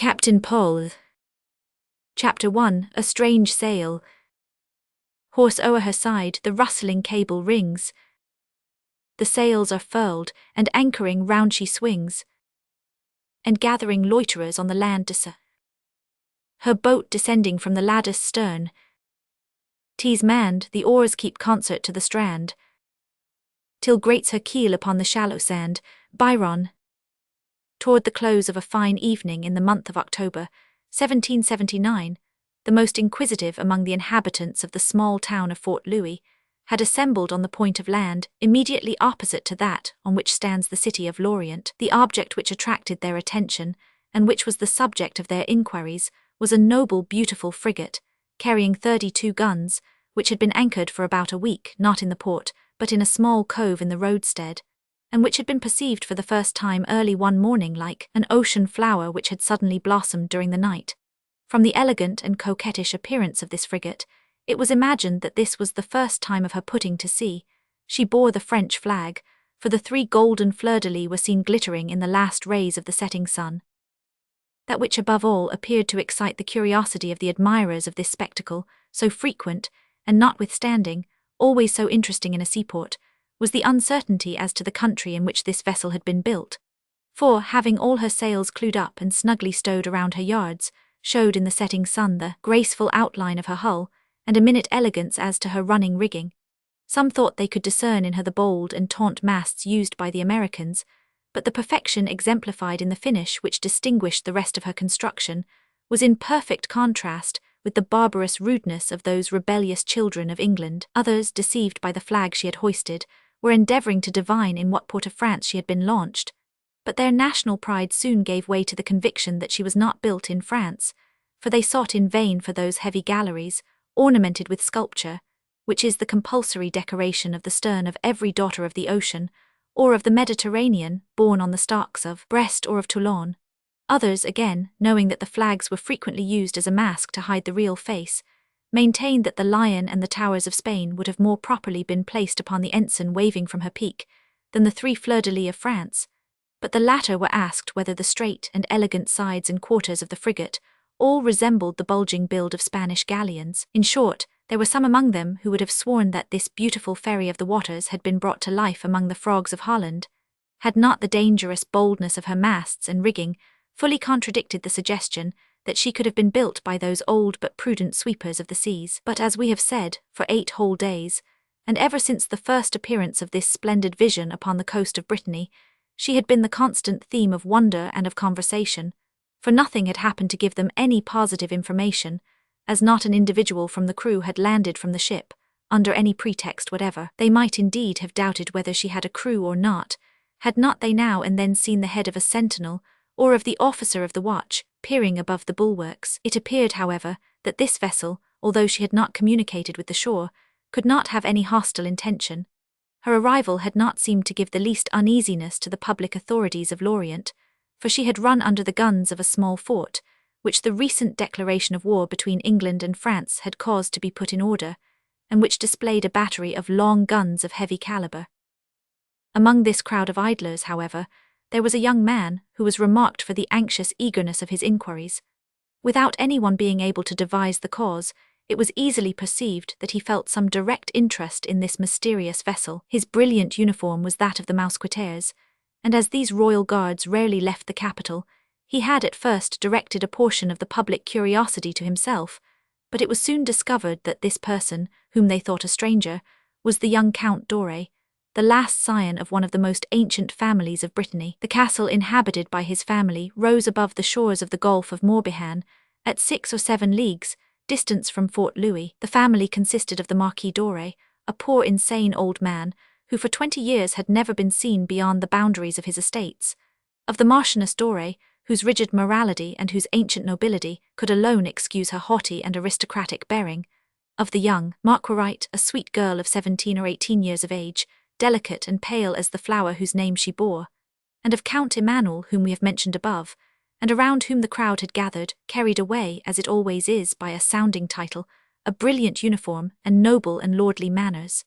Captain Paul. Chapter 1. A strange sail. Horse o'er her side, the rustling cable rings. The sails are furled, and anchoring round she swings, and gathering loiterers on the land her boat descending from the ladder's stern. 'Tis manned, the oars keep concert to the strand, till grates her keel upon the shallow sand. Byron. Toward the close of a fine evening in the month of October, 1779, the most inquisitive among the inhabitants of the small town of Fort Louis had assembled on the point of land immediately opposite to that on which stands the city of Lorient. The object which attracted their attention, and which was the subject of their inquiries, was a noble, beautiful frigate, carrying 32 guns, which had been anchored for about a week, not in the port, but in a small cove in the roadstead, and which had been perceived for the first time early one morning like an ocean flower which had suddenly blossomed during the night. From the elegant and coquettish appearance of this frigate, it was imagined that this was the first time of her putting to sea. She bore the French flag, for the 3 golden fleurs-de-lis were seen glittering in the last rays of the setting sun. That which above all appeared to excite the curiosity of the admirers of this spectacle, so frequent, and notwithstanding, always so interesting in a seaport, was the uncertainty as to the country in which this vessel had been built. For, having all her sails clewed up and snugly stowed around her yards, showed in the setting sun the graceful outline of her hull, and a minute elegance as to her running rigging. Some thought they could discern in her the bold and taunt masts used by the Americans, but the perfection exemplified in the finish which distinguished the rest of her construction was in perfect contrast with the barbarous rudeness of those rebellious children of England. Others, deceived by the flag she had hoisted, were endeavouring to divine in what port of France she had been launched, but their national pride soon gave way to the conviction that she was not built in France, for they sought in vain for those heavy galleries, ornamented with sculpture, which is the compulsory decoration of the stern of every daughter of the ocean, or of the Mediterranean, born on the stocks of Brest or of Toulon. Others, again, knowing that the flags were frequently used as a mask to hide the real face, maintained that the lion and the towers of Spain would have more properly been placed upon the ensign waving from her peak than the 3 fleurs-de-lis of France, but the latter were asked whether the straight and elegant sides and quarters of the frigate all resembled the bulging build of Spanish galleons. In short, there were some among them who would have sworn that this beautiful ferry of the waters had been brought to life among the frogs of Holland, had not the dangerous boldness of her masts and rigging fully contradicted the suggestion that she could have been built by those old but prudent sweepers of the seas. But as we have said, for 8 whole days, and ever since the first appearance of this splendid vision upon the coast of Brittany, she had been the constant theme of wonder and of conversation, for nothing had happened to give them any positive information, as not an individual from the crew had landed from the ship, under any pretext whatever. They might indeed have doubted whether she had a crew or not, had not they now and then seen the head of a sentinel, or of the officer of the watch, peering above the bulwarks. It appeared, however, that this vessel, although she had not communicated with the shore, could not have any hostile intention. Her arrival had not seemed to give the least uneasiness to the public authorities of Lorient, for she had run under the guns of a small fort, which the recent declaration of war between England and France had caused to be put in order, and which displayed a battery of long guns of heavy calibre. Among this crowd of idlers, however, there was a young man who was remarked for the anxious eagerness of his inquiries. Without anyone being able to devise the cause, it was easily perceived that he felt some direct interest in this mysterious vessel. His brilliant uniform was that of the Mousquetaires, and as these royal guards rarely left the capital, he had at first directed a portion of the public curiosity to himself, but it was soon discovered that this person, whom they thought a stranger, was the young Count Doré, the last scion of one of the most ancient families of Brittany. The castle inhabited by his family rose above the shores of the Gulf of Morbihan, at 6 or 7 leagues distance from Fort Louis. The family consisted of the Marquis Doré, a poor insane old man, who for 20 years had never been seen beyond the boundaries of his estates, of the Marchioness Doré, whose rigid morality and whose ancient nobility could alone excuse her haughty and aristocratic bearing, of the young Marguerite, a sweet girl of 17 or 18 years of age, delicate and pale as the flower whose name she bore, and of Count Emmanuel, whom we have mentioned above, and around whom the crowd had gathered, carried away, as it always is, by a sounding title, a brilliant uniform, and noble and lordly manners.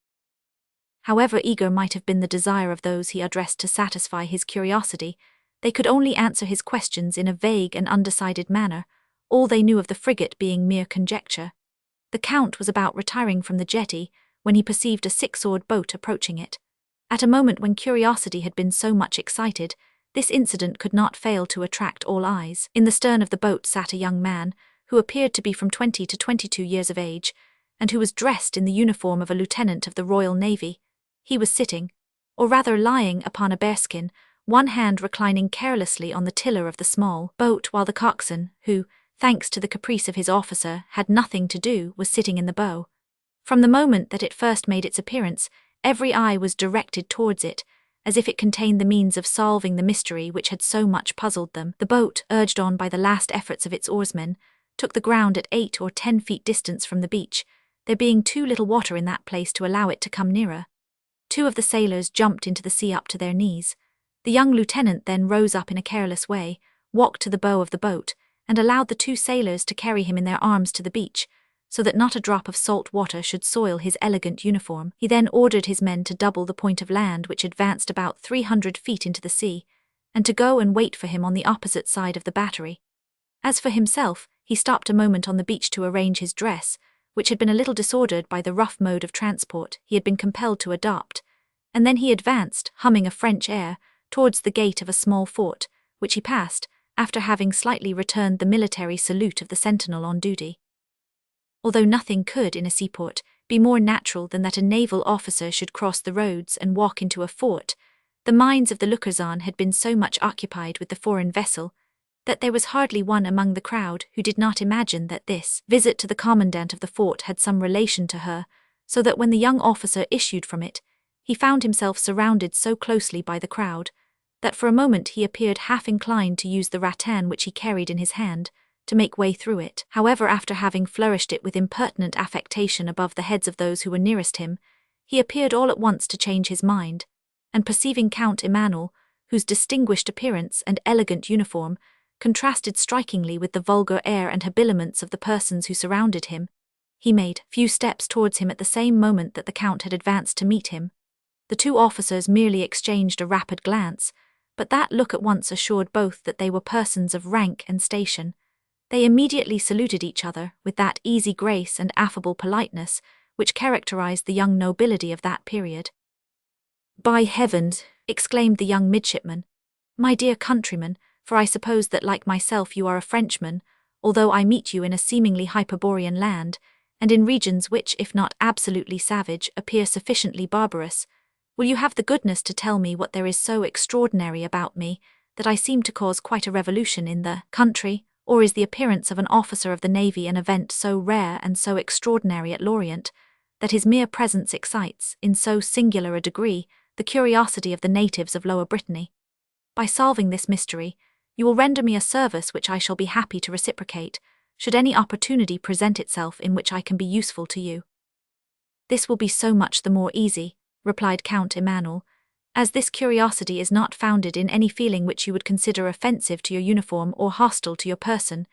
However eager might have been the desire of those he addressed to satisfy his curiosity, They could only answer his questions in a vague and undecided manner, all they knew of the frigate being mere conjecture. The Count was about retiring from the jetty when he perceived a six-oared boat approaching it. At a moment when curiosity had been so much excited, this incident could not fail to attract all eyes. In the stern of the boat sat a young man, who appeared to be from 20 to 22 years of age, and who was dressed in the uniform of a lieutenant of the Royal Navy. He was sitting, or rather lying, upon a bearskin, one hand reclining carelessly on the tiller of the small boat, while the coxswain, who, thanks to the caprice of his officer, had nothing to do, was sitting in the bow. From the moment that it first made its appearance, every eye was directed towards it, as if it contained the means of solving the mystery which had so much puzzled them. The boat, urged on by the last efforts of its oarsmen, took the ground at 8 or 10 feet distance from the beach, there being too little water in that place to allow it to come nearer. Two of the sailors jumped into the sea up to their knees. The young lieutenant then rose up in a careless way, walked to the bow of the boat, and allowed the two sailors to carry him in their arms to the beach, so that not a drop of salt water should soil his elegant uniform. He then ordered his men to double the point of land, which advanced about 300 feet into the sea, and to go and wait for him on the opposite side of the battery. As for himself, he stopped a moment on the beach to arrange his dress, which had been a little disordered by the rough mode of transport he had been compelled to adopt, and then he advanced, humming a French air, towards the gate of a small fort, which he passed, after having slightly returned the military salute of the sentinel on duty. Although nothing could, in a seaport, be more natural than that a naval officer should cross the roads and walk into a fort, the minds of the lookers-on had been so much occupied with the foreign vessel that there was hardly one among the crowd who did not imagine that this visit to the commandant of the fort had some relation to her, so that when the young officer issued from it, he found himself surrounded so closely by the crowd that for a moment he appeared half inclined to use the rattan which he carried in his hand to make way through it. However, after having flourished it with impertinent affectation above the heads of those who were nearest him, he appeared all at once to change his mind, and perceiving Count Emmanuel, whose distinguished appearance and elegant uniform contrasted strikingly with the vulgar air and habiliments of the persons who surrounded him, he made few steps towards him at the same moment that the Count had advanced to meet him. The two officers merely exchanged a rapid glance, but that look at once assured both that they were persons of rank and station. They immediately saluted each other with that easy grace and affable politeness which characterized the young nobility of that period. "By heavens," exclaimed the young midshipman, "my dear countryman, for I suppose that like myself you are a Frenchman, although I meet you in a seemingly Hyperborean land, and in regions which, if not absolutely savage, appear sufficiently barbarous, will you have the goodness to tell me what there is so extraordinary about me that I seem to cause quite a revolution in the country, or is the appearance of an officer of the Navy an event so rare and so extraordinary at Lorient, that his mere presence excites, in so singular a degree, the curiosity of the natives of Lower Brittany? By solving this mystery, you will render me a service which I shall be happy to reciprocate, should any opportunity present itself in which I can be useful to you." "This will be so much the more easy," replied Count Emmanuel, "as this curiosity is not founded in any feeling which you would consider offensive to your uniform or hostile to your person,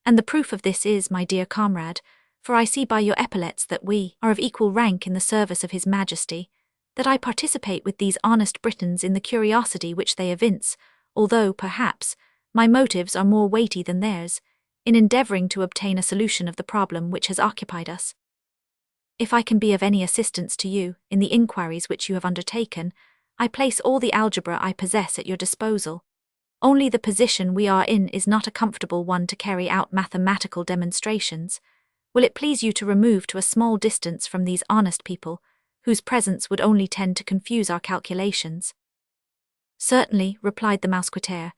and the proof of this is, my dear comrade, for I see by your epaulets that we are of equal rank in the service of His Majesty, that I participate with these honest Britons in the curiosity which they evince, although, perhaps, my motives are more weighty than theirs, in endeavouring to obtain a solution of the problem which has occupied us. If I can be of any assistance to you in the inquiries which you have undertaken, I place all the algebra I possess at your disposal. Only the position we are in is not a comfortable one to carry out mathematical demonstrations. Will it please you to remove to a small distance from these honest people, whose presence would only tend to confuse our calculations?" "Certainly," replied the Mousquetaire,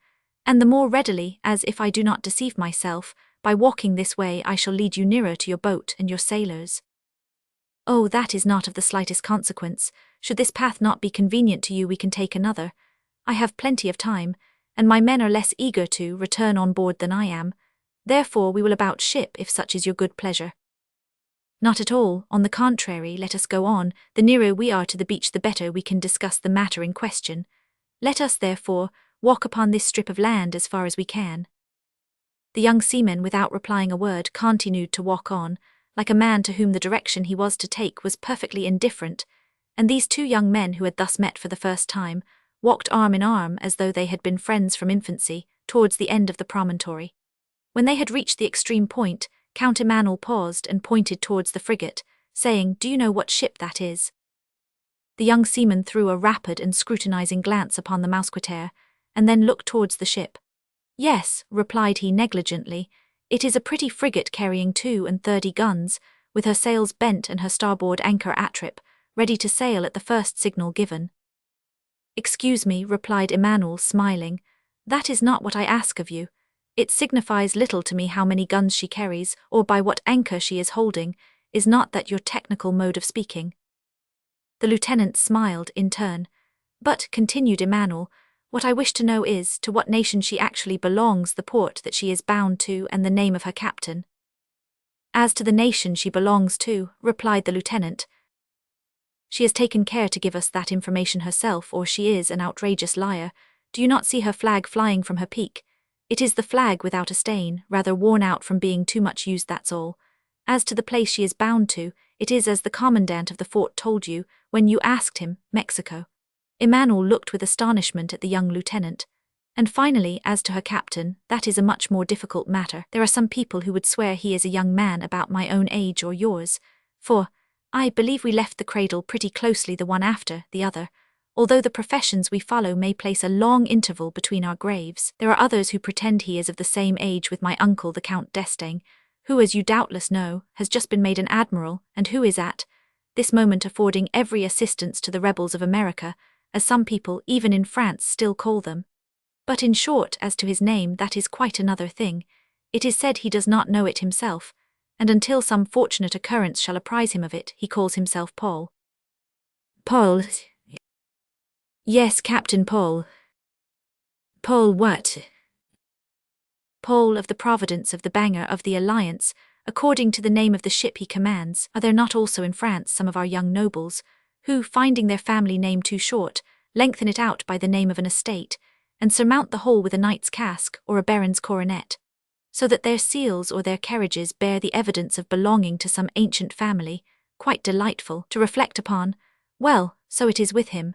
"and the more readily, as, if I do not deceive myself, by walking this way I shall lead you nearer to your boat and your sailors." "Oh, that is not of the slightest consequence. Should this path not be convenient to you, we can take another. I have plenty of time, and my men are less eager to return on board than I am. Therefore we will about ship, if such is your good pleasure." "Not at all. On the contrary, let us go on. The nearer we are to the beach the better we can discuss the matter in question. Let us, therefore, walk upon this strip of land as far as we can." The young seaman, without replying a word, continued to walk on, like a man to whom the direction he was to take was perfectly indifferent, and these two young men who had thus met for the first time walked arm in arm as though they had been friends from infancy, towards the end of the promontory. When they had reached the extreme point, Count Emmanuel paused and pointed towards the frigate, saying, "Do you know what ship that is?" The young seaman threw a rapid and scrutinizing glance upon the mousquetaire, and then looked towards the ship. "Yes," replied he negligently, "it is a pretty frigate carrying 32 guns, with her sails bent and her starboard anchor atrip, ready to sail at the first signal given." "Excuse me," replied Emmanuel, smiling, "that is not what I ask of you. It signifies little to me how many guns she carries, or by what anchor she is holding. Is not that your technical mode of speaking?" The lieutenant smiled in turn. "But," continued Emmanuel, "what I wish to know is, to what nation she actually belongs, the port that she is bound to, and the name of her captain." "As to the nation she belongs to," replied the lieutenant, "she has taken care to give us that information herself, or she is an outrageous liar. Do you not see her flag flying from her peak? It is the flag without a stain, rather worn out from being too much used, that's all. As to the place she is bound to, it is as the commandant of the fort told you, when you asked him, Mexico." Emmanuel looked with astonishment at the young lieutenant. "And finally, as to her captain, that is a much more difficult matter. There are some people who would swear he is a young man about my own age or yours, for I believe we left the cradle pretty closely the one after the other. Although the professions we follow may place a long interval between our graves, there are others who pretend he is of the same age with my uncle the Count d'Estaing, who, as you doubtless know, has just been made an admiral, and who is at this moment affording every assistance to the rebels of America, as some people, even in France, still call them. But in short, as to his name, that is quite another thing. It is said he does not know it himself, and until some fortunate occurrence shall apprise him of it, he calls himself Paul." "Paul?" "Yes, Captain Paul." "Paul what?" "Paul of the Providence, of the Banger, of the Alliance, according to the name of the ship he commands. Are there not also in France some of our young nobles, who, finding their family name too short, lengthen it out by the name of an estate, and surmount the whole with a knight's casque or a baron's coronet, so that their seals or their carriages bear the evidence of belonging to some ancient family, quite delightful to reflect upon? Well, so it is with him.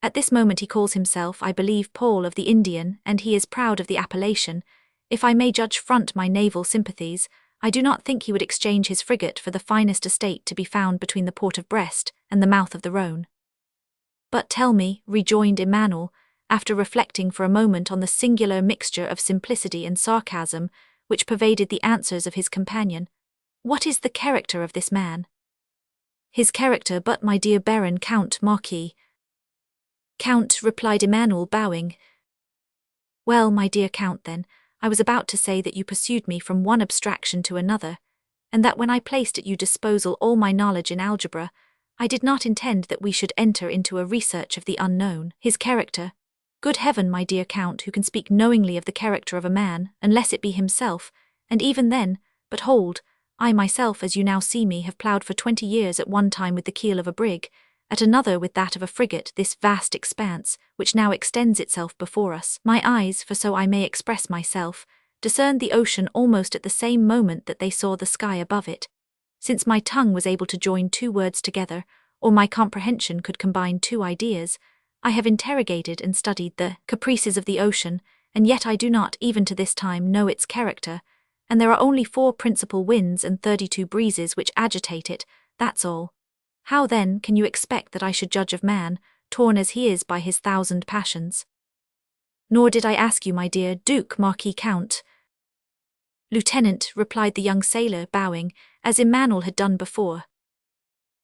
At this moment he calls himself, I believe, Paul of the Indian, and he is proud of the appellation. If I may judge front my naval sympathies, I do not think he would exchange his frigate for the finest estate to be found between the port of Brest and the mouth of the Rhone." "But tell me," rejoined Emmanuel, after reflecting for a moment on the singular mixture of simplicity and sarcasm which pervaded the answers of his companion, "what is the character of this man?" "His character, but my dear Baron, Count, Marquis." "Count," replied Emmanuel, bowing. "Well, my dear Count, then, I was about to say that you pursued me from one abstraction to another, and that when I placed at your disposal all my knowledge in algebra, I did not intend that we should enter into a research of the unknown. His character. Good heaven, my dear Count, who can speak knowingly of the character of a man, unless it be himself, and even then, but hold, I myself, as you now see me, have ploughed for 20 years at one time with the keel of a brig, at another with that of a frigate, this vast expanse, which now extends itself before us. My eyes, for so I may express myself, discerned the ocean almost at the same moment that they saw the sky above it. Since my tongue was able to join two words together, or my comprehension could combine two ideas, I have interrogated and studied the caprices of the ocean, and yet I do not, even to this time, know its character, and there are only 4 principal winds and 32 breezes which agitate it, that's all. How, then, can you expect that I should judge of man, torn as he is by his 1,000 passions? Nor did I ask you, my dear Duke, Marquis, Count." "Lieutenant," replied the young sailor, bowing, as Emmanuel had done before.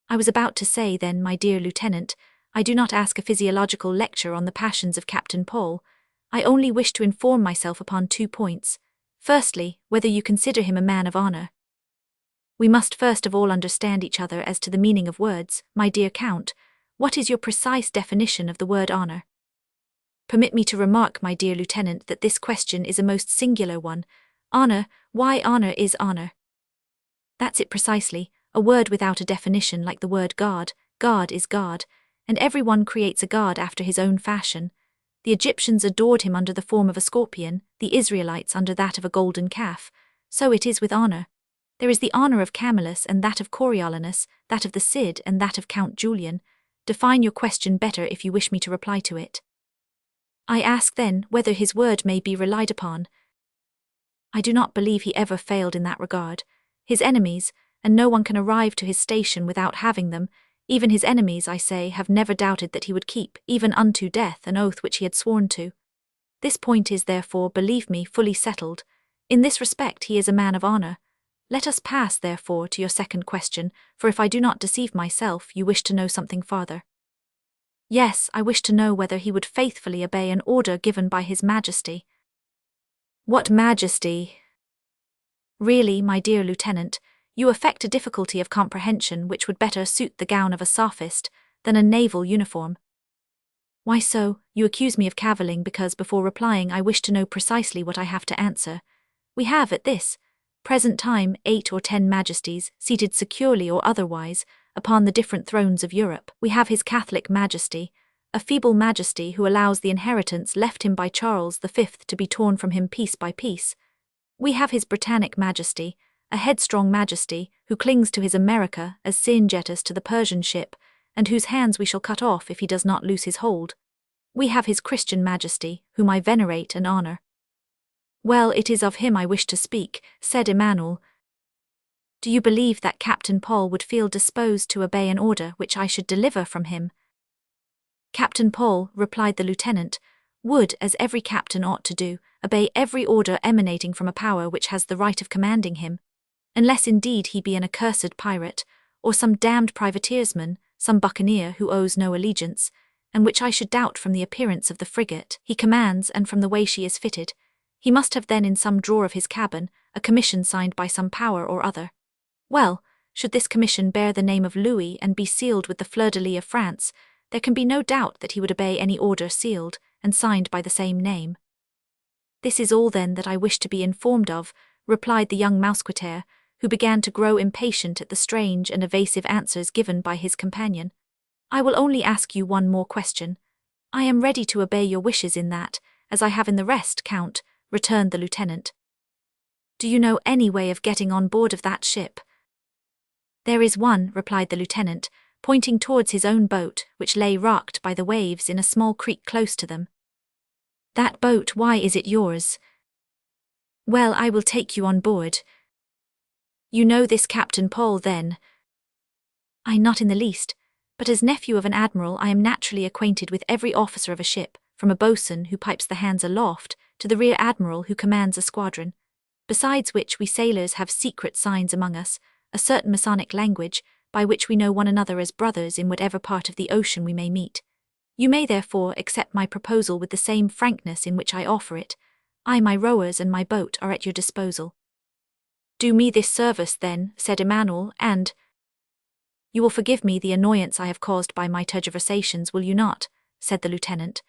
"I was about to say, then, my dear Lieutenant, I do not ask a physiological lecture on the passions of Captain Paul. I only wish to inform myself upon 2 points. Firstly, whether you consider him a man of honor. We must first of all understand each other as to the meaning of words. My dear Count, what is your precise definition of the word honor?" "Permit me to remark, my dear Lieutenant, that this question is a most singular one. Honor, why honor is honor?" "That's it precisely, a word without a definition, like the word God. God is God, and everyone creates a god after his own fashion. The Egyptians adored him under the form of a scorpion, the Israelites under that of a golden calf. So it is with honor. There is the honor of Camillus and that of Coriolanus, that of the Cid and that of Count Julian. Define your question better if you wish me to reply to it." I ask then whether his word may be relied upon. I do not believe he ever failed in that regard. His enemies, and no one can arrive to his station without having them, even his enemies, I say, have never doubted that he would keep, even unto death, an oath which he had sworn to. This point is therefore, believe me, fully settled. In this respect he is a man of honor. Let us pass, therefore, to your second question, for if I do not deceive myself, you wish to know something farther. Yes, I wish to know whether he would faithfully obey an order given by His Majesty. What Majesty? Really, my dear Lieutenant, you affect a difficulty of comprehension which would better suit the gown of a sophist than a naval uniform. Why so? You accuse me of cavilling because before replying I wish to know precisely what I have to answer. We have at this present time 8 or 10 majesties seated securely or otherwise upon the different thrones of Europe. We have His Catholic Majesty, a feeble majesty who allows the inheritance left him by Charles V to be torn from him piece by piece. We have His Britannic Majesty, a headstrong majesty who clings to his America as Cingetus to the Persian ship, and whose hands we shall cut off if he does not loose his hold. We have His Christian Majesty, whom I venerate and honor. Well, it is of him I wish to speak, said Emmanuel. Do you believe that Captain Paul would feel disposed to obey an order which I should deliver from him? Captain Paul, replied the lieutenant, would, as every captain ought to do, obey every order emanating from a power which has the right of commanding him, unless indeed he be an accursed pirate, or some damned privateersman, some buccaneer who owes no allegiance, and which I should doubt from the appearance of the frigate he commands and from the way she is fitted. He must have then in some drawer of his cabin a commission signed by some power or other. Well, should this commission bear the name of Louis and be sealed with the fleur-de-lis of France, there can be no doubt that he would obey any order sealed and signed by the same name. This is all then that I wish to be informed of, replied the young mousquetaire, who began to grow impatient at the strange and evasive answers given by his companion. I will only ask you one more question. I am ready to obey your wishes in that, as I have in the rest, Count, returned the lieutenant. Do you know any way of getting on board of that ship? There is one, replied the lieutenant, pointing towards his own boat, which lay rocked by the waves in a small creek close to them. That boat, why is it yours? Well, I will take you on board. You know this Captain Paul, then? I not in the least, but as nephew of an admiral I am naturally acquainted with every officer of a ship, from a boatswain who pipes the hands aloft, to the rear admiral who commands a squadron. Besides which we sailors have secret signs among us, a certain Masonic language, by which we know one another as brothers in whatever part of the ocean we may meet. You may therefore accept my proposal with the same frankness in which I offer it. My rowers and my boat are at your disposal. Do me this service then, said Emmanuel, and you will forgive me the annoyance I have caused by my tergiversations, will you not? Said the lieutenant.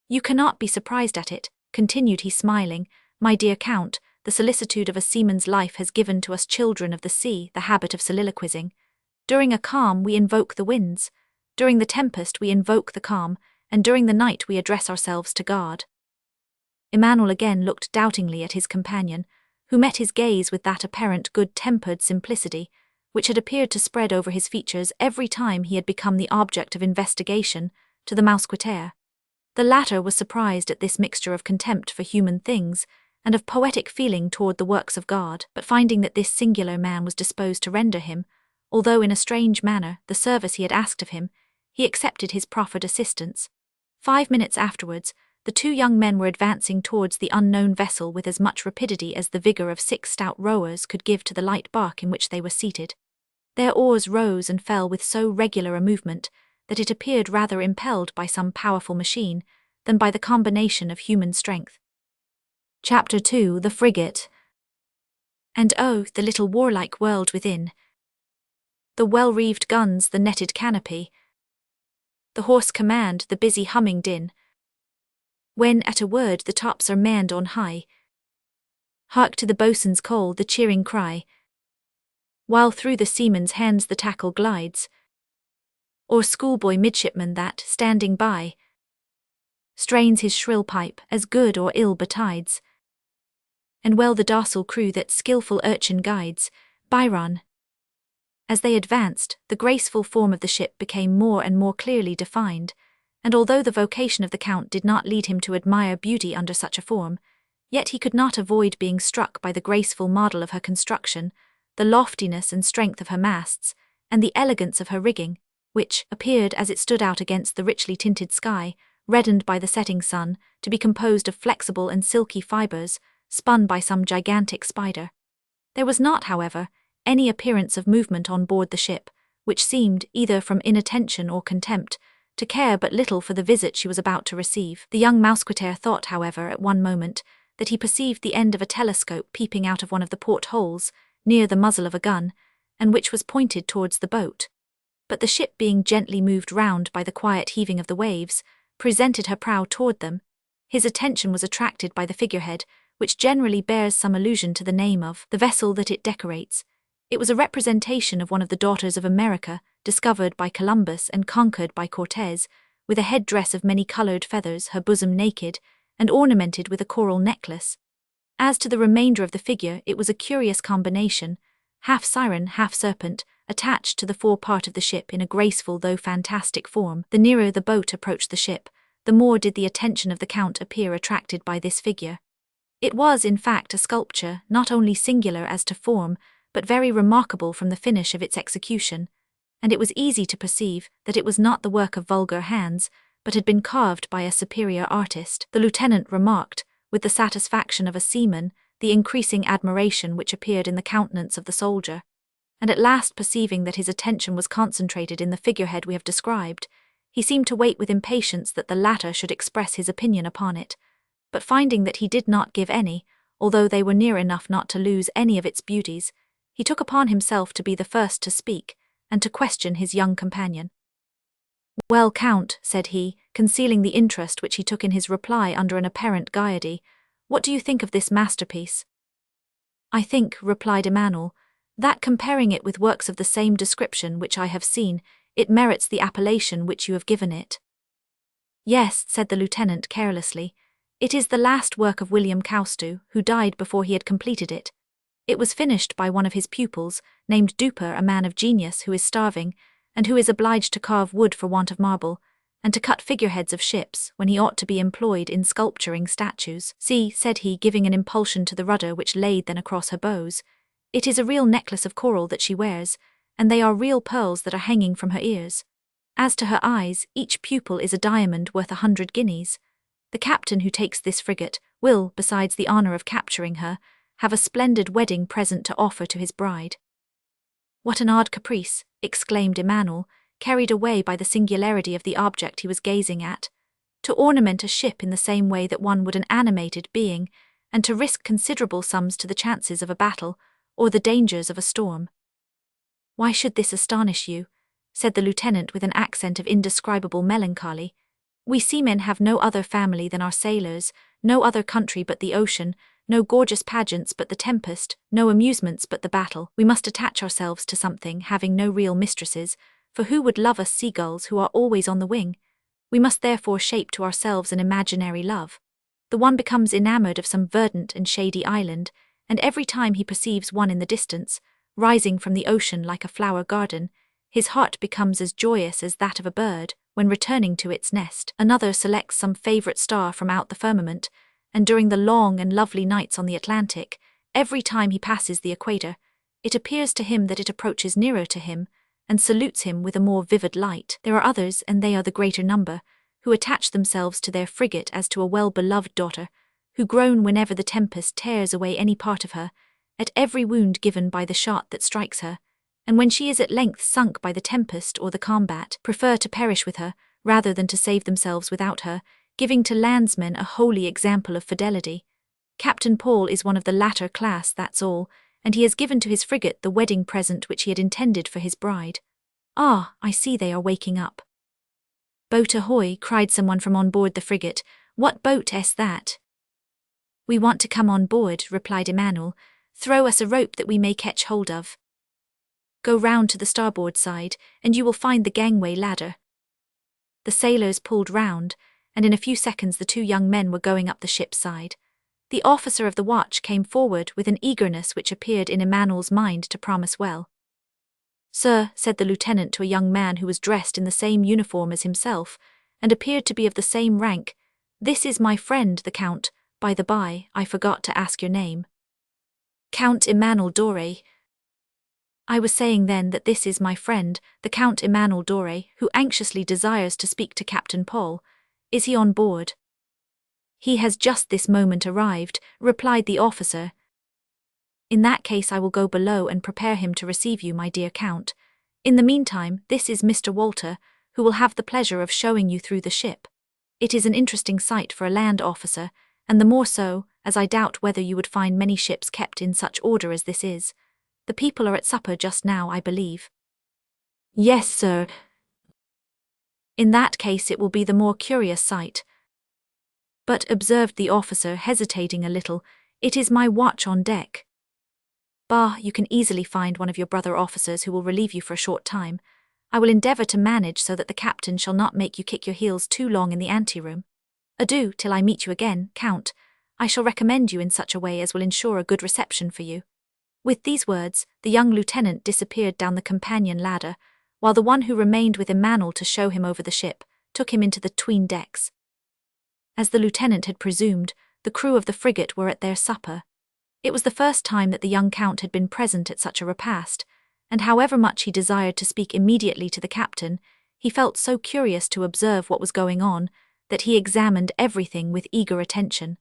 You cannot be surprised at it, continued he smiling. My dear Count, the solicitude of a seaman's life has given to us children of the sea the habit of soliloquizing. During a calm we invoke the winds, during the tempest we invoke the calm, and during the night we address ourselves to God. Emmanuel again looked doubtingly at his companion, who met his gaze with that apparent good-tempered simplicity, which had appeared to spread over his features every time he had become the object of investigation to the mousquetaire. The latter was surprised at this mixture of contempt for human things and of poetic feeling toward the works of God, but finding that this singular man was disposed to render him, although in a strange manner, the service he had asked of him, he accepted his proffered assistance. 5 minutes afterwards, the 2 young men were advancing towards the unknown vessel with as much rapidity as the vigor of 6 stout rowers could give to the light bark in which they were seated. Their oars rose and fell with so regular a movement that it appeared rather impelled by some powerful machine than by the combination of human strength. Chapter 2: The Frigate. And oh, the little warlike world within! The well-reeved guns, the netted canopy, the hoarse command, the busy humming din. When at a word the tops are manned on high, hark to the boatswain's call, the cheering cry, while through the seaman's hands the tackle glides, or schoolboy midshipman that, standing by, strains his shrill pipe, as good or ill betides. And well the docile crew that skilful urchin guides, Byron. As they advanced, the graceful form of the ship became more and more clearly defined, and although the vocation of the Count did not lead him to admire beauty under such a form, yet he could not avoid being struck by the graceful model of her construction, the loftiness and strength of her masts, and the elegance of her rigging, which appeared as it stood out against the richly tinted sky, reddened by the setting sun, to be composed of flexible and silky fibers, spun by some gigantic spider. There was not, however, any appearance of movement on board the ship, which seemed, either from inattention or contempt, to care but little for the visit she was about to receive. The young mousquetaire thought, however, at one moment, that he perceived the end of a telescope peeping out of one of the port-holes, near the muzzle of a gun, and which was pointed towards the boat. But the ship, being gently moved round by the quiet heaving of the waves, presented her prow toward them. His attention was attracted by the figurehead, which generally bears some allusion to the name of the vessel that it decorates. It was a representation of one of the daughters of America, discovered by Columbus and conquered by Cortez, with a head-dress of many-colored feathers, her bosom naked, and ornamented with a coral necklace. As to the remainder of the figure, it was a curious combination, half siren, half serpent, attached to the forepart of the ship in a graceful though fantastic form. The nearer the boat approached the ship, the more did the attention of the Count appear attracted by this figure. It was, in fact, a sculpture, not only singular as to form, but very remarkable from the finish of its execution, and it was easy to perceive that it was not the work of vulgar hands, but had been carved by a superior artist. The lieutenant remarked, with the satisfaction of a seaman, the increasing admiration which appeared in the countenance of the soldier, and at last perceiving that his attention was concentrated in the figurehead we have described, he seemed to wait with impatience that the latter should express his opinion upon it, but finding that he did not give any, although they were near enough not to lose any of its beauties, he took upon himself to be the first to speak, and to question his young companion. "Well, Count," said he, concealing the interest which he took in his reply under an apparent gaiety, "what do you think of this masterpiece?" "I think," replied Emmanuel, "that comparing it with works of the same description which I have seen, it merits the appellation which you have given it." "Yes," said the lieutenant carelessly, "it is the last work of William Cowstow, who died before he had completed it. It was finished by one of his pupils, named Duper, a man of genius who is starving, and who is obliged to carve wood for want of marble, and to cut figureheads of ships, when he ought to be employed in sculpturing statues. See," said he, giving an impulsion to the rudder which laid then across her bows, "it is a real necklace of coral that she wears, and they are real pearls that are hanging from her ears. As to her eyes, each pupil is a diamond worth 100 guineas. The captain who takes this frigate will, besides the honour of capturing her, have a splendid wedding present to offer to his bride." "What an odd caprice," exclaimed Emmanuel, carried away by the singularity of the object he was gazing at, "to ornament a ship in the same way that one would an animated being, and to risk considerable sums to the chances of a battle, or the dangers of a storm." "Why should this astonish you?" said the lieutenant with an accent of indescribable melancholy. "We seamen have no other family than our sailors, no other country but the ocean, no gorgeous pageants but the tempest, no amusements but the battle. We must attach ourselves to something, having no real mistresses, for who would love us seagulls who are always on the wing? We must therefore shape to ourselves an imaginary love. The one becomes enamoured of some verdant and shady island, and every time he perceives one in the distance, rising from the ocean like a flower garden, his heart becomes as joyous as that of a bird when returning to its nest. Another selects some favourite star from out the firmament, and during the long and lovely nights on the Atlantic, every time he passes the equator, it appears to him that it approaches nearer to him, and salutes him with a more vivid light. There are others, and they are the greater number, who attach themselves to their frigate as to a well-beloved daughter, who groan whenever the tempest tears away any part of her, at every wound given by the shot that strikes her, and when she is at length sunk by the tempest or the combat, prefer to perish with her, rather than to save themselves without her, giving to landsmen a holy example of fidelity. Captain Paul is one of the latter class, that's all, and he has given to his frigate the wedding present which he had intended for his bride. Ah, I see they are waking up." "Boat ahoy!" cried someone from on board the frigate. "What boat is that?" "We want to come on board," replied Emmanuel. "Throw us a rope that we may catch hold of." "Go round to the starboard side, and you will find the gangway ladder." The sailors pulled round, and in a few seconds the two young men were going up the ship's side. The officer of the watch came forward with an eagerness which appeared in Emmanuel's mind to promise well. "Sir," said the lieutenant to a young man who was dressed in the same uniform as himself, and appeared to be of the same rank. "This is my friend, the Count. By the by, I forgot to ask your name." "Count Emmanuel Doré." "I was saying then that this is my friend, the Count Emmanuel Doré, who anxiously desires to speak to Captain Paul. Is he on board?" "He has just this moment arrived," replied the officer. "In that case I will go below and prepare him to receive you, my dear Count. In the meantime, this is Mr. Walter, who will have the pleasure of showing you through the ship. It is an interesting sight for a land officer, and the more so, as I doubt whether you would find many ships kept in such order as this is. The people are at supper just now, I believe." "Yes, sir." "In that case it will be the more curious sight." "But," observed the officer, hesitating a little, "it is my watch on deck." "Bah, you can easily find one of your brother officers who will relieve you for a short time. I will endeavour to manage so that the captain shall not make you kick your heels too long in the anteroom. Adieu, till I meet you again, Count. I shall recommend you in such a way as will ensure a good reception for you." With these words, the young lieutenant disappeared down the companion ladder, while the one who remained with Emmanuel to show him over the ship took him into the 'tween decks. As the lieutenant had presumed, the crew of the frigate were at their supper. It was the first time that the young Count had been present at such a repast, and however much he desired to speak immediately to the captain, he felt so curious to observe what was going on, that he examined everything with eager attention.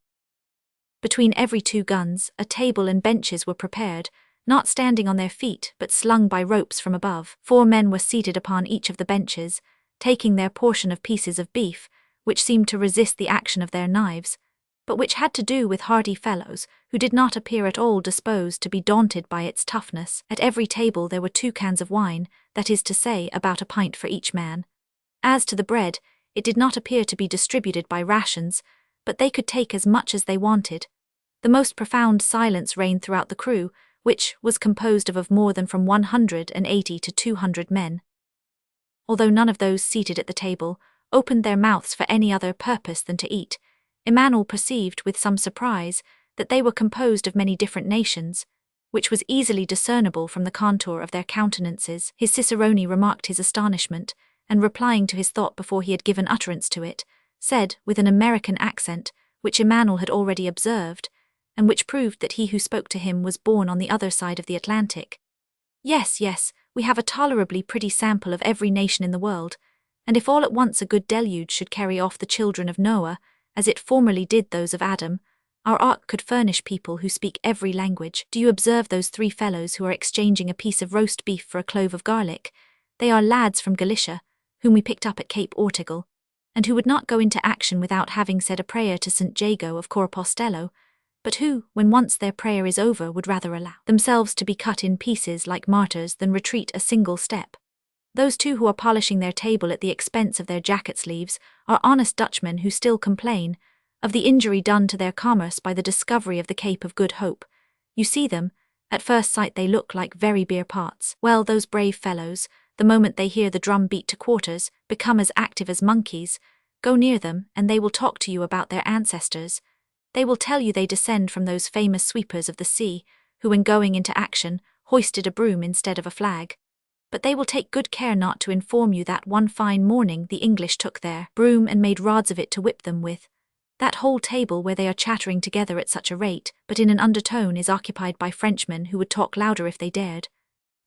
Between every 2 guns, a table and benches were prepared, not standing on their feet but slung by ropes from above. 4 men were seated upon each of the benches, taking their portion of pieces of beef, which seemed to resist the action of their knives, but which had to do with hardy fellows who did not appear at all disposed to be daunted by its toughness. At every table there were 2 cans of wine, that is to say, about a pint for each man. As to the bread, it did not appear to be distributed by rations, but they could take as much as they wanted. The most profound silence reigned throughout the crew, which was composed of more than from 180 to 200 men. Although none of those seated at the table opened their mouths for any other purpose than to eat, Emmanuel perceived with some surprise that they were composed of many different nations, which was easily discernible from the contour of their countenances. His cicerone remarked his astonishment, and replying to his thought before he had given utterance to it, said, with an American accent, which Emmanuel had already observed, and which proved that he who spoke to him was born on the other side of the Atlantic, "Yes, yes, we have a tolerably pretty sample of every nation in the world, and if all at once a good deluge should carry off the children of Noah, as it formerly did those of Adam, our ark could furnish people who speak every language. Do you observe those 3 fellows who are exchanging a piece of roast beef for a clove of garlic? They are lads from Galicia, whom we picked up at Cape Ortegal, and who would not go into action without having said a prayer to St. Jago of Coropostello, but who, when once their prayer is over, would rather allow themselves to be cut in pieces like martyrs than retreat a single step. Those 2 who are polishing their table at the expense of their jacket sleeves are honest Dutchmen who still complain of the injury done to their commerce by the discovery of the Cape of Good Hope. You see them, at first sight they look like very beer pots. Well, those brave fellows, the moment they hear the drum beat to quarters, become as active as monkeys. Go near them, and they will talk to you about their ancestors. They will tell you they descend from those famous sweepers of the sea, who when going into action, hoisted a broom instead of a flag. But they will take good care not to inform you that one fine morning the English took their broom and made rods of it to whip them with. That whole table where they are chattering together at such a rate, but in an undertone, is occupied by Frenchmen who would talk louder if they dared.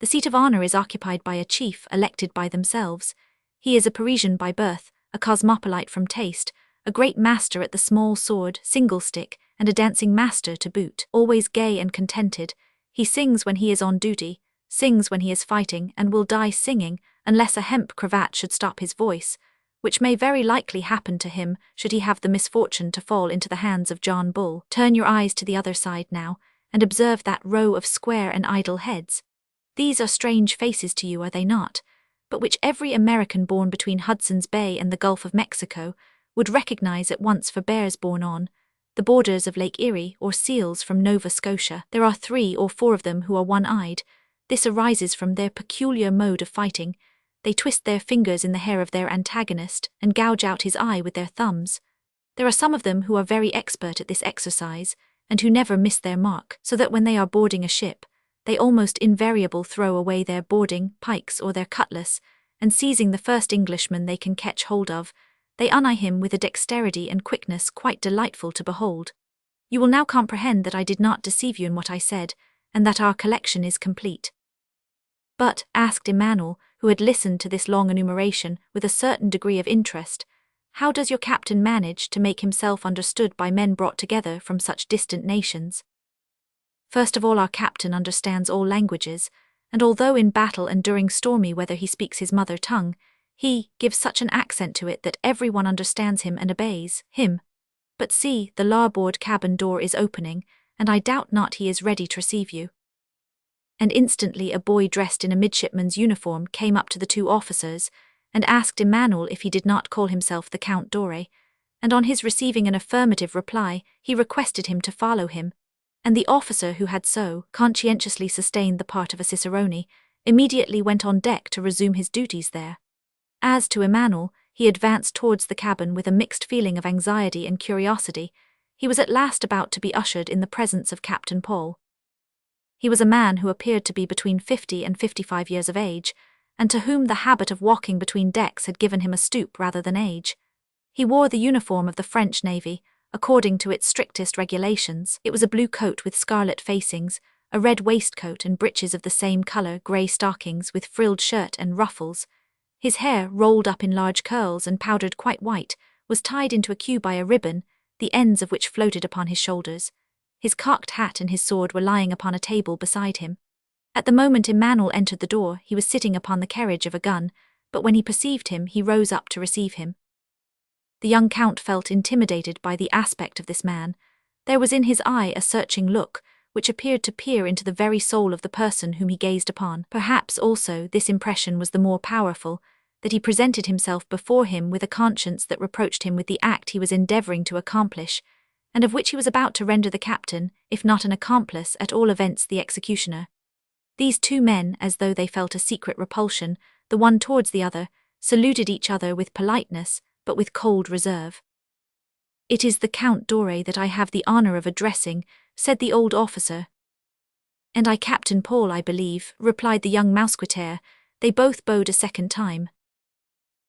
The seat of honour is occupied by a chief elected by themselves. He is a Parisian by birth, a cosmopolite from taste, a great master at the small sword, single stick, and a dancing master to boot. Always gay and contented, he sings when he is on duty, sings when he is fighting, and will die singing, unless a hemp cravat should stop his voice, which may very likely happen to him should he have the misfortune to fall into the hands of John Bull. Turn your eyes to the other side now, and observe that row of square and idle heads. These are strange faces to you, are they not? But which every American born between Hudson's Bay and the Gulf of Mexico would recognize at once for bears born on the borders of Lake Erie or seals from Nova Scotia. There are 3 or 4 of them who are one-eyed. This arises from their peculiar mode of fighting. They twist their fingers in the hair of their antagonist and gouge out his eye with their thumbs. There are some of them who are very expert at this exercise, and who never miss their mark, so that when they are boarding a ship, they almost invariably throw away their boarding pikes or their cutlass, and seizing the first Englishman they can catch hold of, they untie him with a dexterity and quickness quite delightful to behold. You will now comprehend that I did not deceive you in what I said, and that our collection is complete. But, asked Emmanuel, who had listened to this long enumeration with a certain degree of interest, how does your captain manage to make himself understood by men brought together from such distant nations? First of all, our captain understands all languages, and although in battle and during stormy weather he speaks his mother tongue, he gives such an accent to it that everyone understands him and obeys him. But see, the larboard cabin door is opening, and I doubt not he is ready to receive you. And instantly a boy dressed in a midshipman's uniform came up to the two officers, and asked Emmanuel if he did not call himself the Count Dore, and on his receiving an affirmative reply, he requested him to follow him, and the officer who had so conscientiously sustained the part of a cicerone immediately went on deck to resume his duties there. As to Emmanuel, he advanced towards the cabin with a mixed feeling of anxiety and curiosity. He was at last about to be ushered in the presence of Captain Paul. He was a man who appeared to be between 50 and 55 years of age, and to whom the habit of walking between decks had given him a stoop rather than age. He wore the uniform of the French Navy, according to its strictest regulations. It was a blue coat with scarlet facings, a red waistcoat and breeches of the same colour, grey stockings with frilled shirt and ruffles. His hair, rolled up in large curls and powdered quite white, was tied into a queue by a ribbon, the ends of which floated upon his shoulders. His cocked hat and his sword were lying upon a table beside him. At the moment Emmanuel entered the door, he was sitting upon the carriage of a gun, but when he perceived him, he rose up to receive him. The young count felt intimidated by the aspect of this man. There was in his eye a searching look, which appeared to peer into the very soul of the person whom he gazed upon. Perhaps also this impression was the more powerful, that he presented himself before him with a conscience that reproached him with the act he was endeavouring to accomplish, and of which he was about to render the captain, if not an accomplice, at all events the executioner. These two men, as though they felt a secret repulsion, the one towards the other, saluted each other with politeness, but with cold reserve. "It is the Count Dore that I have the honour of addressing," said the old officer. "And I Captain Paul, I believe," replied the young mousquetaire. They both bowed a second time.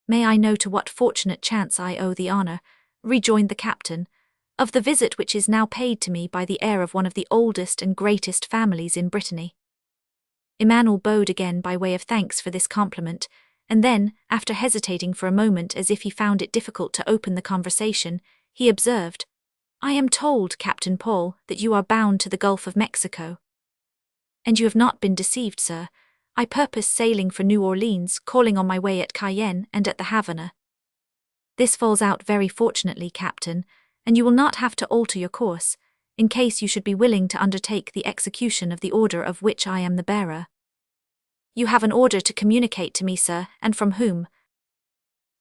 "May I know to what fortunate chance I owe the honour," rejoined the captain, "of the visit which is now paid to me by the heir of one of the oldest and greatest families in Brittany?" Emmanuel bowed again by way of thanks for this compliment, and then, after hesitating for a moment as if he found it difficult to open the conversation, he observed, "I am told, Captain Paul, that you are bound to the Gulf of Mexico." "And you have not been deceived, sir. I purpose sailing for New Orleans, calling on my way at Cayenne and at the Havana." "This falls out very fortunately, Captain, and you will not have to alter your course, in case you should be willing to undertake the execution of the order of which I am the bearer." "You have an order to communicate to me, sir, and from whom?"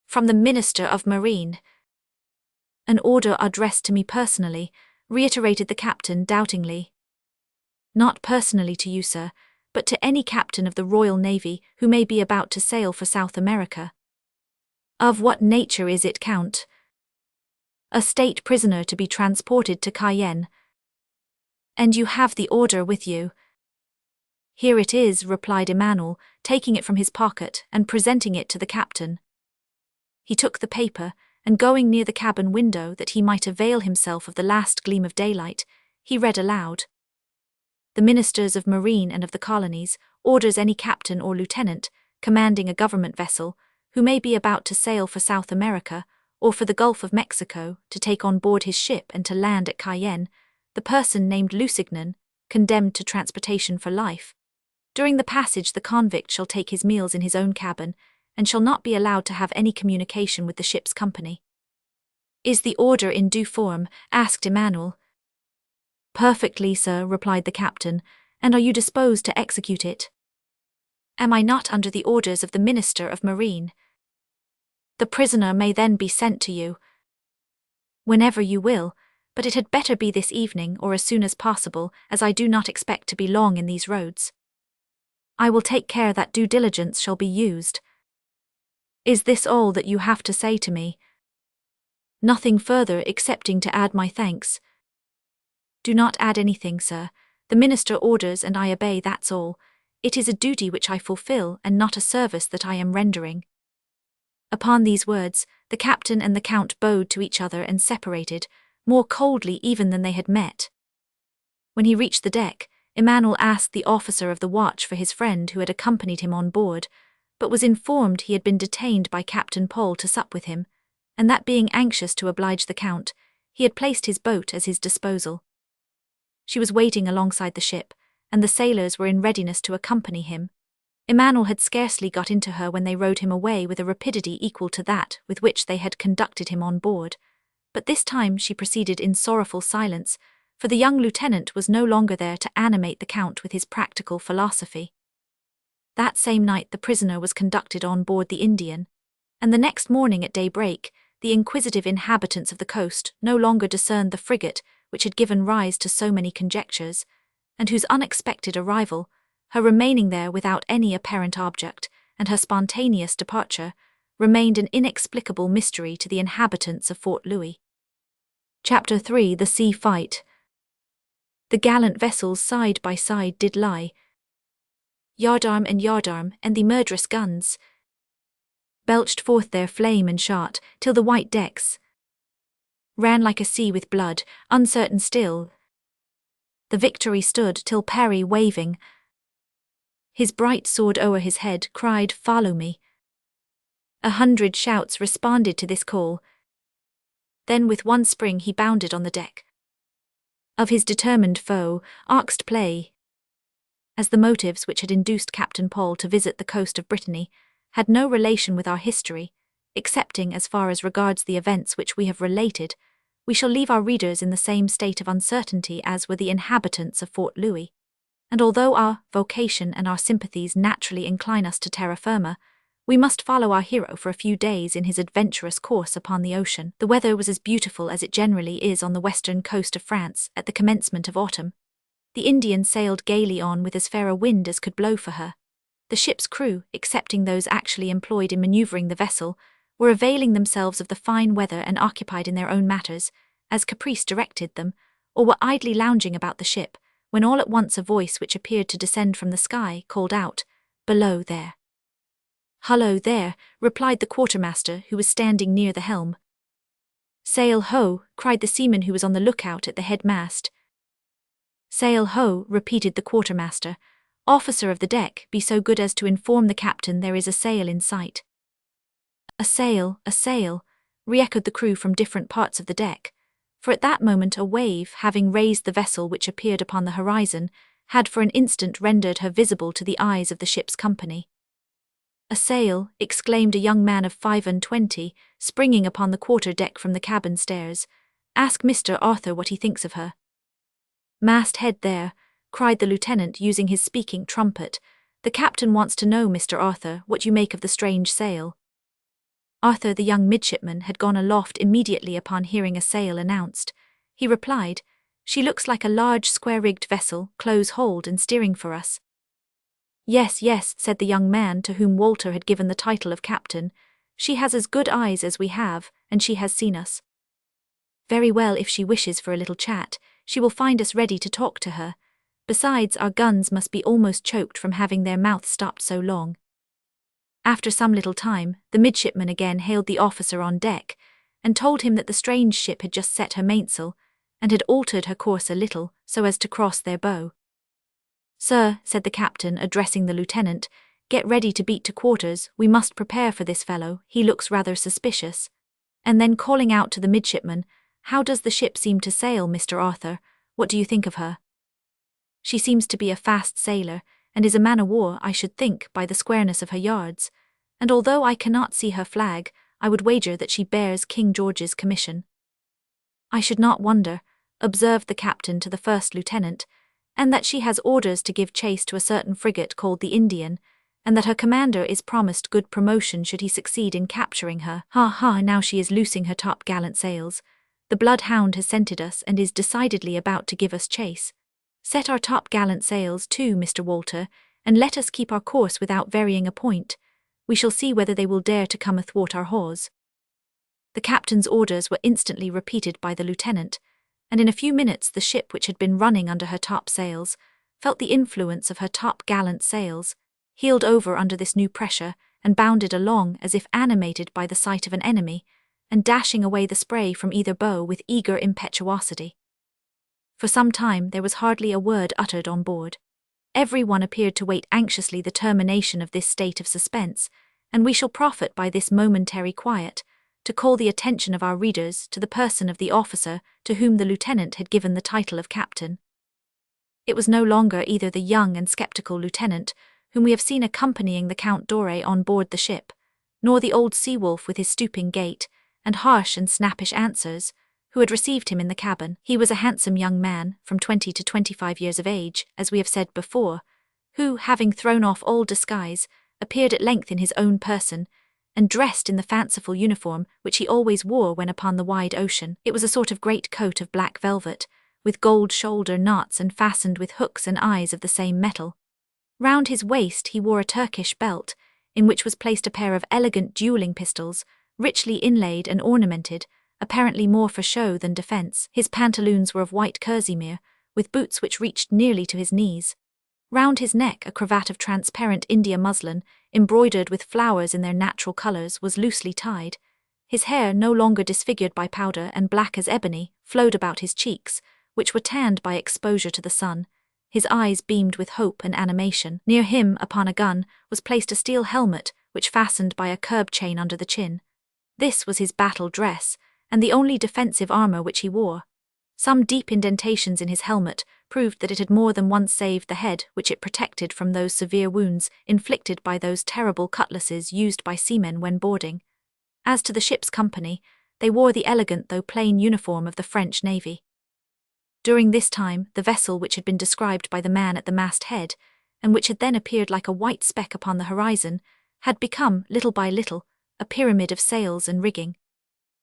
"From the Minister of Marine." "An order addressed to me personally," reiterated the captain doubtingly. "Not personally to you, sir, but to any captain of the Royal Navy who may be about to sail for South America." "Of what nature is it, Count?" "A state prisoner to be transported to Cayenne." "And you have the order with you?" "Here it is," replied Emmanuel, taking it from his pocket and presenting it to the captain. He took the paper, and going near the cabin window that he might avail himself of the last gleam of daylight, he read aloud. "The Ministers of Marine and of the Colonies orders any captain or lieutenant, commanding a government vessel, who may be about to sail for South America, or for the Gulf of Mexico, to take on board his ship and to land at Cayenne, the person named Lusignan, condemned to transportation for life. During the passage the convict shall take his meals in his own cabin, and shall not be allowed to have any communication with the ship's company." "Is the order in due form?" asked Emmanuel. "Perfectly, sir," replied the captain. "And are you disposed to execute it?" "Am I not under the orders of the Minister of Marine?" "The prisoner may then be sent to you." "Whenever you will, but it had better be this evening or as soon as possible, as I do not expect to be long in these roads." "I will take care that due diligence shall be used." "Is this all that you have to say to me?" "Nothing further excepting to add my thanks." "Do not add anything, sir. The minister orders and I obey, that's all. It is a duty which I fulfill and not a service that I am rendering." Upon these words, the captain and the count bowed to each other and separated, more coldly even than they had met. When he reached the deck, Emmanuel asked the officer of the watch for his friend who had accompanied him on board, but was informed he had been detained by Captain Paul to sup with him, and that being anxious to oblige the count, he had placed his boat at his disposal. She was waiting alongside the ship, and the sailors were in readiness to accompany him. Emmanuel had scarcely got into her when they rowed him away with a rapidity equal to that with which they had conducted him on board, but this time she proceeded in sorrowful silence, for the young lieutenant was no longer there to animate the count with his practical philosophy. That same night the prisoner was conducted on board the Indian, and the next morning at daybreak, the inquisitive inhabitants of the coast no longer discerned the frigate which had given rise to so many conjectures, and whose unexpected arrival, her remaining there without any apparent object, and her spontaneous departure, remained an inexplicable mystery to the inhabitants of Fort Louis. Chapter 3: The Sea Fight. The gallant vessels side by side did lie, yardarm, and the murderous guns belched forth their flame and shot, till the white decks ran like a sea with blood, uncertain still. The Victory stood till Parry, waving his bright sword o'er his head, cried, "Follow me." 100 shouts responded to this call. Then with one spring he bounded on the deck of his determined foe, oxed play. As the motives which had induced Captain Paul to visit the coast of Brittany had no relation with our history, excepting as far as regards the events which we have related, we shall leave our readers in the same state of uncertainty as were the inhabitants of Fort Louis. And although our vocation and our sympathies naturally incline us to terra firma, we must follow our hero for a few days in his adventurous course upon the ocean. The weather was as beautiful as it generally is on the western coast of France at the commencement of autumn. The Indian sailed gaily on with as fair a wind as could blow for her. The ship's crew, excepting those actually employed in manoeuvring the vessel, were availing themselves of the fine weather and occupied in their own matters, as caprice directed them, or were idly lounging about the ship, when all at once a voice which appeared to descend from the sky called out, "Below there." "Hullo there," replied the quartermaster, who was standing near the helm. "Sail ho," cried the seaman who was on the lookout at the head mast. "Sail ho," repeated the quartermaster. "Officer of the deck, be so good as to inform the captain there is a sail in sight." A sail," re-echoed the crew from different parts of the deck, for at that moment a wave, having raised the vessel which appeared upon the horizon, had for an instant rendered her visible to the eyes of the ship's company. "A sail," exclaimed a young man of 25, springing upon the quarter-deck from the cabin stairs. "Ask Mr. Arthur what he thinks of her." "Mast-head there," cried the lieutenant, using his speaking trumpet. "The captain wants to know, Mr. Arthur, what you make of the strange sail." Arthur, the young midshipman, had gone aloft immediately upon hearing a sail announced. He replied, "She looks like a large square-rigged vessel, close-hauled and steering for us." Yes," said the young man to whom Walter had given the title of captain. "She has as good eyes as we have, and she has seen us." "Very well, if she wishes for a little chat, she will find us ready to talk to her. Besides, our guns must be almost choked from having their mouths stopped so long." After some little time, the midshipman again hailed the officer on deck, and told him that the strange ship had just set her mainsail, and had altered her course a little, so as to cross their bow. "Sir," said the captain, addressing the lieutenant, "get ready to beat to quarters, we must prepare for this fellow, he looks rather suspicious." And then calling out to the midshipman, "How does the ship seem to sail, Mr. Arthur? What do you think of her?" "She seems to be a fast sailer, and is a man-o'-war, I should think, by the squareness of her yards, and although I cannot see her flag, I would wager that she bears King George's commission." "I should not wonder," observed the captain to the first lieutenant, "and that she has orders to give chase to a certain frigate called the Indian, and that her commander is promised good promotion should he succeed in capturing her. Ha, now she is loosing her top-gallant sails. The bloodhound has scented us and is decidedly about to give us chase. Set our top-gallant sails too, Mr. Walter, and let us keep our course without varying a point. We shall see whether they will dare to come athwart our hawse." The captain's orders were instantly repeated by the lieutenant, and in a few minutes the ship, which had been running under her topsails, felt the influence of her top-gallant sails, heeled over under this new pressure, and bounded along as if animated by the sight of an enemy, and dashing away the spray from either bow with eager impetuosity. For some time there was hardly a word uttered on board. Every one appeared to wait anxiously the termination of this state of suspense, and we shall profit by this momentary quiet to call the attention of our readers to the person of the officer to whom the lieutenant had given the title of captain. It was no longer either the young and sceptical lieutenant whom we have seen accompanying the Count Dore on board the ship, nor the old sea-wolf with his stooping gait and harsh and snappish answers, who had received him in the cabin. He was a handsome young man, from 20 to 25 years of age, as we have said before, who, having thrown off all disguise, appeared at length in his own person, and dressed in the fanciful uniform which he always wore when upon the wide ocean. It was a sort of great coat of black velvet, with gold shoulder knots and fastened with hooks and eyes of the same metal. Round his waist he wore a Turkish belt, in which was placed a pair of elegant duelling pistols, richly inlaid and ornamented, apparently more for show than defence. His pantaloons were of white kerseymere, with boots which reached nearly to his knees. Round his neck a cravat of transparent India muslin, embroidered with flowers in their natural colours, was loosely tied. His hair, no longer disfigured by powder and black as ebony, flowed about his cheeks, which were tanned by exposure to the sun. His eyes beamed with hope and animation. Near him, upon a gun, was placed a steel helmet, which fastened by a curb chain under the chin. This was his battle dress, and the only defensive armour which he wore. Some deep indentations in his helmet proved that it had more than once saved the head which it protected from those severe wounds inflicted by those terrible cutlasses used by seamen when boarding. As to the ship's company, they wore the elegant though plain uniform of the French Navy. During this time, the vessel which had been described by the man at the mast-head, and which had then appeared like a white speck upon the horizon, had become, little by little, a pyramid of sails and rigging.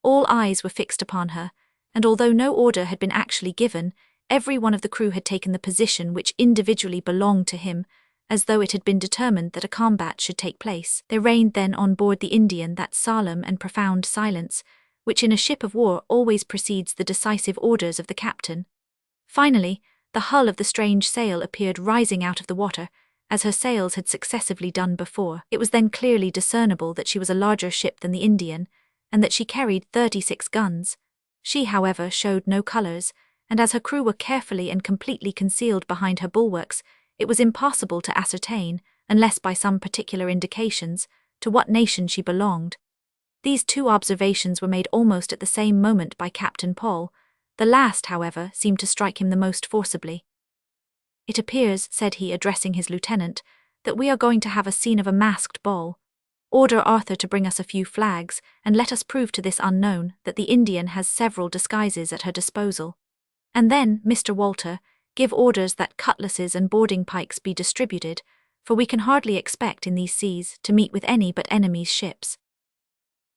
All eyes were fixed upon her, and although no order had been actually given, every one of the crew had taken the position which individually belonged to him, as though it had been determined that a combat should take place. There reigned then on board the Indian that solemn and profound silence, which in a ship of war always precedes the decisive orders of the captain. Finally, the hull of the strange sail appeared rising out of the water, as her sails had successively done before. It was then clearly discernible that she was a larger ship than the Indian, and that she carried 36 guns. She, however, showed no colours, and as her crew were carefully and completely concealed behind her bulwarks, it was impossible to ascertain, unless by some particular indications, to what nation she belonged. These two observations were made almost at the same moment by Captain Paul. The last, however, seemed to strike him the most forcibly. "It appears," said he, addressing his lieutenant, "that we are going to have a scene of a masked ball. Order Arthur to bring us a few flags, and let us prove to this unknown that the Indian has several disguises at her disposal. And then, Mr. Walter, give orders that cutlasses and boarding pikes be distributed, for we can hardly expect in these seas to meet with any but enemies' ships."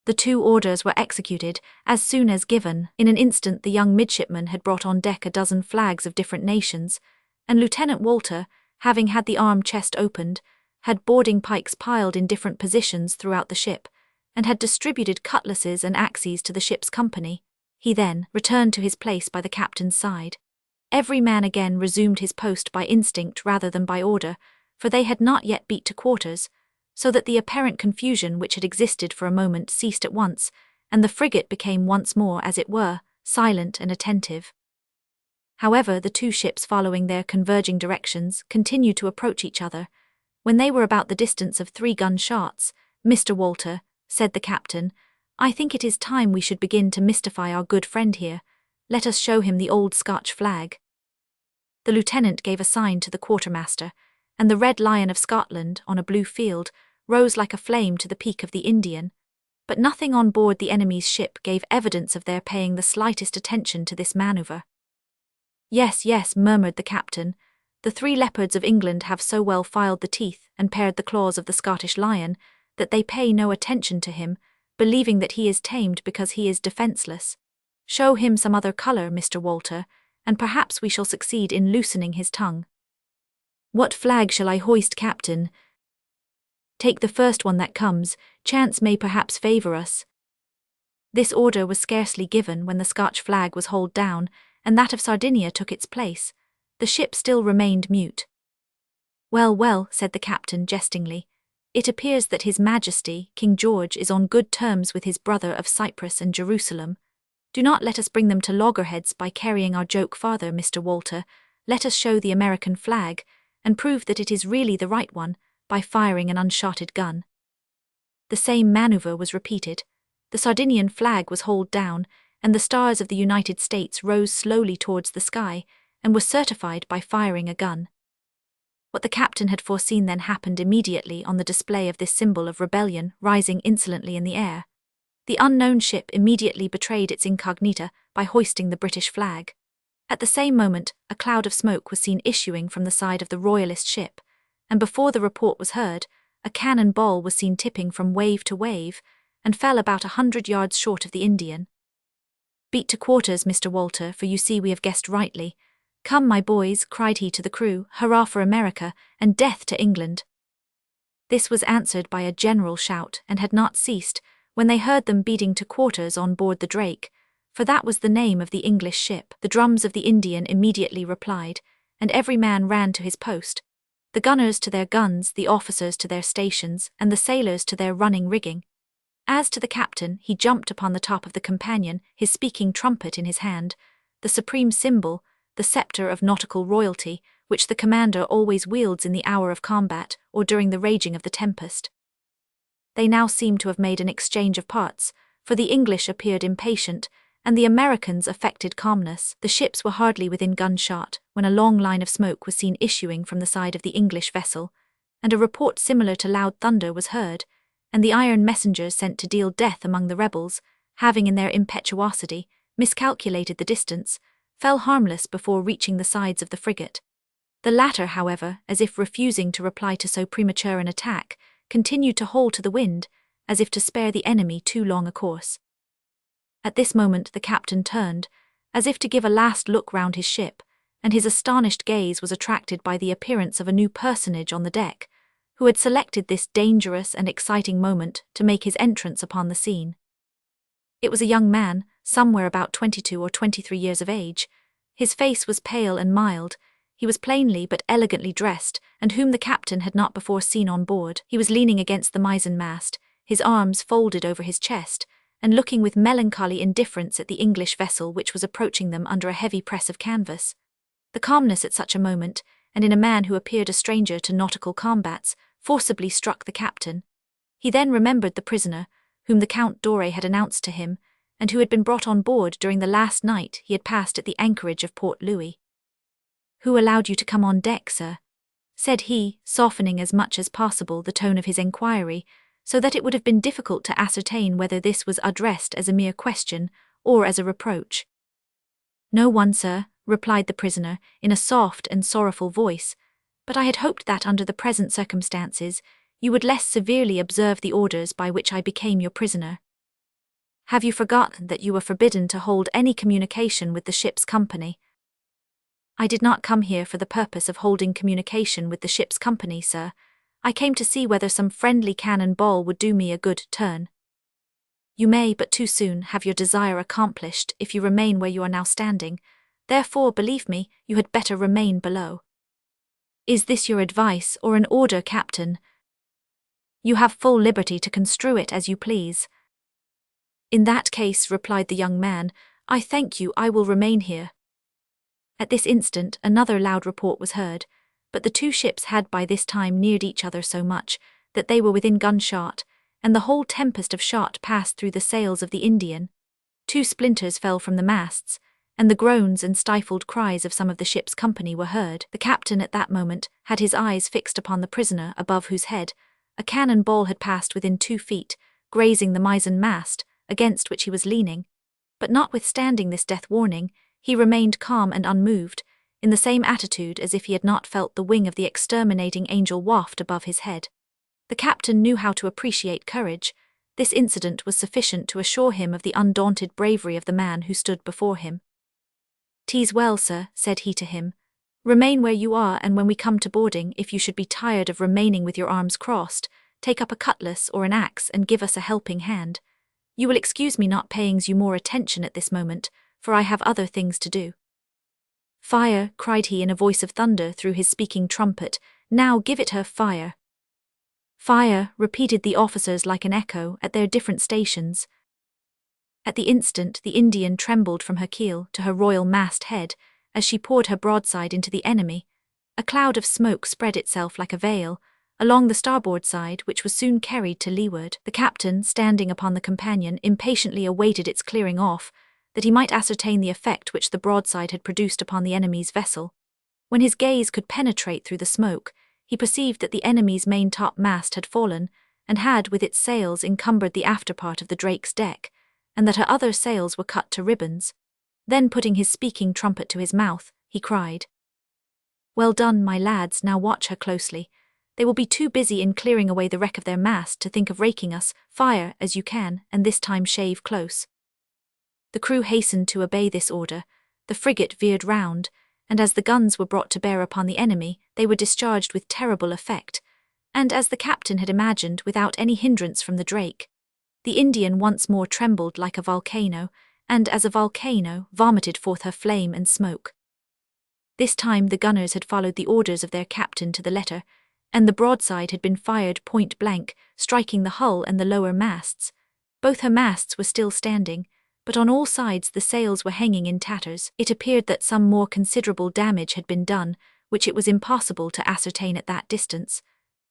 The two orders were executed as soon as given. In an instant the young midshipman had brought on deck a dozen flags of different nations, and Lieutenant Walter, having had the arm chest opened, had boarding pikes piled in different positions throughout the ship, and had distributed cutlasses and axes to the ship's company. He then returned to his place by the captain's side. Every man again resumed his post by instinct rather than by order, for they had not yet beat to quarters, so that the apparent confusion which had existed for a moment ceased at once, and the frigate became once more, as it were, silent and attentive. However, the two ships following their converging directions continued to approach each other. When they were about the distance of 3 gun-shots, "Mr. Walter," said the captain, "I think it is time we should begin to mystify our good friend here. Let us show him the old Scotch flag." The lieutenant gave a sign to the quartermaster, and the Red Lion of Scotland, on a blue field, rose like a flame to the peak of the Indian. But nothing on board the enemy's ship gave evidence of their paying the slightest attention to this manoeuvre. "Yes, yes," murmured the captain, "the 3 leopards of England have so well filed the teeth and pared the claws of the Scottish lion that they pay no attention to him, believing that he is tamed because he is defenceless. Show him some other colour, Mr. Walter, and perhaps we shall succeed in loosening his tongue." "What flag shall I hoist, Captain?" "Take the first one that comes, chance may perhaps favour us." This order was scarcely given when the Scotch flag was hauled down, and that of Sardinia took its place. The ship still remained mute. "Well, well," said the captain jestingly, It appears that His Majesty, King George, is on good terms with his brother of Cyprus and Jerusalem. Do not let us bring them to loggerheads by carrying our joke farther, Mr. Walter. Let us show the American flag, and prove that it is really the right one, by firing an unshotted gun. The same maneuver was repeated. The Sardinian flag was hauled down, and the stars of the United States rose slowly towards the sky, and were certified by firing a gun. What the captain had foreseen then happened immediately on the display of this symbol of rebellion rising insolently in the air. The unknown ship immediately betrayed its incognita by hoisting the British flag. At the same moment, a cloud of smoke was seen issuing from the side of the royalist ship, and before the report was heard, a cannon ball was seen tipping from wave to wave, and fell about 100 yards short of the Indian. "Beat to quarters, Mr. Walter, for you see we have guessed rightly. Come, my boys," cried he to the crew, "hurrah for America, and death to England." This was answered by a general shout, and had not ceased, when they heard them beating to quarters on board the Drake, for that was the name of the English ship. The drums of the Indian immediately replied, and every man ran to his post, the gunners to their guns, the officers to their stations, and the sailors to their running rigging. As to the captain, he jumped upon the top of the companion, his speaking trumpet in his hand, the supreme symbol, the sceptre of nautical royalty, which the commander always wields in the hour of combat or during the raging of the tempest. They now seemed to have made an exchange of parts, for the English appeared impatient, and the Americans affected calmness. The ships were hardly within gunshot, when a long line of smoke was seen issuing from the side of the English vessel, and a report similar to loud thunder was heard, and the iron messengers sent to deal death among the rebels, having in their impetuosity miscalculated the distance, fell harmless before reaching the sides of the frigate. The latter, however, as if refusing to reply to so premature an attack, continued to haul to the wind, as if to spare the enemy too long a course. At this moment the captain turned, as if to give a last look round his ship, and his astonished gaze was attracted by the appearance of a new personage on the deck, who had selected this dangerous and exciting moment to make his entrance upon the scene. It was a young man, somewhere about 22 or 23 years of age. His face was pale and mild. He was plainly but elegantly dressed, and whom the captain had not before seen on board. He was leaning against the mizzen-mast, his arms folded over his chest, and looking with melancholy indifference at the English vessel which was approaching them under a heavy press of canvas. The calmness at such a moment, and in a man who appeared a stranger to nautical combats, forcibly struck the captain. He then remembered the prisoner, whom the Count Dore had announced to him, and who had been brought on board during the last night he had passed at the anchorage of Port Louis. "Who allowed you to come on deck, sir?" said he, softening as much as possible the tone of his enquiry, so that it would have been difficult to ascertain whether this was addressed as a mere question or as a reproach. "No one, sir," replied the prisoner in a soft and sorrowful voice, "but I had hoped that under the present circumstances you would less severely observe the orders by which I became your prisoner. Have you forgotten that you were forbidden to hold any communication with the ship's company?" "I did not come here for the purpose of holding communication with the ship's company, sir. I came to see whether some friendly cannon ball would do me a good turn." "You may, but too soon, have your desire accomplished if you remain where you are now standing. Therefore, believe me, you had better remain below." "Is this your advice or an order, Captain?" "You have full liberty to construe it as you please." "In that case," replied the young man, "I thank you, I will remain here." At this instant another loud report was heard, but the two ships had by this time neared each other so much that they were within gunshot, and the whole tempest of shot passed through the sails of the Indian. 2 splinters fell from the masts, and the groans and stifled cries of some of the ship's company were heard. The captain at that moment had his eyes fixed upon the prisoner above whose head a cannon ball had passed within 2 feet, grazing the mizzen-mast, against which he was leaning. But notwithstanding this death warning, he remained calm and unmoved, in the same attitude as if he had not felt the wing of the exterminating angel waft above his head. The captain knew how to appreciate courage. This incident was sufficient to assure him of the undaunted bravery of the man who stood before him. "'Tis well, sir," said he to him. "Remain where you are, and when we come to boarding, if you should be tired of remaining with your arms crossed, take up a cutlass or an axe and give us a helping hand. You will excuse me not paying you more attention at this moment, for I have other things to do." "Fire," cried he in a voice of thunder through his speaking trumpet, "now give it her fire." "Fire," repeated the officers like an echo at their different stations. At the instant, the Indian trembled from her keel to her royal mast head as she poured her broadside into the enemy. A cloud of smoke spread itself like a veil along the starboard side, which was soon carried to leeward. The captain, standing upon the companion, impatiently awaited its clearing off, that he might ascertain the effect which the broadside had produced upon the enemy's vessel. When his gaze could penetrate through the smoke, he perceived that the enemy's main-top mast had fallen, and had with its sails encumbered the after part of the Drake's deck, and that her other sails were cut to ribbons. Then, putting his speaking trumpet to his mouth, he cried, "Well done, my lads, now watch her closely. They will be too busy in clearing away the wreck of their mast to think of raking us. Fire as you can, and this time shave close." The crew hastened to obey this order. The frigate veered round, and as the guns were brought to bear upon the enemy, they were discharged with terrible effect, and, as the captain had imagined, without any hindrance from the Drake. The Indian once more trembled like a volcano, and, as a volcano, vomited forth her flame and smoke. This time the gunners had followed the orders of their captain to the letter, and the broadside had been fired point blank, striking the hull and the lower masts. Both her masts were still standing, but on all sides the sails were hanging in tatters. It appeared that some more considerable damage had been done, which it was impossible to ascertain at that distance.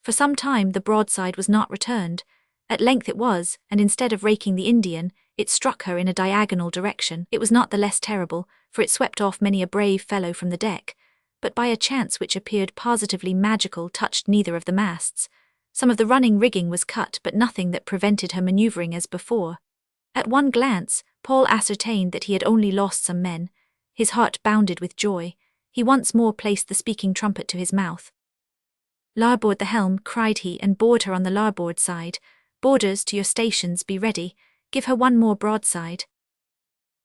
For some time the broadside was not returned. At length it was, and instead of raking the Indian, it struck her in a diagonal direction. It was not the less terrible, for it swept off many a brave fellow from the deck, but by a chance which appeared positively magical touched neither of the masts. Some of the running rigging was cut, but nothing that prevented her manoeuvring as before. At one glance, Paul ascertained that he had only lost some men. His heart bounded with joy. He once more placed the speaking trumpet to his mouth. "Larboard the helm," cried he, and board her on the larboard side. "Boarders, to your stations, be ready. Give her one more broadside."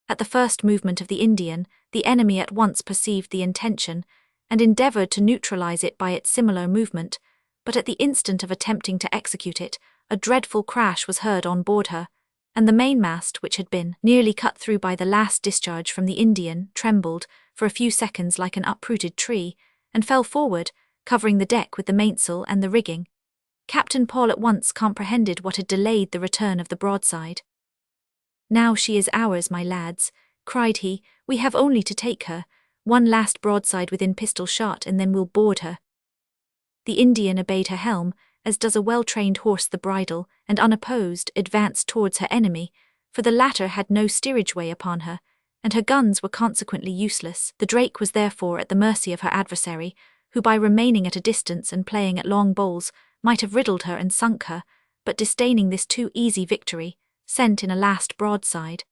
At the first movement of the Indian, the enemy at once perceived the intention, and endeavoured to neutralize it by its similar movement, but at the instant of attempting to execute it, a dreadful crash was heard on board her, and the mainmast, which had been nearly cut through by the last discharge from the Indian, trembled for a few seconds like an uprooted tree, and fell forward, covering the deck with the mainsail and the rigging. Captain Paul at once comprehended what had delayed the return of the broadside. "Now she is ours, my lads," cried he. "We have only to take her. One last broadside within pistol shot, and then we'll board her." The Indian obeyed her helm, as does a well-trained horse the bridle, and unopposed advanced towards her enemy, for the latter had no steerage-way upon her, and her guns were consequently useless. The Drake was therefore at the mercy of her adversary, who by remaining at a distance and playing at long bowls might have riddled her and sunk her, but disdaining this too easy victory, sent in a last broadside.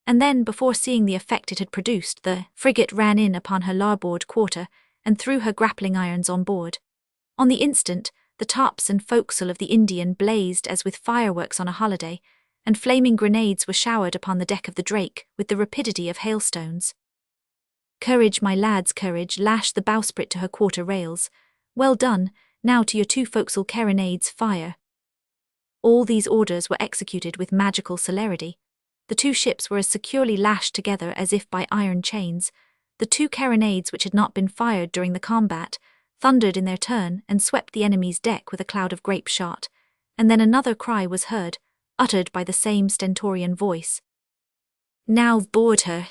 And then, before seeing the effect it had produced, the frigate ran in upon her larboard quarter and threw her grappling irons on board. On the instant, the tops and forecastle of the Indian blazed as with fireworks on a holiday, and flaming grenades were showered upon the deck of the Drake with the rapidity of hailstones. "Courage, my lads, courage! Lash the bowsprit to her quarter rails. Well done! Now to your two forecastle carronades, fire!" All these orders were executed with magical celerity. The two ships were as securely lashed together as if by iron chains. The two carronades, which had not been fired during the combat, thundered in their turn and swept the enemy's deck with a cloud of grape shot, and then another cry was heard, uttered by the same stentorian voice. "Now board her!"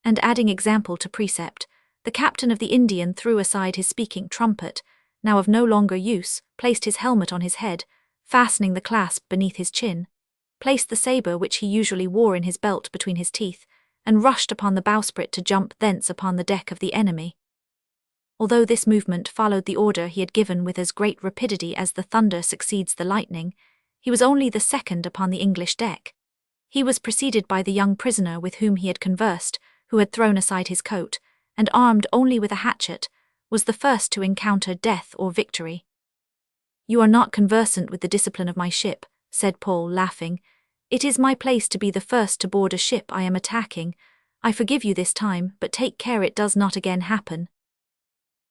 And adding example to precept, the captain of the Indian threw aside his speaking trumpet, now of no longer use, placed his helmet on his head, fastening the clasp beneath his chin, placed the sabre which he usually wore in his belt between his teeth, and rushed upon the bowsprit to jump thence upon the deck of the enemy. Although this movement followed the order he had given with as great rapidity as the thunder succeeds the lightning, he was only the second upon the English deck. He was preceded by the young prisoner with whom he had conversed, who had thrown aside his coat, and armed only with a hatchet, was the first to encounter death or victory. "You are not conversant with the discipline of my ship," said Paul, laughing. "It is my place to be the first to board a ship I am attacking. I forgive you this time, but take care it does not again happen."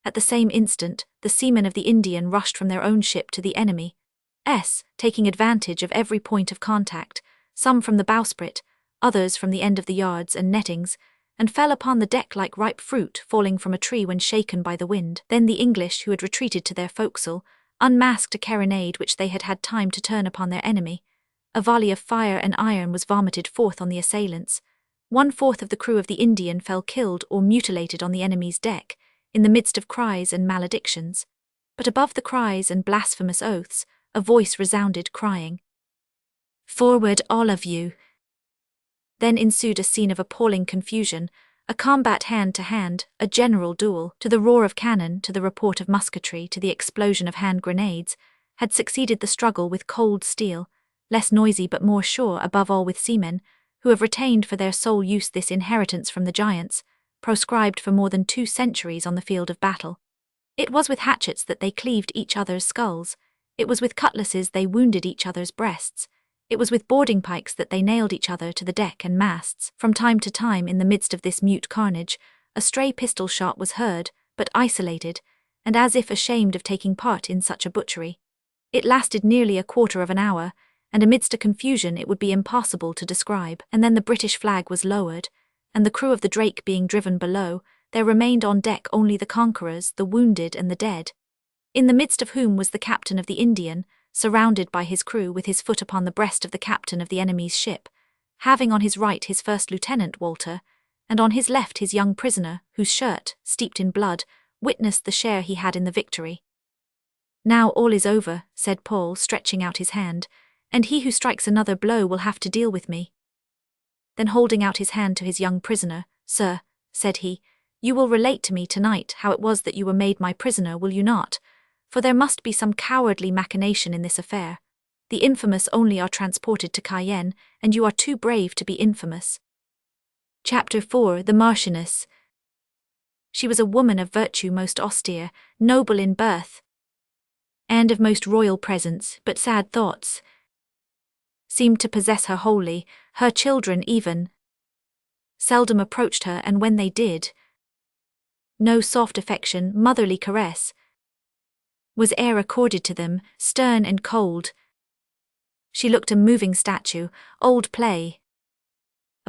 At the same instant, the seamen of the Indian rushed from their own ship to the enemy's, taking advantage of every point of contact, some from the bowsprit, others from the end of the yards and nettings, and fell upon the deck like ripe fruit falling from a tree when shaken by the wind. Then the English, who had retreated to their forecastle, unmasked a carronade which they had had time to turn upon their enemy. A volley of fire and iron was vomited forth on the assailants. 1/4 of the crew of the Indian fell killed or mutilated on the enemy's deck, in the midst of cries and maledictions. But above the cries and blasphemous oaths, a voice resounded, crying, "Forward, all of you!" Then ensued a scene of appalling confusion, a combat hand-to-hand, a general duel. To the roar of cannon, to the report of musketry, to the explosion of hand grenades, had succeeded the struggle with cold steel, less noisy but more sure, above all with seamen, who have retained for their sole use this inheritance from the giants, proscribed for more than 2 centuries on the field of battle. It was with hatchets that they cleaved each other's skulls, it was with cutlasses they wounded each other's breasts, it was with boarding pikes that they nailed each other to the deck and masts. From time to time, in the midst of this mute carnage, a stray pistol shot was heard, but isolated, and as if ashamed of taking part in such a butchery. It lasted nearly a quarter of an hour, and amidst a confusion it would be impossible to describe. And then the British flag was lowered, and the crew of the Drake being driven below, there remained on deck only the conquerors, the wounded and the dead, in the midst of whom was the captain of the Indian, surrounded by his crew, with his foot upon the breast of the captain of the enemy's ship, having on his right his first lieutenant Walter, and on his left his young prisoner, whose shirt, steeped in blood, witnessed the share he had in the victory. "Now all is over," said Paul, stretching out his hand, "and he who strikes another blow will have to deal with me." Then holding out his hand to his young prisoner, "Sir," said he, "you will relate to me tonight how it was that you were made my prisoner, will you not? For there must be some cowardly machination in this affair. The infamous only are transported to Cayenne, and you are too brave to be infamous." Chapter 4. The Marchioness. She was a woman of virtue most austere, noble in birth, and of most royal presence, but sad thoughts seemed to possess her wholly. Her children even seldom approached her, and when they did, no soft affection, motherly caress, was e'er accorded to them, stern and cold. She looked a moving statue, old play.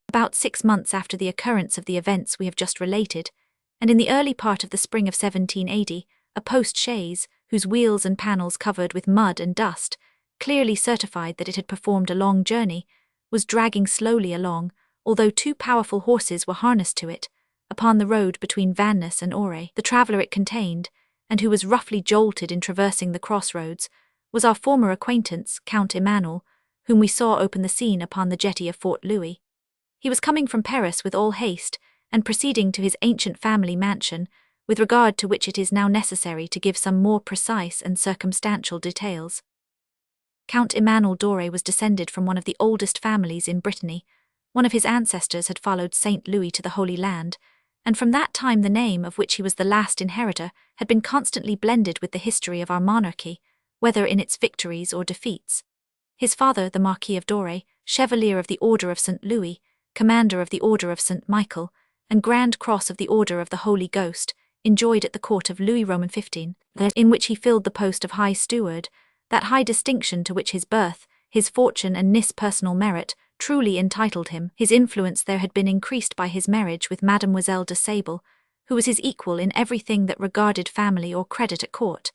About 6 months after the occurrence of the events we have just related, and in the early part of the spring of 1780, a post-chaise, whose wheels and panels covered with mud and dust, clearly certified that it had performed a long journey, was dragging slowly along, although 2 powerful horses were harnessed to it, upon the road between Vannes and Auray. The traveller it contained, and who was roughly jolted in traversing the crossroads, was our former acquaintance, Count Emmanuel, whom we saw open the scene upon the jetty of Fort Louis. He was coming from Paris with all haste, and proceeding to his ancient family mansion, with regard to which it is now necessary to give some more precise and circumstantial details. Count Emmanuel Doré was descended from one of the oldest families in Brittany. One of his ancestors had followed Saint Louis to the Holy Land, and from that time the name of which he was the last inheritor had been constantly blended with the history of our monarchy, whether in its victories or defeats. His father, the Marquis of Doré, Chevalier of the Order of St. Louis, Commander of the Order of St. Michael, and Grand Cross of the Order of the Holy Ghost, enjoyed at the court of Louis Roman XV, in which he filled the post of High Steward, that high distinction to which his birth, his fortune and personal merit truly entitled him. His influence there had been increased by his marriage with Mademoiselle de Sable, who was his equal in everything that regarded family or credit at court,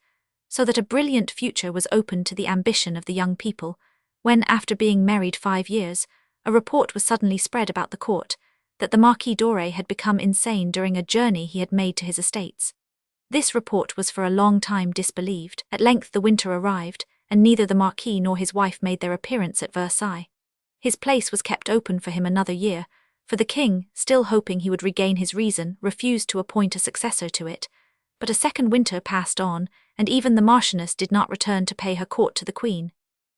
so that a brilliant future was opened to the ambition of the young people, when, after being married 5 years, a report was suddenly spread about the court that the Marquis Doré had become insane during a journey he had made to his estates. This report was for a long time disbelieved. At length the winter arrived, and neither the Marquis nor his wife made their appearance at Versailles. His place was kept open for him another year, for the king, still hoping he would regain his reason, refused to appoint a successor to it. But a second winter passed on, and even the Marchioness did not return to pay her court to the Queen.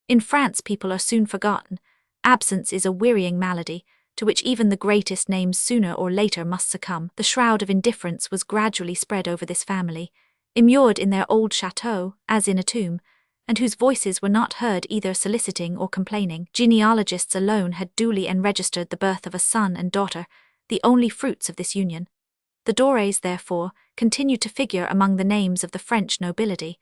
In France people are soon forgotten. Absence is a wearying malady, to which even the greatest names sooner or later must succumb. The shroud of indifference was gradually spread over this family, immured in their old chateau, as in a tomb, and whose voices were not heard either soliciting or complaining. Genealogists alone had duly enregistered the birth of a son and daughter, the only fruits of this union. The Dorés, therefore, continued to figure among the names of the French nobility,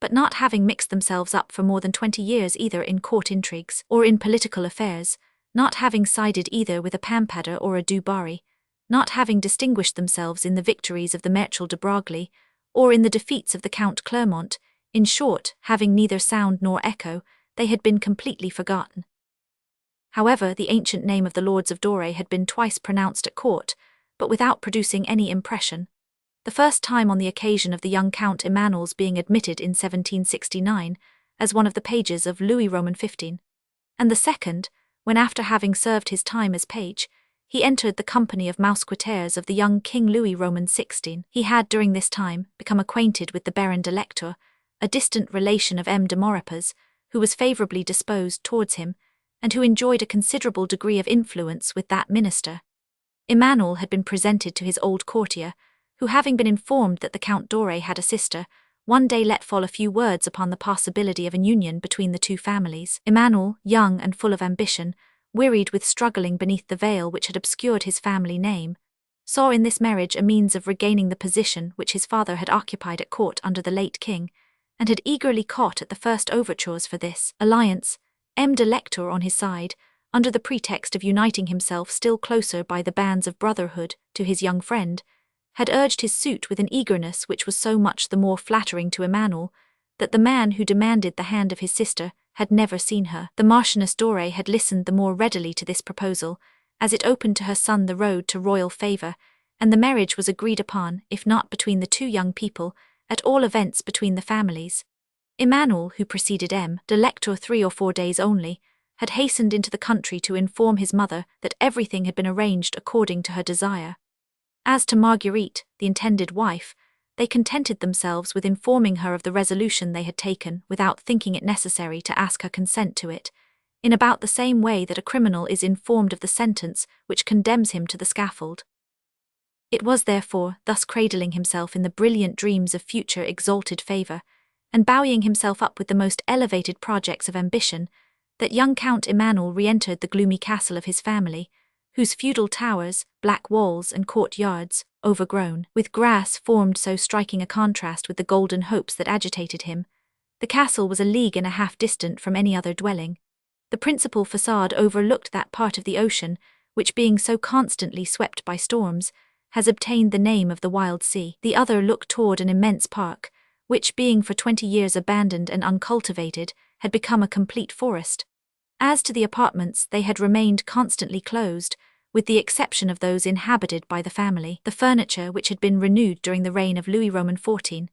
but not having mixed themselves up for more than 20 years either in court intrigues or in political affairs, not having sided either with a Pampada or a Du Barry, not having distinguished themselves in the victories of the Marechal de Broglie, or in the defeats of the Count Clermont, In short, having neither sound nor echo, they had been completely forgotten. However, the ancient name of the Lords of Dore had been twice pronounced at court, but without producing any impression. The first time on the occasion of the young Count Emmanuel's being admitted in 1769 as one of the pages of Louis Roman XV, and the second, when after having served his time as page, he entered the company of mousquetaires of the young King Louis Roman XVI. He had during this time become acquainted with the Baron de Lectoure, a distant relation of M. de Maurepas, who was favourably disposed towards him, and who enjoyed a considerable degree of influence with that minister. Emmanuel had been presented to his old courtier, who, having been informed that the Count Dore had a sister, one day let fall a few words upon the possibility of an union between the two families. Emmanuel, young and full of ambition, wearied with struggling beneath the veil which had obscured his family name, saw in this marriage a means of regaining the position which his father had occupied at court under the late king, and had eagerly caught at the first overtures for this alliance. M. de Lectoure, on his side, under the pretext of uniting himself still closer by the bands of brotherhood to his young friend, had urged his suit with an eagerness which was so much the more flattering to Emmanuel, that the man who demanded the hand of his sister had never seen her. The Marchioness Dore had listened the more readily to this proposal, as it opened to her son the road to royal favour, and the marriage was agreed upon, if not between the two young people, at all events between the families. Emmanuel, who preceded M. de Lectoure 3 or 4 days only, had hastened into the country to inform his mother that everything had been arranged according to her desire. As to Marguerite, the intended wife, they contented themselves with informing her of the resolution they had taken without thinking it necessary to ask her consent to it, in about the same way that a criminal is informed of the sentence which condemns him to the scaffold. It was therefore, thus cradling himself in the brilliant dreams of future exalted favour, and bowing himself up with the most elevated projects of ambition, that young Count Emmanuel re-entered the gloomy castle of his family, whose feudal towers, black walls and courtyards, overgrown with grass, formed so striking a contrast with the golden hopes that agitated him. The castle was a league and a half distant from any other dwelling. The principal façade overlooked that part of the ocean, which being so constantly swept by storms, has obtained the name of the Wild Sea. The other looked toward an immense park, which being for 20 years abandoned and uncultivated, had become a complete forest. As to the apartments, they had remained constantly closed, with the exception of those inhabited by the family. The furniture, which had been renewed during the reign of Louis Roman XIV,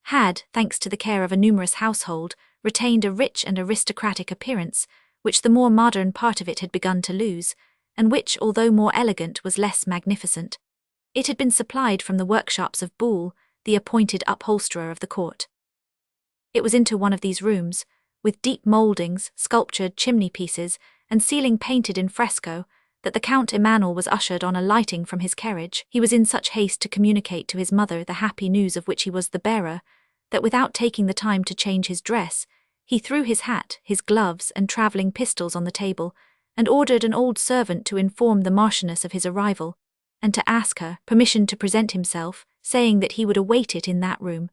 had, thanks to the care of a numerous household, retained a rich and aristocratic appearance, which the more modern part of it had begun to lose, and which, although more elegant, was less magnificent. It had been supplied from the workshops of Boule, the appointed upholsterer of the court. It was into one of these rooms, with deep mouldings, sculptured chimney-pieces, and ceiling painted in fresco, that the Count Emmanuel was ushered on alighting from his carriage. He was in such haste to communicate to his mother the happy news of which he was the bearer, that without taking the time to change his dress, he threw his hat, his gloves, and travelling pistols on the table, and ordered an old servant to inform the Marchioness of his arrival, and to ask her permission to present himself, saying that he would await it in that room.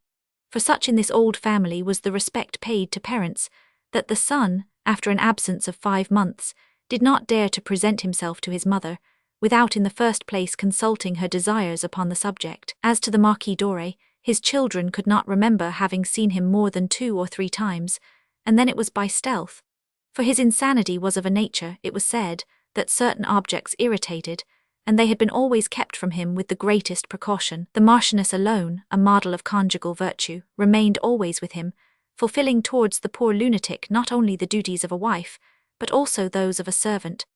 For such in this old family was the respect paid to parents, that the son, after an absence of 5 months, did not dare to present himself to his mother, without in the first place consulting her desires upon the subject. As to the Marquis Dore, his children could not remember having seen him more than 2 or 3 times, and then it was by stealth. For his insanity was of a nature, it was said, that certain objects irritated, and they had been always kept from him with the greatest precaution. The Marchioness alone, a model of conjugal virtue, remained always with him, fulfilling towards the poor lunatic not only the duties of a wife, but also those of a servant.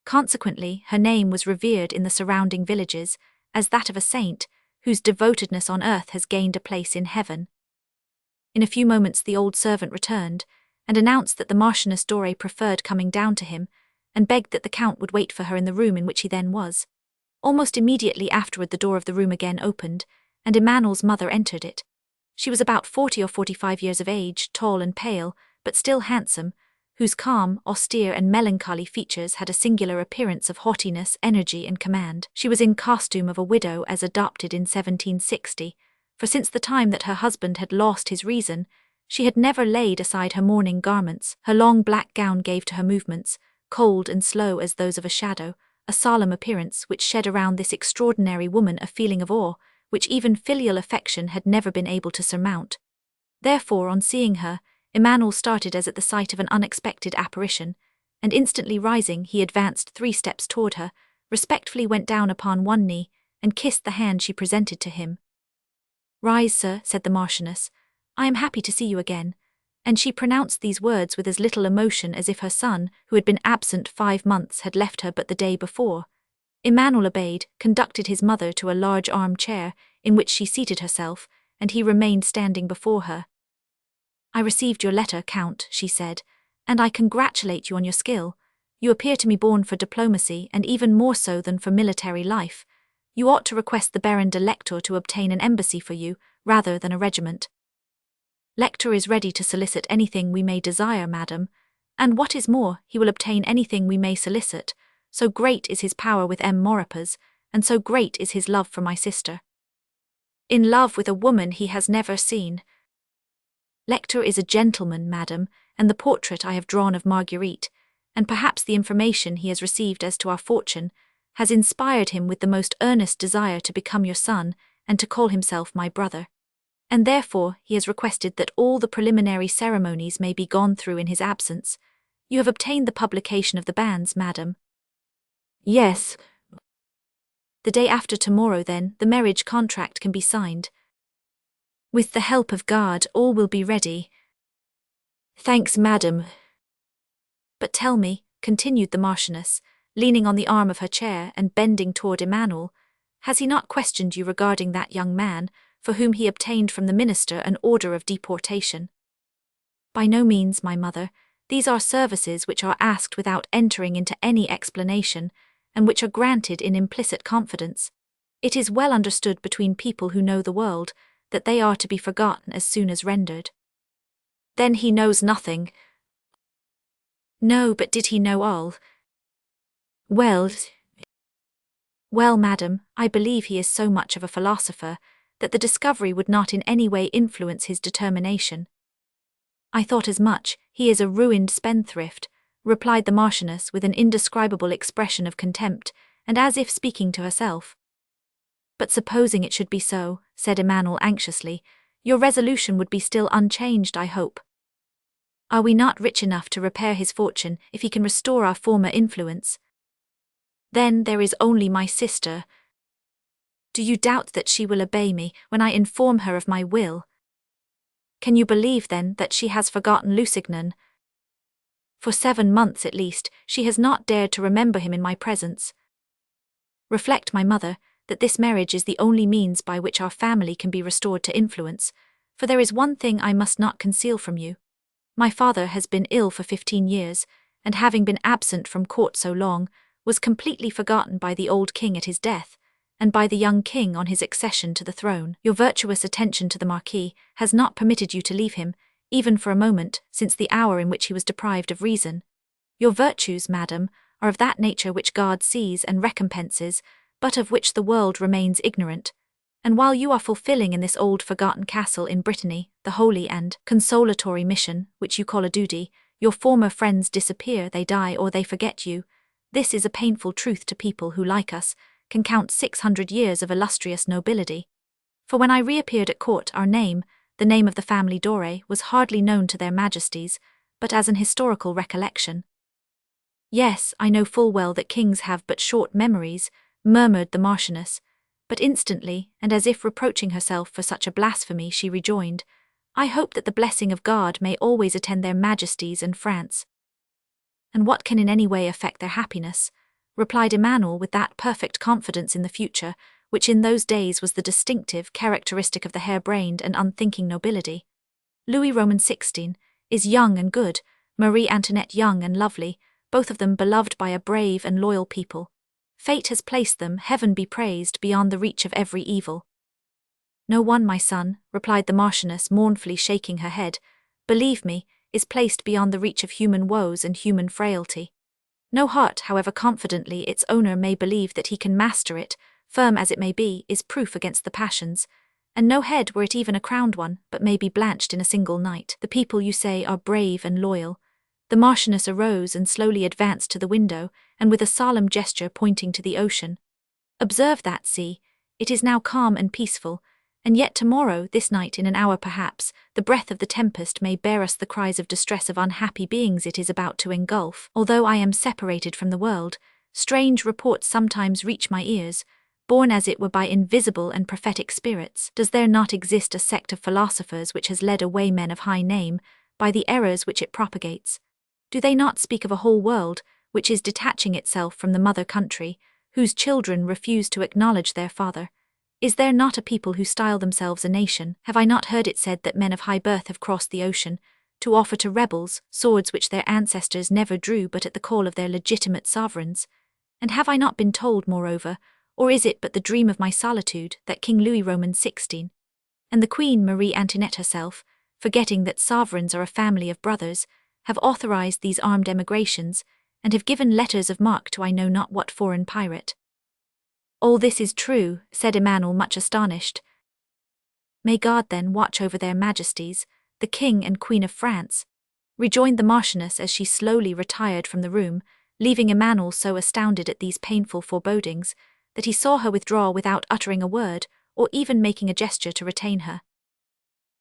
Consequently, her name was revered in the surrounding villages, as that of a saint, whose devotedness on earth has gained a place in heaven. In a few moments the old servant returned, and announced that the Marchioness Dore preferred coming down to him, and begged that the Count would wait for her in the room in which he then was. Almost immediately afterward the door of the room again opened, and Emmanuel's mother entered it. She was about 40 or 45 years of age, tall and pale, but still handsome, whose calm, austere and melancholy features had a singular appearance of haughtiness, energy and command. She was in costume of a widow as adopted in 1760, for since the time that her husband had lost his reason, she had never laid aside her mourning garments. Her long black gown gave to her movements, cold and slow as those of a shadow, a solemn appearance which shed around this extraordinary woman a feeling of awe, which even filial affection had never been able to surmount. Therefore, on seeing her, Emmanuel started as at the sight of an unexpected apparition, and instantly rising, he advanced 3 steps toward her, respectfully went down upon one knee, and kissed the hand she presented to him. "Rise, sir," said the Marchioness. "I am happy to see you again." And she pronounced these words with as little emotion as if her son, who had been absent 5 months, had left her but the day before. Emmanuel obeyed, conducted his mother to a large arm-chair, in which she seated herself, and he remained standing before her. "I received your letter, Count," she said, "and I congratulate you on your skill. You appear to me born for diplomacy, and even more so than for military life. You ought to request the Baron de Lector to obtain an embassy for you, rather than a regiment." "Lector is ready to solicit anything we may desire, madam, and what is more, he will obtain anything we may solicit, so great is his power with M. Maurepas, and so great is his love for my sister." "In love with a woman he has never seen." "Lector is a gentleman, madam, and the portrait I have drawn of Marguerite, and perhaps the information he has received as to our fortune, has inspired him with the most earnest desire to become your son, and to call himself my brother. And therefore he has requested that all the preliminary ceremonies may be gone through in his absence. You have obtained the publication of the banns, madam?" "Yes." "The day after tomorrow, then, the marriage contract can be signed." "With the help of God, all will be ready." "Thanks, madam." "But tell me," continued the Marchioness, leaning on the arm of her chair and bending toward Emmanuel, "has he not questioned you regarding that young man, for whom he obtained from the minister an order of deportation?" "By no means, my mother. These are services which are asked without entering into any explanation, and which are granted in implicit confidence. It is well understood between people who know the world, that they are to be forgotten as soon as rendered." "Then he knows nothing." "No, but did he know all?" Well, madam, I believe he is so much of a philosopher, that the discovery would not in any way influence his determination." "I thought as much. He is a ruined spendthrift," replied the Marchioness with an indescribable expression of contempt, and as if speaking to herself. "But supposing it should be so," said Emmanuel anxiously, "your resolution would be still unchanged, I hope." "Are we not rich enough to repair his fortune if he can restore our former influence?" "Then there is only my sister." "Do you doubt that she will obey me when I inform her of my will?" "Can you believe, then, that she has forgotten Lusignan?" "For 7 months at least, she has not dared to remember him in my presence." "Reflect, my mother, that this marriage is the only means by which our family can be restored to influence, for there is one thing I must not conceal from you. My father has been ill for 15 years, and having been absent from court so long, was completely forgotten by the old king at his death, and by the young king on his accession to the throne. Your virtuous attention to the Marquis has not permitted you to leave him, even for a moment, since the hour in which he was deprived of reason. Your virtues, madam, are of that nature which God sees and recompenses, but of which the world remains ignorant. And while you are fulfilling in this old forgotten castle in Brittany the holy and consolatory mission which you call a duty, your former friends disappear, they die, or they forget you. This is a painful truth to people who, like us, can count 600 years of illustrious nobility. For when I reappeared at court, our name, the name of the family Dore, was hardly known to their majesties, but as an historical recollection. "Yes, I know full well that kings have but short memories," murmured the Marchioness, but instantly, and as if reproaching herself for such a blasphemy, she rejoined, "I hope that the blessing of God may always attend their majesties and France." "And what can in any way affect their happiness?" replied Emmanuel with that perfect confidence in the future, which in those days was the distinctive characteristic of the hare-brained and unthinking nobility. Louis Roman XVI is young and good, Marie Antoinette young and lovely, both of them beloved by a brave and loyal people. Fate has placed them, heaven be praised, beyond the reach of every evil. "No one, my son," replied the Marchioness, mournfully shaking her head, "believe me, is placed beyond the reach of human woes and human frailty. No heart, however confidently its owner may believe that he can master it, firm as it may be, is proof against the passions, and no head, were it even a crowned one, but may be blanched in a single night. The people, you say, are brave and loyal." The Marchioness arose and slowly advanced to the window, and with a solemn gesture pointing to the ocean. "Observe that sea. It is now calm and peaceful, And yet tomorrow, this night, in an hour perhaps, the breath of the tempest may bear us the cries of distress of unhappy beings it is about to engulf. Although I am separated from the world, strange reports sometimes reach my ears, borne as it were by invisible and prophetic spirits. Does there not exist a sect of philosophers which has led away men of high name, by the errors which it propagates? Do they not speak of a whole world, which is detaching itself from the mother country, whose children refuse to acknowledge their father? Is there not a people who style themselves a nation? Have I not heard it said that men of high birth have crossed the ocean, to offer to rebels swords which their ancestors never drew but at the call of their legitimate sovereigns? And have I not been told, moreover, or is it but the dream of my solitude, that King Louis Roman XVI and the Queen Marie Antoinette herself, forgetting that sovereigns are a family of brothers, have authorized these armed emigrations, and have given letters of marque to I know not what foreign pirate? All this is true, said Emmanuel, much astonished. May God then watch over their majesties, the King and Queen of France, rejoined the Marchioness as she slowly retired from the room, leaving Emmanuel so astounded at these painful forebodings, that he saw her withdraw without uttering a word, or even making a gesture to retain her.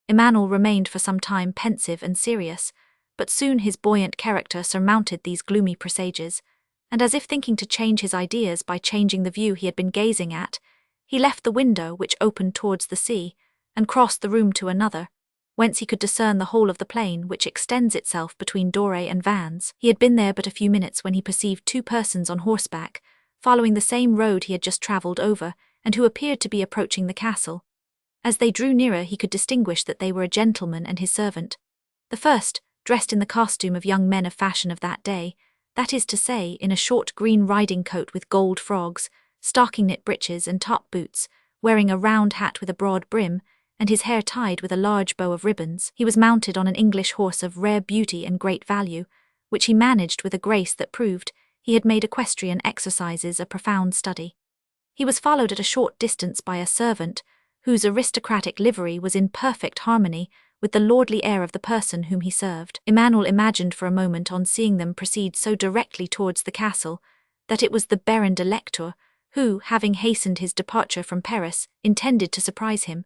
Emmanuel remained for some time pensive and serious, but soon his buoyant character surmounted these gloomy presages, and as if thinking to change his ideas by changing the view he had been gazing at, he left the window which opened towards the sea, and crossed the room to another, whence he could discern the whole of the plain which extends itself between Doré and Vannes. He had been there but a few minutes when he perceived two persons on horseback, following the same road he had just travelled over, and who appeared to be approaching the castle. As they drew nearer he could distinguish that they were a gentleman and his servant. The first, dressed in the costume of young men of fashion of that day, that is to say, in a short green riding coat with gold frogs, stocking-knit breeches and top boots, wearing a round hat with a broad brim, and his hair tied with a large bow of ribbons. He was mounted on an English horse of rare beauty and great value, which he managed with a grace that proved he had made equestrian exercises a profound study. He was followed at a short distance by a servant, whose aristocratic livery was in perfect harmony with the lordly air of the person whom he served. Emmanuel imagined for a moment, on seeing them proceed so directly towards the castle, that it was the Baron de Lectoure, who, having hastened his departure from Paris, intended to surprise him.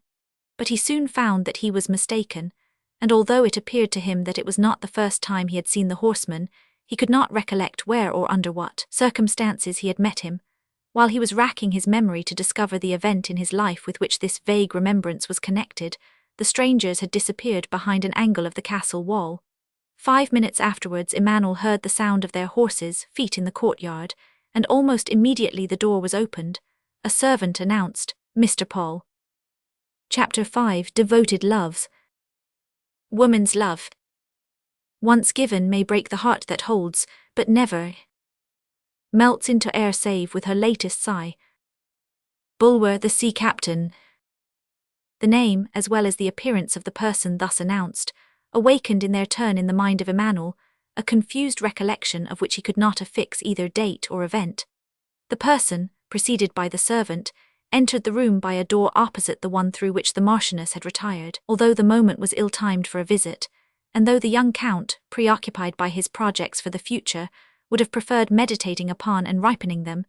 But he soon found that he was mistaken, and although it appeared to him that it was not the first time he had seen the horseman, he could not recollect where or under what circumstances he had met him. While he was racking his memory to discover the event in his life with which this vague remembrance was connected, the strangers had disappeared behind an angle of the castle wall. 5 minutes afterwards Emmanuel heard the sound of their horses' feet in the courtyard, and almost immediately the door was opened. A servant announced, "Mr. Paul." Chapter 5. Devoted Loves. Woman's love, once given, may break the heart that holds, but never melts into air save with her latest sigh. Bulwer, the sea captain. The name, as well as the appearance of the person thus announced, awakened in their turn in the mind of Emmanuel a confused recollection of which he could not affix either date or event. The person, preceded by the servant, entered the room by a door opposite the one through which the Marchioness had retired. Although the moment was ill-timed for a visit, and though the young Count, preoccupied by his projects for the future, would have preferred meditating upon and ripening them,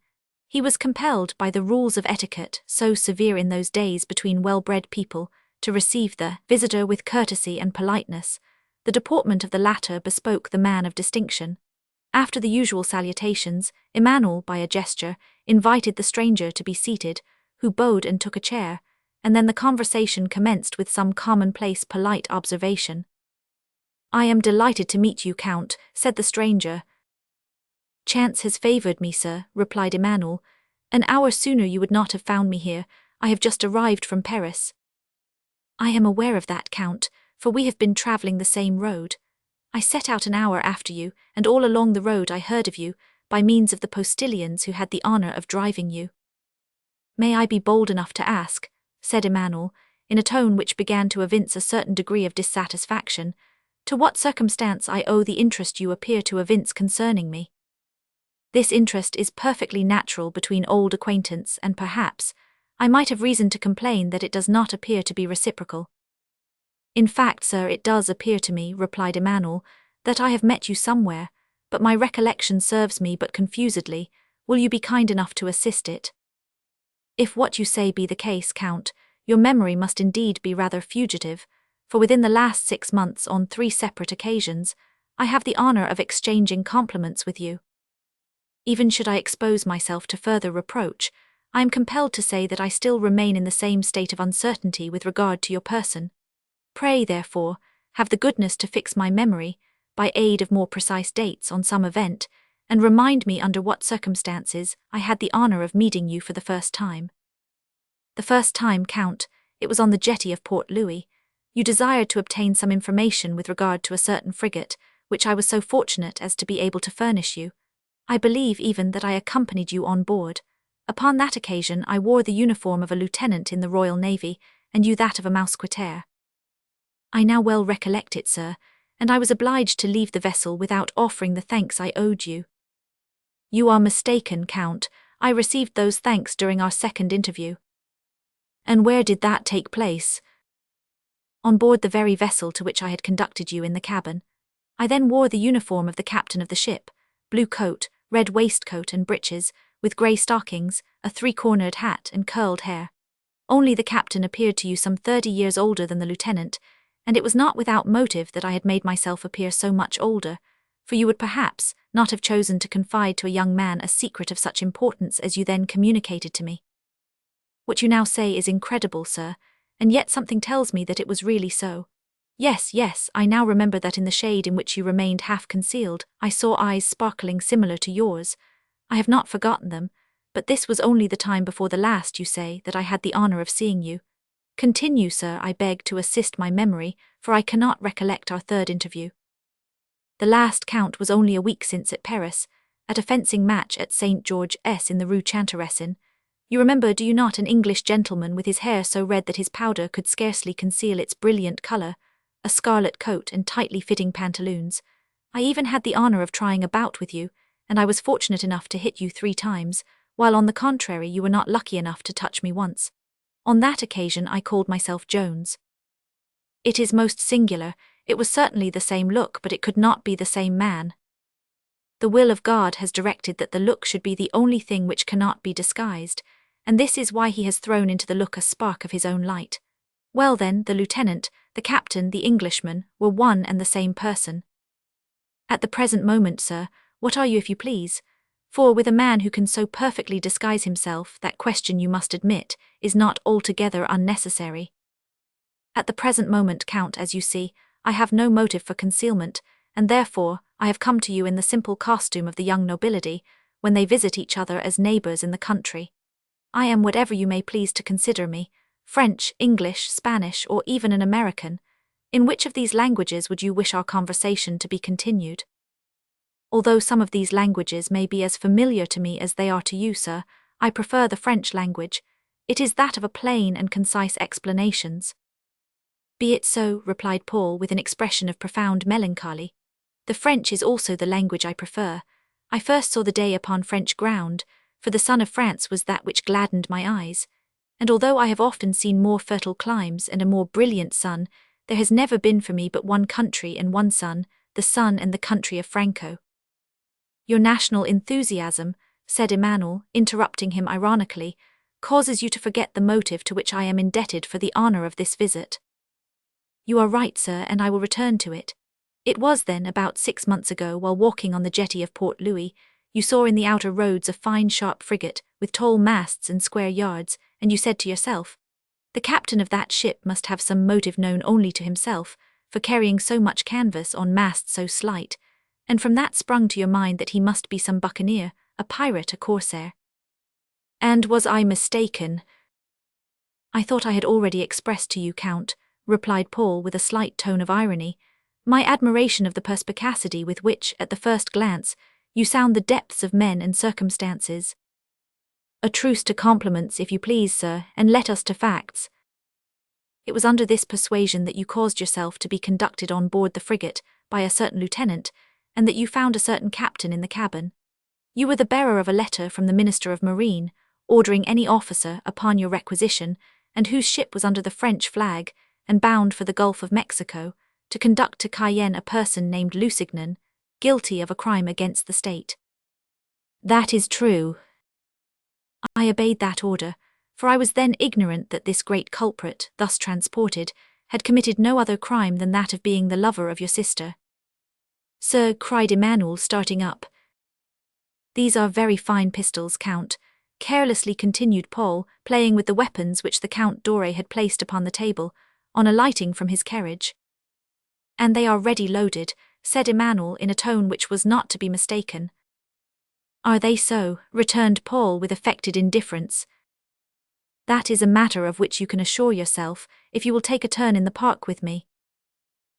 he was compelled by the rules of etiquette, so severe in those days between well-bred people, to receive the visitor with courtesy and politeness. The deportment of the latter bespoke the man of distinction. After the usual salutations, Emmanuel, by a gesture, invited the stranger to be seated, who bowed and took a chair, and then the conversation commenced with some commonplace polite observation. "I am delighted to meet you, Count," said the stranger. "Chance has favoured me, sir," replied Emmanuel. "An hour sooner you would not have found me here. I have just arrived from Paris." "I am aware of that, Count, for we have been travelling the same road. I set out an hour after you, and all along the road I heard of you, by means of the postilions who had the honour of driving you." "May I be bold enough to ask," said Emmanuel, in a tone which began to evince a certain degree of dissatisfaction, "to what circumstance I owe the interest you appear to evince concerning me?" "This interest is perfectly natural between old acquaintance, and perhaps I might have reason to complain that it does not appear to be reciprocal." "In fact, sir, it does appear to me," replied Emmanuel, "that I have met you somewhere, but my recollection serves me but confusedly. Will you be kind enough to assist it?" "If what you say be the case, Count, Your memory must indeed be rather fugitive, for within the last 6 months on 3 separate occasions, I have the honor of exchanging compliments with you. Even should I expose myself to further reproach, I am compelled to say that I still remain in the same state of uncertainty with regard to your person. Pray, therefore, have the goodness to fix my memory, by aid of more precise dates, on some event, and remind me under what circumstances I had the honor of meeting you for the first time. The first time, Count, it was on the jetty of Port Louis. You desired to obtain some information with regard to a certain frigate, which I was so fortunate as to be able to furnish you. I believe even that I accompanied you on board. Upon that occasion I wore the uniform of a lieutenant in the Royal Navy, and you that of a mousquetaire. I now well recollect it, sir, and I was obliged to leave the vessel without offering the thanks I owed you. You are mistaken, Count. I received those thanks during our second interview. And where did that take place? On board the very vessel to which I had conducted you in the cabin. I then wore the uniform of the captain of the ship, blue coat, red waistcoat and breeches, with grey stockings, a 3-cornered hat and curled hair. Only the captain appeared to you some 30 years older than the lieutenant, and it was not without motive that I had made myself appear so much older, for you would perhaps not have chosen to confide to a young man a secret of such importance as you then communicated to me. What you now say is incredible, sir, and yet something tells me that it was really so. Yes, I now remember that in the shade in which you remained half concealed, I saw eyes sparkling similar to yours. I have not forgotten them, but this was only the time before the last, you say, that I had the honor of seeing you. Continue, sir, I beg, to assist my memory, for I cannot recollect our third interview. The last, Count, was only a week since at Paris, at a fencing match at St. George's in the Rue Chanteressin. You remember, do you not, an English gentleman with his hair so red that his powder could scarcely conceal its brilliant colour, a scarlet coat and tightly fitting pantaloons. I even had the honour of trying a bout with you, and I was fortunate enough to hit you 3 times, while on the contrary you were not lucky enough to touch me once. On that occasion I called myself Jones. It is most singular. It was certainly the same look, but it could not be the same man. The will of God has directed that the look should be the only thing which cannot be disguised, and this is why he has thrown into the look a spark of his own light. Well then, the lieutenant, the captain, the Englishman, were one and the same person. At the present moment, sir, what are you, if you please? For with a man who can so perfectly disguise himself, that question, you must admit, is not altogether unnecessary. At the present moment, Count, as you see, I have no motive for concealment, and therefore I have come to you in the simple costume of the young nobility, when they visit each other as neighbours in the country. I am whatever you may please to consider me, French, English, Spanish, or even an American. In which of these languages would you wish our conversation to be continued? Although some of these languages may be as familiar to me as they are to you, sir, I prefer the French language. It is that of a plain and concise explanations. Be it so, replied Paul with an expression of profound melancholy. The French is also the language I prefer. I first saw the day upon French ground, for the sun of France was that which gladdened my eyes, and although I have often seen more fertile climes and a more brilliant sun, there has never been for me but one country and one sun, the sun and the country of Franco. Your national enthusiasm, said Emmanuel, interrupting him ironically, causes you to forget the motive to which I am indebted for the honour of this visit. You are right, sir, and I will return to it. It was then about 6 months ago, while walking on the jetty of Port Louis, you saw in the outer roads a fine sharp frigate with tall masts and square yards, and you said to yourself, the captain of that ship must have some motive known only to himself for carrying so much canvas on masts so slight, and from that sprung to your mind that he must be some buccaneer, a pirate, a corsair. And was I mistaken? I thought I had already expressed to you, Count, replied Paul with a slight tone of irony, my admiration of the perspicacity with which, at the first glance, you sound the depths of men and circumstances. A truce to compliments, if you please, sir, and let us to facts. It was under this persuasion that you caused yourself to be conducted on board the frigate by a certain lieutenant, and that you found a certain captain in the cabin. You were the bearer of a letter from the Minister of Marine, ordering any officer, upon your requisition, and whose ship was under the French flag, and bound for the Gulf of Mexico, to conduct to Cayenne a person named Lusignan, guilty of a crime against the state. That is true. I obeyed that order, For I was then ignorant that this great culprit, thus transported, had committed no other crime than that of being the lover of your sister. Sir, cried Emmanuel, starting up. These are very fine pistols, Count, carelessly continued Paul, playing with the weapons which the Count Dore had placed upon the table, on alighting from his carriage. And they are ready loaded, said Emmanuel in a tone which was not to be mistaken. Are they so? Returned Paul with affected indifference. That is a matter of which you can assure yourself, if you will take a turn in the park with me.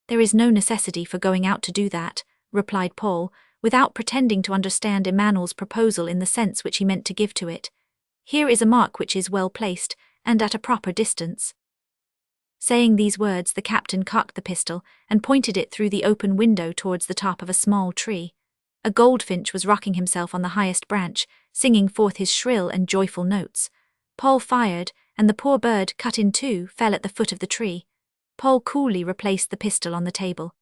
There is no necessity for going out to do that, replied Paul, without pretending to understand Emmanuel's proposal in the sense which he meant to give to it. Here is a mark which is well placed, and at a proper distance. Saying these words, the captain cocked the pistol, and pointed it through the open window towards the top of a small tree. A goldfinch was rocking himself on the highest branch, singing forth his shrill and joyful notes. Paul fired, and the poor bird, cut in two, fell at the foot of the tree. Paul coolly replaced the pistol on the table.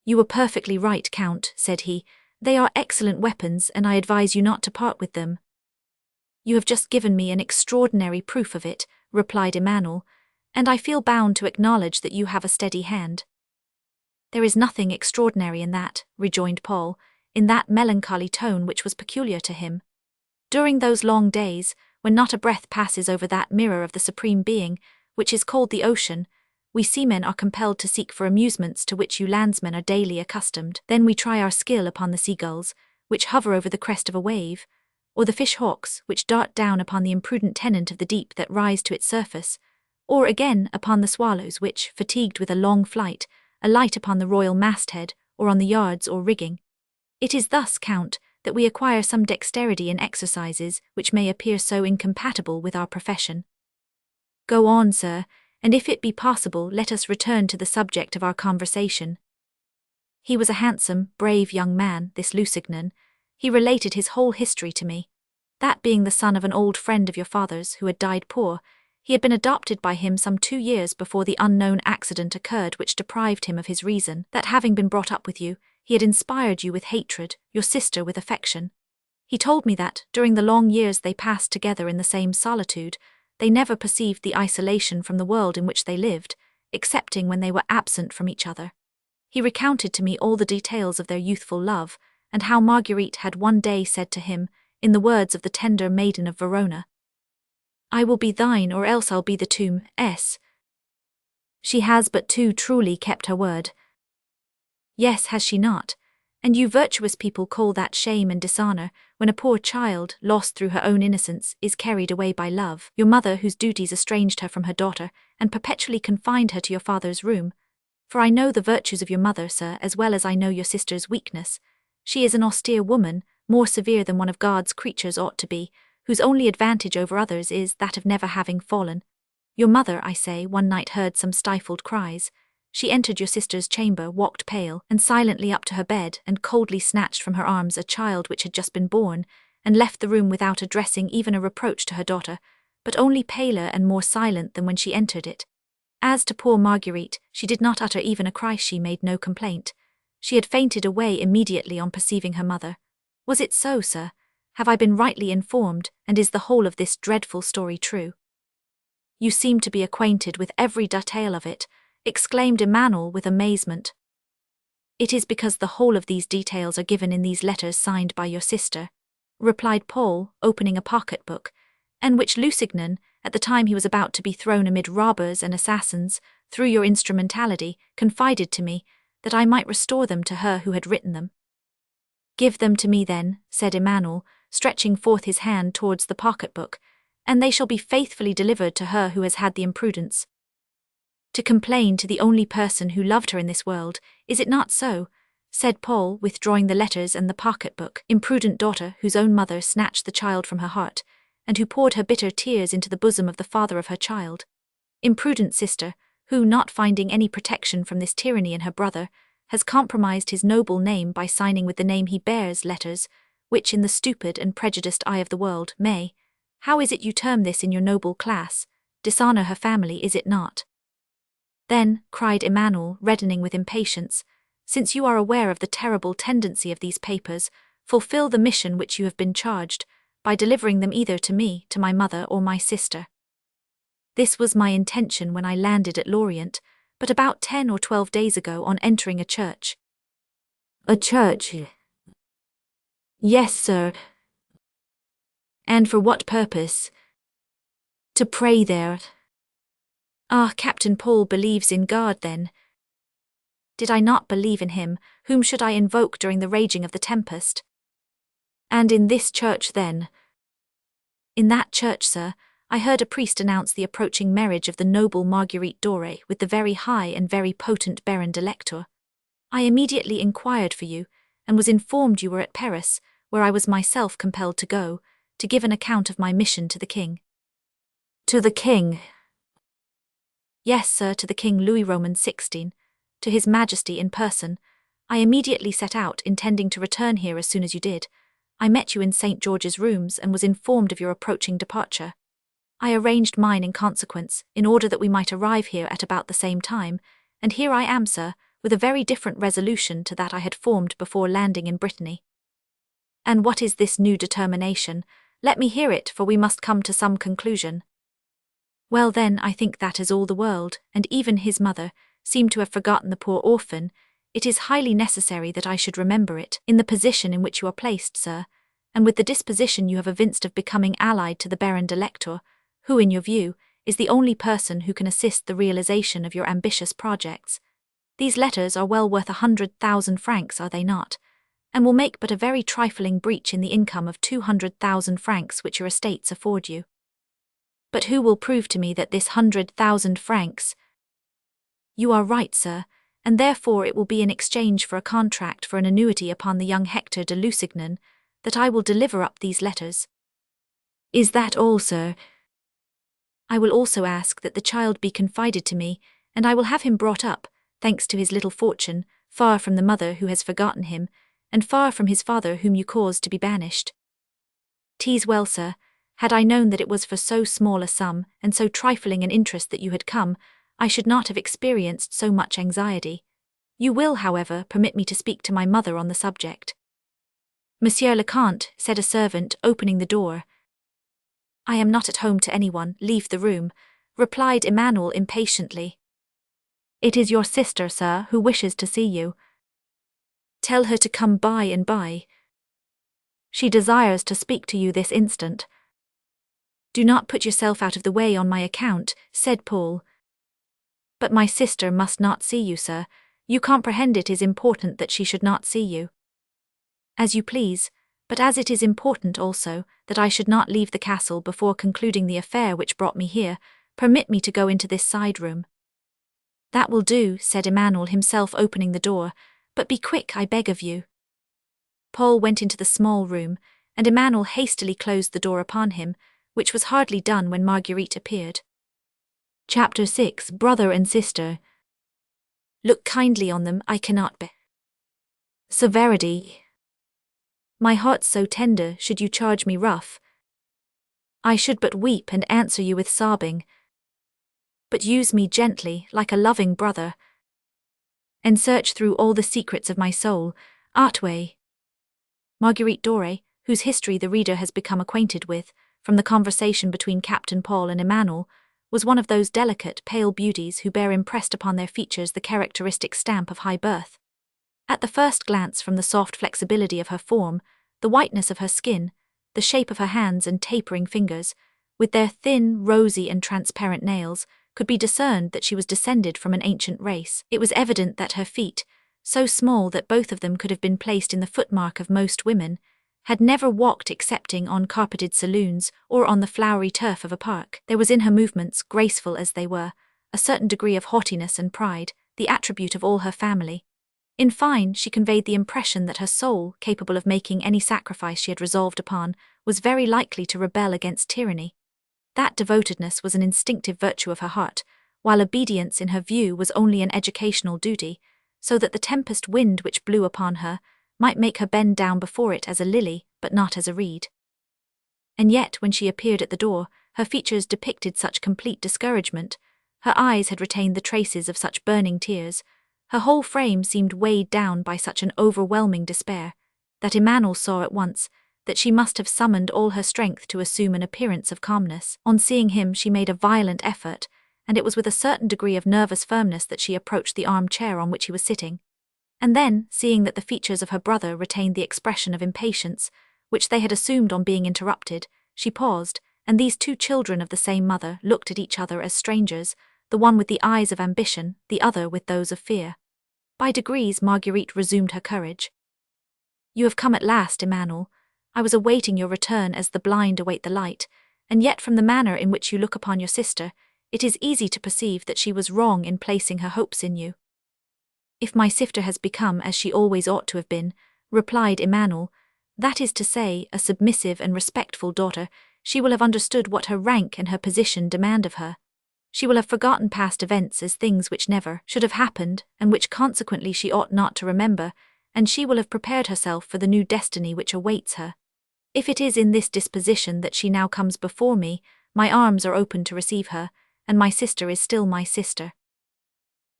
You were perfectly right, Count, said he. They are excellent weapons, and I advise you not to part with them. You have just given me an extraordinary proof of it, replied Emmanuel, and I feel bound to acknowledge that you have a steady hand. There is nothing extraordinary in that, rejoined Paul, in that melancholy tone which was peculiar to him. During those long days, when not a breath passes over that mirror of the Supreme Being, which is called the ocean, we seamen are compelled to seek for amusements to which you landsmen are daily accustomed. Then we try our skill upon the seagulls, which hover over the crest of a wave, or the fish-hawks, which dart down upon the imprudent tenant of the deep that rise to its surface, or again upon the swallows which, fatigued with a long flight, alight upon the royal masthead, or on the yards or rigging. It is thus, Count, that we acquire some dexterity in exercises which may appear so incompatible with our profession. Go on, sir, and if it be possible, let us return to the subject of our conversation. He was a handsome, brave young man, this Lusignan. He related his whole history to me. That being the son of an old friend of your father's who had died poor, he had been adopted by him some 2 years before the unknown accident occurred which deprived him of his reason, that having been brought up with you, he had inspired you with hatred, your sister with affection. He told me that, during the long years they passed together in the same solitude, they never perceived the isolation from the world in which they lived, excepting when they were absent from each other. He recounted to me all the details of their youthful love, and how Marguerite had one day said to him, in the words of the tender maiden of Verona, I will be thine, or else I'll be the tomb. She has but too truly kept her word. Yes, has she not? And you virtuous people call that shame and dishonor, when a poor child, lost through her own innocence, is carried away by love, your mother whose duties estranged her from her daughter, and perpetually confined her to your father's room. For I know the virtues of your mother, sir, as well as I know your sister's weakness. She is an austere woman, more severe than one of God's creatures ought to be, whose only advantage over others is that of never having fallen. Your mother, I say, one night heard some stifled cries. She entered your sister's chamber, walked pale and silently up to her bed, and coldly snatched from her arms a child which had just been born, and left the room without addressing even a reproach to her daughter, but only paler and more silent than when she entered it. As to poor Marguerite, she did not utter even a cry, she made no complaint. She had fainted away immediately on perceiving her mother. Was it so, sir? Have I been rightly informed, and is the whole of this dreadful story true? You seem to be acquainted with every detail of it, exclaimed Emmanuel with amazement. It is because the whole of these details are given in these letters signed by your sister, replied Paul, opening a pocket-book, and which Lusignan, at the time he was about to be thrown amid robbers and assassins, through your instrumentality, confided to me, that I might restore them to her who had written them. Give them to me then, said Emmanuel, stretching forth his hand towards the pocket-book, and they shall be faithfully delivered to her who has had the imprudence to complain to the only person who loved her in this world, is it not so? Said Paul, withdrawing the letters and the pocket-book. Imprudent daughter, whose own mother snatched the child from her heart, and who poured her bitter tears into the bosom of the father of her child. Imprudent sister, who, not finding any protection from this tyranny in her brother, has compromised his noble name by signing with the name he bears letters, which in the stupid and prejudiced eye of the world may, how is it you term this in your noble class, dishonor her family, is it not? Then, cried Emmanuel, reddening with impatience, since you are aware of the terrible tendency of these papers, fulfill the mission which you have been charged, by delivering them either to me, to my mother, or my sister. This was my intention when I landed at Lorient, but about 10 or 12 days ago on entering a church. A church? Yes, sir. And for what purpose? To pray there. Ah, Captain Paul believes in God then. Did I not believe in him, whom should I invoke during the raging of the tempest? And in this church then? In that church, sir, I heard a priest announce the approaching marriage of the noble Marguerite Doré with the very high and very potent Baron de Lectoure. I immediately inquired for you, and was informed you were at Paris, where I was myself compelled to go, to give an account of my mission to the king. To the king? Yes, sir, to the King Louis Roman XVI, to His Majesty in person. I immediately set out, intending to return here as soon as you did. I met you in St. George's rooms and was informed of your approaching departure. I arranged mine in consequence, in order that we might arrive here at about the same time, and here I am, sir, with a very different resolution to that I had formed before landing in Brittany. And what is this new determination? Let me hear it, for we must come to some conclusion. Well then, I think that as all the world, and even his mother, seem to have forgotten the poor orphan, it is highly necessary that I should remember it, in the position in which you are placed, sir, and with the disposition you have evinced of becoming allied to the Baron de Lectoure, who, in your view, is the only person who can assist the realization of your ambitious projects. These letters are well worth 100,000 francs, are they not? And will make but a very trifling breach in the income of 200,000 francs which your estates afford you. But who will prove to me that this 100,000 francs? You are right, sir, and therefore it will be in exchange for a contract for an annuity upon the young Hector de Lusignan, that I will deliver up these letters. Is that all, sir? I will also ask that the child be confided to me, and I will have him brought up, thanks to his little fortune, far from the mother who has forgotten him, and far from his father whom you caused to be banished. 'Tis well, sir. Had I known that it was for so small a sum, and so trifling an interest that you had come, I should not have experienced so much anxiety. You will, however, permit me to speak to my mother on the subject. Monsieur le Comte, said a servant, opening the door. I am not at home to anyone, leave the room, replied Emmanuel impatiently. It is your sister, sir, who wishes to see you. Tell her to come by and by. She desires to speak to you this instant. Do not put yourself out of the way on my account, said Paul. But my sister must not see you, sir. You comprehend it is important that she should not see you. As you please, but as it is important also that I should not leave the castle before concluding the affair which brought me here, permit me to go into this side room. That will do, said Emmanuel, himself opening the door, but be quick, I beg of you. Paul went into the small room, and Emmanuel hastily closed the door upon him, which was hardly done when Marguerite appeared. Chapter 6. Brother and Sister. Look kindly on them, I cannot bear severity. My heart's so tender, should you charge me rough, I should but weep and answer you with sobbing. But use me gently, like a loving brother, and search through all the secrets of my soul, Otway. Marguerite Doré, whose history the reader has become acquainted with, from the conversation between Captain Paul and Emmanuel, was one of those delicate, pale beauties who bear impressed upon their features the characteristic stamp of high birth. At the first glance, from the soft flexibility of her form, the whiteness of her skin, the shape of her hands and tapering fingers, with their thin, rosy and transparent nails, could be discerned that she was descended from an ancient race. It was evident that her feet, so small that both of them could have been placed in the footmark of most women, had never walked excepting on carpeted saloons or on the flowery turf of a park. There was in her movements, graceful as they were, a certain degree of haughtiness and pride, the attribute of all her family. In fine, she conveyed the impression that her soul, capable of making any sacrifice she had resolved upon, was very likely to rebel against tyranny. That devotedness was an instinctive virtue of her heart, while obedience in her view was only an educational duty, so that the tempest wind which blew upon her might make her bend down before it as a lily, but not as a reed. And yet, when she appeared at the door, her features depicted such complete discouragement, her eyes had retained the traces of such burning tears, her whole frame seemed weighed down by such an overwhelming despair, that Emmanuel saw at once that she must have summoned all her strength to assume an appearance of calmness. On seeing him, she made a violent effort, and it was with a certain degree of nervous firmness that she approached the armchair on which he was sitting. And then, seeing that the features of her brother retained the expression of impatience, which they had assumed on being interrupted, she paused, and these two children of the same mother looked at each other as strangers, the one with the eyes of ambition, the other with those of fear. By degrees Marguerite resumed her courage. "You have come at last, Emmanuel. I was awaiting your return as the blind await the light, and yet from the manner in which you look upon your sister, it is easy to perceive that she was wrong in placing her hopes in you." "If my sister has become as she always ought to have been," replied Emmanuel, "that is to say, a submissive and respectful daughter, she will have understood what her rank and her position demand of her. She will have forgotten past events as things which never should have happened, and which consequently she ought not to remember, and she will have prepared herself for the new destiny which awaits her. If it is in this disposition that she now comes before me, my arms are open to receive her, and my sister is still my sister."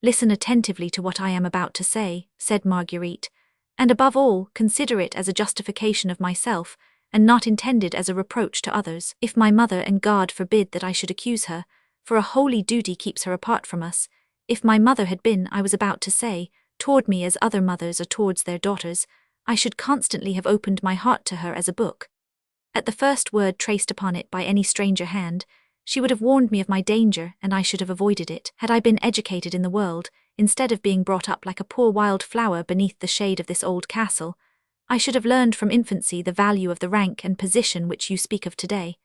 "Listen attentively to what I am about to say," said Marguerite, "and above all, consider it as a justification of myself, and not intended as a reproach to others. If my mother, and God forbid that I should accuse her, for a holy duty keeps her apart from us, if my mother had been, I was about to say, toward me as other mothers are towards their daughters, I should constantly have opened my heart to her as a book. At the first word traced upon it by any stranger hand, she would have warned me of my danger, and I should have avoided it. Had I been educated in the world, instead of being brought up like a poor wild flower beneath the shade of this old castle, I should have learned from infancy the value of the rank and position which you speak of today,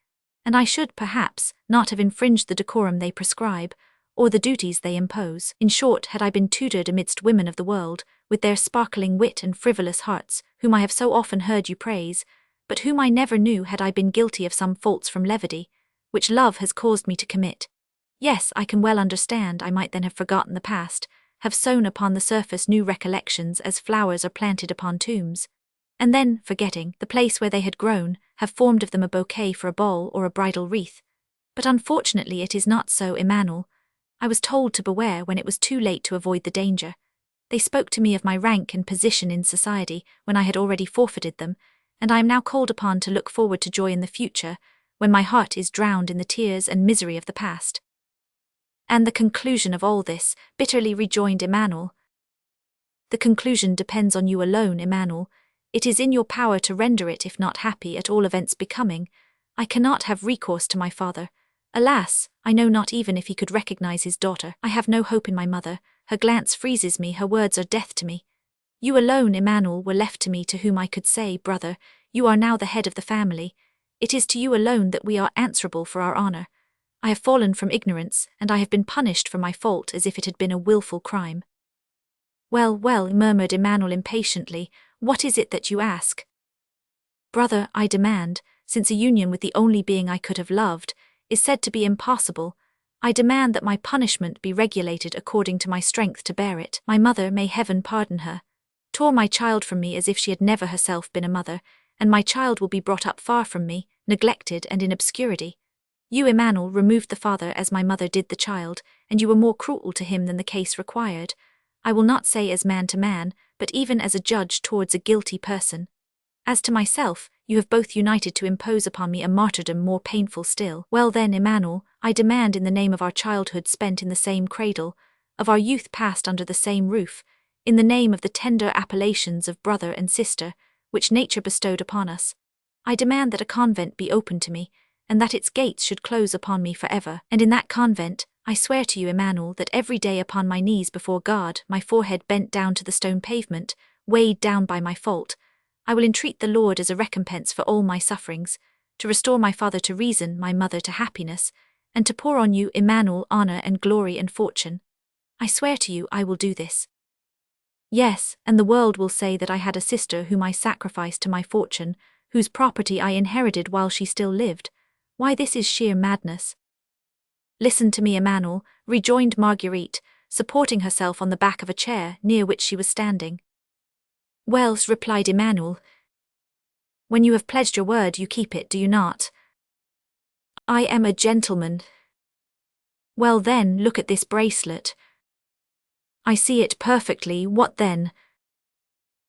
and I should, perhaps, not have infringed the decorum they prescribe, or the duties they impose. In short, had I been tutored amidst women of the world, with their sparkling wit and frivolous hearts, whom I have so often heard you praise, but whom I never knew, had I been guilty of some faults from levity, which love has caused me to commit, yes, I can well understand I might then have forgotten the past, have sown upon the surface new recollections as flowers are planted upon tombs, and then, forgetting the place where they had grown, have formed of them a bouquet for a ball or a bridal wreath. But unfortunately it is not so, Emmanuel. I was told to beware when it was too late to avoid the danger. They spoke to me of my rank and position in society when I had already forfeited them, and I am now called upon to look forward to joy in the future, when my heart is drowned in the tears and misery of the past." "And the conclusion of all this," bitterly rejoined Emmanuel. "The conclusion depends on you alone, Emmanuel. It is in your power to render it, if not happy, at all events becoming. I cannot have recourse to my father. Alas, I know not even if he could recognize his daughter. I have no hope in my mother. Her glance freezes me, her words are death to me. You alone, Emmanuel, were left to me to whom I could say, brother, you are now the head of the family. It is to you alone that we are answerable for our honor. I have fallen from ignorance, and I have been punished for my fault as if it had been a willful crime." "Well, well," murmured Emmanuel impatiently, "what is it that you ask?" "Brother, I demand, since a union with the only being I could have loved is said to be impossible, I demand that my punishment be regulated according to my strength to bear it. My mother, may heaven pardon her, tore my child from me as if she had never herself been a mother, and my child will be brought up far from me, neglected and in obscurity. You, Emmanuel, removed the father as my mother did the child, and you were more cruel to him than the case required. I will not say as man to man, but even as a judge towards a guilty person. As to myself, you have both united to impose upon me a martyrdom more painful still. Well then, Emmanuel, I demand in the name of our childhood spent in the same cradle, of our youth passed under the same roof, in the name of the tender appellations of brother and sister, which nature bestowed upon us, I demand that a convent be opened to me, and that its gates should close upon me forever. And in that convent, I swear to you, Emmanuel, that every day upon my knees before God, my forehead bent down to the stone pavement, weighed down by my fault, I will entreat the Lord as a recompense for all my sufferings, to restore my father to reason, my mother to happiness, and to pour on you, Emmanuel, honor and glory and fortune. I swear to you I will do this. Yes, and the world will say that I had a sister whom I sacrificed to my fortune, whose property I inherited while she still lived. Why, this is sheer madness." "Listen to me, Emmanuel," rejoined Marguerite, supporting herself on the back of a chair near which she was standing. "Well," replied Emmanuel, "when you have pledged your word you keep it, do you not?" "I am a gentleman." "Well then, look at this bracelet." "I see it perfectly, what then?"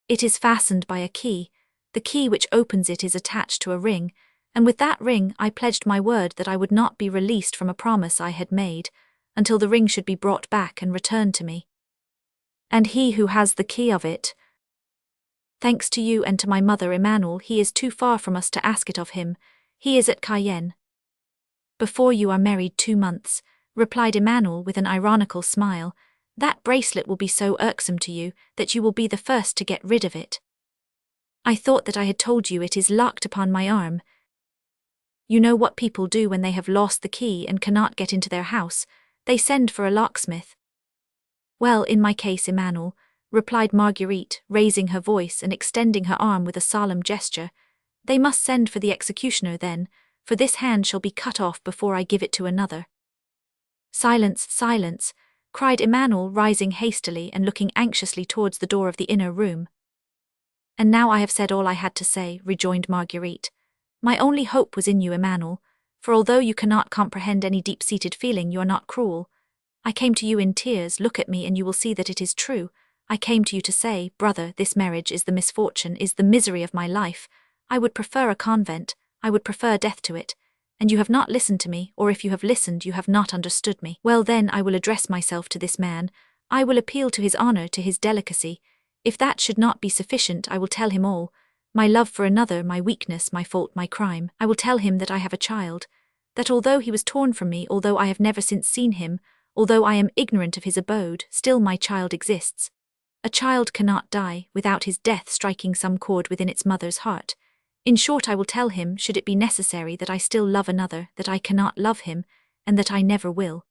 "It is fastened by a key. The key which opens it is attached to a ring, and with that ring I pledged my word that I would not be released from a promise I had made, until the ring should be brought back and returned to me. And he who has the key of it, thanks to you and to my mother Emmanuel, he is too far from us to ask it of him. He is at Cayenne. Before you are married 2 months, replied Emmanuel with an ironical smile, that bracelet will be so irksome to you that you will be the first to get rid of it. I thought that I had told you it is locked upon my arm. You know what people do when they have lost the key and cannot get into their house, they send for a locksmith. Well, in my case, Emmanuel, replied Marguerite, raising her voice and extending her arm with a solemn gesture, they must send for the executioner then, for this hand shall be cut off before I give it to another. Silence, silence, cried Emmanuel, rising hastily and looking anxiously towards the door of the inner room. And now I have said all I had to say, rejoined Marguerite. My only hope was in you, Emmanuel, for although you cannot comprehend any deep-seated feeling, you are not cruel. I came to you in tears, look at me and you will see that it is true. I came to you to say, brother, this marriage is the misfortune, is the misery of my life. I would prefer a convent, I would prefer death to it. And you have not listened to me, or if you have listened, you have not understood me. Well then, I will address myself to this man. I will appeal to his honor, to his delicacy. If that should not be sufficient, I will tell him all. My love for another, my weakness, my fault, my crime. I will tell him that I have a child. That although he was torn from me, although I have never since seen him, although I am ignorant of his abode, still my child exists. A child cannot die without his death striking some chord within its mother's heart. In short, I will tell him, should it be necessary, that I still love another, that I cannot love him, and that I never will.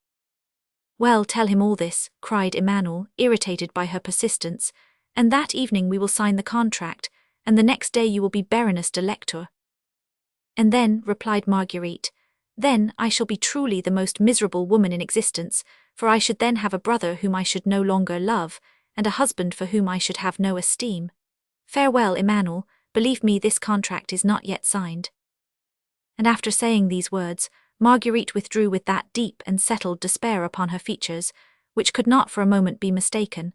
Well, tell him all this, cried Emmanuel, irritated by her persistence, and that evening we will sign the contract, and the next day you will be Baroness de Lectoure. And then, replied Marguerite, then I shall be truly the most miserable woman in existence, for I should then have a brother whom I should no longer love, and a husband for whom I should have no esteem. Farewell, Emmanuel, believe me, this contract is not yet signed. And after saying these words, Marguerite withdrew with that deep and settled despair upon her features, which could not for a moment be mistaken.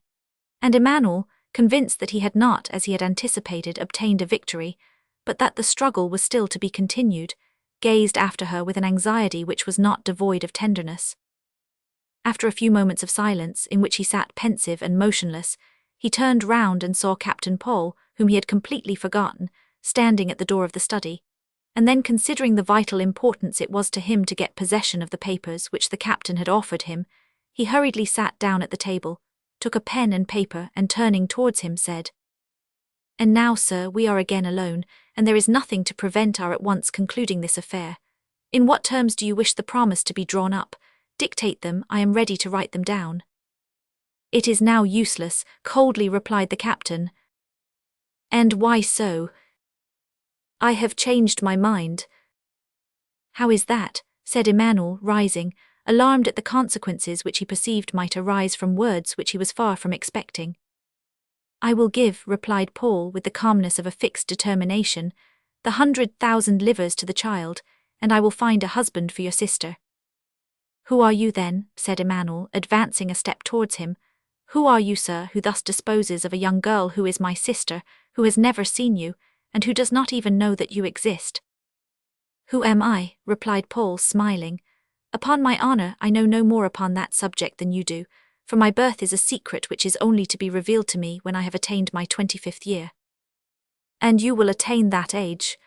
And Emmanuel, convinced that he had not, as he had anticipated, obtained a victory, but that the struggle was still to be continued, gazed after her with an anxiety which was not devoid of tenderness. After a few moments of silence, in which he sat pensive and motionless, he turned round and saw Captain Paul, whom he had completely forgotten, standing at the door of the study, and then, considering the vital importance it was to him to get possession of the papers which the captain had offered him, he hurriedly sat down at the table, took a pen and paper, and turning towards him said, And now, sir, we are again alone, and there is nothing to prevent our at once concluding this affair. In what terms do you wish the promise to be drawn up? Dictate them, I am ready to write them down. It is now useless, coldly replied the captain. And why so? I have changed my mind. How is that? Said Emmanuel, rising, alarmed at the consequences which he perceived might arise from words which he was far from expecting. I will give, replied Paul with the calmness of a fixed determination, the 100,000 livres to the child, and I will find a husband for your sister. Who are you then? Said Emmanuel, advancing a step towards him. Who are you, sir, who thus disposes of a young girl who is my sister, who has never seen you, and who does not even know that you exist? Who am I? Replied Paul, smiling. Upon my honor, I know no more upon that subject than you do, for my birth is a secret which is only to be revealed to me when I have attained my 25th year. And you will attain that age?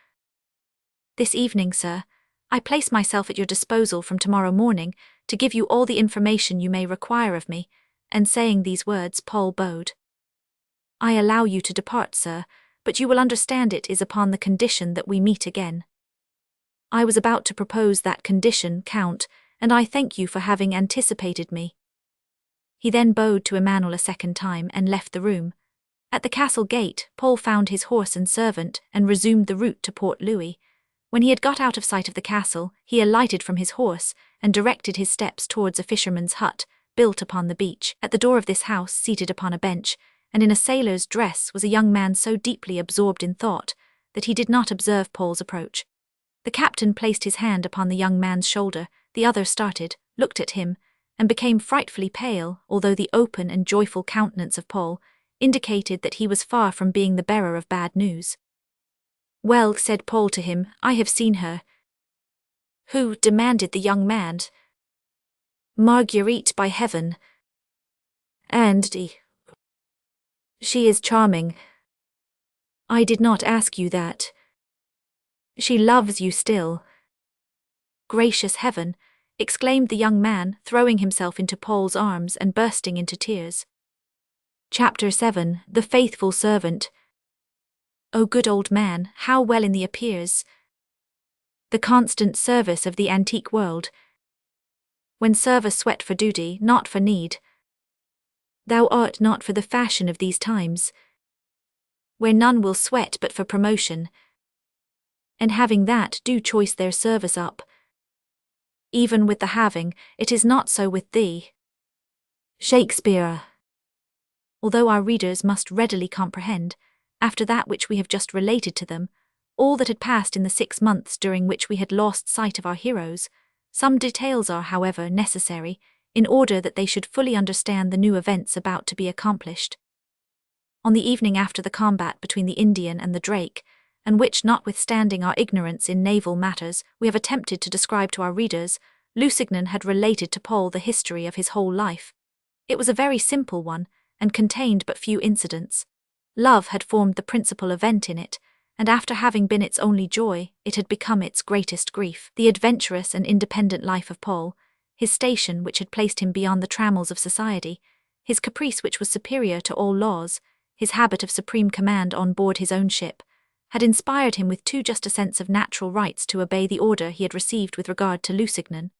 This evening, sir. I place myself at your disposal from tomorrow morning to give you all the information you may require of me, and saying these words, Paul bowed. I allow you to depart, sir, but you will understand it is upon the condition that we meet again. I was about to propose that condition, Count, and I thank you for having anticipated me. He then bowed to Emmanuel a second time and left the room. At the castle gate, Paul found his horse and servant and resumed the route to Port Louis. When he had got out of sight of the castle, he alighted from his horse and directed his steps towards a fisherman's hut, built upon the beach. At the door of this house, seated upon a bench, and in a sailor's dress, was a young man so deeply absorbed in thought that he did not observe Paul's approach. The captain placed his hand upon the young man's shoulder, the other started, looked at him, and became frightfully pale, although the open and joyful countenance of Paul indicated that he was far from being the bearer of bad news. Well, said Paul to him, I have seen her. Who? Demanded the young man. Marguerite, by heaven. And she is charming. I did not ask you that. She loves you still. Gracious heaven, exclaimed the young man, throwing himself into Paul's arms and bursting into tears. Chapter 7. The Faithful Servant. O good old man, how well in thee appears the constant service of the antique world, when service sweat for duty, not for need. Thou art not for the fashion of these times, where none will sweat but for promotion, and having that do choice their service up. Even with the having, it is not so with thee. Shakespeare. Although our readers must readily comprehend, after that which we have just related to them, all that had passed in the 6 months during which we had lost sight of our heroes, some details are, however, necessary, in order that they should fully understand the new events about to be accomplished. On the evening after the combat between the Indian and the Drake, and which, notwithstanding our ignorance in naval matters, we have attempted to describe to our readers, Lusignan had related to Paul the history of his whole life. It was a very simple one, and contained but few incidents. Love had formed the principal event in it, and after having been its only joy, it had become its greatest grief. The adventurous and independent life of Paul, his station which had placed him beyond the trammels of society, his caprice which was superior to all laws, his habit of supreme command on board his own ship, had inspired him with too just a sense of natural rights to obey the order he had received with regard to Lusignan.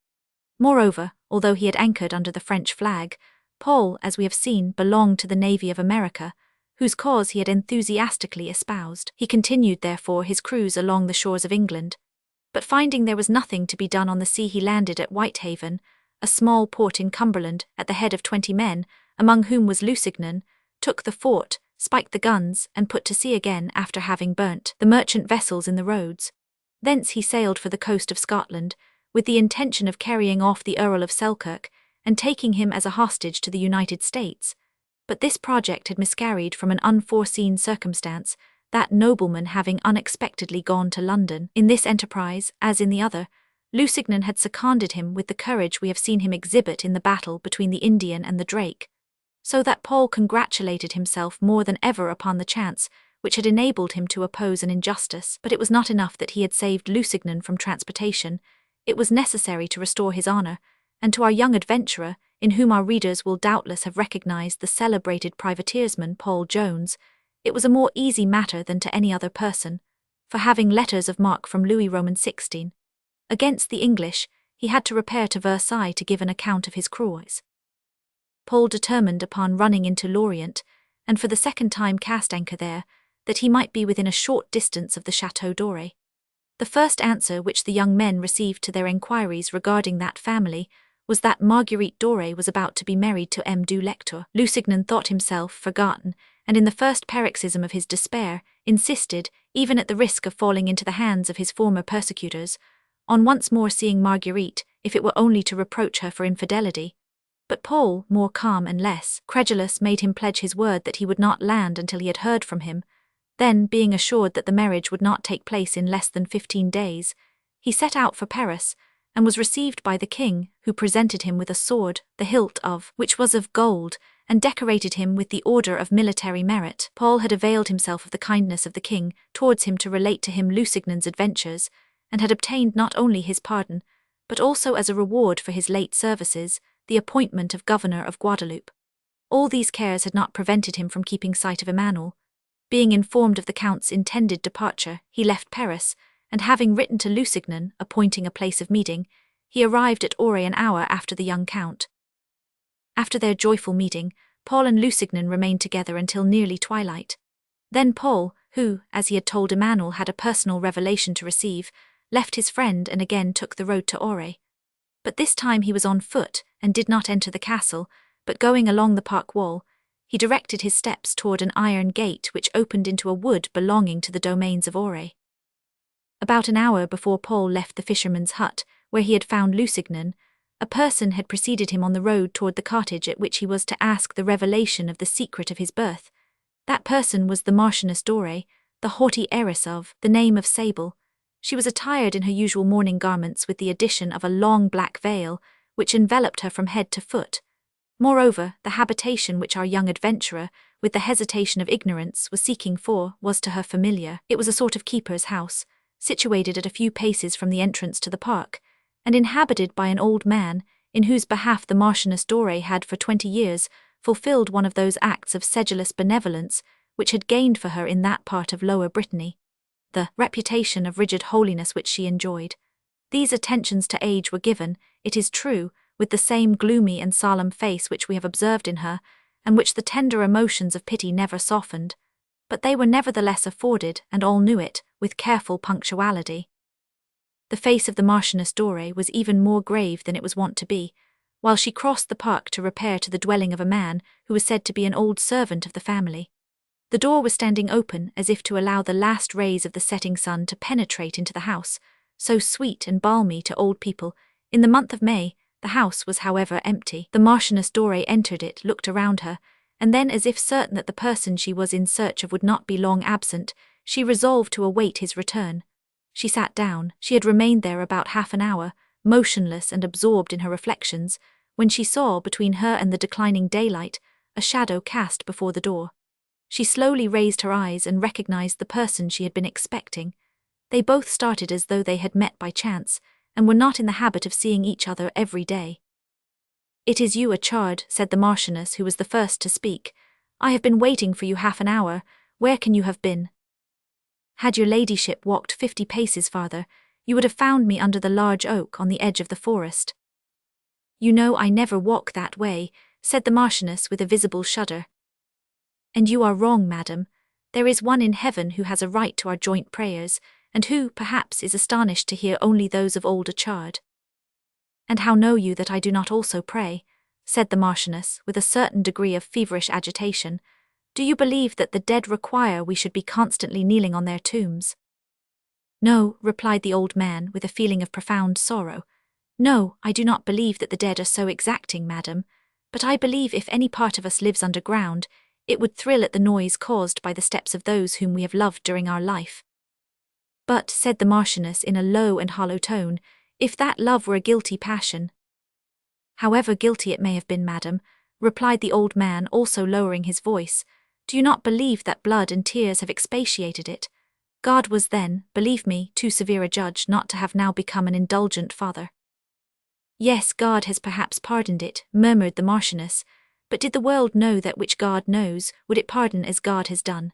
Moreover, although he had anchored under the French flag, Paul, as we have seen, belonged to the Navy of America, whose cause he had enthusiastically espoused. He continued, therefore, his cruise along the shores of England, but finding there was nothing to be done on the sea, he landed at Whitehaven, a small port in Cumberland, at the head of 20 men, among whom was Lusignan, took the fort, spiked the guns, and put to sea again after having burnt the merchant vessels in the roads. Thence he sailed for the coast of Scotland, with the intention of carrying off the Earl of Selkirk and taking him as a hostage to the United States. But this project had miscarried from an unforeseen circumstance, that nobleman having unexpectedly gone to London. In this enterprise, as in the other, Lusignan had seconded him with the courage we have seen him exhibit in the battle between the Indian and the Drake, so that Paul congratulated himself more than ever upon the chance which had enabled him to oppose an injustice. But it was not enough that he had saved Lusignan from transportation, it was necessary to restore his honour, and to our young adventurer, in whom our readers will doubtless have recognized the celebrated privateersman Paul Jones, it was a more easy matter than to any other person, for having letters of marque from Louis Roman XVI against the English, he had to repair to Versailles to give an account of his cruise. Paul determined upon running into Lorient, and for the second time cast anchor there, that he might be within a short distance of the Château d'Oré. The first answer which the young men received to their enquiries regarding that family was that Marguerite d'Oré was about to be married to M. du Lectour. Lusignan thought himself forgotten, and in the first paroxysm of his despair, insisted, even at the risk of falling into the hands of his former persecutors, on once more seeing Marguerite, if it were only to reproach her for infidelity. But Paul, more calm and less credulous, made him pledge his word that he would not land until he had heard from him. Then, being assured that the marriage would not take place in less than 15 days, he set out for Paris, and was received by the king, who presented him with a sword, the hilt of which was of gold, and decorated him with the Order of Military Merit. Paul had availed himself of the kindness of the king towards him to relate to him Lusignan's adventures, and had obtained not only his pardon, but also as a reward for his late services, the appointment of governor of Guadeloupe. All these cares had not prevented him from keeping sight of Emmanuel. Being informed of the count's intended departure, he left Paris, and having written to Lusignan, appointing a place of meeting, he arrived at Auray an hour after the young count. After their joyful meeting, Paul and Lusignan remained together until nearly twilight. Then Paul, who, as he had told Emmanuel, had a personal revelation to receive, left his friend and again took the road to Auray. But this time he was on foot, and did not enter the castle, but going along the park wall, he directed his steps toward an iron gate which opened into a wood belonging to the domains of Auray. About an hour before Paul left the fisherman's hut, where he had found Lusignan, a person had preceded him on the road toward the cottage at which he was to ask the revelation of the secret of his birth. That person was the Marchioness d'Auray, the haughty heiress of the name of Sable. She was attired in her usual mourning garments with the addition of a long black veil, which enveloped her from head to foot. Moreover, the habitation which our young adventurer, with the hesitation of ignorance, was seeking for, was to her familiar. It was a sort of keeper's house, situated at a few paces from the entrance to the park, and inhabited by an old man, in whose behalf the Marchioness Dore had for 20 years fulfilled one of those acts of sedulous benevolence which had gained for her in that part of Lower Brittany the reputation of rigid holiness which she enjoyed. These attentions to age were given, it is true, with the same gloomy and solemn face which we have observed in her, and which the tender emotions of pity never softened, but they were nevertheless afforded, and all knew it, with careful punctuality. The face of the Marchioness Dore was even more grave than it was wont to be, while she crossed the park to repair to the dwelling of a man who was said to be an old servant of the family. The door was standing open as if to allow the last rays of the setting sun to penetrate into the house, so sweet and balmy to old people. In the month of May, the house was however empty. The Marchioness Dore entered it, looked around her, and then, as if certain that the person she was in search of would not be long absent, she resolved to await his return. She sat down. She had remained there about half an hour, motionless and absorbed in her reflections, when she saw, between her and the declining daylight, a shadow cast before the door. She slowly raised her eyes and recognized the person she had been expecting. They both started as though they had met by chance, and were not in the habit of seeing each other every day. "It is you, Achard," said the Marchioness, who was the first to speak. "I have been waiting for you half an hour. Where can you have been?" "Had your ladyship walked 50 paces farther, you would have found me under the large oak on the edge of the forest." "You know I never walk that way," said the Marchioness with a visible shudder. "And you are wrong, madam. There is one in heaven who has a right to our joint prayers, and who, perhaps, is astonished to hear only those of old Achard." "And how know you that I do not also pray?" said the Marchioness, with a certain degree of feverish agitation. "Do you believe that the dead require we should be constantly kneeling on their tombs?" "No," replied the old man, with a feeling of profound sorrow. "No, I do not believe that the dead are so exacting, madam, but I believe if any part of us lives underground, it would thrill at the noise caused by the steps of those whom we have loved during our life." "But," said the Marchioness in a low and hollow tone, "if that love were a guilty passion—" "However guilty it may have been, madam," replied the old man, also lowering his voice, "do you not believe that blood and tears have expiated it? God was then, believe me, too severe a judge not to have now become an indulgent father." "Yes, God has perhaps pardoned it," murmured the Marchioness, "but did the world know that which God knows, would it pardon as God has done?"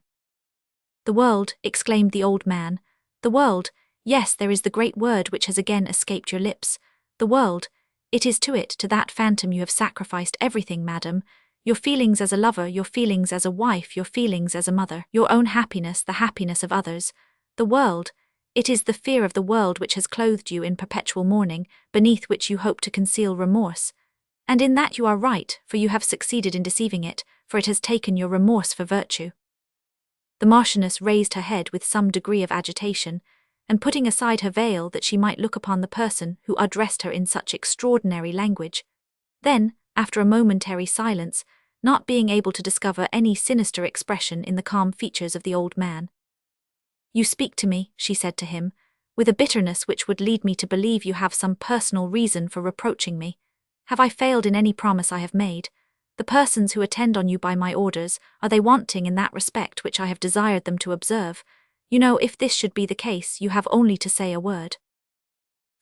"The world," exclaimed the old man, "the world, yes, there is the great word which has again escaped your lips. The world, it is to it, to that phantom you have sacrificed everything, madam, your feelings as a lover, your feelings as a wife, your feelings as a mother, your own happiness, the happiness of others. The world, it is the fear of the world which has clothed you in perpetual mourning, beneath which you hope to conceal remorse. And in that you are right, for you have succeeded in deceiving it, for it has taken your remorse for virtue." The Marchioness raised her head with some degree of agitation, and putting aside her veil that she might look upon the person who addressed her in such extraordinary language. Then, after a momentary silence, not being able to discover any sinister expression in the calm features of the old man, "You speak to me," she said to him, "with a bitterness which would lead me to believe you have some personal reason for reproaching me. Have I failed in any promise I have made? The persons who attend on you by my orders, are they wanting in that respect which I have desired them to observe? You know, if this should be the case, you have only to say a word."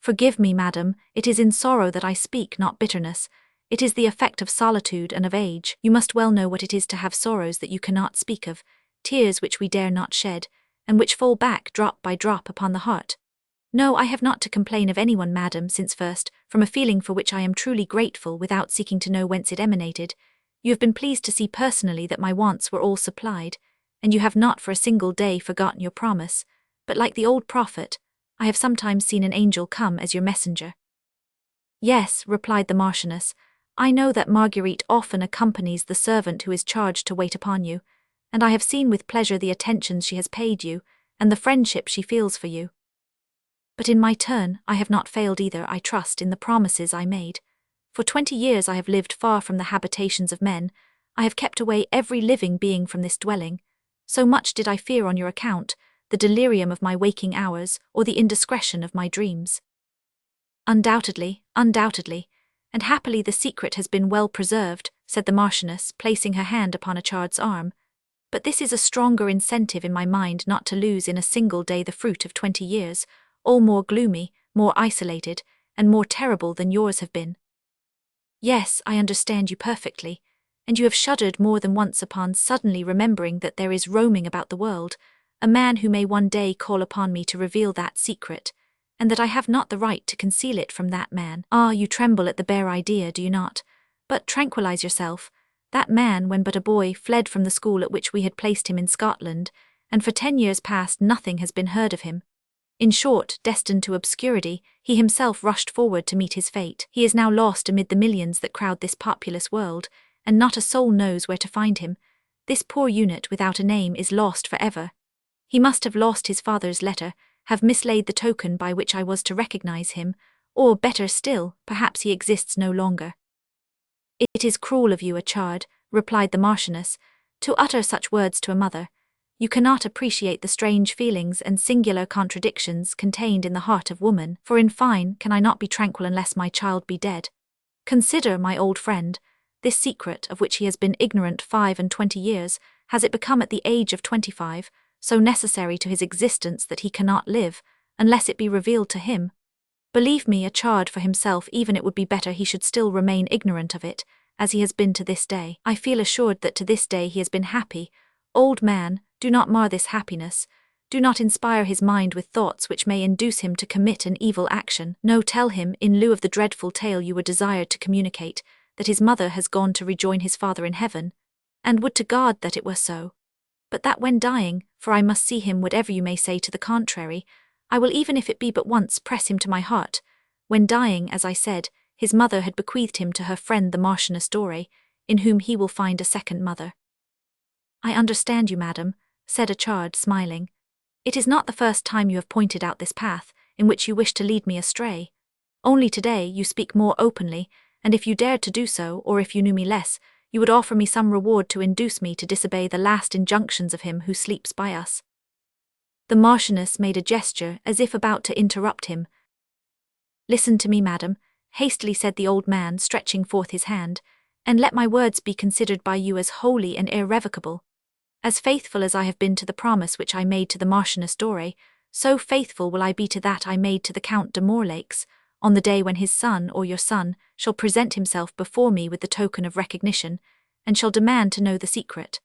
"Forgive me, madam, it is in sorrow that I speak, not bitterness. It is the effect of solitude and of age. You must well know what it is to have sorrows that you cannot speak of, tears which we dare not shed, and which fall back drop by drop upon the heart. No, I have not to complain of anyone, madam, since first, from a feeling for which I am truly grateful without seeking to know whence it emanated, you have been pleased to see personally that my wants were all supplied, and you have not for a single day forgotten your promise, but like the old prophet, I have sometimes seen an angel come as your messenger." "Yes," replied the Marchioness, "I know that Marguerite often accompanies the servant who is charged to wait upon you, and I have seen with pleasure the attentions she has paid you, and the friendship she feels for you. But in my turn, I have not failed either, I trust, in the promises I made. For 20 years I have lived far from the habitations of men, I have kept away every living being from this dwelling. So much did I fear on your account, the delirium of my waking hours, or the indiscretion of my dreams. Undoubtedly, undoubtedly, and happily the secret has been well preserved, said the Marchioness, placing her hand upon Achard's arm. But this is a stronger incentive in my mind not to lose in a single day the fruit of 20 years, all more gloomy, more isolated, and more terrible than yours have been. Yes, I understand you perfectly, and you have shuddered more than once upon suddenly remembering that there is roaming about the world a man who may one day call upon me to reveal that secret, and that I have not the right to conceal it from that man. Ah, you tremble at the bare idea, do you not? But tranquilize yourself. That man, when but a boy, fled from the school at which we had placed him in Scotland, and for 10 years past nothing has been heard of him. In short, destined to obscurity, he himself rushed forward to meet his fate. He is now lost amid the millions that crowd this populous world, and not a soul knows where to find him. This poor unit without a name is lost forever. He must have lost his father's letter, have mislaid the token by which I was to recognize him, or, better still, perhaps he exists no longer. It is cruel of you, Achard, replied the Marchioness, to utter such words to a mother. You cannot appreciate the strange feelings and singular contradictions contained in the heart of woman, for in fine, can I not be tranquil unless my child be dead? Consider, my old friend, this secret of which he has been ignorant 25 years, has it become at the age of 25, so necessary to his existence that he cannot live, unless it be revealed to him. Believe me, Achard for himself, even it would be better he should still remain ignorant of it, as he has been to this day. I feel assured that to this day he has been happy. Old man, do not mar this happiness. Do not inspire his mind with thoughts which may induce him to commit an evil action. No, tell him, in lieu of the dreadful tale you were desired to communicate, that his mother has gone to rejoin his father in heaven, and would to God that it were so. But that when dying, for I must see him whatever you may say to the contrary, I will even if it be but once press him to my heart. When dying, as I said, his mother had bequeathed him to her friend the Marchioness Dore, in whom he will find a second mother. I understand you, madam, said Achard, smiling. It is not the first time you have pointed out this path, in which you wish to lead me astray. Only today you speak more openly, and if you dared to do so, or if you knew me less, you would offer me some reward to induce me to disobey the last injunctions of him who sleeps by us. The Marchioness made a gesture as if about to interrupt him. Listen to me, madam, hastily said the old man, stretching forth his hand, and let my words be considered by you as holy and irrevocable. As faithful as I have been to the promise which I made to the Marchioness Dore, so faithful will I be to that I made to the Count de Morlaix, on the day when his son, or your son, shall present himself before me with the token of recognition, and shall demand to know the secret.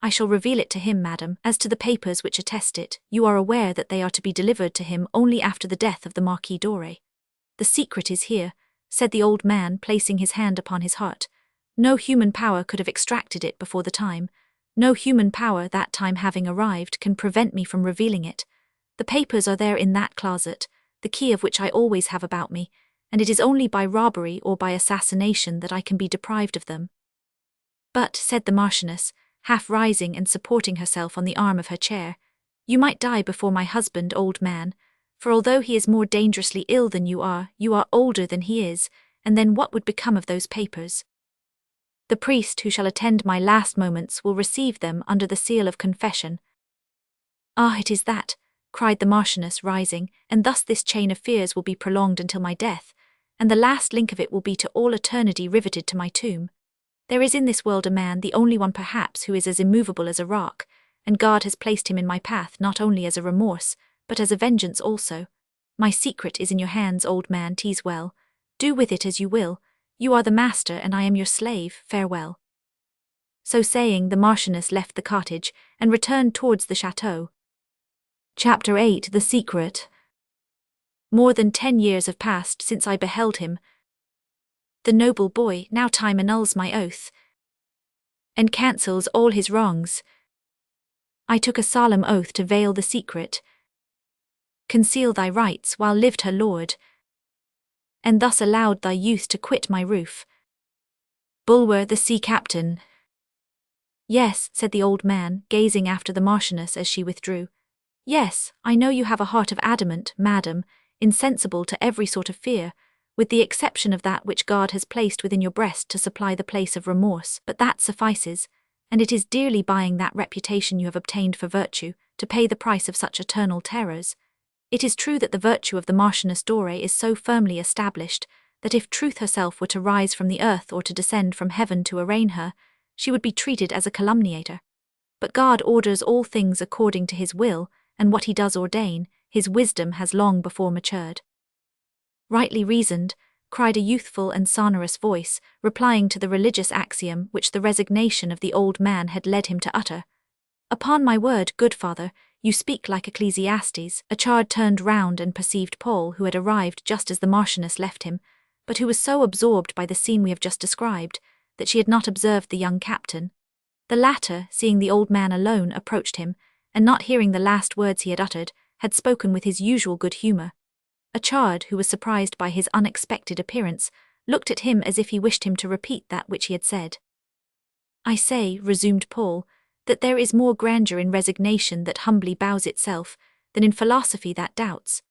I shall reveal it to him, madam. As to the papers which attest it, you are aware that they are to be delivered to him only after the death of the Marquis Dore. The secret is here, said the old man, placing his hand upon his heart. No human power could have extracted it before the time. No human power, that time having arrived, can prevent me from revealing it. The papers are there in that closet, the key of which I always have about me, and it is only by robbery or by assassination that I can be deprived of them. But, said the Marchioness, half rising and supporting herself on the arm of her chair, you might die before my husband, old man, for although he is more dangerously ill than you are older than he is, and then what would become of those papers? The priest who shall attend my last moments will receive them under the seal of confession. Ah, it is that, cried the Marchioness, rising, and thus this chain of fears will be prolonged until my death, and the last link of it will be to all eternity riveted to my tomb. There is in this world a man, the only one perhaps, who is as immovable as a rock, and God has placed him in my path not only as a remorse, but as a vengeance also. My secret is in your hands, old man, 'tis well. Do with it as you will. You are the master, and I am your slave. Farewell. So saying, the Marchioness left the cottage, and returned towards the chateau. Chapter 8. The Secret. More than 10 years have passed since I beheld him. The noble boy, now time annuls my oath, and cancels all his wrongs. I took a solemn oath to veil the secret, conceal thy rights while lived her lord, and thus allowed thy youth to quit my roof. Bulwer the sea captain. Yes, said the old man, gazing after the Marchioness as she withdrew. Yes, I know you have a heart of adamant, madam, insensible to every sort of fear, with the exception of that which God has placed within your breast to supply the place of remorse, but that suffices, and it is dearly buying that reputation you have obtained for virtue, to pay the price of such eternal terrors. It is true that the virtue of the Marchioness Dore is so firmly established, that if truth herself were to rise from the earth or to descend from heaven to arraign her, she would be treated as a calumniator. But God orders all things according to his will, and what he does ordain, his wisdom has long before matured. Rightly reasoned, cried a youthful and sonorous voice, replying to the religious axiom which the resignation of the old man had led him to utter. Upon my word, good father, you speak like Ecclesiastes. Achard turned round and perceived Paul, who had arrived just as the Marchioness left him, but who was so absorbed by the scene we have just described, that she had not observed the young captain. The latter, seeing the old man alone, approached him, and not hearing the last words he had uttered, had spoken with his usual good humour. Achard, who was surprised by his unexpected appearance, looked at him as if he wished him to repeat that which he had said. I say, resumed Paul, that there is more grandeur in resignation that humbly bows itself, than in philosophy that doubts.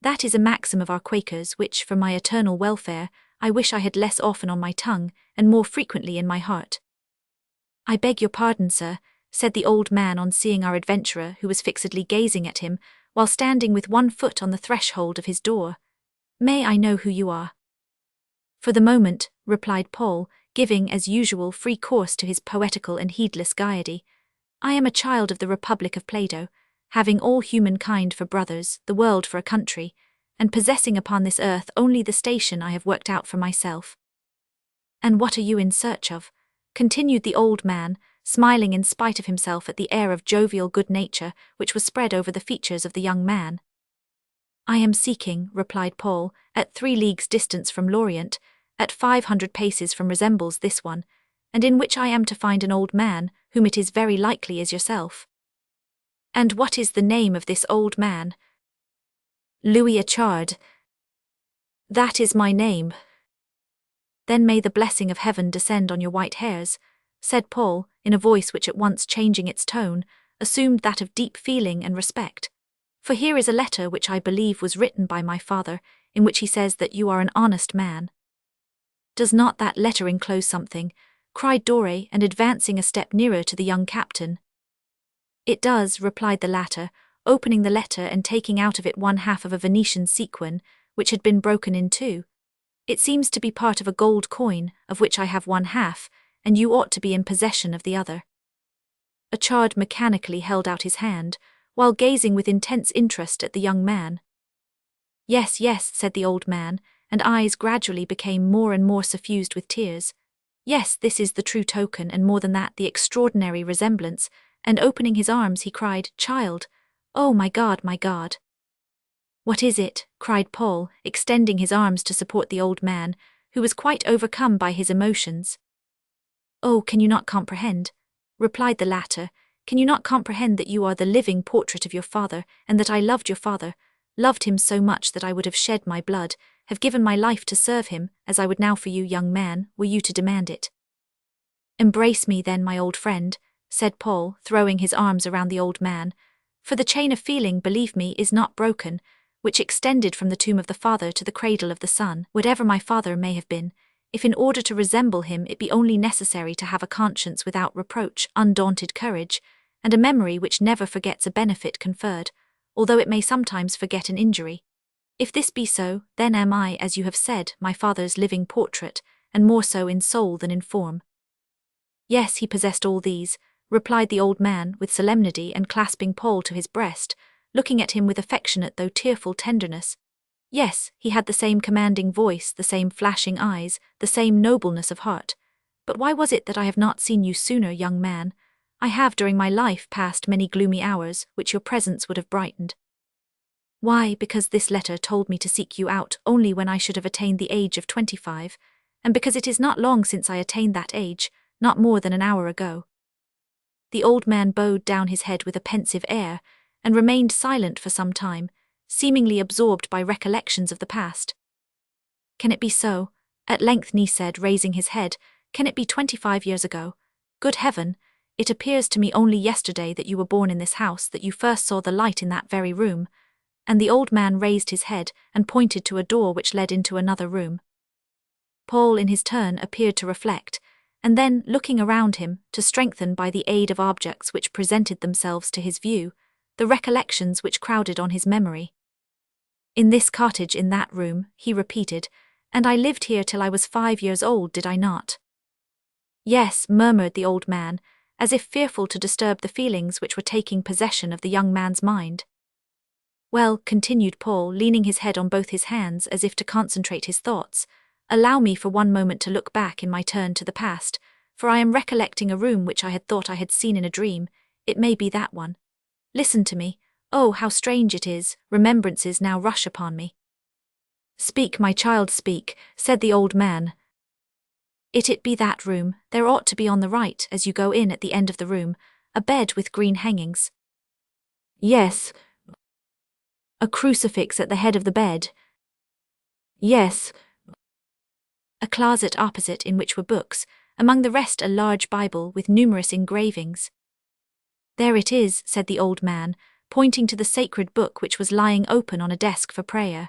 That is a maxim of our Quakers which, for my eternal welfare, I wish I had less often on my tongue, and more frequently in my heart. I beg your pardon, sir, said the old man on seeing our adventurer, who was fixedly gazing at him, while standing with one foot on the threshold of his door. May I know who you are? For the moment, replied Paul, giving, as usual, free course to his poetical and heedless gaiety, I am a child of the Republic of Plato, having all humankind for brothers, the world for a country, and possessing upon this earth only the station I have worked out for myself. And what are you in search of? Continued the old man, smiling in spite of himself at the air of jovial good nature which was spread over the features of the young man. I am seeking, replied Paul, at 3 leagues distance from Lorient, at 500 paces from resembles this one, and in which I am to find an old man, whom it is very likely is yourself. And what is the name of this old man? Louis Achard. That is my name. Then may the blessing of heaven descend on your white hairs, said Paul, in a voice which at once changing its tone, assumed that of deep feeling and respect. For here is a letter which I believe was written by my father, in which he says that you are an honest man. Does not that letter enclose something? Cried Dore, and advancing a step nearer to the young captain. It does, replied the latter, opening the letter and taking out of it one half of a Venetian sequin, which had been broken in 2. It seems to be part of a gold coin, of which I have one half, and you ought to be in possession of the other. Achard mechanically held out his hand, while gazing with intense interest at the young man. Yes, yes, said the old man, and eyes gradually became more and more suffused with tears. Yes, this is the true token, and more than that, the extraordinary resemblance, and opening his arms he cried, Child, oh my God, my God. What is it? Cried Paul, extending his arms to support the old man, who was quite overcome by his emotions. Oh, can you not comprehend? Replied the latter, can you not comprehend that you are the living portrait of your father, and that I loved your father, loved him so much that I would have shed my blood, have given my life to serve him, as I would now for you, young man, were you to demand it. Embrace me then, my old friend, said Paul, throwing his arms around the old man, for the chain of feeling, believe me, is not broken, which extended from the tomb of the father to the cradle of the son, whatever my father may have been, if in order to resemble him it be only necessary to have a conscience without reproach, undaunted courage, and a memory which never forgets a benefit conferred, although it may sometimes forget an injury. If this be so, then am I, as you have said, my father's living portrait, and more so in soul than in form. Yes, he possessed all these, replied the old man with solemnity, and clasping Paul to his breast, looking at him with affectionate though tearful tenderness. Yes, he had the same commanding voice, the same flashing eyes, the same nobleness of heart. But why was it that I have not seen you sooner, young man? I have during my life passed many gloomy hours, which your presence would have brightened. Why, because this letter told me to seek you out only when I should have attained the age of 25, and because it is not long since I attained that age, not more than an hour ago. The old man bowed down his head with a pensive air, and remained silent for some time, seemingly absorbed by recollections of the past. Can it be so? At length he said, raising his head, can it be 25 years ago? Good heaven, it appears to me only yesterday that you were born in this house, that you first saw the light in that very room. And the old man raised his head and pointed to a door which led into another room. Paul in his turn appeared to reflect, and then, looking around him, to strengthen by the aid of objects which presented themselves to his view, the recollections which crowded on his memory. "In this cottage, in that room," he repeated, "and I lived here till I was 5 years old, did I not?" "Yes," murmured the old man, as if fearful to disturb the feelings which were taking possession of the young man's mind. "Well," continued Paul, leaning his head on both his hands as if to concentrate his thoughts, "allow me for one moment to look back in my turn to the past, for I am recollecting a room which I had thought I had seen in a dream. It may be that one. Listen to me. Oh, how strange it is, remembrances now rush upon me." "Speak, my child, speak," said the old man. It be that room. There ought to be on the right, as you go in at the end of the room, a bed with green hangings." "Yes." "A crucifix at the head of the bed." "Yes." "A closet opposite in which were books, among the rest a large Bible with numerous engravings." "There it is," said the old man, pointing to the sacred book which was lying open on a desk for prayer.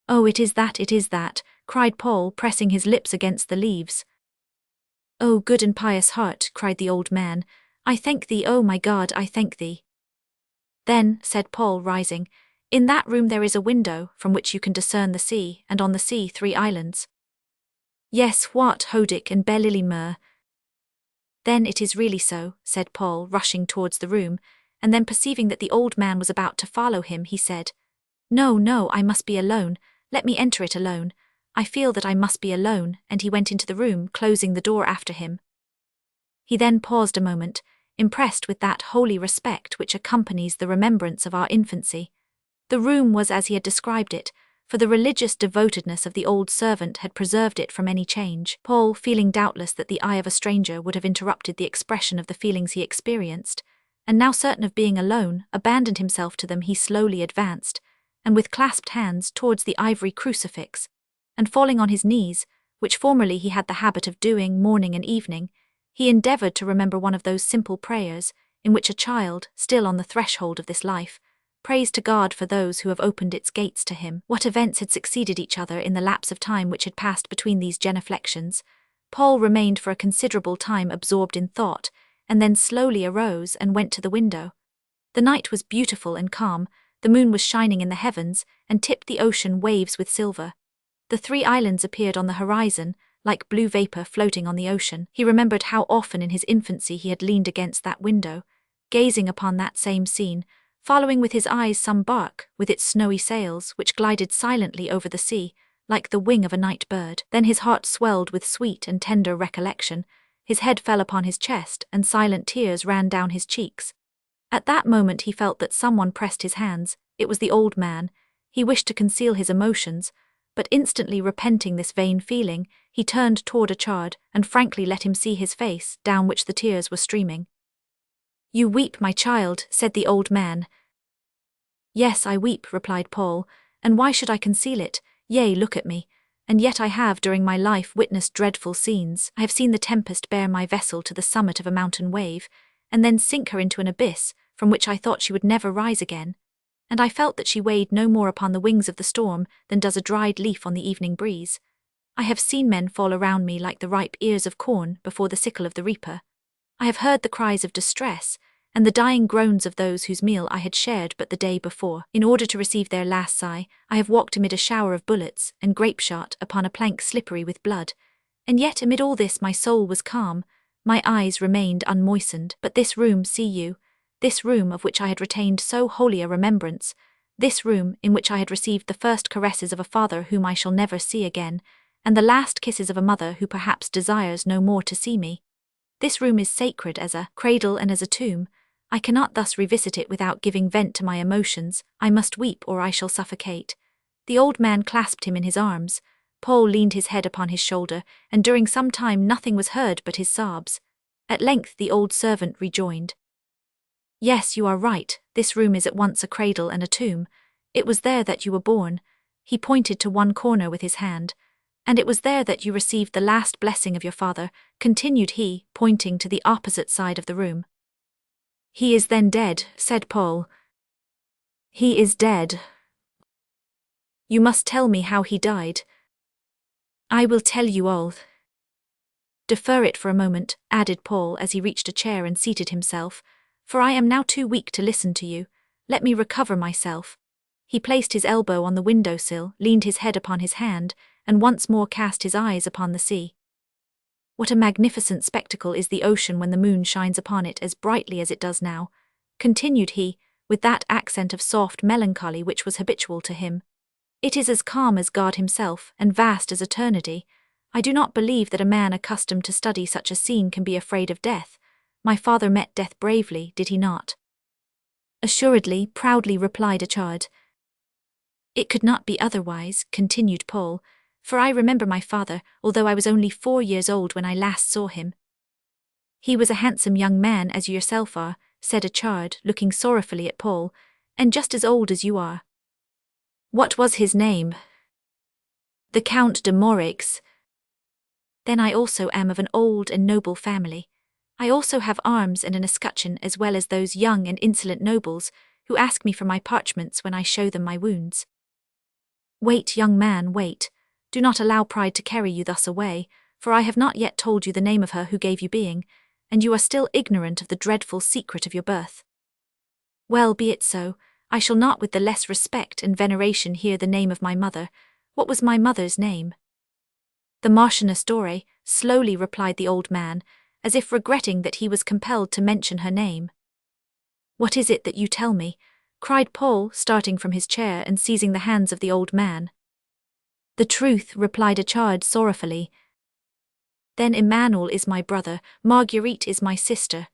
"Oh, it is that," cried Paul, pressing his lips against the leaves. "Oh, good and pious heart," cried the old man, "I thank thee, oh my God, I thank thee." "Then," said Paul, rising, "in that room there is a window, from which you can discern the sea, and on the sea 3 islands." "Yes, what, Hodik and Bel-Ilimur?" "Then it is really so," said Paul, rushing towards the room, and then perceiving that the old man was about to follow him, he said, No, I must be alone. Let me enter it alone. I feel that I must be alone," and he went into the room, closing the door after him. He then paused a moment, impressed with that holy respect which accompanies the remembrance of our infancy. The room was as he had described it, for the religious devotedness of the old servant had preserved it from any change. Paul, feeling doubtless that the eye of a stranger would have interrupted the expression of the feelings he experienced, and now certain of being alone, abandoned himself to them, he slowly advanced, and with clasped hands towards the ivory crucifix, and falling on his knees, which formerly he had the habit of doing morning and evening, he endeavored to remember one of those simple prayers in which a child, still on the threshold of this life, prays to God for those who have opened its gates to him. What events had succeeded each other in the lapse of time which had passed between these genuflections? Paul remained for a considerable time absorbed in thought, and then slowly arose and went to the window. The night was beautiful and calm, the moon was shining in the heavens, and tipped the ocean waves with silver. The 3 islands appeared on the horizon, like blue vapor floating on the ocean. He remembered how often in his infancy he had leaned against that window, gazing upon that same scene, following with his eyes some bark, with its snowy sails, which glided silently over the sea, like the wing of a night bird. Then his heart swelled with sweet and tender recollection, his head fell upon his chest, and silent tears ran down his cheeks. At that moment he felt that someone pressed his hands. It was the old man. He wished to conceal his emotions, but instantly repenting this vain feeling, he turned toward Achard and frankly let him see his face, down which the tears were streaming. "You weep, my child," said the old man. "Yes, I weep," replied Paul, "and why should I conceal it? Yea, look at me. And yet I have during my life witnessed dreadful scenes. I have seen the tempest bear my vessel to the summit of a mountain wave, and then sink her into an abyss, from which I thought she would never rise again. And I felt that she weighed no more upon the wings of the storm than does a dried leaf on the evening breeze. I have seen men fall around me like the ripe ears of corn before the sickle of the reaper. I have heard the cries of distress, and the dying groans of those whose meal I had shared but the day before. In order to receive their last sigh, I have walked amid a shower of bullets and grape-shot upon a plank slippery with blood. And yet amid all this my soul was calm, my eyes remained unmoistened. But this room, see you, this room of which I had retained so holy a remembrance, this room in which I had received the first caresses of a father whom I shall never see again, and the last kisses of a mother who perhaps desires no more to see me. This room is sacred as a cradle and as a tomb. I cannot thus revisit it without giving vent to my emotions. I must weep or I shall suffocate." The old man clasped him in his arms. Paul leaned his head upon his shoulder, and during some time nothing was heard but his sobs. At length the old servant rejoined, "Yes, you are right, this room is at once a cradle and a tomb. It was there that you were born." He pointed to one corner with his hand. "And it was there that you received the last blessing of your father," continued he, pointing to the opposite side of the room. "He is then dead," said Paul. "He is dead." "You must tell me how he died." "I will tell you all." Defer it for a moment, added Paul as he reached a chair and seated himself, for I am now too weak to listen to you. Let me recover myself. He placed his elbow on the windowsill, leaned his head upon his hand, and once more cast his eyes upon the sea. What a magnificent spectacle is the ocean when the moon shines upon it as brightly as it does now, continued he, with that accent of soft melancholy which was habitual to him. It is as calm as God himself, and vast as eternity. I do not believe that a man accustomed to study such a scene can be afraid of death. My father met death bravely, did he not? Assuredly, proudly replied Achard. It could not be otherwise, continued Paul, for I remember my father, although I was only 4 years old when I last saw him. He was a handsome young man as you yourself are, said Achard, looking sorrowfully at Paul, and just as old as you are. What was his name? The Count de Moraix. Then I also am of an old and noble family. I also have arms and an escutcheon as well as those young and insolent nobles who ask me for my parchments when I show them my wounds. Wait, young man, wait. Do not allow pride to carry you thus away, for I have not yet told you the name of her who gave you being, and you are still ignorant of the dreadful secret of your birth. Well, be it so. I shall not with the less respect and veneration hear the name of my mother. What was my mother's name? The Marchioness Dore, slowly replied the old man, as if regretting that he was compelled to mention her name. What is it that you tell me? Cried Paul, starting from his chair and seizing the hands of the old man. The truth, replied Achard sorrowfully. Then Emmanuel is my brother, Marguerite is my sister.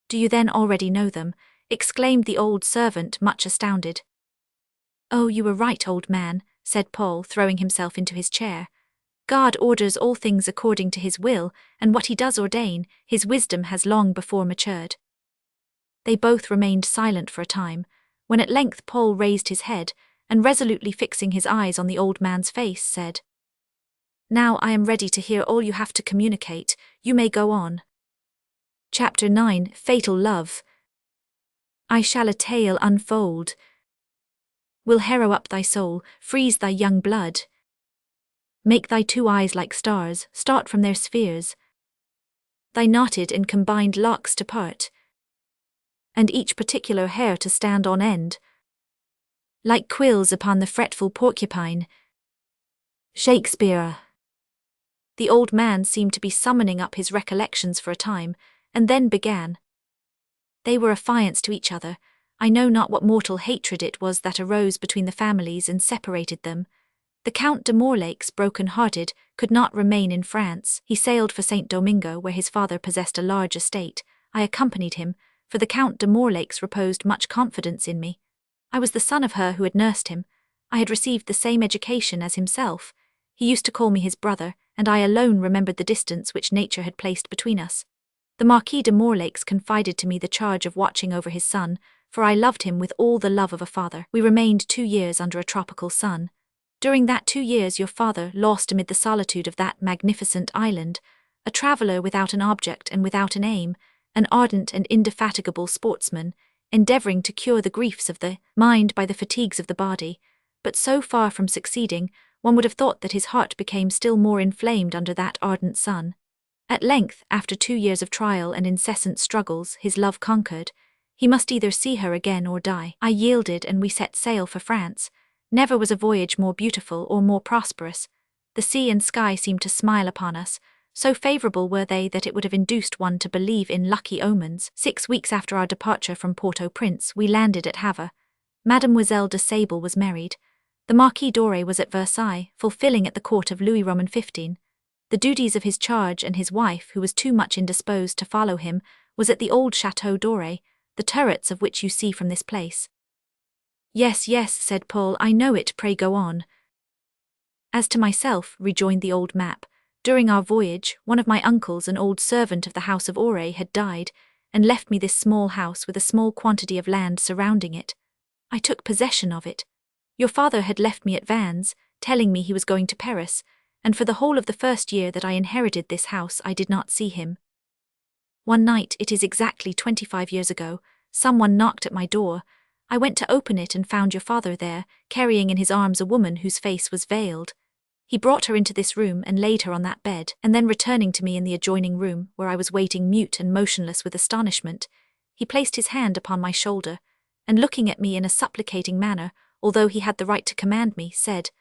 Do you then already know them? Exclaimed the old servant, much astounded. Oh, you were right, old man, said Paul, throwing himself into his chair. God orders all things according to his will, and what he does ordain, his wisdom has long before matured. They both remained silent for a time, when at length Paul raised his head, and resolutely fixing his eyes on the old man's face, said, Now I am ready to hear all you have to communicate. You may go on. Chapter 9, Fatal Love. I shall a tale unfold. Will harrow up thy soul, freeze thy young blood. Make thy 2 eyes like stars, start from their spheres. Thy knotted and combined locks to part, and each particular hair to stand on end, like quills upon the fretful porcupine. Shakespeare. The old man seemed to be summoning up his recollections for a time, and then began. They were affianced to each other. I know not what mortal hatred it was that arose between the families and separated them. The Count de Morlaix, broken-hearted, could not remain in France. He sailed for St. Domingo, where his father possessed a large estate. I accompanied him, for the Count de Morlaix reposed much confidence in me. I was the son of her who had nursed him. I had received the same education as himself. He used to call me his brother, and I alone remembered the distance which nature had placed between us. The Marquis de Morlaix confided to me the charge of watching over his son, for I loved him with all the love of a father. We remained 2 years under a tropical sun. During that 2 years your father, lost amid the solitude of that magnificent island, a traveller without an object and without an aim, an ardent and indefatigable sportsman, endeavouring to cure the griefs of the mind by the fatigues of the body, but so far from succeeding, one would have thought that his heart became still more inflamed under that ardent sun. At length, after 2 years of trial and incessant struggles, his love conquered. He must either see her again or die. I yielded, and we set sail for France. Never was a voyage more beautiful or more prosperous. The sea and sky seemed to smile upon us. So favourable were they that it would have induced one to believe in lucky omens. 6 weeks after our departure from Port-au-Prince, we landed at Havre. Mademoiselle de Sable was married. The Marquis d'Ore was at Versailles, fulfilling at the court of Louis Roman XV. The duties of his charge, and his wife, who was too much indisposed to follow him, was at the old Chateau d'Ore, the turrets of which you see from this place. Yes, yes, said Paul, I know it, pray go on. As to myself, rejoined the old map, during our voyage, one of my uncles, an old servant of the house of Ore, had died, and left me this small house with a small quantity of land surrounding it. I took possession of it. Your father had left me at Vannes, telling me he was going to Paris, and for the whole of the first year that I inherited this house I did not see him. One night, it is exactly 25 years ago, someone knocked at my door. I went to open it and found your father there, carrying in his arms a woman whose face was veiled. He brought her into this room and laid her on that bed, and then returning to me in the adjoining room, where I was waiting mute and motionless with astonishment, he placed his hand upon my shoulder, and looking at me in a supplicating manner, although he had the right to command me, said,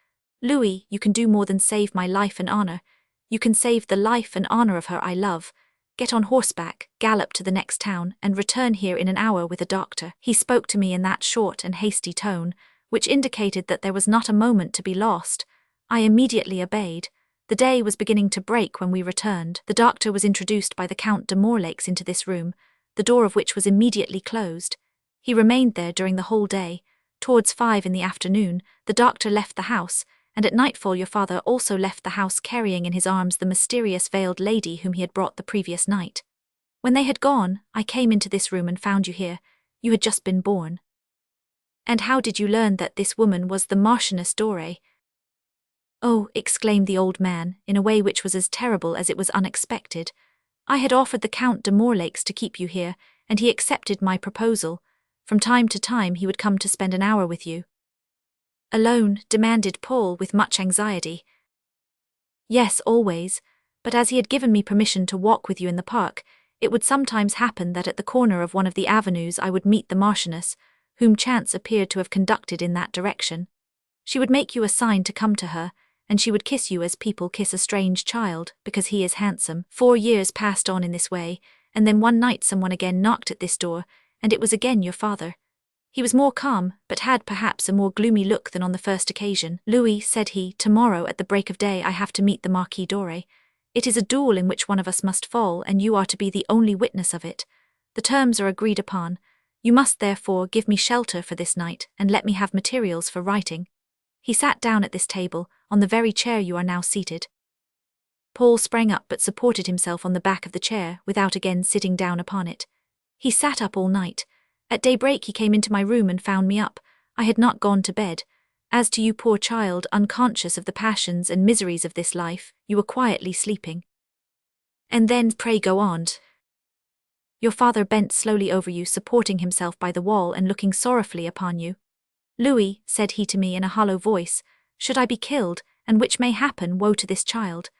"Louis, you can do more than save my life and honor. You can save the life and honor of her I love. Get on horseback, gallop to the next town, and return here in an hour with a doctor." He spoke to me in that short and hasty tone, which indicated that there was not a moment to be lost. I immediately obeyed. The day was beginning to break when we returned. The doctor was introduced by the Count de Morlaix into this room, the door of which was immediately closed. He remained there during the whole day. Towards 5 in the afternoon, the doctor left the house, and at nightfall your father also left the house carrying in his arms the mysterious veiled lady whom he had brought the previous night. When they had gone, I came into this room and found you here. You had just been born. And how did you learn that this woman was the Marchioness Dore? Oh, exclaimed the old man, in a way which was as terrible as it was unexpected. I had offered the Count de Morlaix to keep you here, and he accepted my proposal. From time to time he would come to spend an hour with you. Alone? Demanded Paul with much anxiety. Yes, always, but as he had given me permission to walk with you in the park, it would sometimes happen that at the corner of one of the avenues I would meet the Marchioness, whom chance appeared to have conducted in that direction. She would make you a sign to come to her, and she would kiss you as people kiss a strange child, because he is handsome. 4 years passed on in this way, and then one night someone again knocked at this door, and it was again your father. He was more calm, but had perhaps a more gloomy look than on the first occasion. "Louis," said he, "tomorrow at the break of day I have to meet the Marquis Dore. It is a duel in which one of us must fall, and you are to be the only witness of it. The terms are agreed upon. You must therefore give me shelter for this night, and let me have materials for writing." He sat down at this table, on the very chair you are now seated. Paul sprang up but supported himself on the back of the chair, without again sitting down upon it. He sat up all night. At daybreak he came into my room and found me up. I had not gone to bed. As to you, poor child, unconscious of the passions and miseries of this life, you were quietly sleeping. And then, pray go on. Your father bent slowly over you, supporting himself by the wall and looking sorrowfully upon you. "Louis," said he to me in a hollow voice, "should I be killed, and which may happen, woe to this child.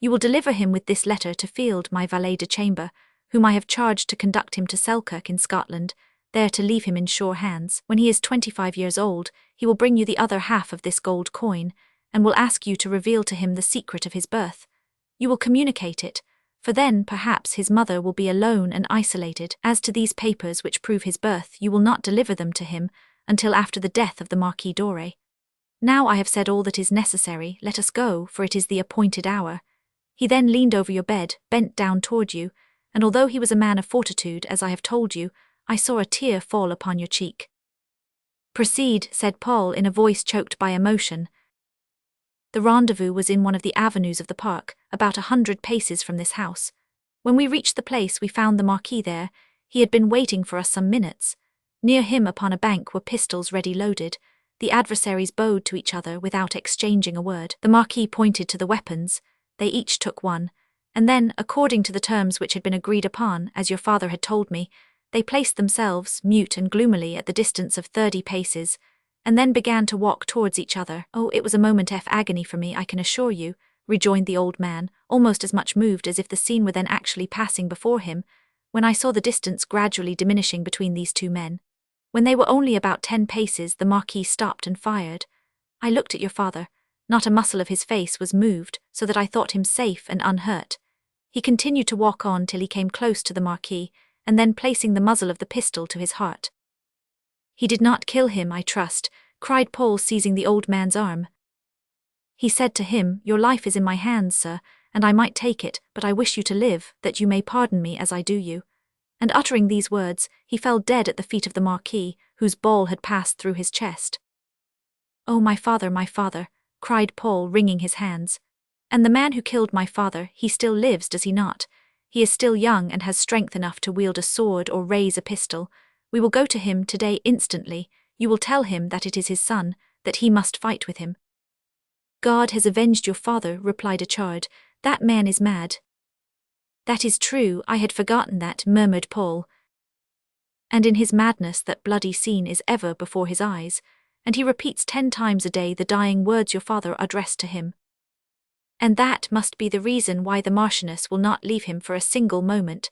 You will deliver him with this letter to Field, my valet de chamber, whom I have charged to conduct him to Selkirk in Scotland, there to leave him in sure hands. When he is 25 years old, he will bring you the other half of this gold coin, and will ask you to reveal to him the secret of his birth. You will communicate it, for then perhaps his mother will be alone and isolated. As to these papers which prove his birth, you will not deliver them to him until after the death of the Marquis Dore. Now I have said all that is necessary, let us go, for it is the appointed hour." He then leaned over your bed, bent down toward you, and although he was a man of fortitude, as I have told you, I saw a tear fall upon your cheek. "Proceed," said Paul in a voice choked by emotion. "The rendezvous was in one of the avenues of the park, about 100 paces from this house. When we reached the place we found the Marquis there. He had been waiting for us some minutes. Near him upon a bank were pistols ready loaded. The adversaries bowed to each other without exchanging a word. The Marquis pointed to the weapons. They each took one, and then, according to the terms which had been agreed upon, as your father had told me, they placed themselves, mute and gloomily, at the distance of 30 paces, and then began to walk towards each other. Oh, it was a moment of agony for me, I can assure you," rejoined the old man, almost as much moved as if the scene were then actually passing before him, "when I saw the distance gradually diminishing between these two men. When they were only about 10 paces, the Marquis stopped and fired. I looked at your father. Not a muscle of his face was moved, so that I thought him safe and unhurt. He continued to walk on till he came close to the Marquis, and then placing the muzzle of the pistol to his heart." "He did not kill him, I trust," cried Paul, seizing the old man's arm. "He said to him, 'Your life is in my hands, sir, and I might take it, but I wish you to live, that you may pardon me as I do you.' And uttering these words, he fell dead at the feet of the Marquis, whose ball had passed through his chest." "Oh, my father," cried Paul, wringing his hands. "And the man who killed my father, he still lives, does he not? He is still young and has strength enough to wield a sword or raise a pistol. We will go to him today instantly. You will tell him that it is his son, that he must fight with him." "God has avenged your father," replied Achard. "That man is mad." "That is true, I had forgotten that," murmured Paul. "And in his madness that bloody scene is ever before his eyes, and he repeats 10 times a day the dying words your father addressed to him." And that must be the reason why the Marchioness will not leave him for a single moment.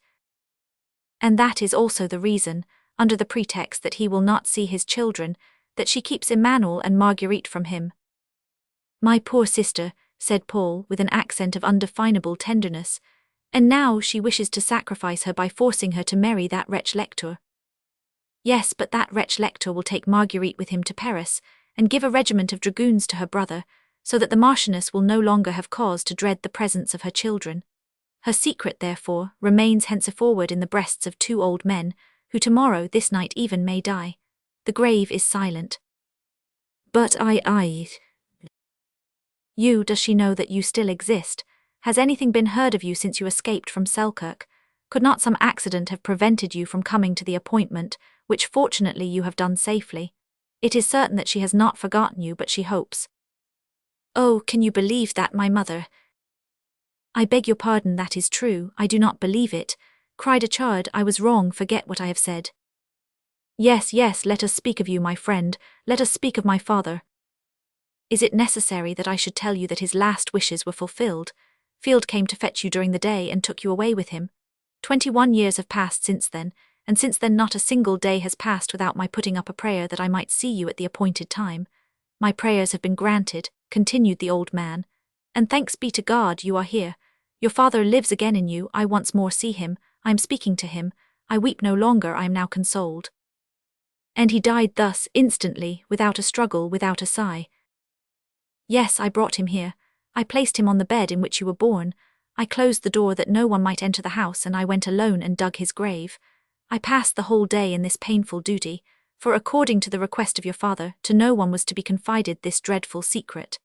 And that is also the reason, under the pretext that he will not see his children, that she keeps Emmanuel and Marguerite from him. My poor sister, said Paul with an accent of undefinable tenderness, and now she wishes to sacrifice her by forcing her to marry that wretch Lector. Yes, but that wretch Lector will take Marguerite with him to Paris, and give a regiment of dragoons to her brother, so that the Marchioness will no longer have cause to dread the presence of her children. Her secret, therefore, remains henceforward in the breasts of two old men, who tomorrow, this night even, may die. The grave is silent. But you, does she know that you still exist? Has anything been heard of you since you escaped from Selkirk? Could not some accident have prevented you from coming to the appointment, which fortunately you have done safely? It is certain that she has not forgotten you, but she hopes. Oh, can you believe that, my mother? I beg your pardon, that is true, I do not believe it, cried Achard. I was wrong, forget what I have said. Yes, yes, let us speak of you, my friend, let us speak of my father. Is it necessary that I should tell you that his last wishes were fulfilled? Field came to fetch you during the day and took you away with him. 21 years have passed since then, and since then not a single day has passed without my putting up a prayer that I might see you at the appointed time. My prayers have been granted, continued the old man, and thanks be to God you are here. Your father lives again in you, I once more see him, I am speaking to him, I weep no longer, I am now consoled. And he died thus, instantly, without a struggle, without a sigh. Yes, I brought him here. I placed him on the bed in which you were born. I closed the door that no one might enter the house, and I went alone and dug his grave. I passed the whole day in this painful duty, for according to the request of your father, to no one was to be confided this dreadful secret.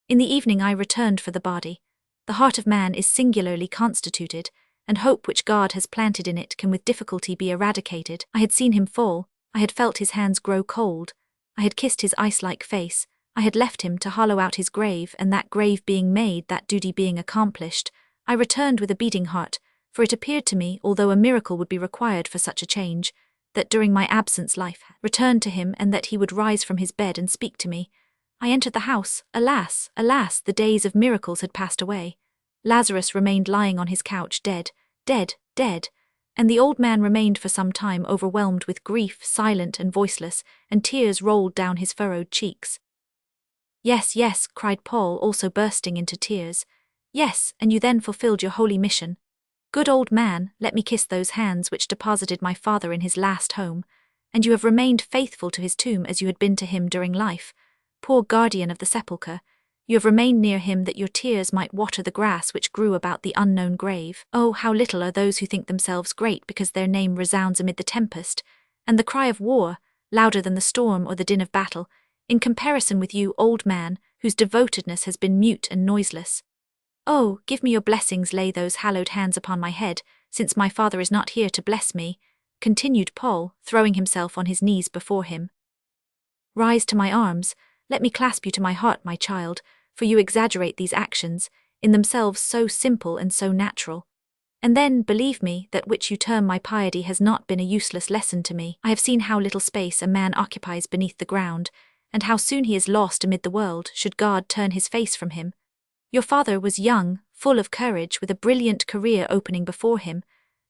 In the evening I returned for the body. The heart of man is singularly constituted, and hope which God has planted in it can with difficulty be eradicated. I had seen him fall, I had felt his hands grow cold, I had kissed his ice-like face, I had left him to hollow out his grave, and that grave being made, that duty being accomplished, I returned with a beating heart, for it appeared to me, although a miracle would be required for such a change, that during my absence life returned to him, and that he would rise from his bed and speak to me. I entered the house. Alas, alas, the days of miracles had passed away. Lazarus remained lying on his couch, dead, dead, dead, and the old man remained for some time overwhelmed with grief, silent and voiceless, and tears rolled down his furrowed cheeks. Yes, yes, cried Paul, also bursting into tears. Yes, and you then fulfilled your holy mission. Good old man, let me kiss those hands which deposited my father in his last home, and you have remained faithful to his tomb as you had been to him during life. Poor guardian of the sepulchre, you have remained near him that your tears might water the grass which grew about the unknown grave. Oh, how little are those who think themselves great because their name resounds amid the tempest, and the cry of war, louder than the storm or the din of battle, in comparison with you, old man, whose devotedness has been mute and noiseless. Oh, give me your blessings, lay those hallowed hands upon my head, since my father is not here to bless me, continued Paul, throwing himself on his knees before him. Rise to my arms, let me clasp you to my heart, my child, for you exaggerate these actions, in themselves so simple and so natural. And then, believe me, that which you term my piety has not been a useless lesson to me. I have seen how little space a man occupies beneath the ground, and how soon he is lost amid the world, should God turn his face from him. Your father was young, full of courage, with a brilliant career opening before him.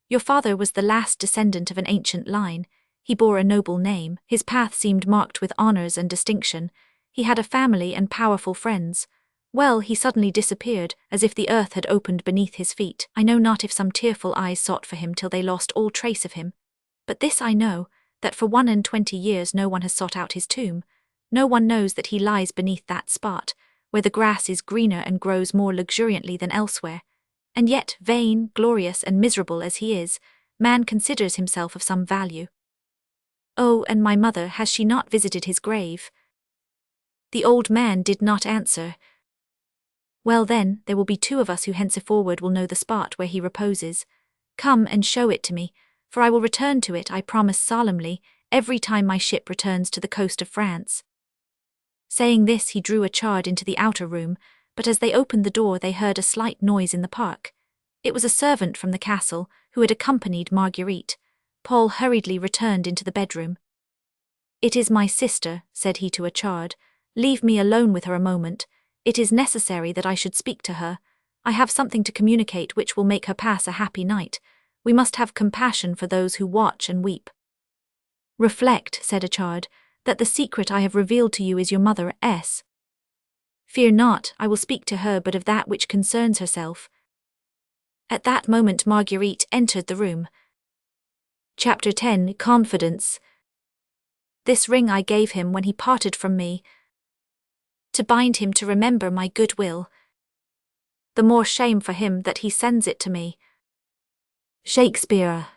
Your father was the last descendant of an ancient line. He bore a noble name, his path seemed marked with honors and distinction. He had a family and powerful friends. Well, he suddenly disappeared, as if the earth had opened beneath his feet. I know not if some tearful eyes sought for him till they lost all trace of him. But this I know, that for 21 years no one has sought out his tomb. No one knows that he lies beneath that spot, where the grass is greener and grows more luxuriantly than elsewhere. And yet, vain, glorious, and miserable as he is, man considers himself of some value. Oh, and my mother, has she not visited his grave? The old man did not answer. Well then, there will be 2 of us who henceforward will know the spot where he reposes. Come and show it to me, for I will return to it, I promise solemnly, every time my ship returns to the coast of France. Saying this, he drew Achard into the outer room, but as they opened the door they heard a slight noise in the park. It was a servant from the castle, who had accompanied Marguerite. Paul hurriedly returned into the bedroom. It is my sister, said he to Achard. Leave me alone with her a moment. It is necessary that I should speak to her. I have something to communicate which will make her pass a happy night. We must have compassion for those who watch and weep. Reflect, said Achard, that the secret I have revealed to you is your mother S. Fear not, I will speak to her but of that which concerns herself. At that moment Marguerite entered the room. Chapter 10, Confidence. This ring I gave him when he parted from me, to bind him to remember my good will. The more shame for him that he sends it to me. Shakespeare.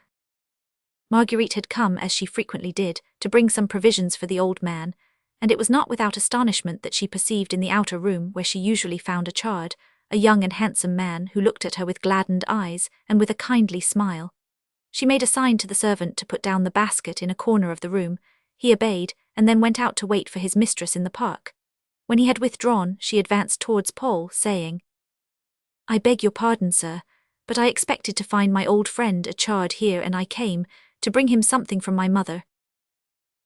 Marguerite had come, as she frequently did, to bring some provisions for the old man, and it was not without astonishment that she perceived in the outer room where she usually found Achard, a young and handsome man who looked at her with gladdened eyes and with a kindly smile. She made a sign to the servant to put down the basket in a corner of the room. He obeyed, and then went out to wait for his mistress in the park. When he had withdrawn, she advanced towards Paul, saying, I beg your pardon, sir, but I expected to find my old friend Achard here, and I came to bring him something from my mother.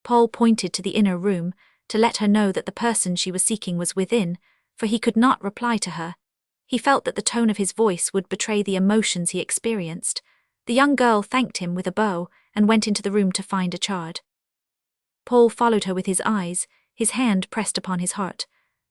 Paul pointed to the inner room, to let her know that the person she was seeking was within, for he could not reply to her. He felt that the tone of his voice would betray the emotions he experienced. The young girl thanked him with a bow, and went into the room to find Achard. Paul followed her with his eyes, his hand pressed upon his heart.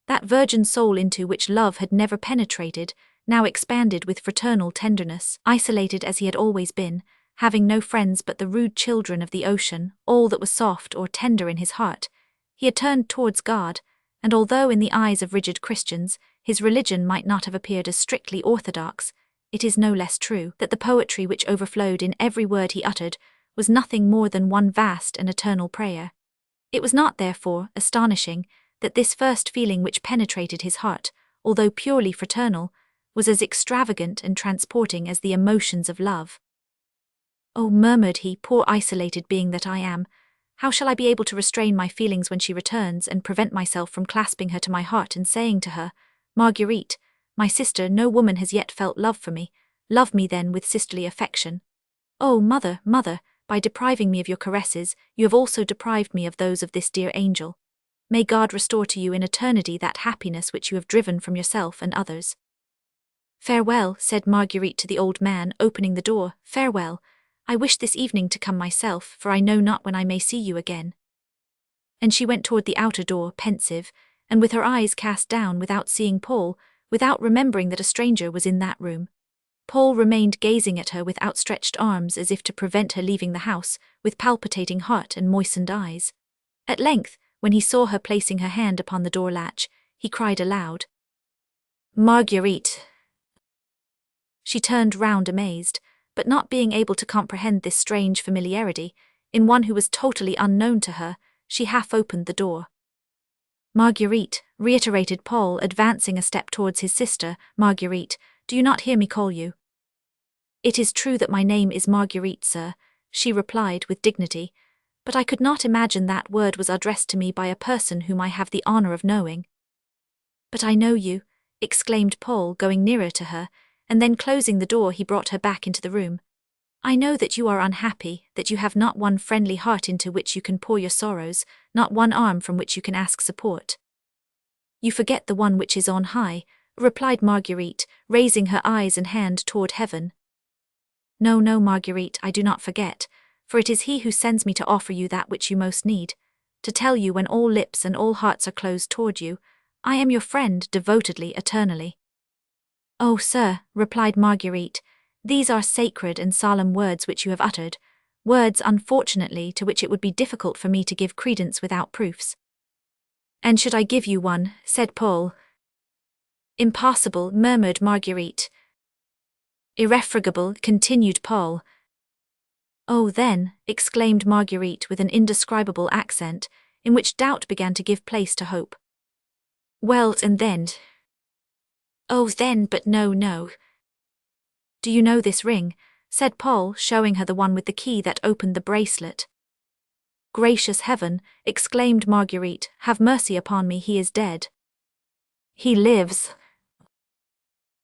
That virgin soul into which love had never penetrated, now expanded with fraternal tenderness. Isolated as he had always been, having no friends but the rude children of the ocean, all that was soft or tender in his heart, he had turned towards God, and although in the eyes of rigid Christians, his religion might not have appeared as strictly orthodox, it is no less true that the poetry which overflowed in every word he uttered was nothing more than one vast and eternal prayer. It was not, therefore, astonishing that this first feeling which penetrated his heart, although purely fraternal, was as extravagant and transporting as the emotions of love. Oh, murmured he, poor isolated being that I am, how shall I be able to restrain my feelings when she returns, and prevent myself from clasping her to my heart and saying to her, Marguerite, my sister, no woman has yet felt love for me. Love me then with sisterly affection. Oh, mother, mother, by depriving me of your caresses, you have also deprived me of those of this dear angel. May God restore to you in eternity that happiness which you have driven from yourself and others. Farewell, said Marguerite to the old man, opening the door, farewell. I wish this evening to come myself, for I know not when I may see you again. And she went toward the outer door, pensive, and with her eyes cast down, without seeing Paul, without remembering that a stranger was in that room. Paul remained gazing at her with outstretched arms as if to prevent her leaving the house, with palpitating heart and moistened eyes. At length, when he saw her placing her hand upon the door latch, he cried aloud, Marguerite! She turned round amazed, but not being able to comprehend this strange familiarity, in one who was totally unknown to her, she half opened the door. Marguerite, reiterated Paul, advancing a step towards his sister, Marguerite, do you not hear me call you? It is true that my name is Marguerite, sir, she replied with dignity, but I could not imagine that word was addressed to me by a person whom I have the honor of knowing. But I know you, exclaimed Paul, going nearer to her, and then closing the door he brought her back into the room. I know that you are unhappy, that you have not one friendly heart into which you can pour your sorrows, not one arm from which you can ask support. You forget the one which is on high, replied Marguerite, raising her eyes and hand toward heaven. No, no, Marguerite, I do not forget, for it is he who sends me to offer you that which you most need, to tell you when all lips and all hearts are closed toward you, I am your friend devotedly, eternally. Oh, sir, replied Marguerite, these are sacred and solemn words which you have uttered, words, unfortunately, to which it would be difficult for me to give credence without proofs. And should I give you one, said Paul. Impossible, murmured Marguerite. Irrefragable, continued Paul. Oh, then, exclaimed Marguerite with an indescribable accent, in which doubt began to give place to hope. Well, and then? Oh, then, but no, no. Do you know this ring? Said Paul, showing her the one with the key that opened the bracelet. Gracious heaven, exclaimed Marguerite, have mercy upon me, he is dead. He lives.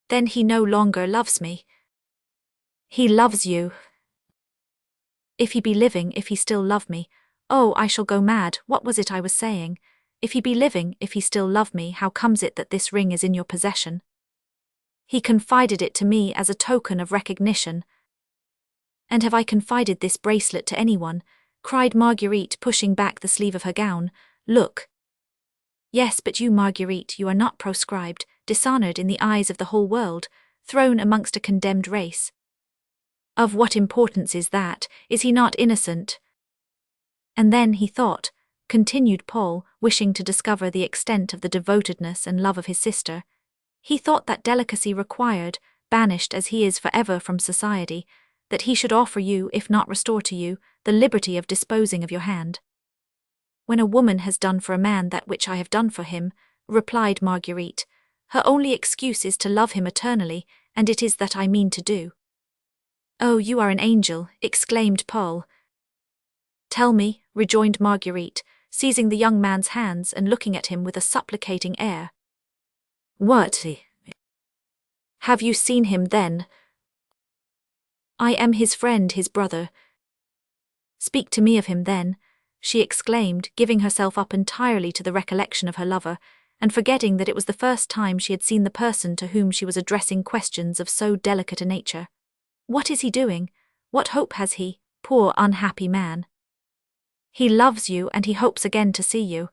Then he no longer loves me. He loves you. If he be living, if he still love me, oh, I shall go mad, what was it I was saying? If he be living, if he still love me, how comes it that this ring is in your possession? He confided it to me as a token of recognition. And have I confided this bracelet to anyone? Cried Marguerite, pushing back the sleeve of her gown. Look. Yes, but you, Marguerite, you are not proscribed, dishonored in the eyes of the whole world, thrown amongst a condemned race. Of what importance is that? Is he not innocent? And then he thought, continued Paul, wishing to discover the extent of the devotedness and love of his sister, he thought that delicacy required, banished as he is forever from society, that he should offer you, if not restore to you, the liberty of disposing of your hand. When a woman has done for a man that which I have done for him, replied Marguerite, her only excuse is to love him eternally, and it is that I mean to do. Oh, you are an angel, exclaimed Paul. Tell me, rejoined Marguerite, seizing the young man's hands and looking at him with a supplicating air. What? Have you seen him then? I am his friend, his brother. Speak to me of him then, she exclaimed, giving herself up entirely to the recollection of her lover, and forgetting that it was the first time she had seen the person to whom she was addressing questions of so delicate a nature. What is he doing? What hope has he, poor unhappy man? He loves you, and he hopes again to see you.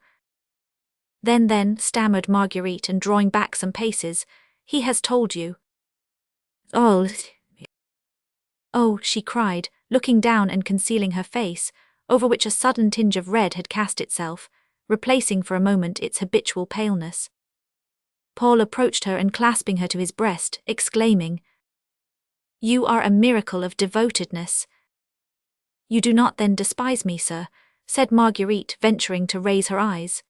Then, stammered Marguerite, and drawing back some paces, he has told you. Oh, she cried, looking down and concealing her face, over which a sudden tinge of red had cast itself, replacing for a moment its habitual paleness. Paul approached her and clasping her to his breast, exclaiming, You are a miracle of devotedness. You do not then despise me, sir, said Marguerite, venturing to raise her eyes.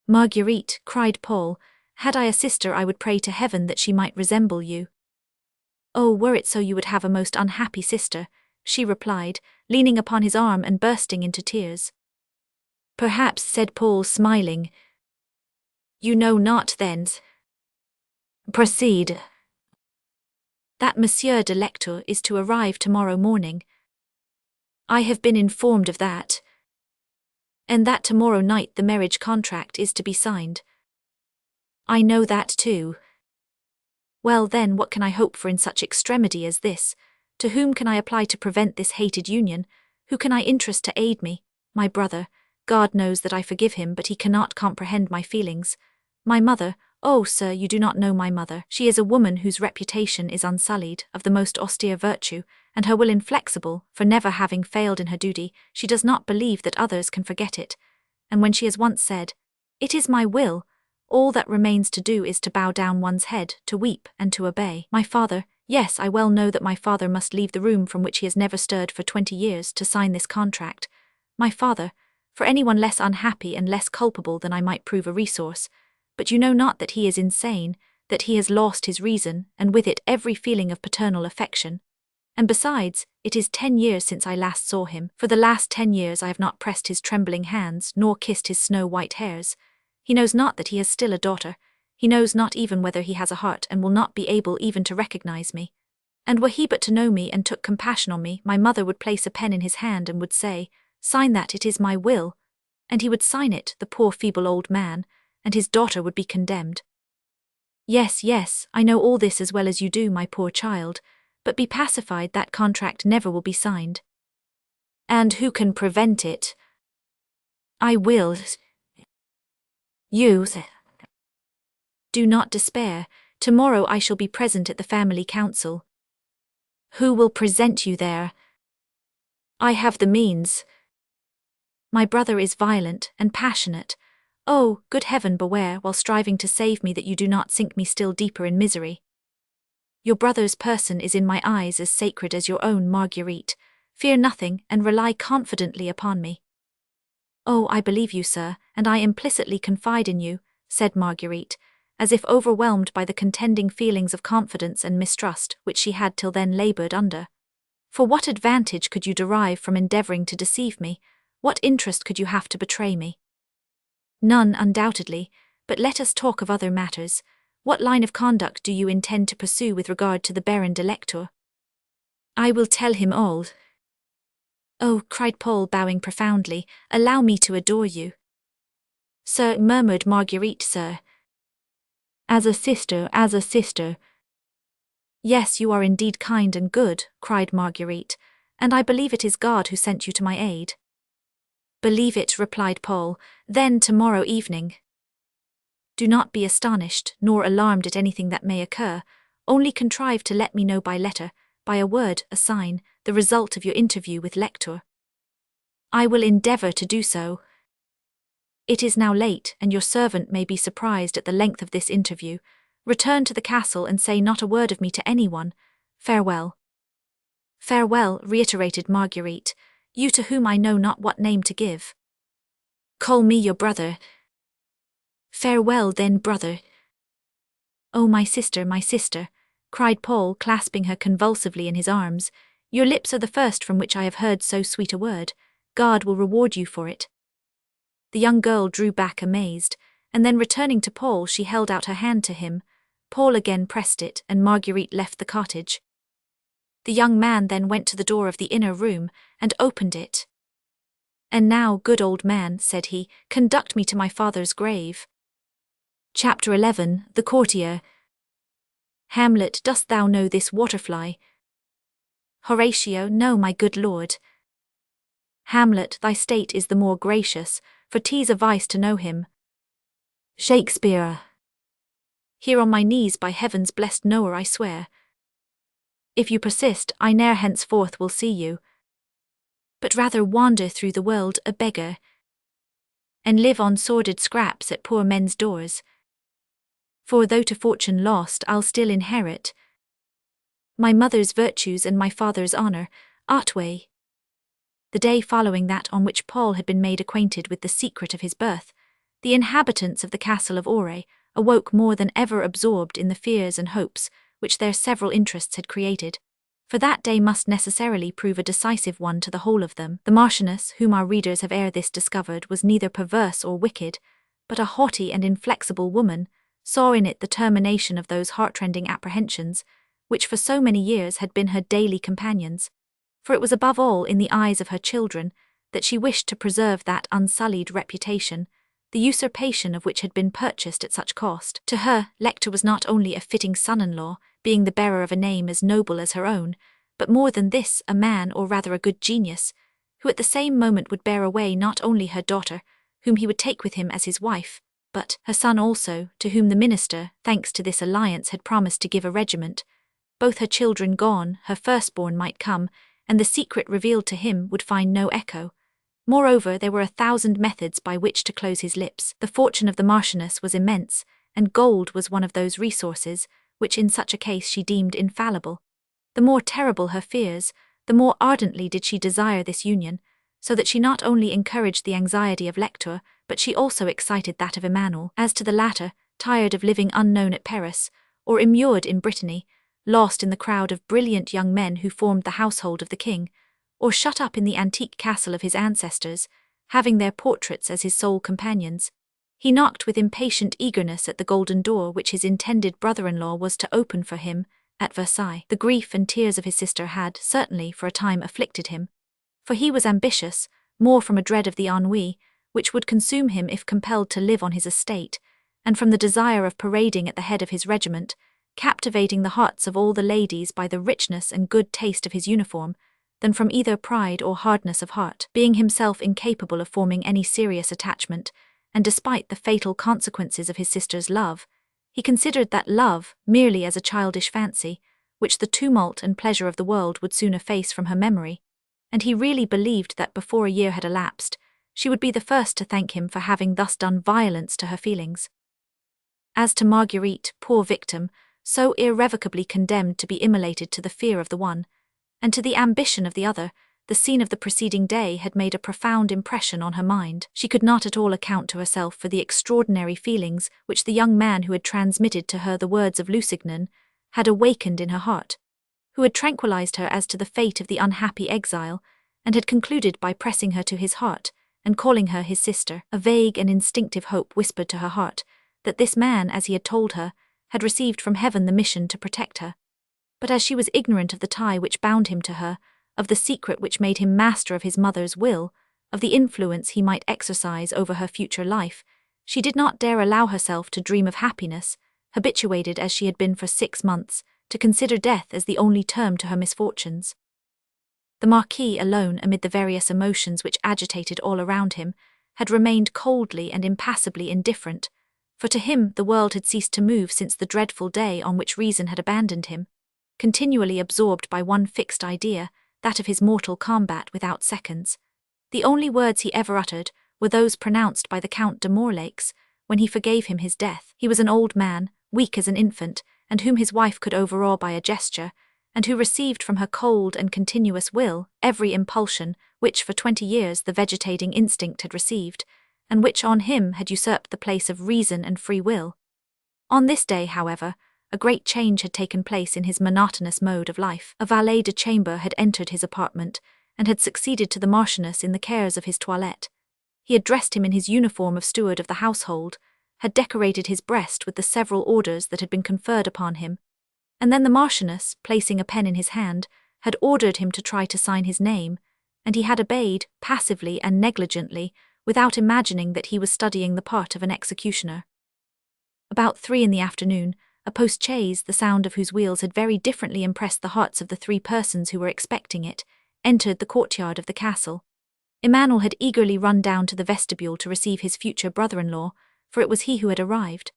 Marguerite, cried Paul, had I a sister I would pray to heaven that she might resemble you. Oh, were it so you would have a most unhappy sister, she replied, leaning upon his arm and bursting into tears. Perhaps, said Paul, smiling. You know not then. Proceed. That Monsieur de Lectoure is to arrive tomorrow morning. I have been informed of that. And that tomorrow night the marriage contract is to be signed. I know that too. Well then, what can I hope for in such extremity as this? To whom can I apply to prevent this hated union? Who can I interest to aid me? My brother. God knows that I forgive him, but he cannot comprehend my feelings. My mother. Oh, sir, you do not know my mother. She is a woman whose reputation is unsullied, of the most austere virtue, and her will inflexible, for never having failed in her duty, she does not believe that others can forget it. And when she has once said, It is my will, all that remains to do is to bow down one's head, to weep, and to obey. My father, yes, I well know that my father must leave the room from which he has never stirred for 20 years to sign this contract. My father, for anyone less unhappy and less culpable than I might prove a resource, but you know not that he is insane, that he has lost his reason, and with it every feeling of paternal affection. And besides, it is 10 years since I last saw him. For the last 10 years I have not pressed his trembling hands, nor kissed his snow-white hairs. He knows not that he has still a daughter. He knows not even whether he has a heart, and will not be able even to recognize me. And were he but to know me and took compassion on me, my mother would place a pen in his hand and would say, Sign that, it is my will. And he would sign it, the poor feeble old man, and his daughter would be condemned. Yes, I know all this as well as you do, my poor child, but be pacified, that contract never will be signed. And who can prevent it? I will. You. Do not despair. Tomorrow I shall be present at the family council. Who will present you there? I have the means. My brother is violent and passionate. Oh, good heaven, beware, while striving to save me, that you do not sink me still deeper in misery. Your brother's person is in my eyes as sacred as your own, Marguerite. Fear nothing, and rely confidently upon me. Oh, I believe you, sir, and I implicitly confide in you, said Marguerite, as if overwhelmed by the contending feelings of confidence and mistrust which she had till then laboured under. For what advantage could you derive from endeavouring to deceive me? What interest could you have to betray me? None, undoubtedly, but let us talk of other matters. What line of conduct do you intend to pursue with regard to the Baron de Lectoure? I will tell him all. Oh, cried Paul, bowing profoundly, allow me to adore you. Sir, murmured Marguerite, sir. As a sister, as a sister. Yes, you are indeed kind and good, cried Marguerite, and I believe it is God who sent you to my aid. Believe it, replied Paul, then tomorrow evening. Do not be astonished, nor alarmed at anything that may occur, only contrive to let me know by letter, by a word, a sign, the result of your interview with Lector. I will endeavour to do so. It is now late, and your servant may be surprised at the length of this interview. Return to the castle and say not a word of me to anyone. Farewell. Farewell, reiterated Marguerite, you to whom I know not what name to give. Call me your brother. Farewell then, brother. Oh, my sister, cried Paul, clasping her convulsively in his arms, your lips are the first from which I have heard so sweet a word. God will reward you for it. The young girl drew back amazed, and then returning to Paul she held out her hand to him. Paul again pressed it, and Marguerite left the cottage. The young man then went to the door of the inner room, and opened it. And now, good old man, said he, conduct me to my father's grave. Chapter 11, The Courtier. Hamlet, dost thou know this waterfly? Horatio, no, my good lord. Hamlet, thy state is the more gracious, for 'tis a vice to know him. Shakespeare. Here on my knees by heaven's blessed knower I swear. If you persist, I ne'er henceforth will see you, but rather wander through the world a beggar, and live on sordid scraps at poor men's doors. For though to fortune lost I'll still inherit my mother's virtues and my father's honour, Otway. The day following that on which Paul had been made acquainted with the secret of his birth, the inhabitants of the castle of Auray awoke more than ever absorbed in the fears and hopes which their several interests had created, for that day must necessarily prove a decisive one to the whole of them. The Marchioness, whom our readers have ere this discovered was neither perverse or wicked, but a haughty and inflexible woman, saw in it the termination of those heartrending apprehensions which for so many years had been her daily companions, for it was above all in the eyes of her children that she wished to preserve that unsullied reputation, the usurpation of which had been purchased at such cost. To her, Lector was not only a fitting son-in-law, being the bearer of a name as noble as her own, but more than this, a man, or rather a good genius, who at the same moment would bear away not only her daughter, whom he would take with him as his wife, but her son also, to whom the minister, thanks to this alliance, had promised to give a regiment. Both her children gone, her firstborn might come, and the secret revealed to him would find no echo. Moreover, there were 1,000 methods by which to close his lips. The fortune of the Marchioness was immense, and gold was one of those resources which in such a case she deemed infallible. The more terrible her fears, the more ardently did she desire this union, so that she not only encouraged the anxiety of Lector, but she also excited that of Emmanuel. As to the latter, tired of living unknown at Paris, or immured in Brittany, lost in the crowd of brilliant young men who formed the household of the king, or shut up in the antique castle of his ancestors, having their portraits as his sole companions, he knocked with impatient eagerness at the golden door which his intended brother-in-law was to open for him at Versailles. The grief and tears of his sister had, certainly, for a time afflicted him, for he was ambitious, more from a dread of the ennui, which would consume him if compelled to live on his estate, and from the desire of parading at the head of his regiment, captivating the hearts of all the ladies by the richness and good taste of his uniform, than from either pride or hardness of heart. Being himself incapable of forming any serious attachment, and despite the fatal consequences of his sister's love, he considered that love merely as a childish fancy, which the tumult and pleasure of the world would soon efface from her memory, and he really believed that before a year had elapsed, she would be the first to thank him for having thus done violence to her feelings. As to Marguerite, poor victim, so irrevocably condemned to be immolated to the fear of the one, and to the ambition of the other, the scene of the preceding day had made a profound impression on her mind. She could not at all account to herself for the extraordinary feelings which the young man who had transmitted to her the words of Lusignan had awakened in her heart, who had tranquilized her as to the fate of the unhappy exile, and had concluded by pressing her to his heart, and calling her his sister. A vague and instinctive hope whispered to her heart that this man, as he had told her, had received from heaven the mission to protect her. But as she was ignorant of the tie which bound him to her, of the secret which made him master of his mother's will, of the influence he might exercise over her future life, She did not dare allow herself to dream of happiness, habituated as she had been for 6 months, to consider death as the only term to her misfortunes. The Marquis alone, amid the various emotions which agitated all around him, had remained coldly and impassibly indifferent, for to him the world had ceased to move since the dreadful day on which reason had abandoned him, continually absorbed by one fixed idea, that of his mortal combat without seconds. The only words he ever uttered were those pronounced by the Count de Morlaix when he forgave him his death. He was an old man, weak as an infant, and whom his wife could overawe by a gesture, and who received from her cold and continuous will every impulsion which for 20 years the vegetating instinct had received, and which on him had usurped the place of reason and free will. On this day, however, a great change had taken place in his monotonous mode of life. A valet de chambre had entered his apartment, and had succeeded to the Marchioness in the cares of his toilette. He had dressed him in his uniform of steward of the household, had decorated his breast with the several orders that had been conferred upon him, and then the Marchioness, placing a pen in his hand, had ordered him to try to sign his name, and he had obeyed, passively and negligently, without imagining that he was studying the part of an executioner. About 3 in the afternoon, a post-chaise, the sound of whose wheels had very differently impressed the hearts of the 3 persons who were expecting it, entered the courtyard of the castle. Emmanuel had eagerly run down to the vestibule to receive his future brother-in-law, for it was he who had arrived.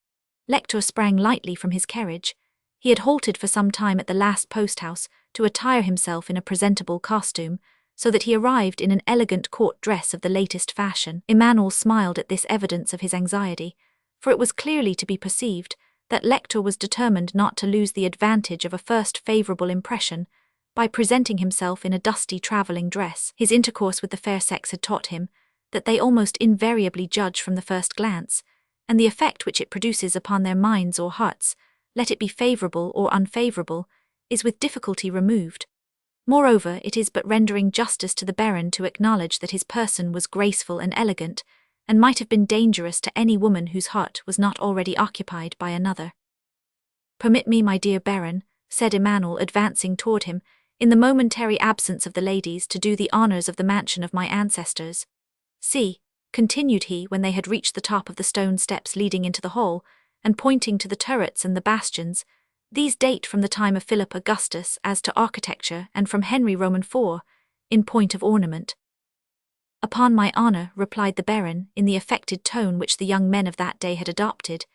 Lector sprang lightly from his carriage. He had halted for some time at the last post-house to attire himself in a presentable costume, so that he arrived in an elegant court dress of the latest fashion. Emmanuel smiled at this evidence of his anxiety, for it was clearly to be perceived that Lector was determined not to lose the advantage of a first favourable impression by presenting himself in a dusty travelling dress. His intercourse with the fair sex had taught him that they almost invariably judge from the first glance, and the effect which it produces upon their minds or hearts, let it be favourable or unfavourable, is with difficulty removed. Moreover, it is but rendering justice to the Baron to acknowledge that his person was graceful and elegant, and might have been dangerous to any woman whose heart was not already occupied by another. "Permit me, my dear Baron," said Emmanuel, advancing toward him, "in the momentary absence of the ladies, to do the honours of the mansion of my ancestors. See," continued he when they had reached the top of the stone steps leading into the hall, and pointing to the turrets and the bastions, "these date from the time of Philip Augustus as to architecture, and from Henry Roman IV, in point of ornament." "Upon my honour," replied the Baron, in the affected tone which the young men of that day had adopted,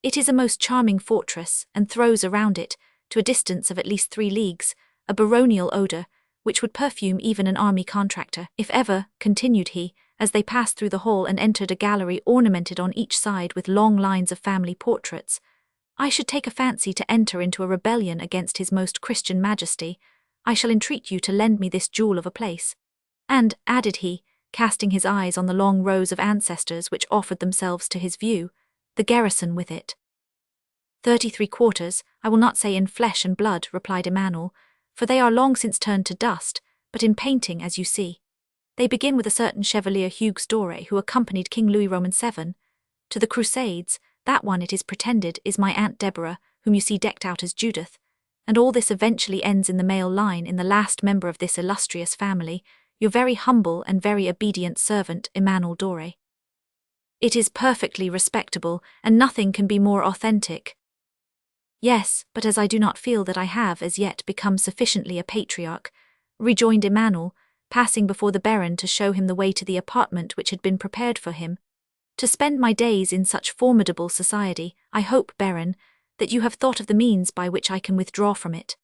"it is a most charming fortress, and throws around it, to a distance of at least 3 leagues, a baronial odour, which would perfume even an army contractor. If ever," continued he, as they passed through the hall and entered a gallery ornamented on each side with long lines of family portraits, "I should take a fancy to enter into a rebellion against his most Christian Majesty, I shall entreat you to lend me this jewel of a place. And," added he, casting his eyes on the long rows of ancestors which offered themselves to his view, "the garrison with it." 33 quarters, I will not say in flesh and blood," replied Emmanuel, "for they are long since turned to dust, but in painting, as you see. They begin with a certain Chevalier Hugues Doré who accompanied King Louis Roman VII to the Crusades. That one, it is pretended, is my Aunt Deborah, whom you see decked out as Judith, and all this eventually ends in the male line in the last member of this illustrious family, your very humble and very obedient servant, Emmanuel Doré. It is perfectly respectable, and nothing can be more authentic." "Yes, but as I do not feel that I have as yet become sufficiently a patriarch," rejoined Emmanuel, passing before the Baron to show him the way to the apartment which had been prepared for him, "to spend my days in such formidable society. I hope, Baron, that you have thought of the means by which I can withdraw from it."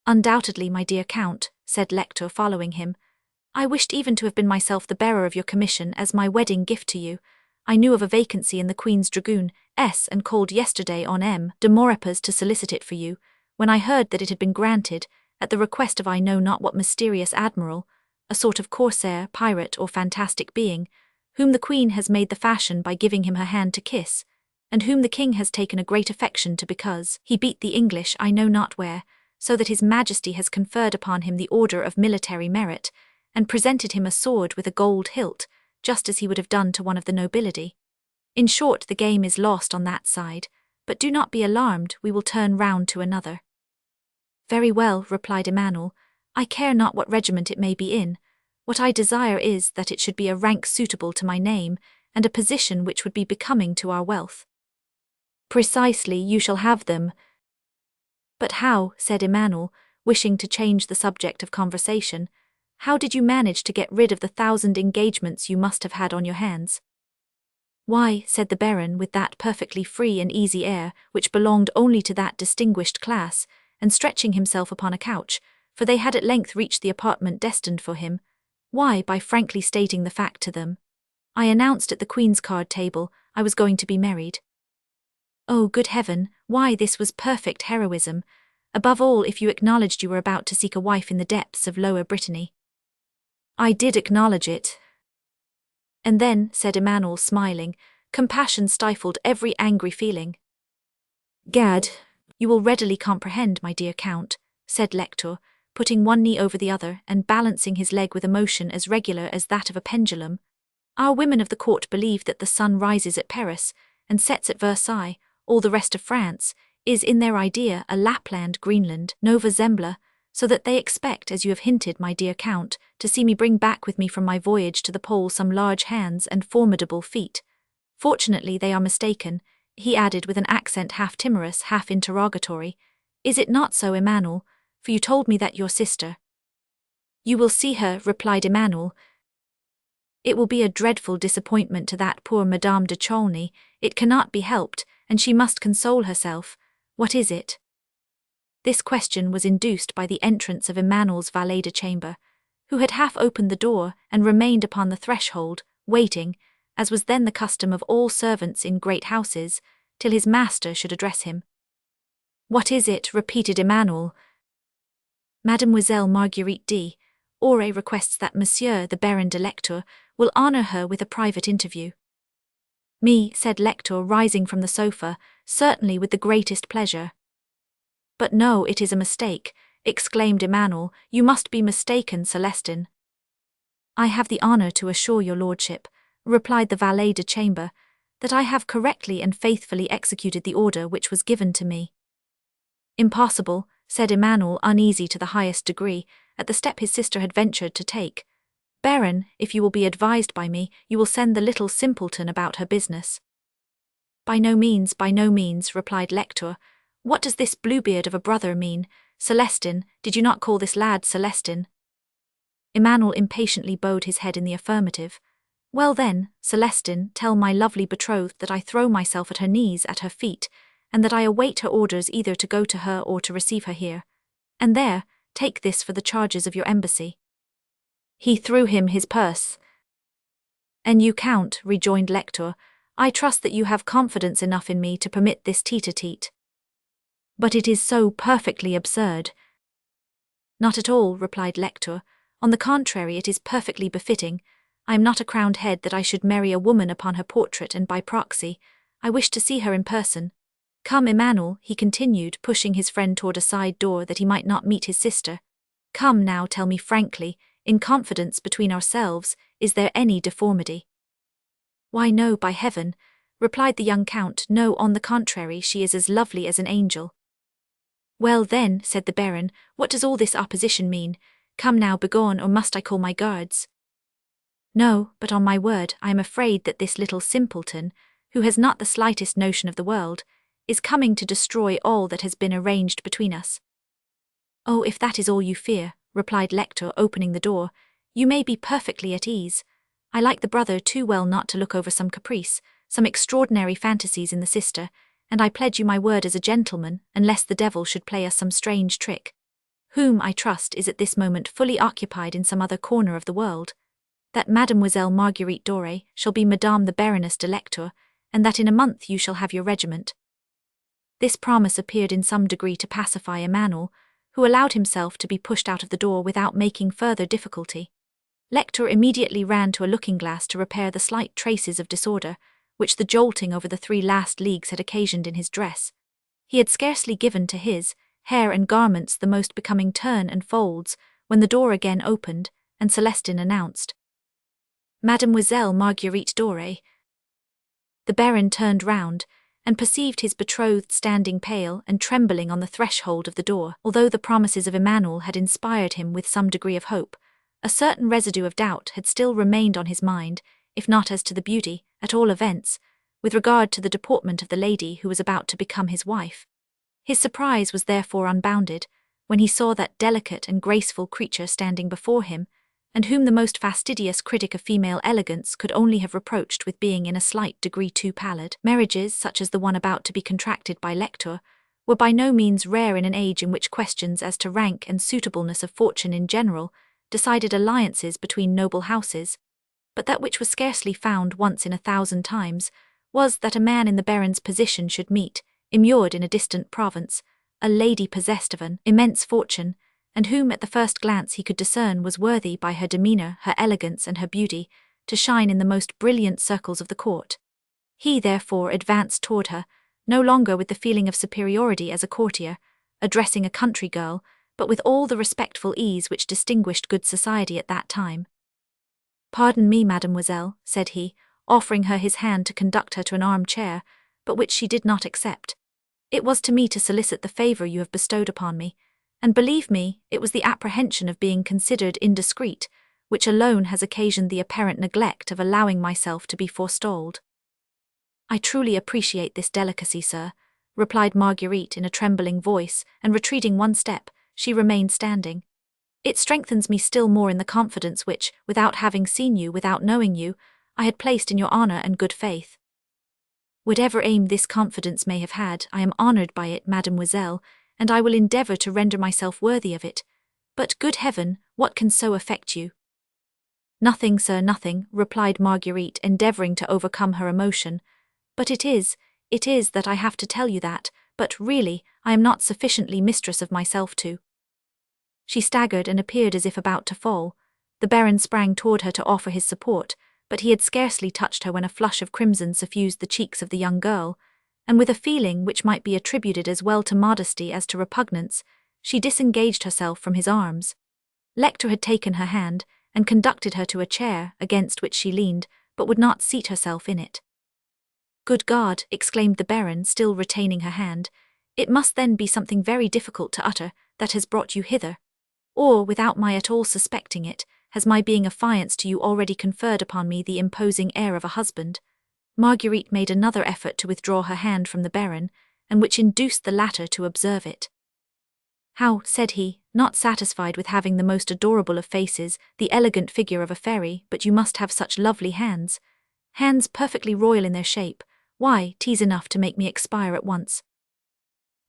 "Undoubtedly, my dear Count," said Lector, following him. "I wished even to have been myself the bearer of your commission as my wedding gift to you. I knew of a vacancy in the Queen's Dragoon, and called yesterday on M. de Maurepas to solicit it for you, when I heard that it had been granted, at the request of I know not what mysterious admiral, a sort of corsair, pirate, or fantastic being, whom the Queen has made the fashion by giving him her hand to kiss, and whom the King has taken a great affection to because he beat the English I know not where, so that his Majesty has conferred upon him the Order of Military Merit, and presented him a sword with a gold hilt, just as he would have done to one of the nobility. In short, the game is lost on that side, but do not be alarmed, we will turn round to another." "Very well," replied Emmanuel, "I care not what regiment it may be in. What I desire is that it should be a rank suitable to my name, and a position which would be becoming to our wealth. Precisely, you shall have them. But how, said Emmanuel, wishing to change the subject of conversation, how did you manage to get rid of the 1,000 engagements you must have had on your hands? Why, said the Baron with that perfectly free and easy air which belonged only to that distinguished class, and stretching himself upon a couch, for they had at length reached the apartment destined for him, why, by frankly stating the fact to them. I announced at the Queen's card table I was going to be married. Oh, good heaven, why, this was perfect heroism, above all if you acknowledged you were about to seek a wife in the depths of Lower Brittany. I did acknowledge it. And then, said Emmanuel smiling, compassion stifled every angry feeling. Gad, you will readily comprehend, my dear Count, said Lector, putting one knee over the other and balancing his leg with a motion as regular as that of a pendulum. Our women of the court believe that the sun rises at Paris and sets at Versailles. All the rest of France is, in their idea, a Lapland, Greenland, Nova Zembla, so that they expect, as you have hinted, my dear Count, to see me bring back with me from my voyage to the pole some large hands and formidable feet. Fortunately they are mistaken, he added with an accent half timorous, half interrogatory. Is it not so, Emmanuel? For you told me that your sister— You will see her, replied Emmanuel. It will be a dreadful disappointment to that poor Madame de Chaulny, it cannot be helped, and she must console herself. What is it? This question was induced by the entrance of Emmanuel's valet de chambre, who had half opened the door and remained upon the threshold, waiting, as was then the custom of all servants in great houses, till his master should address him. What is it? Repeated Emmanuel. Mademoiselle Marguerite D. Aure requests that Monsieur the Baron de Lector will honour her with a private interview. Me, said Lector, rising from the sofa, certainly with the greatest pleasure. But no, it is a mistake, exclaimed Emmanuel, you must be mistaken, Celestin. I have the honour to assure your lordship, replied the valet de chambre, that I have correctly and faithfully executed the order which was given to me. Impossible, said Emmanuel, uneasy to the highest degree, at the step his sister had ventured to take. Baron, if you will be advised by me, you will send the little simpleton about her business. By no means, replied Lector. What does this Bluebeard of a brother mean? Celestin, did you not call this lad Celestin? Emmanuel impatiently bowed his head in the affirmative. Well then, Celestin, tell my lovely betrothed that I throw myself at her knees, at her feet, and that I await her orders either to go to her or to receive her here. And there, take this for the charges of your embassy. He threw him his purse. And you, Count, rejoined Lector, I trust that you have confidence enough in me to permit this tete-a-tete. But it is so perfectly absurd. Not at all, replied Lector. On the contrary, it is perfectly befitting. I am not a crowned head that I should marry a woman upon her portrait and by proxy. I wish to see her in person. Come, Emmanuel, he continued, pushing his friend toward a side door that he might not meet his sister. Come now, tell me frankly, in confidence between ourselves, is there any deformity? Why no, by heaven, replied the young Count, no, on the contrary, she is as lovely as an angel. Well then, said the Baron, what does all this opposition mean? Come now, begone, or must I call my guards? No, but on my word, I am afraid that this little simpleton, who has not the slightest notion of the world, is coming to destroy all that has been arranged between us. Oh, if that is all you fear, replied Lector, opening the door, you may be perfectly at ease. I like the brother too well not to look over some caprice, some extraordinary fantasies in the sister, and I pledge you my word as a gentleman, unless the devil should play us some strange trick, whom, I trust, is at this moment fully occupied in some other corner of the world, that Mademoiselle Marguerite Dore shall be Madame the Baroness de Lector, and that in a month you shall have your regiment. This promise appeared in some degree to pacify Emmanuel, who allowed himself to be pushed out of the door without making further difficulty. Lector immediately ran to a looking-glass to repair the slight traces of disorder, which the jolting over the 3 last leagues had occasioned in his dress. He had scarcely given to his hair and garments the most becoming turn and folds, when the door again opened, and Celestin announced, Mademoiselle Marguerite Dore. The Baron turned round, and perceived his betrothed standing pale and trembling on the threshold of the door. Although the promises of Emmanuel had inspired him with some degree of hope, a certain residue of doubt had still remained on his mind, if not as to the beauty, at all events, with regard to the deportment of the lady who was about to become his wife. His surprise was therefore unbounded, when he saw that delicate and graceful creature standing before him, and whom the most fastidious critic of female elegance could only have reproached with being in a slight degree too pallid. Marriages, such as the one about to be contracted by Lector, were by no means rare in an age in which questions as to rank and suitableness of fortune in general decided alliances between noble houses, but that which was scarcely found once in 1,000 times was that a man in the baron's position should meet, immured in a distant province, a lady possessed of an immense fortune, and whom at the first glance he could discern was worthy by her demeanour, her elegance, and her beauty, to shine in the most brilliant circles of the court. He therefore advanced toward her, no longer with the feeling of superiority as a courtier, addressing a country girl, but with all the respectful ease which distinguished good society at that time. "Pardon me, mademoiselle," said he, offering her his hand to conduct her to an arm-chair, but which she did not accept. "It was to me to solicit the favour you have bestowed upon me, and believe me, it was the apprehension of being considered indiscreet, which alone has occasioned the apparent neglect of allowing myself to be forestalled." "I truly appreciate this delicacy, sir," replied Marguerite in a trembling voice, and retreating one step, she remained standing. "It strengthens me still more in the confidence which, without having seen you, without knowing you, I had placed in your honour and good faith." "Whatever aim this confidence may have had, I am honoured by it, mademoiselle, and I will endeavour to render myself worthy of it. But, good heaven, what can so affect you?" "Nothing, sir, nothing," replied Marguerite, endeavouring to overcome her emotion. "But it is that I have to tell you that, but really, I am not sufficiently mistress of myself to—" She staggered and appeared as if about to fall. The baron sprang toward her to offer his support, but he had scarcely touched her when a flush of crimson suffused the cheeks of the young girl, and with a feeling which might be attributed as well to modesty as to repugnance, she disengaged herself from his arms. Lector had taken her hand, and conducted her to a chair, against which she leaned, but would not seat herself in it. "Good God!" exclaimed the baron, still retaining her hand, "it must then be something very difficult to utter that has brought you hither. Or, without my at all suspecting it, has my being affianced to you already conferred upon me the imposing air of a husband?" Marguerite made another effort to withdraw her hand from the baron, and which induced the latter to observe it. "How," said he, not satisfied with having the most adorable of faces, the elegant figure of a fairy, "but you must have such lovely hands. Hands perfectly royal in their shape. Why, 'tis enough to make me expire at once."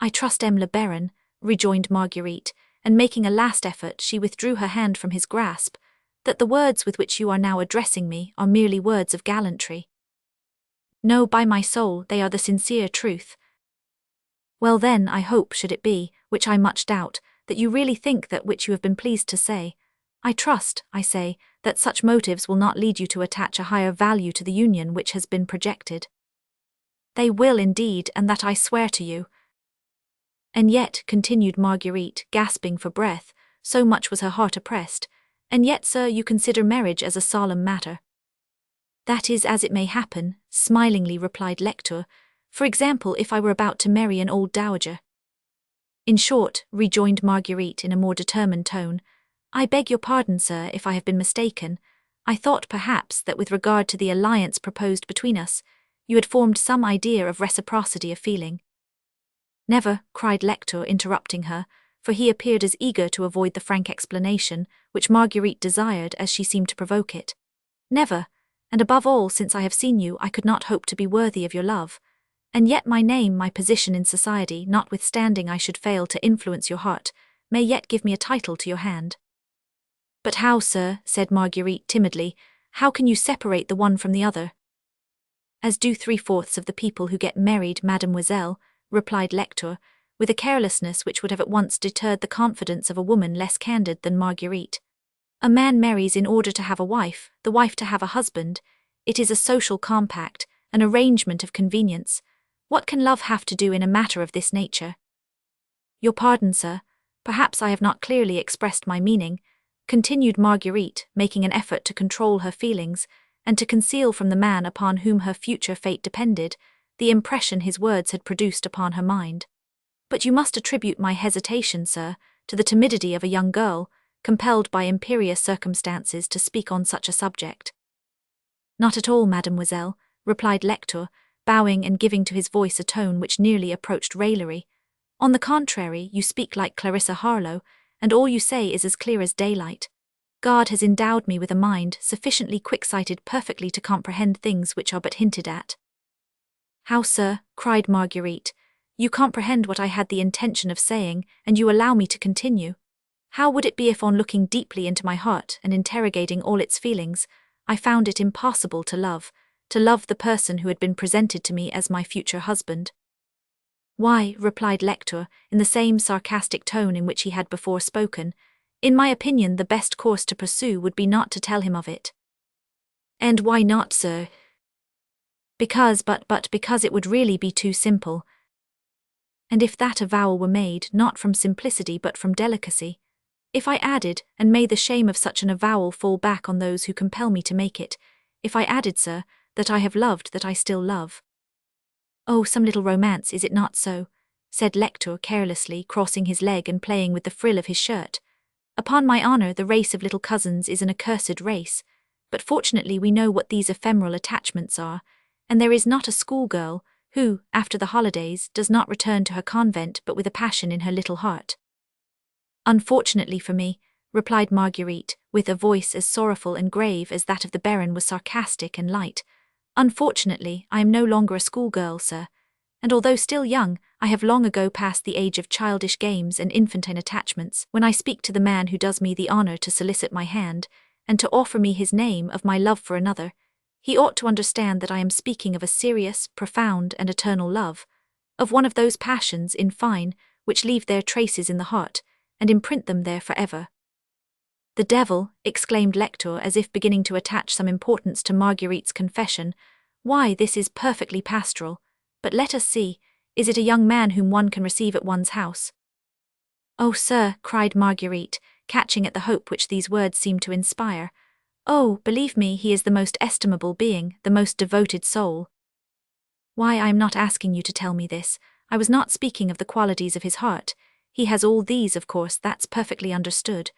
"I trust le baron," rejoined Marguerite, and making a last effort she withdrew her hand from his grasp, "that the words with which you are now addressing me are merely words of gallantry." "No, by my soul, they are the sincere truth." "Well then, I hope, should it be, which I much doubt, that you really think that which you have been pleased to say. I trust, I say, that such motives will not lead you to attach a higher value to the union which has been projected." "They will indeed, and that I swear to you." "And yet," continued Marguerite, gasping for breath, so much was her heart oppressed, "and yet, sir, you consider marriage as a solemn matter." "That is as it may happen," smilingly replied Lector. "For example, if I were about to marry an old dowager." "In short," rejoined Marguerite in a more determined tone, "I beg your pardon, sir, if I have been mistaken. I thought perhaps that with regard to the alliance proposed between us, you had formed some idea of reciprocity of feeling." "Never," cried Lector, interrupting her, for he appeared as eager to avoid the frank explanation, which Marguerite desired as she seemed to provoke it. "Never, and above all, since I have seen you, I could not hope to be worthy of your love. And yet my name, my position in society, notwithstanding I should fail to influence your heart, may yet give me a title to your hand." "But how, sir," said Marguerite timidly, "how can you separate the one from the other?" "As do 3/4 of the people who get married, mademoiselle," replied Lector, with a carelessness which would have at once deterred the confidence of a woman less candid than Marguerite. "A man marries in order to have a wife, the wife to have a husband. It is a social compact, an arrangement of convenience. What can love have to do in a matter of this nature?" "Your pardon, sir. Perhaps I have not clearly expressed my meaning," continued Marguerite, making an effort to control her feelings, and to conceal from the man upon whom her future fate depended the impression his words had produced upon her mind. "But you must attribute my hesitation, sir, to the timidity of a young girl, compelled by imperious circumstances to speak on such a subject." "Not at all, mademoiselle," replied Lector, bowing and giving to his voice a tone which nearly approached raillery. On the contrary, you speak like Clarissa Harlowe, and all you say is as clear as daylight. God has endowed me with a mind sufficiently quick-sighted perfectly to comprehend things which are but hinted at. How, sir, cried Marguerite, you comprehend what I had the intention of saying, and you allow me to continue. How would it be if on looking deeply into my heart and interrogating all its feelings, I found it impossible to love the person who had been presented to me as my future husband? Why, replied Lector, in the same sarcastic tone in which he had before spoken, in my opinion the best course to pursue would be not to tell him of it. And why not, sir? Because it would really be too simple. And if that avowal were made, not from simplicity but from delicacy, if I added, and may the shame of such an avowal fall back on those who compel me to make it, if I added, sir, that I have loved, that I still love. Oh, some little romance, is it not so? Said Lector carelessly, crossing his leg and playing with the frill of his shirt. Upon my honour, the race of little cousins is an accursed race, but fortunately we know what these ephemeral attachments are, and there is not a schoolgirl who, after the holidays, does not return to her convent but with a passion in her little heart. Unfortunately for me, replied Marguerite, with a voice as sorrowful and grave as that of the Baron was sarcastic and light, unfortunately, I am no longer a schoolgirl, sir, and although still young, I have long ago passed the age of childish games and infantine attachments when I speak to the man who does me the honour to solicit my hand, and to offer me his name of my love for another. He ought to understand that I am speaking of a serious, profound, and eternal love, of one of those passions, in fine, which leave their traces in the heart, and imprint them there forever. The devil, exclaimed Lector, as if beginning to attach some importance to Marguerite's confession, why, this is perfectly pastoral. But let us see, is it a young man whom one can receive at one's house? Oh, sir, cried Marguerite, catching at the hope which these words seemed to inspire. Oh, believe me, he is the most estimable being, the most devoted soul. Why, I am not asking you to tell me this. I was not speaking of the qualities of his heart. He has all these, of course, that's perfectly understood.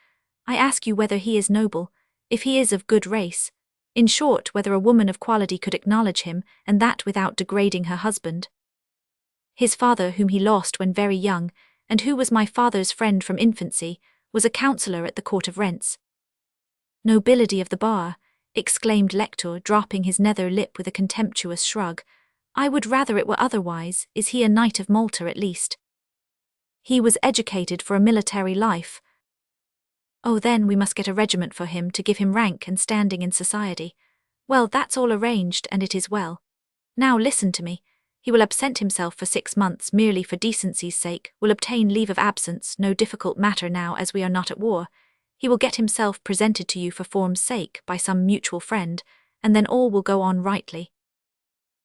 I ask you whether he is noble, if he is of good race. In short, whether a woman of quality could acknowledge him, and that without degrading her husband. His father, whom he lost when very young, and who was my father's friend from infancy, was a counsellor at the Court of Rents. Nobility of the bar, exclaimed Lector, dropping his nether lip with a contemptuous shrug. I would rather it were otherwise. Is he a knight of Malta at least? He was educated for a military life. Oh, then we must get a regiment for him to give him rank and standing in society. Well, that's all arranged, and it is well. Now listen to me. He will absent himself for 6 months merely for decency's sake, will obtain leave of absence, no difficult matter now as we are not at war. He will get himself presented to you for form's sake by some mutual friend, and then all will go on rightly.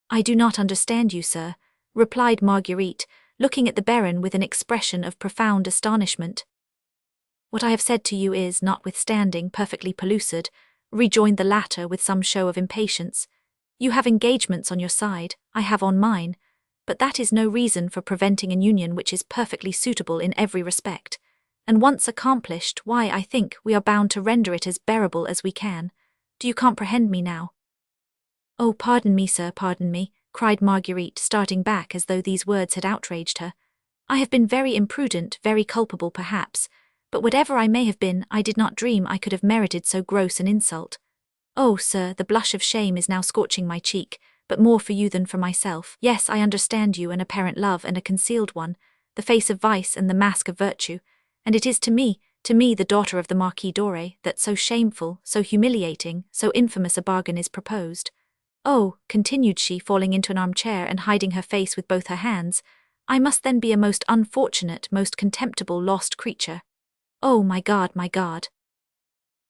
I do not understand you, sir, replied Marguerite, looking at the Baron with an expression of profound astonishment. What I have said to you is, notwithstanding, perfectly pellucid, rejoined the latter with some show of impatience. You have engagements on your side, I have on mine, but that is no reason for preventing an union which is perfectly suitable in every respect, and once accomplished, why, I think, we are bound to render it as bearable as we can. Do you comprehend me now? Oh, pardon me, sir, pardon me, cried Marguerite, starting back as though these words had outraged her. I have been very imprudent, very culpable perhaps, but whatever I may have been, I did not dream I could have merited so gross an insult. Oh, sir, the blush of shame is now scorching my cheek, but more for you than for myself. Yes, I understand you, an apparent love and a concealed one, the face of vice and the mask of virtue, and it is to me, the daughter of the Marquis d'Ore, that so shameful, so humiliating, so infamous a bargain is proposed. Oh, continued she, falling into an armchair and hiding her face with both her hands, I must then be a most unfortunate, most contemptible lost creature. Oh, my God, my God.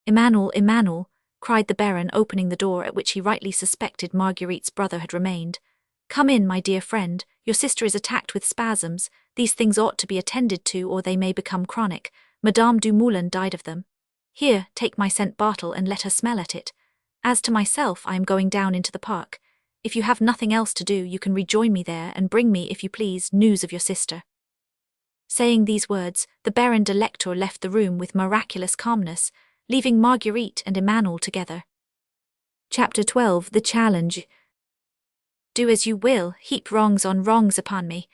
Emmanuel, Emmanuel, cried the Baron, opening the door at which he rightly suspected Marguerite's brother had remained. Come in, my dear friend, your sister is attacked with spasms. These things ought to be attended to or they may become chronic. Madame Dumoulin died of them. Here, take my scent bottle and let her smell at it. As to myself, I am going down into the park. If you have nothing else to do, you can rejoin me there and bring me, if you please, news of your sister. Saying these words, the Baron de Lector left the room with miraculous calmness, leaving Marguerite and Emmanuel together. Chapter 12. The Challenge. Do as you will, heap wrongs on wrongs upon me.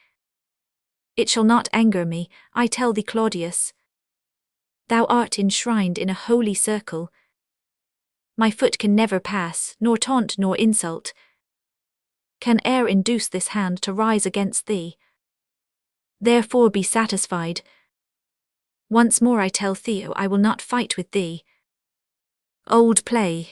It shall not anger me, I tell thee, Claudius. Thou art enshrined in a holy circle. My foot can never pass, nor taunt nor insult, can e'er induce this hand to rise against thee. Therefore be satisfied. Once more I tell Theo, I will not fight with thee. Old play.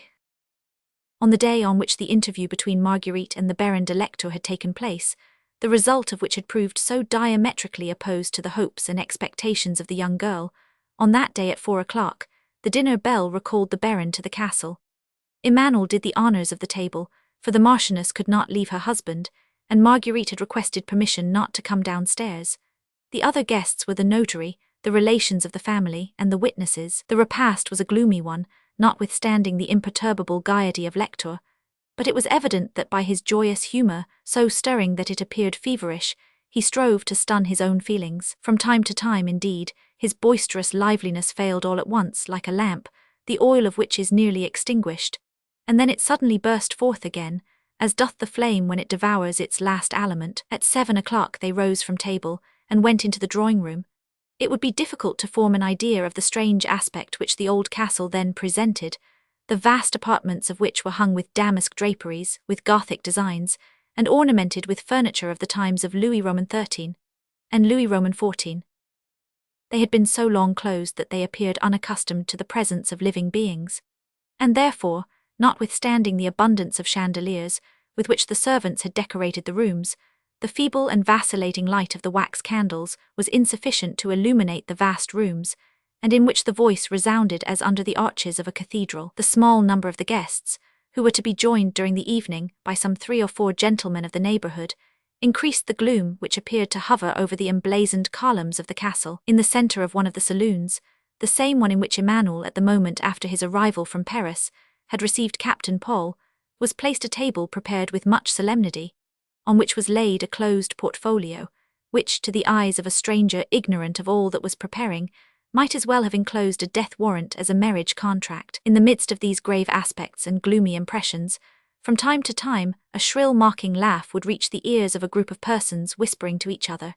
On the day on which the interview between Marguerite and the Baron de Lector had taken place, the result of which had proved so diametrically opposed to the hopes and expectations of the young girl, on that day at 4 o'clock, the dinner bell recalled the Baron to the castle. Emmanuel did the honours of the table, for the Marchioness could not leave her husband, and Marguerite had requested permission not to come downstairs. The other guests were the notary, the relations of the family, and the witnesses. The repast was a gloomy one, notwithstanding the imperturbable gaiety of Lector, but it was evident that by his joyous humour, so stirring that it appeared feverish, he strove to stun his own feelings. From time to time, indeed, his boisterous liveliness failed all at once, like a lamp, the oil of which is nearly extinguished, and then it suddenly burst forth again, as doth the flame when it devours its last aliment. At 7 o'clock they rose from table, and went into the drawing-room. It would be difficult to form an idea of the strange aspect which the old castle then presented, the vast apartments of which were hung with damask draperies, with Gothic designs, and ornamented with furniture of the times of Louis Roman XIII and Louis Roman XIV. They had been so long closed that they appeared unaccustomed to the presence of living beings, and therefore, notwithstanding the abundance of chandeliers with which the servants had decorated the rooms, the feeble and vacillating light of the wax candles was insufficient to illuminate the vast rooms, and in which the voice resounded as under the arches of a cathedral. The small number of the guests, who were to be joined during the evening by some 3 or 4 gentlemen of the neighbourhood, increased the gloom which appeared to hover over the emblazoned columns of the castle. In the centre of one of the saloons, the same one in which Emmanuel, at the moment after his arrival from Paris, had received Captain Paul, was placed a table prepared with much solemnity, on which was laid a closed portfolio, which, to the eyes of a stranger ignorant of all that was preparing, might as well have enclosed a death warrant as a marriage contract. In the midst of these grave aspects and gloomy impressions, from time to time, a shrill mocking laugh would reach the ears of a group of persons whispering to each other.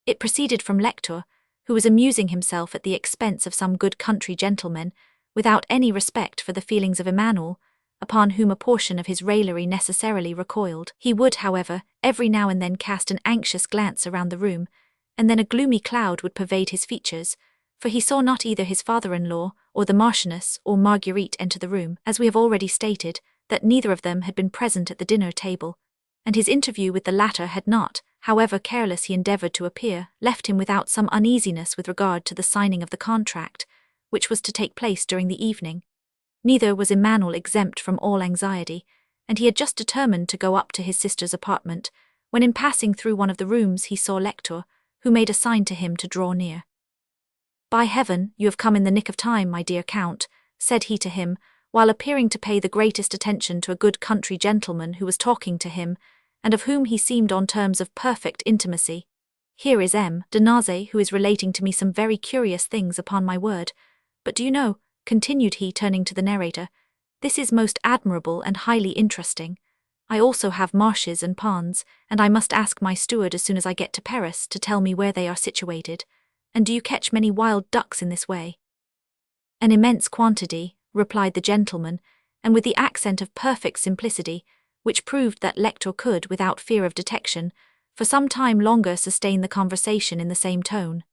It proceeded from Lector, who was amusing himself at the expense of some good country gentlemen, without any respect for the feelings of Emmanuel, upon whom a portion of his raillery necessarily recoiled. He would, however, every now and then cast an anxious glance around the room, and then a gloomy cloud would pervade his features, for he saw not either his father-in-law, or the Marchioness, or Marguerite enter the room, as we have already stated, that neither of them had been present at the dinner table, and his interview with the latter had not, however careless he endeavoured to appear, left him without some uneasiness with regard to the signing of the contract, which was to take place during the evening. Neither was Emmanuel exempt from all anxiety, and he had just determined to go up to his sister's apartment, when in passing through one of the rooms he saw Lector, who made a sign to him to draw near. "By heaven, you have come in the nick of time, my dear Count," said he to him, while appearing to pay the greatest attention to a good country gentleman who was talking to him, and of whom he seemed on terms of perfect intimacy. "Here is M. de Naze, who is relating to me some very curious things, upon my word. But do you know," continued he, turning to the narrator, "this is most admirable and highly interesting. I also have marshes and ponds, and I must ask my steward as soon as I get to Paris to tell me where they are situated. And do you catch many wild ducks in this way?" "An immense quantity," replied the gentleman, and with the accent of perfect simplicity, which proved that Lector could, without fear of detection, for some time longer sustain the conversation in the same tone.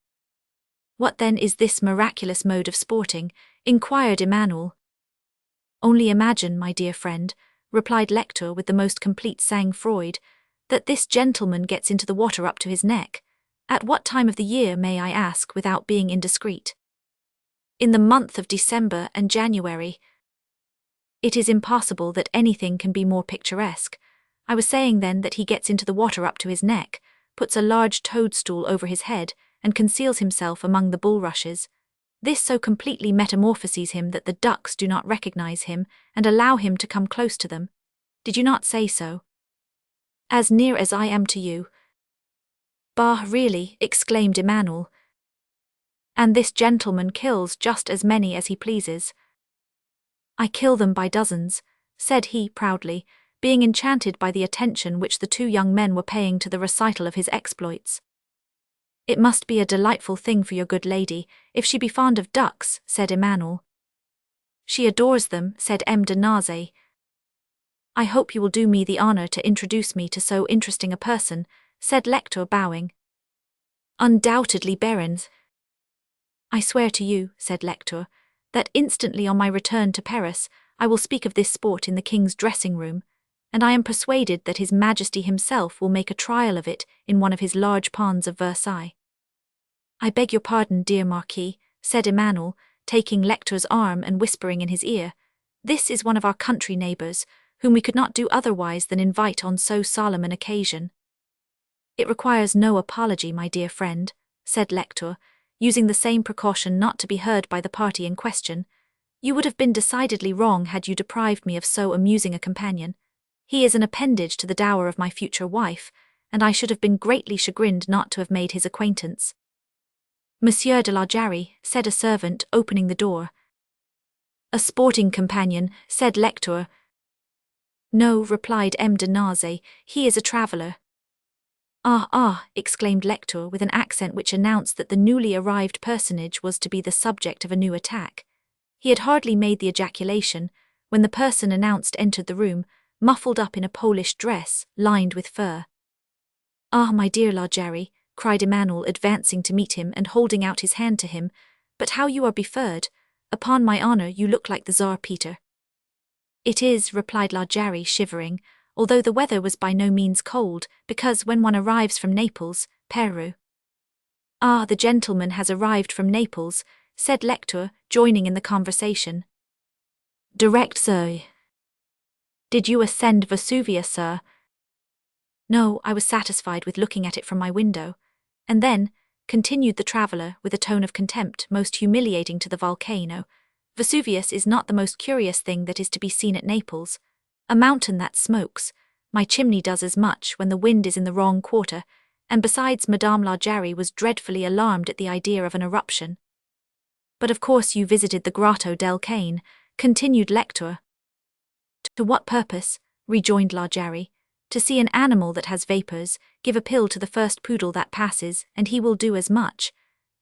"What then is this miraculous mode of sporting?" inquired Emmanuel. "Only imagine, my dear friend," replied Lector with the most complete sang-froid, "that this gentleman gets into the water up to his neck. At what time of the year, may I ask, without being indiscreet?" "In the month of December and January." "It is impossible that anything can be more picturesque. I was saying then that he gets into the water up to his neck, puts a large toadstool over his head, and conceals himself among the bulrushes. This so completely metamorphoses him that the ducks do not recognize him and allow him to come close to them. Did you not say so?" "As near as I am to you." "Bah, really," exclaimed Emmanuel. "And this gentleman kills just as many as he pleases." "I kill them by dozens," said he proudly, being enchanted by the attention which the two young men were paying to the recital of his exploits. "It must be a delightful thing for your good lady, if she be fond of ducks," said Emmanuel. "She adores them," said M. de Naze. "I hope you will do me the honor to introduce me to so interesting a person," said Lector, bowing. "Undoubtedly, Barons." "I swear to you," said Lector, "that instantly on my return to Paris I will speak of this sport in the king's dressing-room, and I am persuaded that His Majesty himself will make a trial of it in one of his large ponds of Versailles." "I beg your pardon, dear Marquis," said Emmanuel, taking Lector's arm and whispering in his ear. "This is one of our country neighbours, whom we could not do otherwise than invite on so solemn an occasion." "It requires no apology, my dear friend," said Lector, using the same precaution not to be heard by the party in question. "You would have been decidedly wrong had you deprived me of so amusing a companion. He is an appendage to the dower of my future wife, and I should have been greatly chagrined not to have made his acquaintance." "Monsieur de la Jarrie," said a servant, opening the door. "A sporting companion," said Lector. "No," replied M. de Naze, "he is a traveller." Ah, exclaimed Lector with an accent which announced that the newly arrived personage was to be the subject of a new attack. He had hardly made the ejaculation when the person announced entered the room, muffled up in a Polish dress, lined with fur. "Ah, my dear La Jarrie," cried Emmanuel, advancing to meet him and holding out his hand to him, "but how you are befurred! Upon my honour, you look like the Tsar Peter." "It is," replied La Jarrie, shivering, although the weather was by no means cold, because when one arrives from Naples, Peru. "Ah, the gentleman has arrived from Naples," said Lector, joining in the conversation. "Direct, sir." "Did you ascend Vesuvius, sir?" "No, I was satisfied with looking at it from my window." "And then," continued the traveller, with a tone of contempt most humiliating to the volcano, "Vesuvius is not the most curious thing that is to be seen at Naples. A mountain that smokes. My chimney does as much when the wind is in the wrong quarter, and besides, Madame La Jarrie was dreadfully alarmed at the idea of an eruption." "But of course you visited the Grotto del Cane," continued Lector. "To what purpose?" rejoined La Jarrie. "To see an animal that has vapours, give a pill to the first poodle that passes, and he will do as much.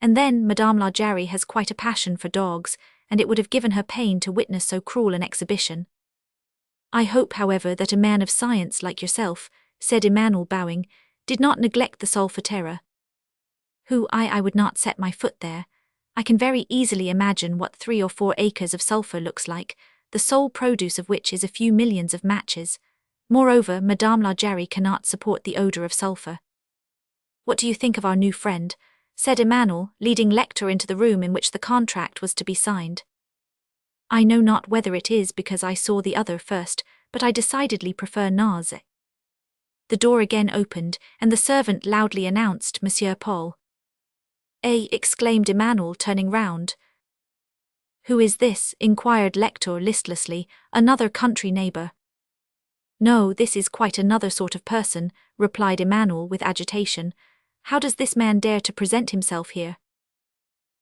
And then Madame La Jarrie has quite a passion for dogs, and it would have given her pain to witness so cruel an exhibition." "I hope, however, that a man of science like yourself," said Emmanuel, bowing, "did not neglect the Solfatara." I would not set my foot there. I can very easily imagine what 3 or 4 acres of sulphur looks like, the sole produce of which is a few millions of matches. Moreover, Madame La Jarrie cannot support the odour of sulphur." "What do you think of our new friend?" said Emmanuel, leading Lector into the room in which the contract was to be signed. "I know not whether it is because I saw the other first, but I decidedly prefer Naze." The door again opened, and the servant loudly announced Monsieur Paul. Exclaimed Emmanuel, turning round. "Who is this?" inquired Lector listlessly. "Another country neighbour." "No, this is quite another sort of person," replied Emmanuel with agitation. "How does this man dare to present himself here?"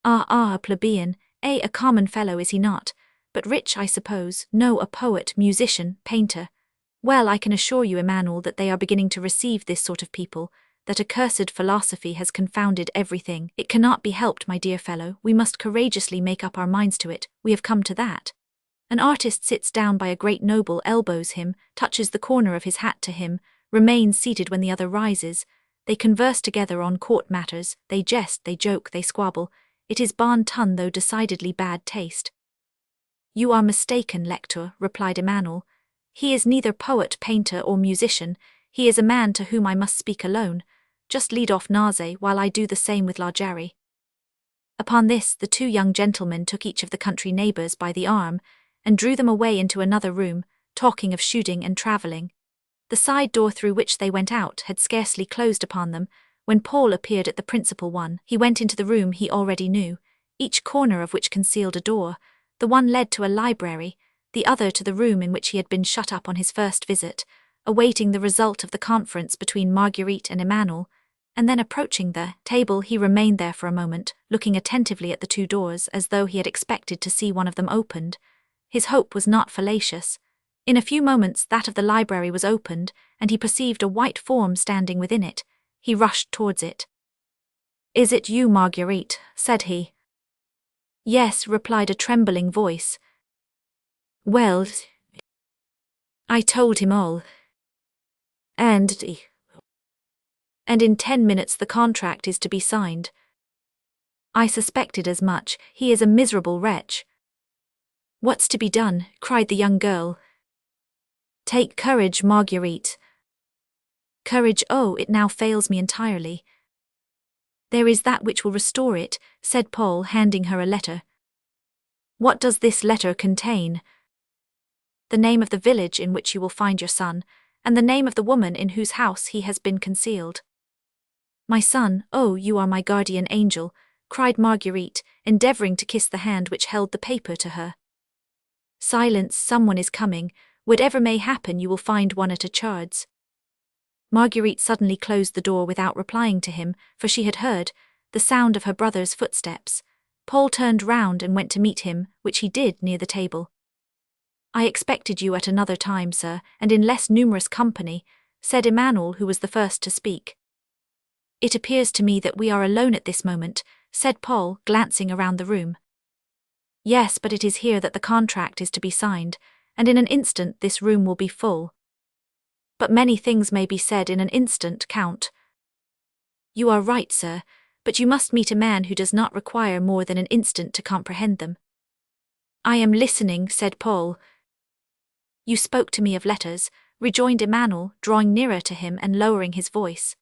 A plebeian, a common fellow, is he not? But rich, I suppose. No, a poet, musician, painter. Well, I can assure you, Emmanuel, that they are beginning to receive this sort of people, that accursed philosophy has confounded everything. It cannot be helped, my dear fellow, we must courageously make up our minds to it, we have come to that. An artist sits down by a great noble, elbows him, touches the corner of his hat to him, remains seated when the other rises. They converse together on court matters, they jest, they joke, they squabble. It is bon ton, though decidedly bad taste." "You are mistaken, Lector," replied Emmanuel. "He is neither poet, painter, or musician. He is a man to whom I must speak alone. Just lead off Naze, while I do the same with La Jarrie." Upon this, the 2 young gentlemen took each of the country neighbours by the arm, and drew them away into another room, talking of shooting and travelling. The side door through which they went out had scarcely closed upon them, when Paul appeared at the principal one. He went into the room he already knew, each corner of which concealed a door. The one led to a library, the other to the room in which he had been shut up on his first visit, awaiting the result of the conference between Marguerite and Emmanuel, and then approaching the table he remained there for a moment, looking attentively at the 2 doors as though he had expected to see one of them opened. His hope was not fallacious. In a few moments that of the library was opened, and he perceived a white form standing within it. He rushed towards it. "Is it you, Marguerite?" said he. "Yes," replied a trembling voice. "Well, I told him all. And in 10 minutes the contract is to be signed. I suspected as much. He is a miserable wretch." "What's to be done?" cried the young girl. "Take courage, Marguerite." "Courage, oh, it now fails me entirely." "There is that which will restore it," said Paul, handing her a letter. "What does this letter contain?" "The name of the village in which you will find your son, and the name of the woman in whose house he has been concealed." "My son, oh, you are my guardian angel," cried Marguerite, endeavoring to kiss the hand which held the paper to her. "Silence, someone is coming. Whatever may happen, you will find one at a chards." Marguerite suddenly closed the door without replying to him, for she had heard the sound of her brother's footsteps. Paul turned round and went to meet him, which he did near the table. "I expected you at another time, sir, and in less numerous company," said Emmanuel, who was the first to speak. "It appears to me that we are alone at this moment," said Paul, glancing around the room. "Yes, but it is here that the contract is to be signed, and in an instant this room will be full." "But many things may be said in an instant, Count." "You are right, sir, but you must meet a man who does not require more than an instant to comprehend them." "I am listening," said Paul. "You spoke to me of letters," rejoined Emmanuel, drawing nearer to him and lowering his voice.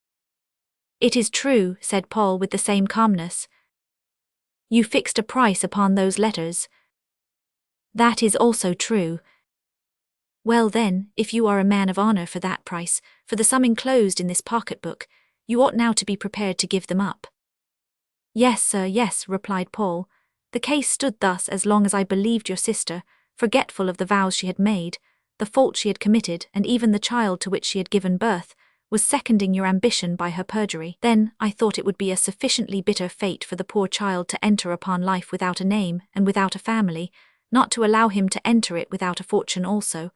"It is true," said Paul with the same calmness. "You fixed a price upon those letters." "That is also true." "Well then, if you are a man of honor for that price, for the sum enclosed in this pocketbook, you ought now to be prepared to give them up." "Yes, sir, yes," replied Paul. "The case stood thus as long as I believed your sister, forgetful of the vows she had made, the fault she had committed, and even the child to which she had given birth, was seconding your ambition by her perjury. Then I thought it would be a sufficiently bitter fate for the poor child to enter upon life without a name and without a family, not to allow him to enter it without a fortune also.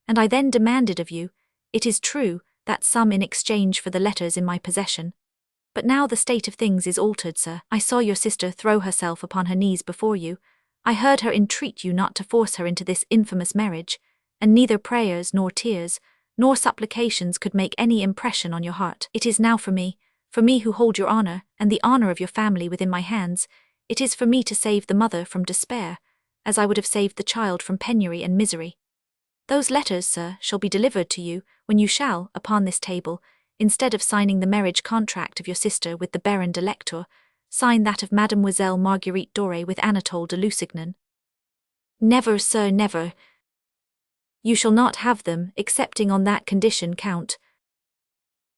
And I then demanded of you, it is true, that sum in exchange for the letters in my possession. But now the state of things is altered, sir. I saw your sister throw herself upon her knees before you. I heard her entreat you not to force her into this infamous marriage, and neither prayers nor tears, nor supplications could make any impression on your heart. It is now for me who hold your honor, and the honor of your family within my hands, it is for me to save the mother from despair, as I would have saved the child from penury and misery. Those letters, sir, shall be delivered to you, when you shall, upon this table, instead of signing the marriage contract of your sister with the Baron de Lectour, sign that of Mademoiselle Marguerite Doré with Anatole de Lusignan." "Never, sir, never." "You shall not have them, excepting on that condition, Count."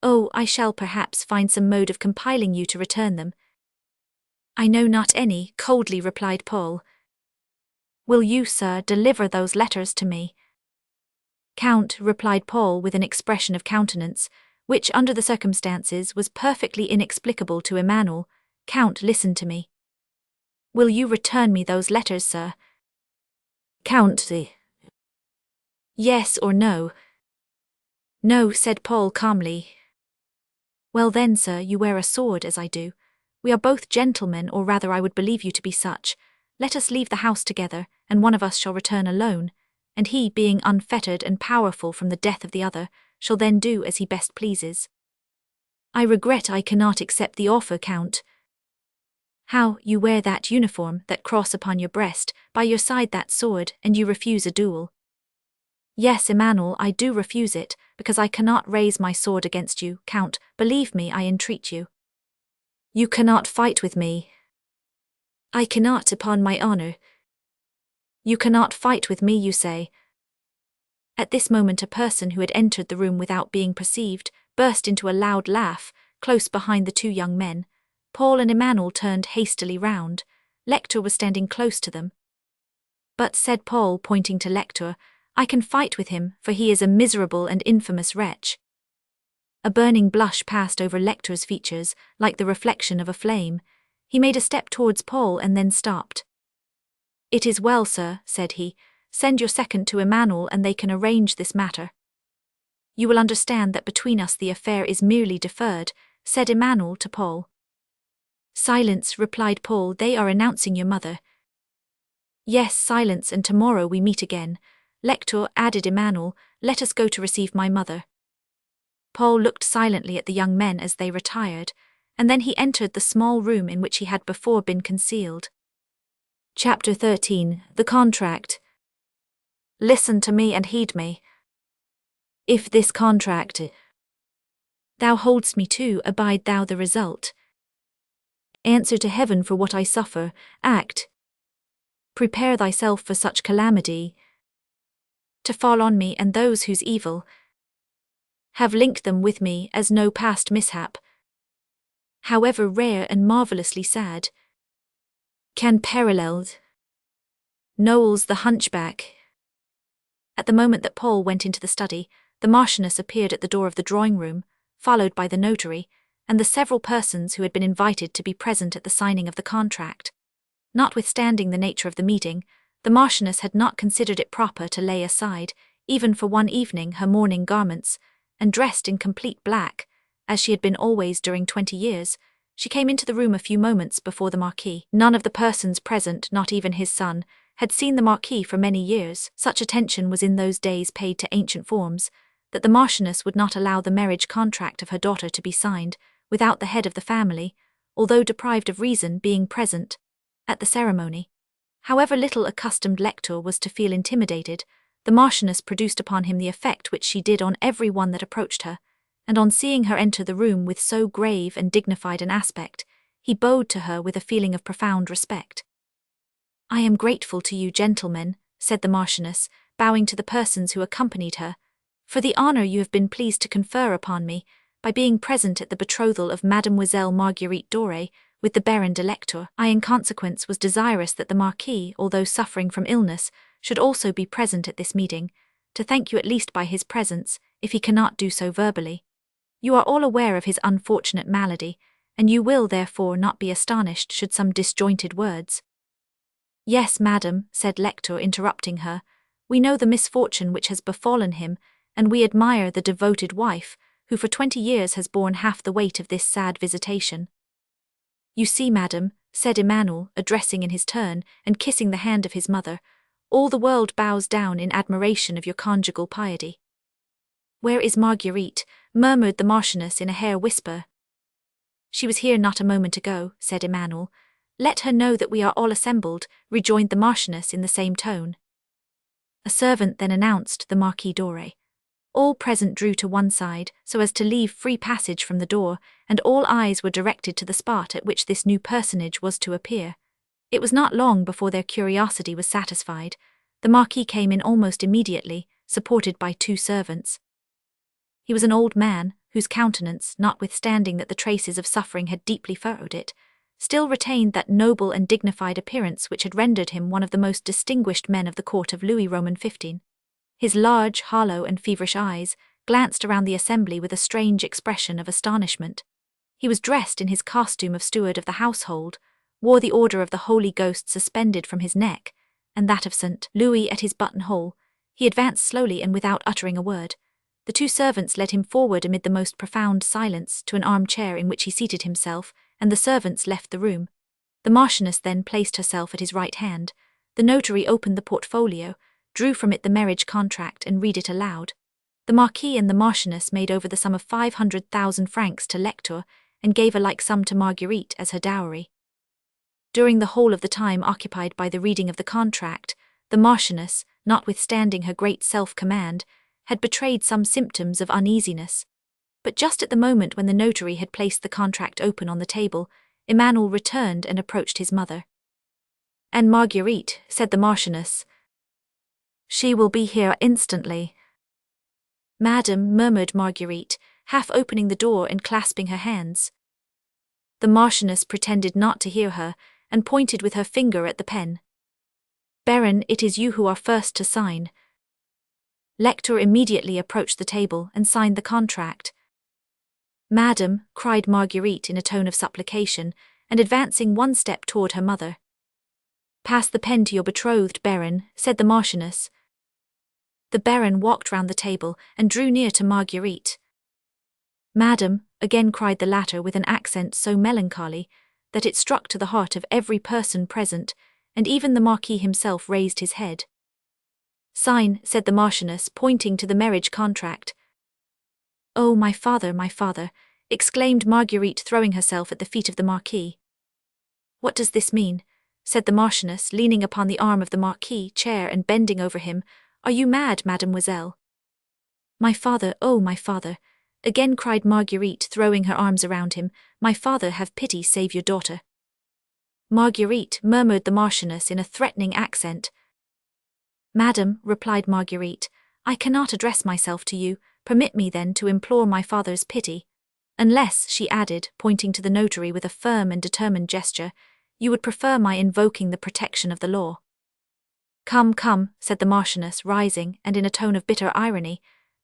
"Oh, I shall perhaps find some mode of compelling you to return them." "I know not any," coldly replied Paul. "Will you, sir, deliver those letters to me?" "Count," replied Paul with an expression of countenance, which under the circumstances was perfectly inexplicable to Emmanuel, "Count, listen to me. Will you return me those letters, sir?" "Count, yes or no?" "No," said Paul calmly. "Well then, sir, you wear a sword as I do. We are both gentlemen, or rather I would believe you to be such. Let us leave the house together, and one of us shall return alone, and he, being unfettered and powerful from the death of the other, shall then do as he best pleases." "I regret I cannot accept the offer, Count." "How, you wear that uniform, that cross upon your breast, by your side that sword, and you refuse a duel?" "Yes, Emmanuel, I do refuse it, because I cannot raise my sword against you, Count, believe me, I entreat you." "You cannot fight with me." "I cannot, upon my honor." "You cannot fight with me, you say?" At this moment a person who had entered the room without being perceived burst into a loud laugh, close behind the two young men. Paul and Emmanuel turned hastily round. Lector was standing close to them. "But," said Paul, pointing to Lector, "I can fight with him, for he is a miserable and infamous wretch." A burning blush passed over Lector's features, like the reflection of a flame. He made a step towards Paul and then stopped. "It is well, sir," said he, Send your second to Emmanuel and they can arrange this matter. You will understand that between us the affair is merely deferred, said Emmanuel to Paul. Silence, replied Paul, they are announcing your mother. Yes, silence, and tomorrow we meet again. Lector, added Emmanuel, let us go to receive my mother. Paul looked silently at the young men as they retired, and then he entered the small room in which he had before been concealed. Chapter 13. The Contract. Listen to me and heed me. If this contract thou holdst me to, abide thou the result. Answer to heaven for what I suffer, act. Prepare thyself for such calamity to fall on me and those whose evil have linked them with me as no past mishap, however rare and marvellously sad, can parallel Knowles the hunchback. At the moment that Paul went into the study, the Marchioness appeared at the door of the drawing-room, followed by the notary, and the several persons who had been invited to be present at the signing of the contract. Notwithstanding the nature of the meeting, the Marchioness had not considered it proper to lay aside, even for one evening, her mourning garments, and dressed in complete black, as she had been always during 20 years, she came into the room a few moments before the Marquis. None of the persons present, not even his son, had seen the Marquis for many years. Such attention was in those days paid to ancient forms, that the Marchioness would not allow the marriage contract of her daughter to be signed without the head of the family, although deprived of reason, being present at the ceremony. However little accustomed Lector was to feel intimidated, the Marchioness produced upon him the effect which she did on every one that approached her, and on seeing her enter the room with so grave and dignified an aspect, he bowed to her with a feeling of profound respect. I am grateful to you, gentlemen, said the Marchioness, bowing to the persons who accompanied her, for the honour you have been pleased to confer upon me, by being present at the betrothal of Mademoiselle Marguerite Doré with the Baron de Lector. I in consequence was desirous that the Marquis, although suffering from illness, should also be present at this meeting, to thank you at least by his presence, if he cannot do so verbally. You are all aware of his unfortunate malady, and you will therefore not be astonished should some disjointed words. Yes, madam, said Lector, interrupting her, we know the misfortune which has befallen him, and we admire the devoted wife, who for 20 years has borne half the weight of this sad visitation. You see, madam, said Emmanuel, addressing in his turn, and kissing the hand of his mother, all the world bows down in admiration of your conjugal piety. Where is Marguerite? Murmured the Marchioness in a hair whisper. She was here not a moment ago, said Emmanuel. Let her know that we are all assembled, rejoined the Marchioness in the same tone. A servant then announced the Marquis Doré. All present drew to one side, so as to leave free passage from the door, and all eyes were directed to the spot at which this new personage was to appear. It was not long before their curiosity was satisfied. The Marquis came in almost immediately, supported by 2 servants. He was an old man, whose countenance, notwithstanding that the traces of suffering had deeply furrowed it, still retained that noble and dignified appearance which had rendered him one of the most distinguished men of the court of Louis Roman XV. His large, hollow, and feverish eyes glanced around the assembly with a strange expression of astonishment. He was dressed in his costume of steward of the household, wore the Order of the Holy Ghost suspended from his neck, and that of St. Louis at his buttonhole. He advanced slowly and without uttering a word. The 2 servants led him forward amid the most profound silence to an armchair in which he seated himself, and the servants left the room. The Marchioness then placed herself at his right hand. The notary opened the portfolio, drew from it the marriage contract and read it aloud. The Marquis and the Marchioness made over the sum of 500,000 francs to Lector, and gave a like sum to Marguerite as her dowry. During the whole of the time occupied by the reading of the contract, the Marchioness, notwithstanding her great self-command, had betrayed some symptoms of uneasiness. But just at the moment when the notary had placed the contract open on the table, Emmanuel returned and approached his mother. And Marguerite, said the Marchioness. She will be here instantly. Madam, murmured Marguerite, half opening the door and clasping her hands. The Marchioness pretended not to hear her, and pointed with her finger at the pen. Baron, it is you who are first to sign. Lector immediately approached the table and signed the contract. Madam, cried Marguerite in a tone of supplication, and advancing one step toward her mother. Pass the pen to your betrothed, Baron, said the Marchioness. The Baron walked round the table and drew near to Marguerite. Madam, again cried the latter with an accent so melancholy that it struck to the heart of every person present, and even the Marquis himself raised his head. Sign, said the Marchioness, pointing to the marriage contract. Oh, my father, exclaimed Marguerite, throwing herself at the feet of the Marquis. What does this mean? Said the Marchioness, leaning upon the arm of the Marquis' chair and bending over him. Are you mad, mademoiselle? My father, oh, my father, again cried Marguerite, throwing her arms around him. My father, have pity, save your daughter. Marguerite, murmured the Marchioness in a threatening accent. Madam, replied Marguerite, I cannot address myself to you. Permit me then to implore my father's pity. Unless, she added, pointing to the notary with a firm and determined gesture, you would prefer my invoking the protection of the law. Come, come, said the Marchioness, rising, and in a tone of bitter irony,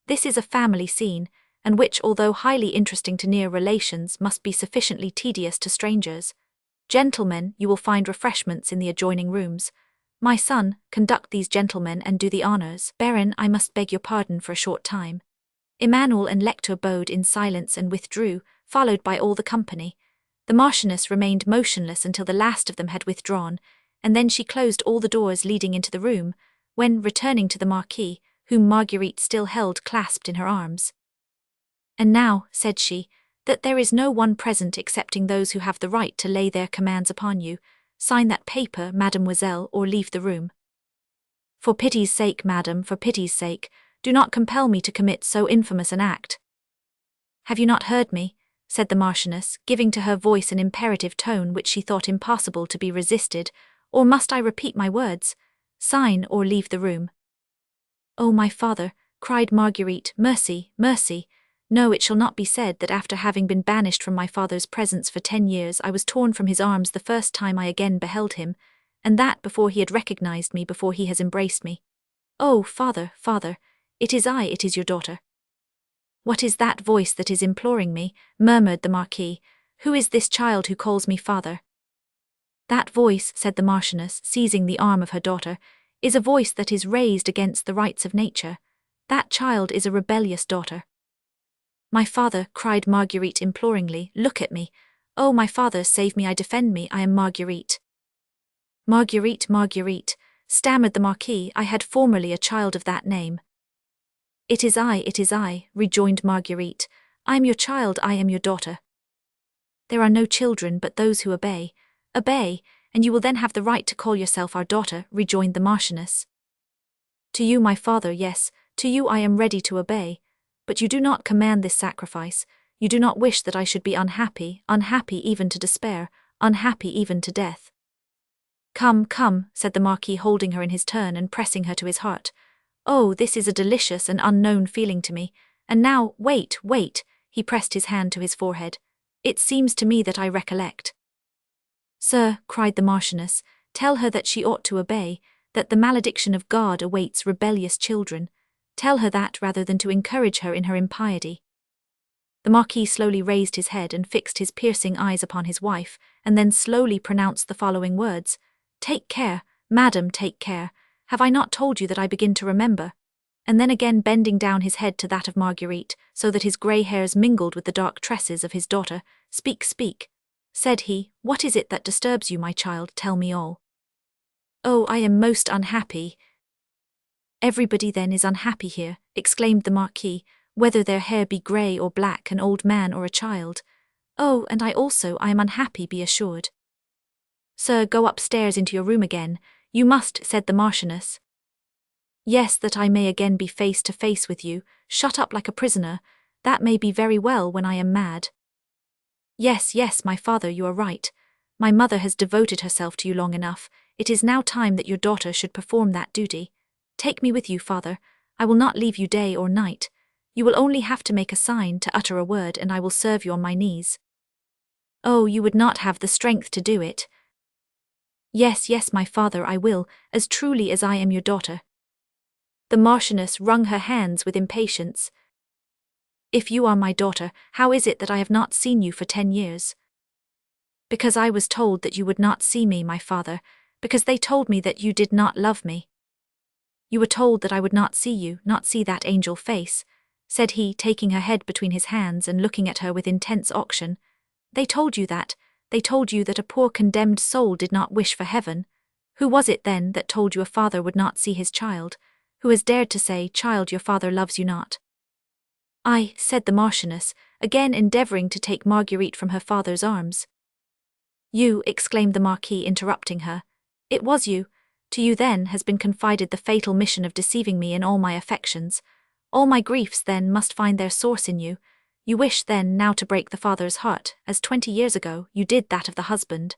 this is a family scene, and which, although highly interesting to near relations, must be sufficiently tedious to strangers. Gentlemen, you will find refreshments in the adjoining rooms. My son, conduct these gentlemen and do the honours. Baron, I must beg your pardon for a short time. Emmanuel and Lector bowed in silence and withdrew, followed by all the company. The Marchioness remained motionless until the last of them had withdrawn, and then she closed all the doors leading into the room, when, returning to the Marquis, whom Marguerite still held clasped in her arms. And now, said she, that there is no one present excepting those who have the right to lay their commands upon you, sign that paper, mademoiselle, or leave the room. For pity's sake, madam, for pity's sake, do not compel me to commit so infamous an act. Have you not heard me? Said the Marchioness, giving to her voice an imperative tone which she thought impossible to be resisted. Or must I repeat my words? Sign or leave the room. Oh, my father, cried Marguerite, mercy, mercy. No, it shall not be said that after having been banished from my father's presence for 10 years I was torn from his arms the first time I again beheld him, and that before he had recognized me, before he has embraced me. Oh, father, father, it is I, it is your daughter. What is that voice that is imploring me? Murmured the Marquis. Who is this child who calls me father? That voice, said the Marchioness, seizing the arm of her daughter, is a voice that is raised against the rights of nature. That child is a rebellious daughter. My father, cried Marguerite imploringly, look at me. Oh, my father, save me, I defend me, I am Marguerite. Marguerite, Marguerite, stammered the Marquis, I had formerly a child of that name. It is I, rejoined Marguerite. I am your child, I am your daughter. There are no children but those who obey. Obey, and you will then have the right to call yourself our daughter, rejoined the Marchioness. To you, my father, yes, to you I am ready to obey, but you do not command this sacrifice, you do not wish that I should be unhappy, unhappy even to despair, unhappy even to death. Come, come, said the Marquis, holding her in his turn and pressing her to his heart. Oh, this is a delicious and unknown feeling to me, and now, wait, he pressed his hand to his forehead. It seems to me that I recollect. Sir, cried the Marchioness, tell her that she ought to obey, that the malediction of God awaits rebellious children. Tell her that rather than to encourage her in her impiety. The Marquis slowly raised his head and fixed his piercing eyes upon his wife, and then slowly pronounced the following words. Take care, madam, take care. Have I not told you that I begin to remember? And then again bending down his head to that of Marguerite, so that his grey hairs mingled with the dark tresses of his daughter. Speak, speak, said he, what is it that disturbs you, my child? Tell me all. Oh, I am most unhappy. Everybody then is unhappy here, exclaimed the Marquis, whether their hair be grey or black, an old man or a child. Oh, and I also, I am unhappy, be assured. Sir, go upstairs into your room again. You must, said the Marchioness. Yes, that I may again be face to face with you, shut up like a prisoner. That may be very well when I am mad. Yes, my father, you are right. My mother has devoted herself to you long enough. It is now time that your daughter should perform that duty. Take me with you, father. I will not leave you day or night. You will only have to make a sign, to utter a word, and I will serve you on my knees. Oh, you would not have the strength to do it. Yes, my father, I will, as truly as I am your daughter. The Marchioness wrung her hands with impatience. If you are my daughter, how is it that I have not seen you for 10 years? Because I was told that you would not see me, my father. because they told me that you did not love me. You were told that I would not see you, not see that angel face, said he, taking her head between his hands and looking at her with intense auction. They told you that a poor condemned soul did not wish for heaven. Who was it then that told you a father would not see his child? Who has dared to say, child, your father loves you not? I, said the Marchioness, again endeavouring to take Marguerite from her father's arms. You, exclaimed the Marquis, interrupting her. It was you. To you then has been confided the fatal mission of deceiving me in all my affections. All my griefs then must find their source in you. You wish then now to break the father's heart, as 20 years ago you did that of the husband.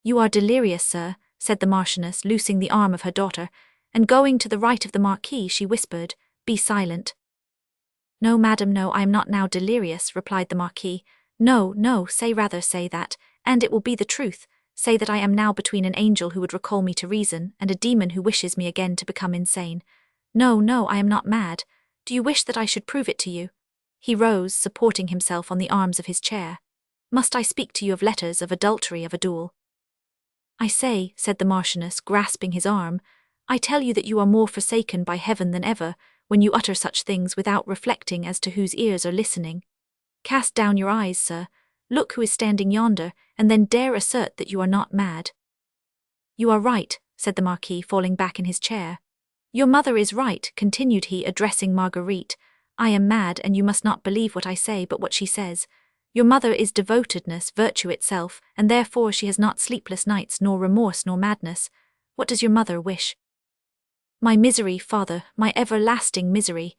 You are delirious, sir, said the Marchioness, loosing the arm of her daughter, and going to the right of the Marquis she whispered, Be silent. No, madam, no, I am not now delirious, replied the Marquis. No, no, say that, and it will be the truth. Say that I am now between an angel who would recall me to reason and a demon who wishes me again to become insane. No, no, I am not mad. Do you wish that I should prove it to you? He rose, supporting himself on the arms of his chair. Must I speak to you of letters, of adultery, of a duel? I say, said the Marchioness, grasping his arm, I tell you that you are more forsaken by heaven than ever, when you utter such things without reflecting as to whose ears are listening. Cast down your eyes, sir. Look who is standing yonder, and then dare assert that you are not mad. You are right, said the Marquis, falling back in his chair. Your mother is right, continued he, addressing Marguerite. I am mad, and you must not believe what I say but what she says. Your mother is devotedness, virtue itself, and therefore she has not sleepless nights, nor remorse, nor madness. What does your mother wish? My misery, father, my everlasting misery.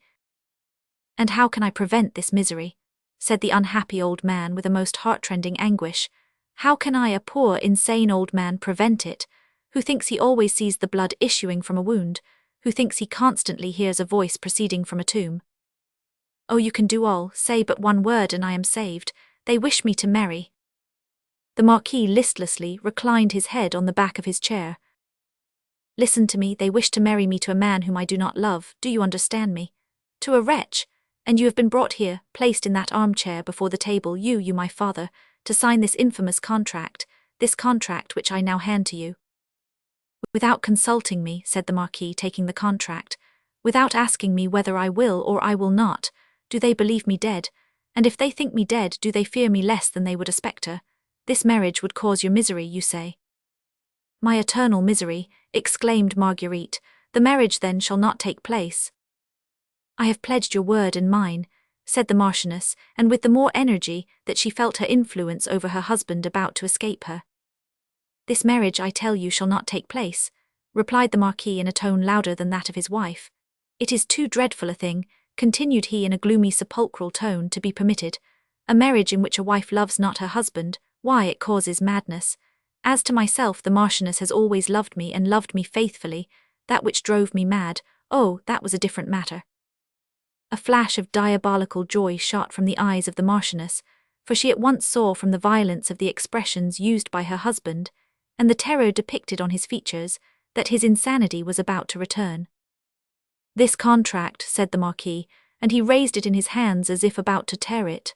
And how can I prevent this misery? Said the unhappy old man with a most heart-rending anguish. How can I, a poor, insane old man, prevent it, who thinks he always sees the blood issuing from a wound, who thinks he constantly hears a voice proceeding from a tomb? Oh, you can do all, say but one word and I am saved. They wish me to marry. The Marquis listlessly reclined his head on the back of his chair. Listen to me, they wish to marry me to a man whom I do not love, do you understand me? To a wretch. And you have been brought here, placed in that armchair before the table, you my father, to sign this infamous contract, this contract which I now hand to you. Without consulting me, said the Marquis, taking the contract, without asking me whether I will or I will not, do they believe me dead? And if they think me dead, do they fear me less than they would a spectre? This marriage would cause your misery, you say. My eternal misery, exclaimed Marguerite, the marriage then shall not take place. I have pledged your word and mine, said the Marchioness, and with the more energy that she felt her influence over her husband about to escape her. This marriage, I tell you, shall not take place, replied the Marquis in a tone louder than that of his wife. It is too dreadful a thing, continued he in a gloomy sepulchral tone, to be permitted. A marriage in which a wife loves not her husband, why, it causes madness. As to myself, the Marchioness has always loved me and loved me faithfully. That which drove me mad, oh, that was a different matter. A flash of diabolical joy shot from the eyes of the Marchioness, for she at once saw from the violence of the expressions used by her husband, and the terror depicted on his features, that his insanity was about to return. This contract, said the Marquis, and he raised it in his hands as if about to tear it.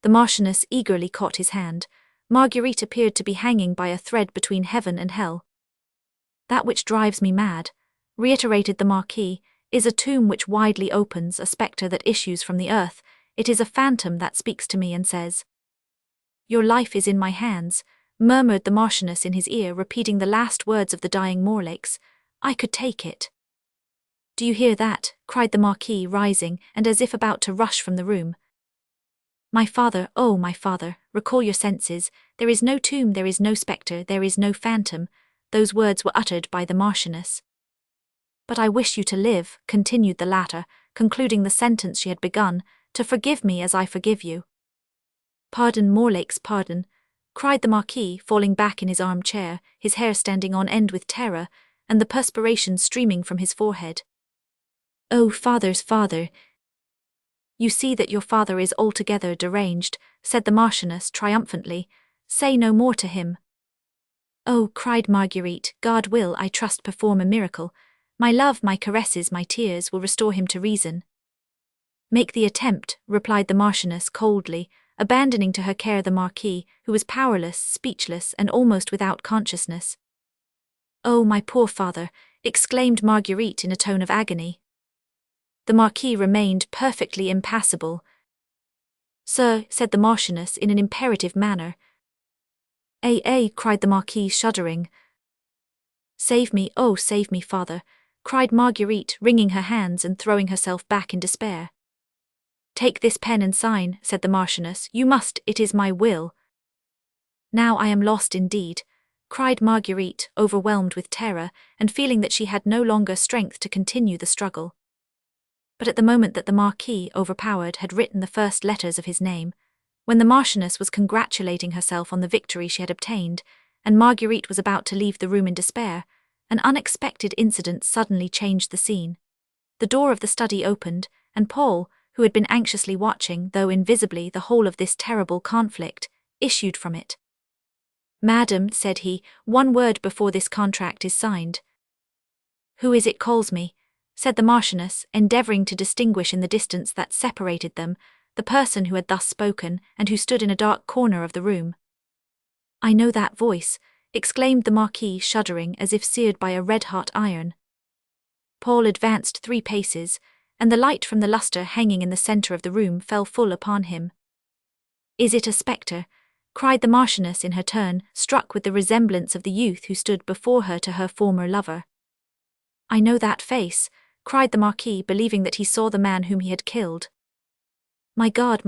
The Marchioness eagerly caught his hand. Marguerite appeared to be hanging by a thread between heaven and hell. That which drives me mad, reiterated the Marquis, is a tomb which widely opens, a spectre that issues from the earth. It is a phantom that speaks to me and says, Your life is in my hands, murmured the Marchioness in his ear, repeating the last words of the dying Morlake's. I could take it. Do you hear that? Cried the Marquis, rising, and as if about to rush from the room. My father, oh my father, recall your senses. There is no tomb, there is no spectre, there is no phantom. Those words were uttered by the Marchioness. But I wish you to live, continued the latter, concluding the sentence she had begun, to forgive me as I forgive you. Pardon, Morlake's pardon, cried the Marquis, falling back in his armchair, his hair standing on end with terror, and the perspiration streaming from his forehead. Oh, father's father! You see that your father is altogether deranged, said the Marchioness triumphantly. Say no more to him. Oh, cried Marguerite, God will, I trust, perform a miracle. My love, my caresses, my tears will restore him to reason. Make the attempt, replied the Marchioness coldly, abandoning to her care the Marquis, who was powerless, speechless, and almost without consciousness. "Oh, my poor father," exclaimed Marguerite in a tone of agony. The Marquis remained perfectly impassible. "Sir," said the Marchioness in an imperative manner. Cried the Marquis, shuddering. "Save me, oh, save me, father," cried Marguerite, wringing her hands and throwing herself back in despair. "Take this pen and sign," said the Marchioness. "You must, it is my will." "Now I am lost indeed," cried Marguerite, overwhelmed with terror, and feeling that she had no longer strength to continue the struggle. But at the moment that the Marquis, overpowered, had written the first letters of his name, when the Marchioness was congratulating herself on the victory she had obtained, and Marguerite was about to leave the room in despair, an unexpected incident suddenly changed the scene. The door of the study opened, and Paul, who had been anxiously watching, though invisibly, the whole of this terrible conflict, issued from it. "Madam," said he, "one word before this contract is signed." "Who is it calls me?" said the Marchioness, endeavouring to distinguish in the distance that separated them the person who had thus spoken and who stood in a dark corner of the room. "I know that voice," exclaimed the Marquis, shuddering as if seared by a red-hot iron. Paul advanced 3 paces, and the light from the lustre hanging in the centre of the room fell full upon him. "Is it a spectre?" cried the Marchioness in her turn, struck with the resemblance of the youth who stood before her to her former lover. "I know that face," cried the Marquis, believing that he saw the man whom he had killed. My God,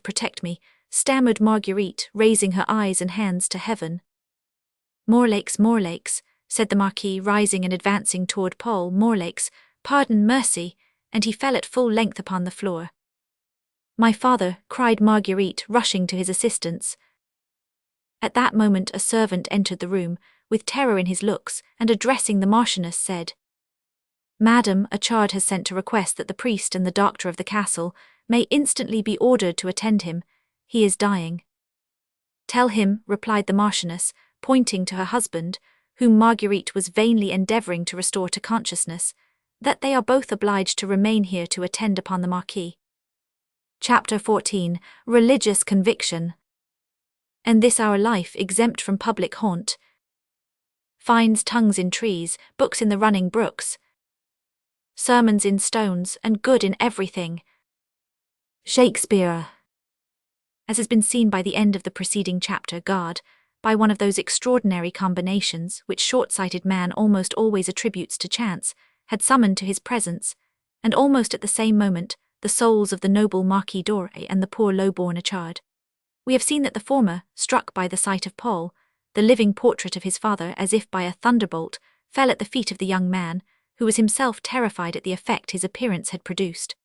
protect me," stammered Marguerite, raising her eyes and hands to heaven. Morlaix," said the Marquis, rising and advancing toward Paul. "Morlaix, pardon, mercy," and he fell at full length upon the floor. "My father," cried Marguerite, rushing to his assistance. At that moment a servant entered the room, with terror in his looks, and addressing the Marchioness said, "Madam, a charge has sent to request that the priest and the doctor of the castle may instantly be ordered to attend him. He is dying." "Tell him," replied the Marchioness, pointing to her husband, whom Marguerite was vainly endeavouring to restore to consciousness, "that they are both obliged to remain here to attend upon the Marquis." Chapter 14. Religious Conviction. "And this our life exempt from public haunt, finds tongues in trees, books in the running brooks, sermons in stones, and good in everything." Shakespeare. As has been seen by the end of the preceding chapter, God, by one of those extraordinary combinations which short-sighted man almost always attributes to chance, had summoned to his presence, and almost at the same moment, the souls of the noble Marquis d'Orsay and the poor low-born Achard. We have seen that the former, struck by the sight of Paul, the living portrait of his father as if by a thunderbolt, fell at the feet of the young man, who was himself terrified at the effect his appearance had produced.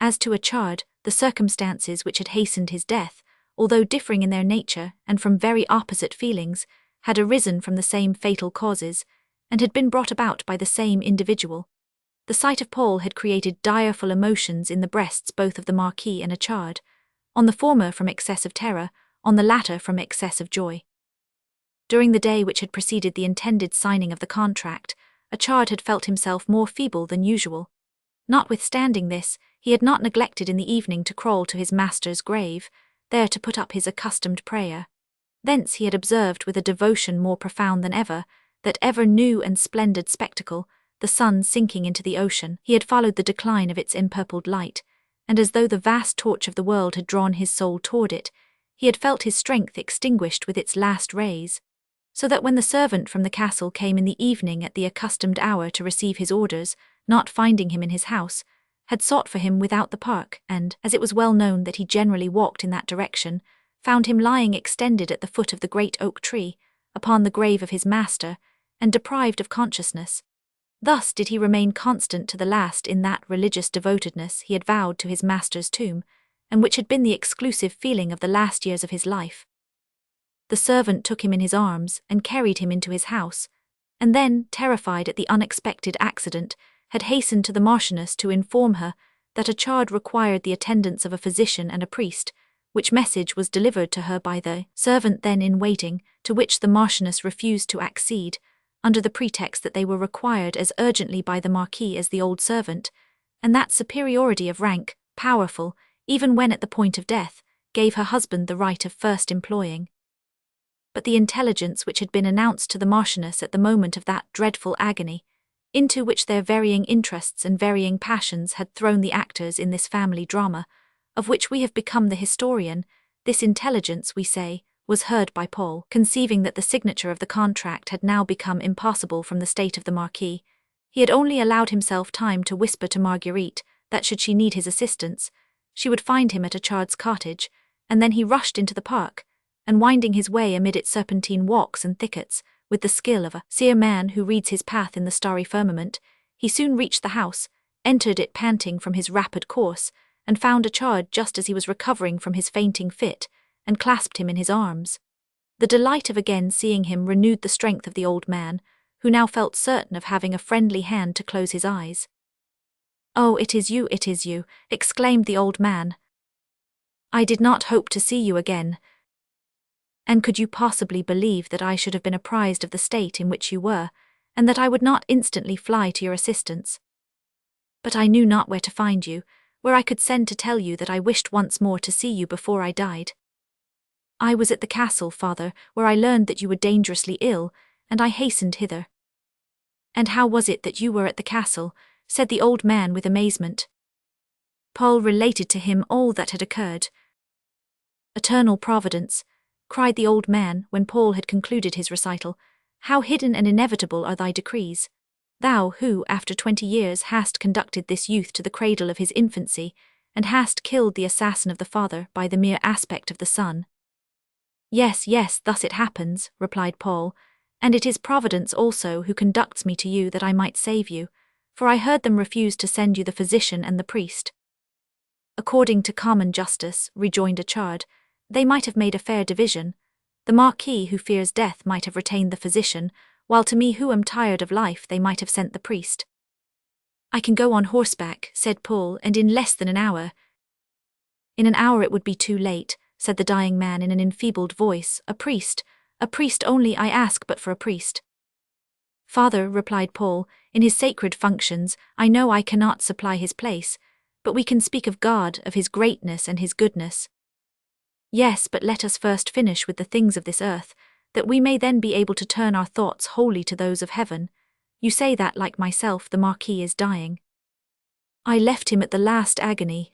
As to Achard, the circumstances which had hastened his death, although differing in their nature and from very opposite feelings, had arisen from the same fatal causes, and had been brought about by the same individual. The sight of Paul had created direful emotions in the breasts both of the Marquis and Achard, on the former from excess of terror, on the latter from excess of joy. During the day which had preceded the intended signing of the contract, Achard had felt himself more feeble than usual. Notwithstanding this, he had not neglected in the evening to crawl to his master's grave, there to put up his accustomed prayer. Thence he had observed with a devotion more profound than ever, that ever new and splendid spectacle, the sun sinking into the ocean. He had followed the decline of its empurpled light, and as though the vast torch of the world had drawn his soul toward it, he had felt his strength extinguished with its last rays, so that when the servant from the castle came in the evening at the accustomed hour to receive his orders, not finding him in his house, had sought for him without the park, and, as it was well known that he generally walked in that direction, found him lying extended at the foot of the great oak tree, upon the grave of his master, and deprived of consciousness. Thus did he remain constant to the last in that religious devotedness he had vowed to his master's tomb, and which had been the exclusive feeling of the last years of his life. The servant took him in his arms and carried him into his house, and then, terrified at the unexpected accident, had hastened to the Marchioness to inform her that Achard required the attendance of a physician and a priest, which message was delivered to her by the servant then in waiting, to which the Marchioness refused to accede, under the pretext that they were required as urgently by the Marquis as the old servant, and that superiority of rank, powerful, even when at the point of death, gave her husband the right of first employing. but the intelligence which had been announced to the Marchioness at the moment of that dreadful agony, into which their varying interests and varying passions had thrown the actors in this family drama, of which we have become the historian, this intelligence, we say, was heard by Paul. Conceiving that the signature of the contract had now become impossible from the state of the Marquis, he had only allowed himself time to whisper to Marguerite that should she need his assistance, she would find him at Achard's cottage, and then he rushed into the park, and winding his way amid its serpentine walks and thickets, with the skill of a seer man who reads his path in the starry firmament, he soon reached the house, entered it panting from his rapid course, and found Achard just as he was recovering from his fainting fit, and clasped him in his arms. The delight of again seeing him renewed the strength of the old man, who now felt certain of having a friendly hand to close his eyes. "Oh, it is you," exclaimed the old man. "I did not hope to see you again. And could you possibly believe that I should have been apprised of the state in which you were, and that I would not instantly fly to your assistance? But I knew not where to find you, where I could send to tell you that I wished once more to see you before I died. I was at the castle, father, where I learned that you were dangerously ill, and I hastened hither." "And how was it that you were at the castle?" said the old man with amazement. Paul related to him all that had occurred. "Eternal Providence," cried the old man when Paul had concluded his recital, "how hidden and inevitable are thy decrees! Thou who, after 20 years, hast conducted this youth to the cradle of his infancy, and hast killed the assassin of the father by the mere aspect of the son." Yes, thus it happens," replied Paul, "and it is Providence also who conducts me to you that I might save you, for I heard them refuse to send you the physician and the priest." "According to common justice," rejoined Achard, "they might have made a fair division. The Marquis who fears death might have retained the physician, while to me who am tired of life they might have sent the priest." "I can go on horseback," said Paul, "and in less than an hour." "In an hour it would be too late," said the dying man in an enfeebled voice. A priest only I ask, but for a priest." "Father," replied Paul, "in his sacred functions, I know I cannot supply his place, but we can speak of God, of his greatness and his goodness." "Yes, but let us first finish with the things of this earth, that we may then be able to turn our thoughts wholly to those of heaven. You say that, like myself, the Marquis is dying." "I left him at the last agony."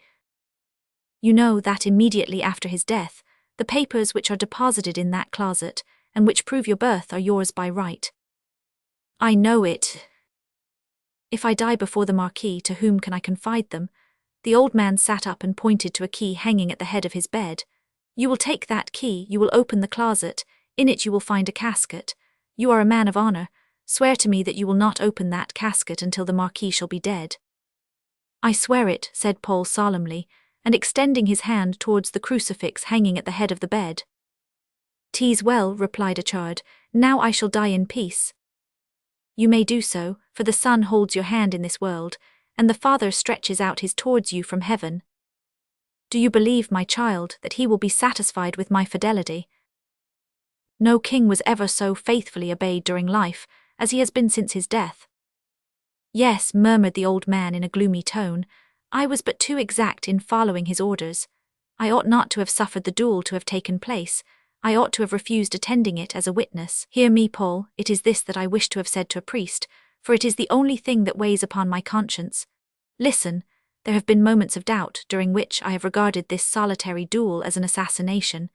"You know that immediately after his death, the papers which are deposited in that closet, and which prove your birth, are yours by right." "I know it." "If I die before the Marquis, to whom can I confide them?" The old man sat up and pointed to a key hanging at the head of his bed. "You will take that key, you will open the closet, in it you will find a casket. You are a man of honor. Swear to me that you will not open that casket until the Marquis shall be dead." "I swear it," said Paul solemnly, and extending his hand towards the crucifix hanging at the head of the bed. "'Tis well," replied Achard, "now I shall die in peace." "You may do so, for the Son holds your hand in this world, and the Father stretches out his towards you from heaven. Do you believe, my child, that he will be satisfied with my fidelity? No king was ever so faithfully obeyed during life, as he has been since his death." "Yes," murmured the old man in a gloomy tone, "I was but too exact in following his orders. I ought not to have suffered the duel to have taken place. I ought to have refused attending it as a witness. Hear me, Paul, it is this that I wish to have said to a priest, for it is the only thing that weighs upon my conscience. Listen, there have been moments of doubt, during which I have regarded this solitary duel as an assassination.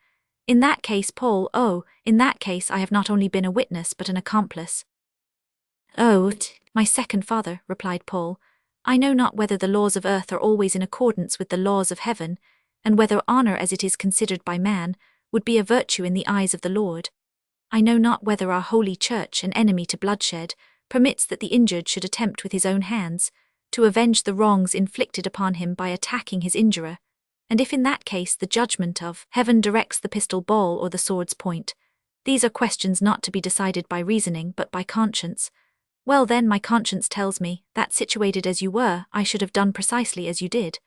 In that case, Paul, in that case I have not only been a witness but an accomplice." "My second father," replied Paul, "I know not whether the laws of earth are always in accordance with the laws of heaven, and whether honor as it is considered by man would be a virtue in the eyes of the Lord. I know not whether our holy church, an enemy to bloodshed, permits that the injured should attempt with his own hands to avenge the wrongs inflicted upon him by attacking his injurer, and if in that case the judgment of heaven directs the pistol ball or the sword's point. These are questions not to be decided by reasoning but by conscience. Well then, my conscience tells me that, situated as you were, I should have done precisely as you did.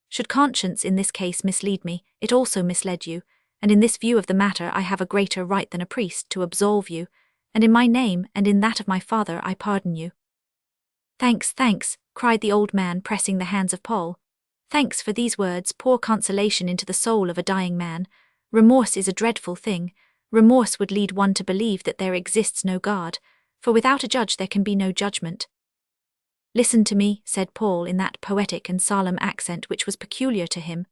Should conscience in this case mislead me, it also misled you, and in this view of the matter I have a greater right than a priest to absolve you, and in my name and in that of my father I pardon you." Thanks," cried the old man, pressing the hands of Paul. "Thanks for these words, pour consolation into the soul of a dying man. Remorse is a dreadful thing. Remorse would lead one to believe that there exists no God, for without a judge there can be no judgment. Listen to me, said Paul in that poetic and solemn accent which was peculiar to him.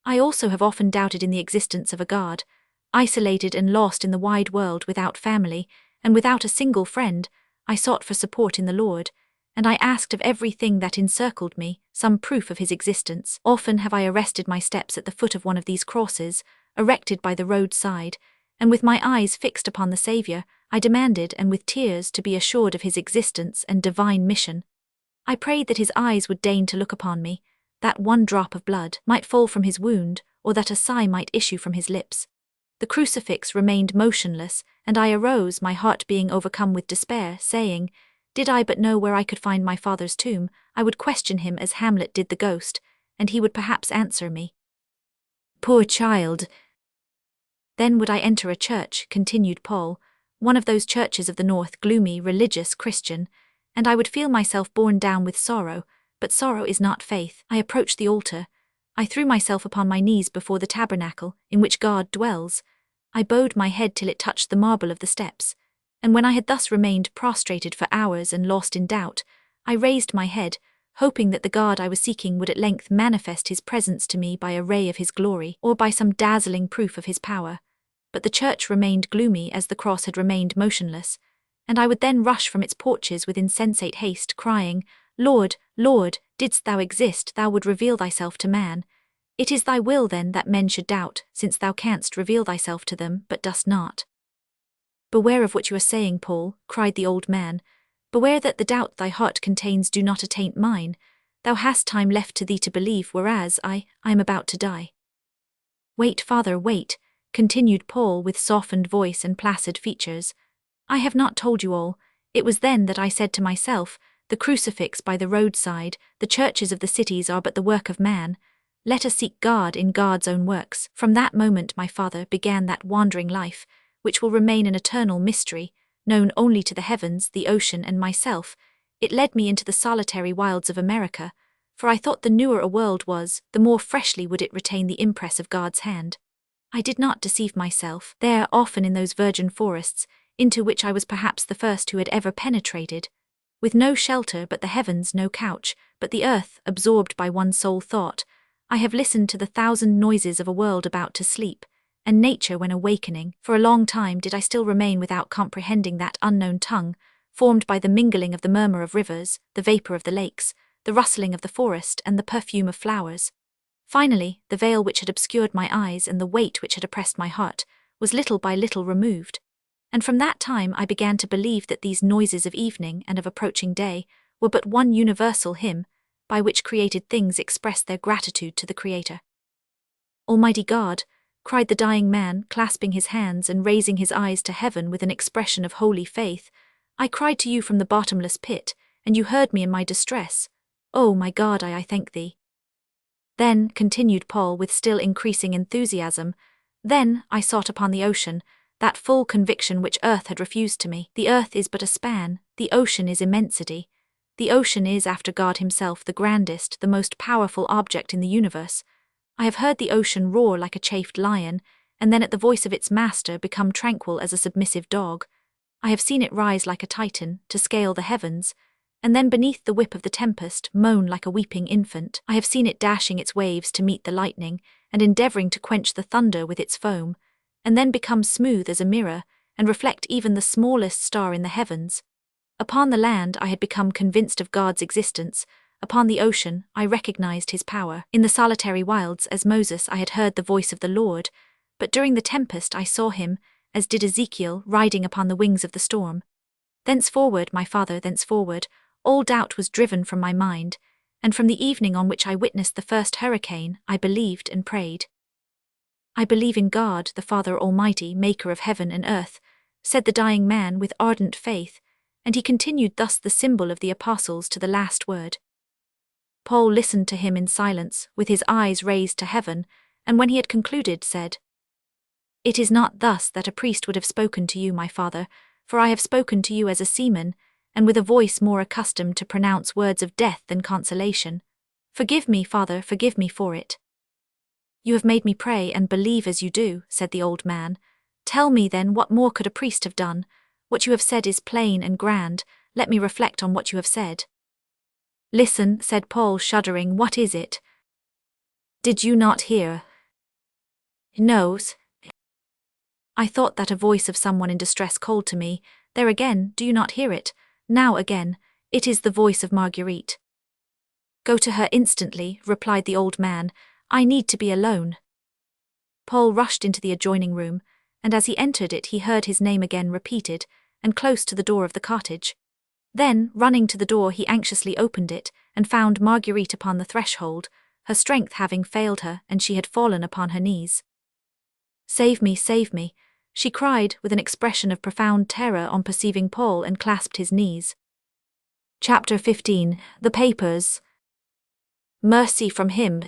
I also have often doubted in the existence of a God. Isolated and lost in the wide world without family, and without a single friend, I sought for support in the Lord, and I asked of everything that encircled me some proof of his existence. Often have I arrested my steps at the foot of one of these crosses, erected by the roadside, and with my eyes fixed upon the Saviour, I demanded and with tears to be assured of his existence and divine mission. I prayed that his eyes would deign to look upon me, that one drop of blood might fall from his wound, or that a sigh might issue from his lips. The crucifix remained motionless, and I arose, my heart being overcome with despair, saying, Did I but know where I could find my father's tomb, I would question him as Hamlet did the ghost, and he would perhaps answer me. Poor child! Then would I enter a church, continued Paul, one of those churches of the north, gloomy, religious, Christian, and I would feel myself borne down with sorrow, but sorrow is not faith. I approached the altar. I threw myself upon my knees before the tabernacle, in which God dwells. I bowed my head till it touched the marble of the steps, and when I had thus remained prostrated for hours and lost in doubt, I raised my head, hoping that the God I was seeking would at length manifest his presence to me by a ray of his glory, or by some dazzling proof of his power. But the church remained gloomy as the cross had remained motionless, and I would then rush from its porches with insensate haste, crying, Lord, Lord, didst thou exist, thou would reveal thyself to man. It is thy will then that men should doubt, since thou canst reveal thyself to them, but dost not. Beware of what you are saying, Paul, cried the old man. Beware that the doubt thy heart contains do not attaint mine. Thou hast time left to thee to believe, whereas I am about to die. Wait, Father, wait, continued Paul with softened voice and placid features. I have not told you all. It was then that I said to myself, the crucifix by the roadside, the churches of the cities are but the work of man. Let us seek God in God's own works. From that moment, my father, began that wandering life, which will remain an eternal mystery, known only to the heavens, the ocean, and myself. It led me into the solitary wilds of America, for I thought the newer a world was, the more freshly would it retain the impress of God's hand. I did not deceive myself. There, often in those virgin forests, into which I was perhaps the first who had ever penetrated, with no shelter but the heavens, no couch, but the earth, absorbed by one sole thought, I have listened to the thousand noises of a world about to sleep, and nature when awakening. For a long time did I still remain without comprehending that unknown tongue, formed by the mingling of the murmur of rivers, the vapor of the lakes, the rustling of the forest, and the perfume of flowers. Finally, the veil which had obscured my eyes and the weight which had oppressed my heart was little by little removed, and from that time I began to believe that these noises of evening and of approaching day were but one universal hymn, by which created things expressed their gratitude to the Creator. Almighty God, cried the dying man, clasping his hands and raising his eyes to heaven with an expression of holy faith, I cried to you from the bottomless pit, and you heard me in my distress. Oh, my God, I thank thee. Then, continued Paul with still increasing enthusiasm, then I sought upon the ocean, that full conviction which earth had refused to me. The earth is but a span, the ocean is immensity. The ocean is, after God himself, the grandest, the most powerful object in the universe. I have heard the ocean roar like a chafed lion, and then at the voice of its master become tranquil as a submissive dog. I have seen it rise like a Titan, to scale the heavens, and then beneath the whip of the tempest moan like a weeping infant. I have seen it dashing its waves to meet the lightning, and endeavouring to quench the thunder with its foam, and then become smooth as a mirror, and reflect even the smallest star in the heavens. Upon the land I had become convinced of God's existence. Upon the ocean I recognized his power. In the solitary wilds, as Moses, I had heard the voice of the Lord, but during the tempest I saw him, as did Ezekiel, riding upon the wings of the storm. Thenceforward, my father, thenceforward, all doubt was driven from my mind, and from the evening on which I witnessed the first hurricane, I believed and prayed. I believe in God, the Father Almighty, maker of heaven and earth, said the dying man with ardent faith, and he continued thus, the symbol of the apostles to the last word. Paul listened to him in silence, with his eyes raised to heaven, and when he had concluded said, It is not thus that a priest would have spoken to you, my father, for I have spoken to you as a seaman, and with a voice more accustomed to pronounce words of death than consolation. Forgive me, Father, forgive me for it. You have made me pray and believe as you do, said the old man. Tell me then, what more could a priest have done? What you have said is plain and grand. Let me reflect on what you have said. Listen, said Paul, shuddering. What is it? Did you not hear? No. I thought that a voice of someone in distress called to me. There again, do you not hear it? Now again, it is the voice of Marguerite. Go to her instantly, replied the old man. I need to be alone. Paul rushed into the adjoining room, and as he entered it he heard his name again repeated, and close to the door of the cottage. Then, running to the door, he anxiously opened it, and found Marguerite upon the threshold, her strength having failed her, and she had fallen upon her knees. Save me, she cried, with an expression of profound terror on perceiving Paul, and clasped his knees. Chapter 15. The Papers. Mercy from him.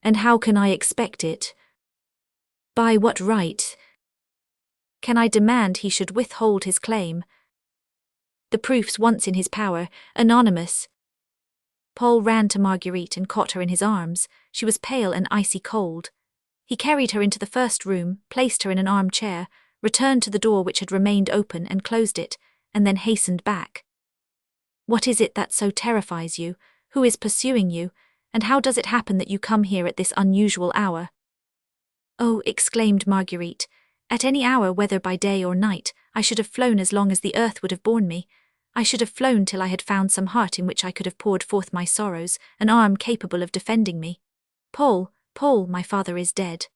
And how can I expect it? By what right? Can I demand he should withhold his claim? The proofs once in his power, anonymous. Paul ran to Marguerite and caught her in his arms. She was pale and icy cold. He carried her into the first room, placed her in an armchair, returned to the door which had remained open and closed it, and then hastened back. What is it that so terrifies you? Who is pursuing you? And how does it happen that you come here at this unusual hour? Oh, exclaimed Marguerite, at any hour, whether by day or night, I should have flown as long as the earth would have borne me. I should have flown till I had found some heart in which I could have poured forth my sorrows, an arm capable of defending me. Paul, my father is dead.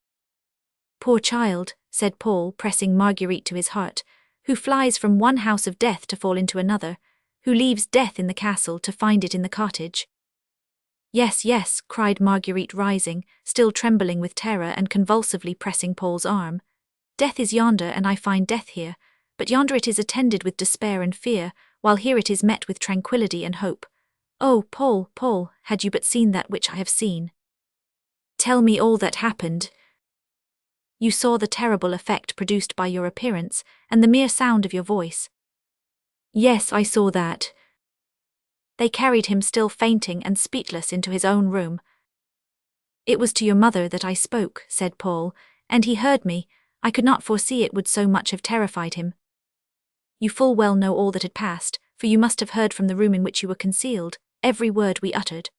Poor child, said Paul, pressing Marguerite to his heart, who flies from one house of death to fall into another, who leaves death in the castle to find it in the cottage. Yes, cried Marguerite, rising, still trembling with terror and convulsively pressing Paul's arm. Death is yonder, and I find death here, but yonder it is attended with despair and fear, while here it is met with tranquillity and hope. Oh, Paul, had you but seen that which I have seen. Tell me all that happened. You saw the terrible effect produced by your appearance, and the mere sound of your voice. Yes, I saw that. They carried him still fainting and speechless into his own room. It was to your mother that I spoke, said Paul, and he heard me. I could not foresee it would so much have terrified him. You full well know all that had passed, for you must have heard from the room in which you were concealed, every word we uttered.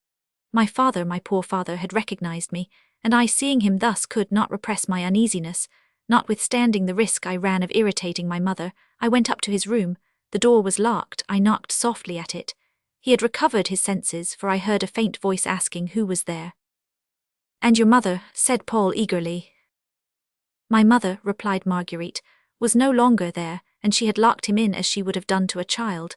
My father, my poor father, had recognized me, and I, seeing him thus, could not repress my uneasiness. Notwithstanding the risk I ran of irritating my mother, I went up to his room. The door was locked. I knocked softly at it. He had recovered his senses, for I heard a faint voice asking who was there. And your mother, said Paul eagerly. My mother, replied Marguerite, was no longer there, and she had locked him in as she would have done to a child.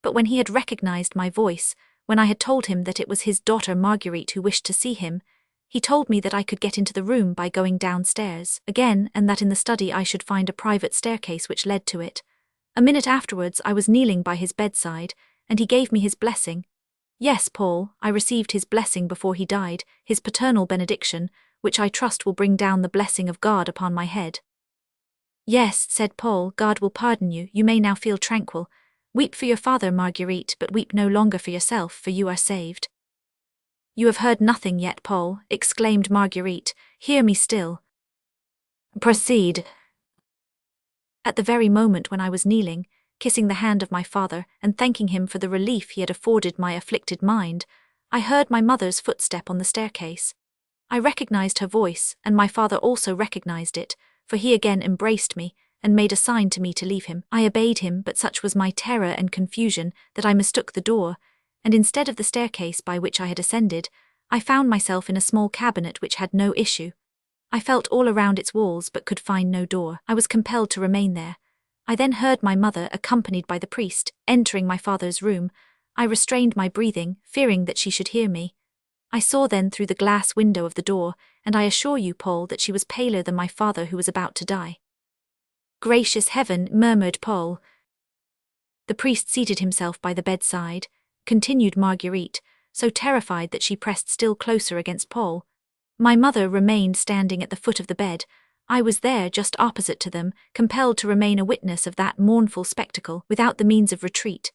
But when he had recognized my voice, when I had told him that it was his daughter Marguerite who wished to see him, he told me that I could get into the room by going downstairs again, and that in the study I should find a private staircase which led to it. A minute afterwards I was kneeling by his bedside, and he gave me his blessing. Yes, Paul, I received his blessing before he died, his paternal benediction, which I trust will bring down the blessing of God upon my head. Yes, said Paul, God will pardon you. You may now feel tranquil. Weep for your father, Marguerite, but weep no longer for yourself, for you are saved. You have heard nothing yet, Paul, exclaimed Marguerite. Hear me still. Proceed. At the very moment when I was kneeling, kissing the hand of my father and thanking him for the relief he had afforded my afflicted mind, I heard my mother's footstep on the staircase. I recognized her voice, and my father also recognized it, for he again embraced me, and made a sign to me to leave him. I obeyed him, but such was my terror and confusion that I mistook the door, and instead of the staircase by which I had ascended, I found myself in a small cabinet which had no issue. I felt all around its walls but could find no door. I was compelled to remain there. I then heard my mother, accompanied by the priest, entering my father's room. I restrained my breathing, fearing that she should hear me. I saw then through the glass window of the door, and I assure you, Paul, that she was paler than my father who was about to die. Gracious heaven, murmured Paul. The priest seated himself by the bedside, continued Marguerite, so terrified that she pressed still closer against Paul. My mother remained standing at the foot of the bed. I was there just opposite to them, compelled to remain a witness of that mournful spectacle, without the means of retreat.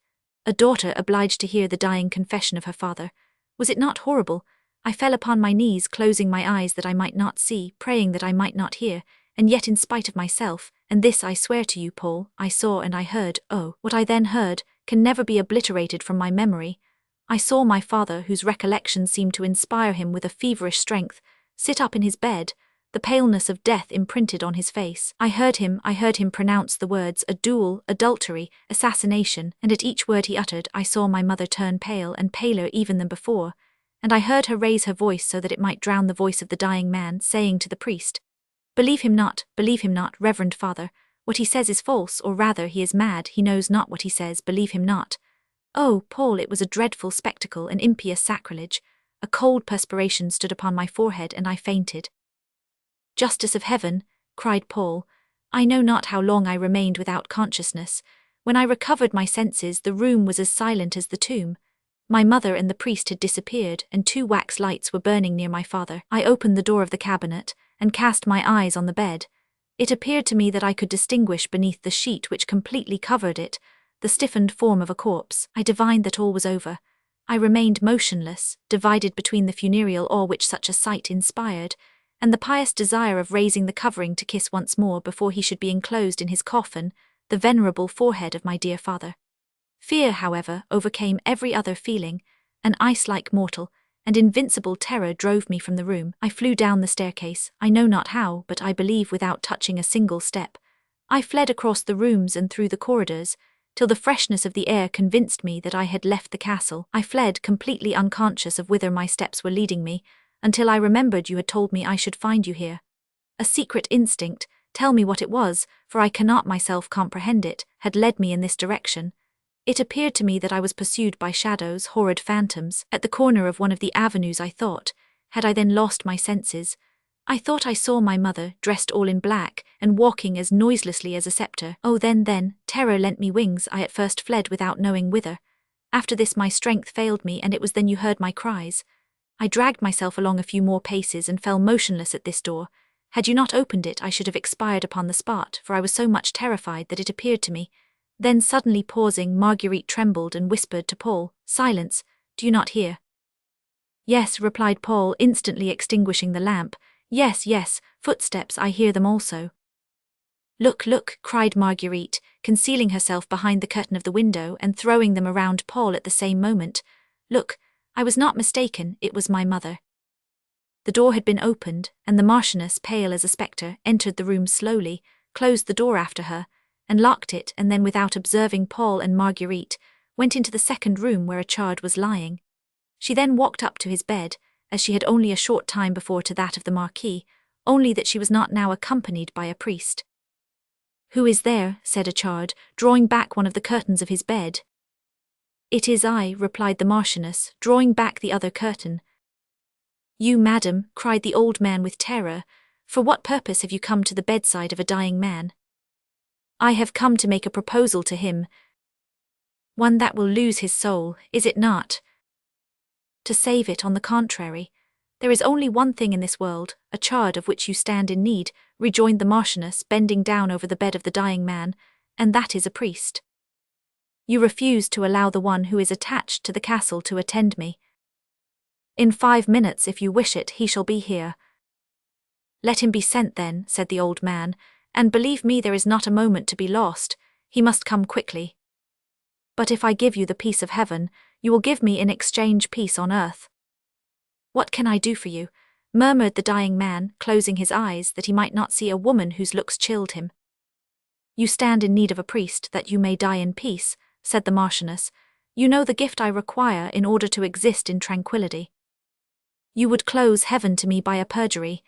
A daughter obliged to hear the dying confession of her father. Was it not horrible? I fell upon my knees, closing my eyes that I might not see, praying that I might not hear, and yet in spite of myself, and this I swear to you, Paul, I saw and I heard. Oh, what I then heard can never be obliterated from my memory. I saw my father, whose recollections seemed to inspire him with a feverish strength, sit up in his bed, the paleness of death imprinted on his face. I heard him pronounce the words, a duel, adultery, assassination, and at each word he uttered I saw my mother turn pale and paler even than before, and I heard her raise her voice so that it might drown the voice of the dying man, saying to the priest, believe him not, reverend father, what he says is false, or rather he is mad, he knows not what he says, believe him not. Oh, Paul, it was a dreadful spectacle, an impious sacrilege. A cold perspiration stood upon my forehead and I fainted. Justice of heaven, cried Paul, I know not how long I remained without consciousness. When I recovered my senses, the room was as silent as the tomb. My mother and the priest had disappeared, and 2 wax lights were burning near my father. I opened the door of the cabinet, and cast my eyes on the bed. It appeared to me that I could distinguish beneath the sheet which completely covered it the stiffened form of a corpse. I divined that all was over. I remained motionless, divided between the funereal awe which such a sight inspired, and the pious desire of raising the covering to kiss once more before he should be enclosed in his coffin the venerable forehead of my dear father. Fear, however, overcame every other feeling. An ice-like mortal and invincible terror drove me from the room. I flew down the staircase, I know not how, but I believe without touching a single step. I fled across the rooms and through the corridors, till the freshness of the air convinced me that I had left the castle. I fled, completely unconscious of whither my steps were leading me, until I remembered you had told me I should find you here. A secret instinct, tell me what it was, for I cannot myself comprehend it, had led me in this direction. It appeared to me that I was pursued by shadows, horrid phantoms. At the corner of one of the avenues I thought, had I then lost my senses? I thought I saw my mother, dressed all in black, and walking as noiselessly as a scepter. Oh then, terror lent me wings. I at first fled without knowing whither. After this my strength failed me, and it was then you heard my cries. I dragged myself along a few more paces and fell motionless at this door. Had you not opened it I should have expired upon the spot, for I was so much terrified that it appeared to me. Then suddenly pausing, Marguerite trembled and whispered to Paul, silence, do you not hear? Yes, replied Paul, instantly extinguishing the lamp. Yes, footsteps, I hear them also. Look, cried Marguerite, concealing herself behind the curtain of the window and throwing them around Paul at the same moment. Look, I was not mistaken, it was my mother. The door had been opened, and the Marchioness, pale as a spectre, entered the room slowly, closed the door after her, and locked it, and then without observing Paul and Marguerite, went into the second room where Achard was lying. She then walked up to his bed, as she had only a short time before to that of the Marquis, only that she was not now accompanied by a priest. Who is there? Said Achard, drawing back one of the curtains of his bed. It is I, replied the Marchioness, drawing back the other curtain. You, madam, cried the old man with terror, for what purpose have you come to the bedside of a dying man? I have come to make a proposal to him. One that will lose his soul, is it not? To save it, on the contrary. There is only one thing in this world, Achard, of which you stand in need, rejoined the Marchioness, bending down over the bed of the dying man, and that is a priest. You refuse to allow the one who is attached to the castle to attend me. In 5 minutes, if you wish it, he shall be here. Let him be sent then, said the old man, and believe me, there is not a moment to be lost. He must come quickly. But if I give you the peace of heaven, you will give me in exchange peace on earth. What can I do for you? Murmured the dying man, closing his eyes that he might not see a woman whose looks chilled him. You stand in need of a priest that you may die in peace, said the Marchioness. You know the gift I require in order to exist in tranquillity. You would close heaven to me by a perjury.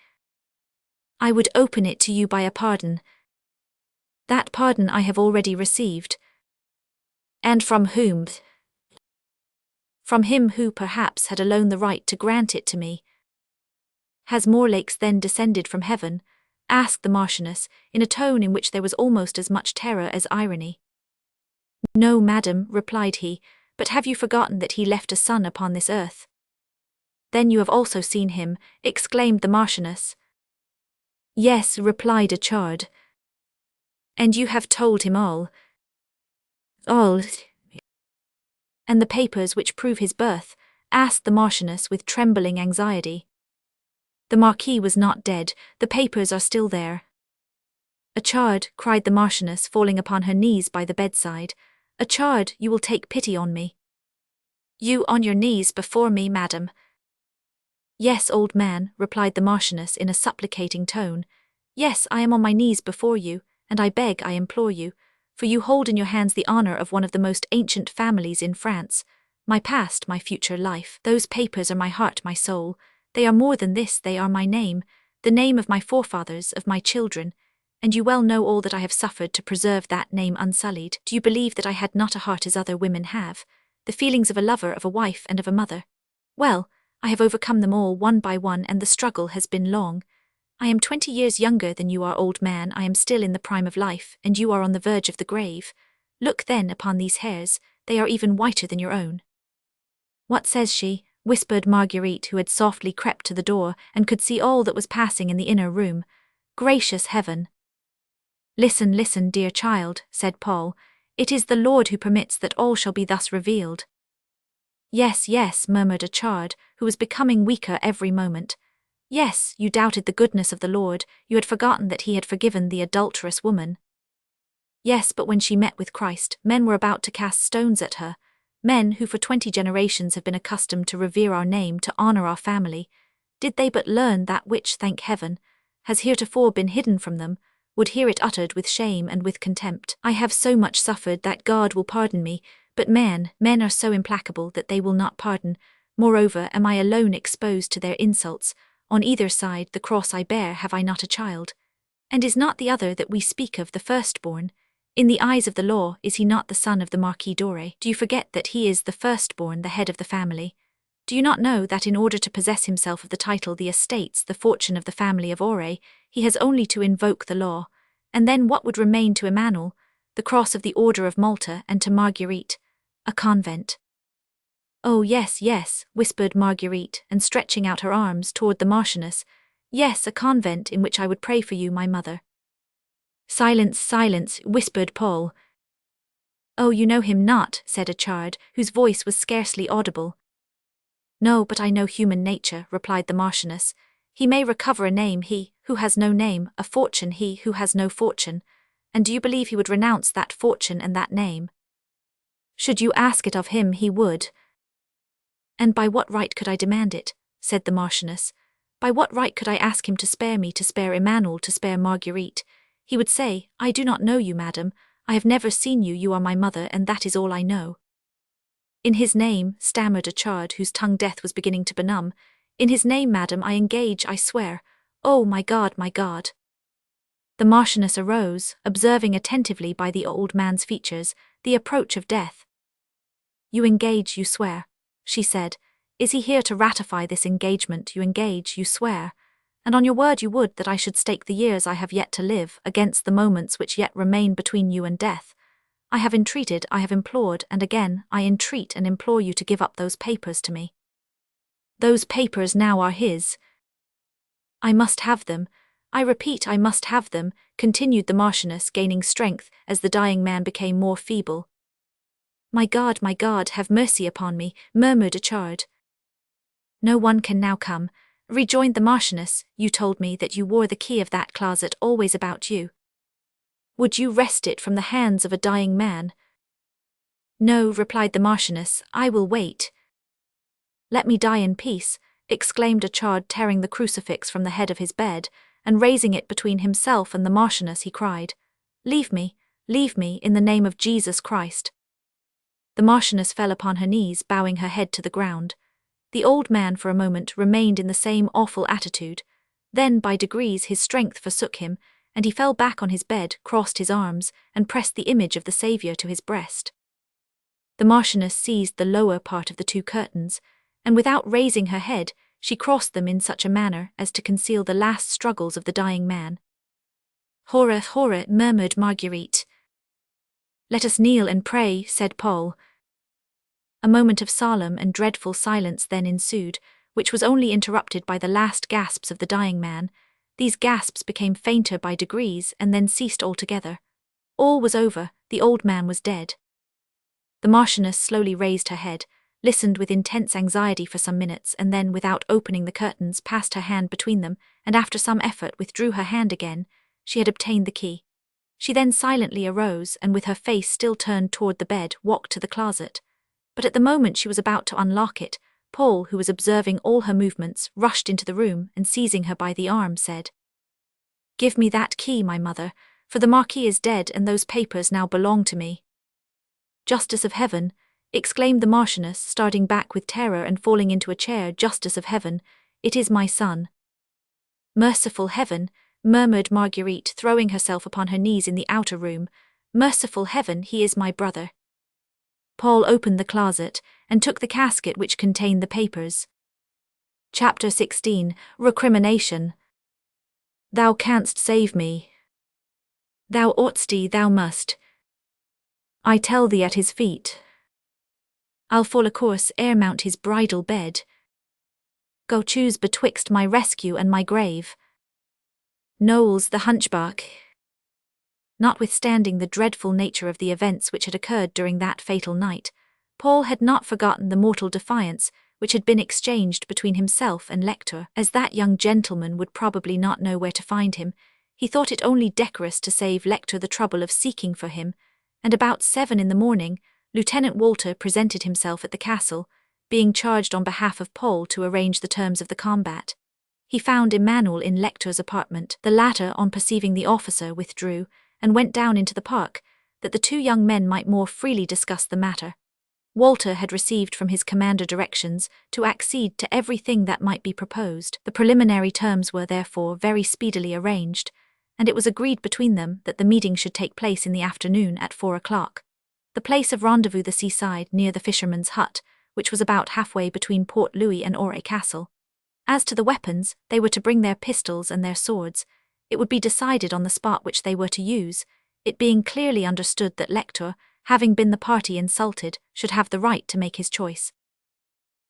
I would open it to you by a pardon. That pardon I have already received. And from whom? From him who perhaps had alone the right to grant it to me. Has Morlake's then descended from heaven? Asked the Marchioness, in a tone in which there was almost as much terror as irony. No, madam, replied he, but have you forgotten that he left a son upon this earth? Then you have also seen him, exclaimed the Marchioness. Yes, replied Achard. And you have told him all? All. And the papers which prove his birth? Asked the Marchioness with trembling anxiety. The Marquis was not dead, the papers are still there. Achard, cried the Marchioness, falling upon her knees by the bedside. Achard, you will take pity on me. You on your knees before me, madam? Yes, old man, replied the Marchioness in a supplicating tone. Yes, I am on my knees before you, and I beg, I implore you, for you hold in your hands the honor of one of the most ancient families in France, my past, my future life. Those papers are my heart, my soul. They are more than this, they are my name, the name of my forefathers, of my children, and you well know all that I have suffered to preserve that name unsullied. Do you believe that I had not a heart as other women have, the feelings of a lover, of a wife, and of a mother? Well, I have overcome them all one by one, and the struggle has been long. I am 20 years younger than you are, old man. I am still in the prime of life, and you are on the verge of the grave. Look then upon these hairs, they are even whiter than your own. What says she? Whispered Marguerite, who had softly crept to the door and could see all that was passing in the inner room. Gracious heaven! Listen, listen, dear child, said Paul. It is the Lord who permits that all shall be thus revealed. Yes, yes, murmured Achard, who was becoming weaker every moment. Yes, you doubted the goodness of the Lord, you had forgotten that he had forgiven the adulterous woman. Yes, but when she met with Christ, men were about to cast stones at her, men who for 20 generations have been accustomed to revere our name, to honor our family. Did they but learn that which, thank heaven, has heretofore been hidden from them, would hear it uttered with shame and with contempt. I have so much suffered that God will pardon me, but men are so implacable that they will not pardon. Moreover, am I alone exposed to their insults? On either side the cross I bear, have I not a child? And is not the other that we speak of the firstborn? In the eyes of the law, is he not the son of the Marquis d'Ore? Do you forget that he is the firstborn, the head of the family? Do you not know that in order to possess himself of the title, the estates, the fortune of the family of Ore, he has only to invoke the law? And then what would remain to Emmanuel? The cross of the Order of Malta, and to Marguerite? A convent. Oh yes, yes, whispered Marguerite, and stretching out her arms toward the Marchioness. Yes, a convent in which I would pray for you, my mother. Silence, silence, whispered Paul. Oh, you know him not, said Achard, whose voice was scarcely audible. No, but I know human nature, replied the Marchioness. He may recover a name, he who has no name, a fortune, he who has no fortune. And do you believe he would renounce that fortune and that name? Should you ask it of him, he would. And by what right could I demand it? Said the Marchioness. By what right could I ask him to spare me, to spare Emmanuel, to spare Marguerite? He would say, I do not know you, madam. I have never seen you, you are my mother, and that is all I know. In his name, stammered Achard, whose tongue death was beginning to benumb. In his name, madam, I engage, I swear. Oh, my God, my God. The Marchioness arose, observing attentively by the old man's features the approach of death. You engage, you swear, she said. Is he here to ratify this engagement? You engage, you swear. And on your word you would that I should stake the years I have yet to live against the moments which yet remain between you and death. I have entreated, I have implored, and again I entreat and implore you to give up those papers to me. Those papers now are his. I must have them. I repeat, I must have them, continued the Marchioness, gaining strength as the dying man became more feeble. My God, have mercy upon me, murmured Achard. No one can now come, rejoined the Marchioness. You told me that you wore the key of that closet always about you. Would you wrest it from the hands of a dying man? No, replied the Marchioness, I will wait. Let me die in peace, exclaimed Achard, tearing the crucifix from the head of his bed, and raising it between himself and the Marchioness, he cried, leave me, in the name of Jesus Christ. The Marchioness fell upon her knees, bowing her head to the ground. The old man for a moment remained in the same awful attitude. Then by degrees his strength forsook him, and he fell back on his bed, crossed his arms, and pressed the image of the Saviour to his breast. The Marchioness seized the lower part of the two curtains, and without raising her head, she crossed them in such a manner as to conceal the last struggles of the dying man. Horror, horror, murmured Marguerite. Let us kneel and pray, said Paul. A moment of solemn and dreadful silence then ensued, which was only interrupted by the last gasps of the dying man. These gasps became fainter by degrees and then ceased altogether. All was over, the old man was dead. The Marchioness slowly raised her head, listened with intense anxiety for some minutes, and then, without opening the curtains, passed her hand between them, and after some effort withdrew her hand again. she had obtained the key. She then silently arose and, with her face still turned toward the bed, walked to the closet. But at the moment she was about to unlock it, Paul, who was observing all her movements, rushed into the room and, seizing her by the arm, said, "Give me that key, my mother, for the Marquis is dead and those papers now belong to me." "Justice of Heaven!" exclaimed the Marchioness, starting back with terror and falling into a chair. "Justice of Heaven, it is my son." "Merciful Heaven!" murmured Marguerite, throwing herself upon her knees in the outer room. "Merciful Heaven, he is my brother." Paul opened the closet and took the casket which contained the papers. Chapter 16. Recrimination. "Thou canst save me. Thou oughtst, thou must. I tell thee at his feet. I'll fall a course ere mount his bridal bed. Go choose betwixt my rescue and my grave." Knowles the hunchback. Notwithstanding the dreadful nature of the events which had occurred during that fatal night, Paul had not forgotten the mortal defiance which had been exchanged between himself and Lector. As that young gentleman would probably not know where to find him, he thought it only decorous to save Lector the trouble of seeking for him, and about 7 in the morning, Lieutenant Walter presented himself at the castle, being charged on behalf of Paul to arrange the terms of the combat. He found Emmanuel in Lector's apartment. The latter, on perceiving the officer, withdrew and went down into the park, that the two young men might more freely discuss the matter. Walter had received from his commander directions to accede to everything that might be proposed. The preliminary terms were therefore very speedily arranged, and it was agreed between them that the meeting should take place in the afternoon at 4 o'clock. The place of rendezvous the seaside near the fisherman's hut, which was about halfway between Port Louis and Auray Castle. As to the weapons, they were to bring their pistols and their swords. It would be decided on the spot which they were to use, it being clearly understood that Lector, having been the party insulted, should have the right to make his choice.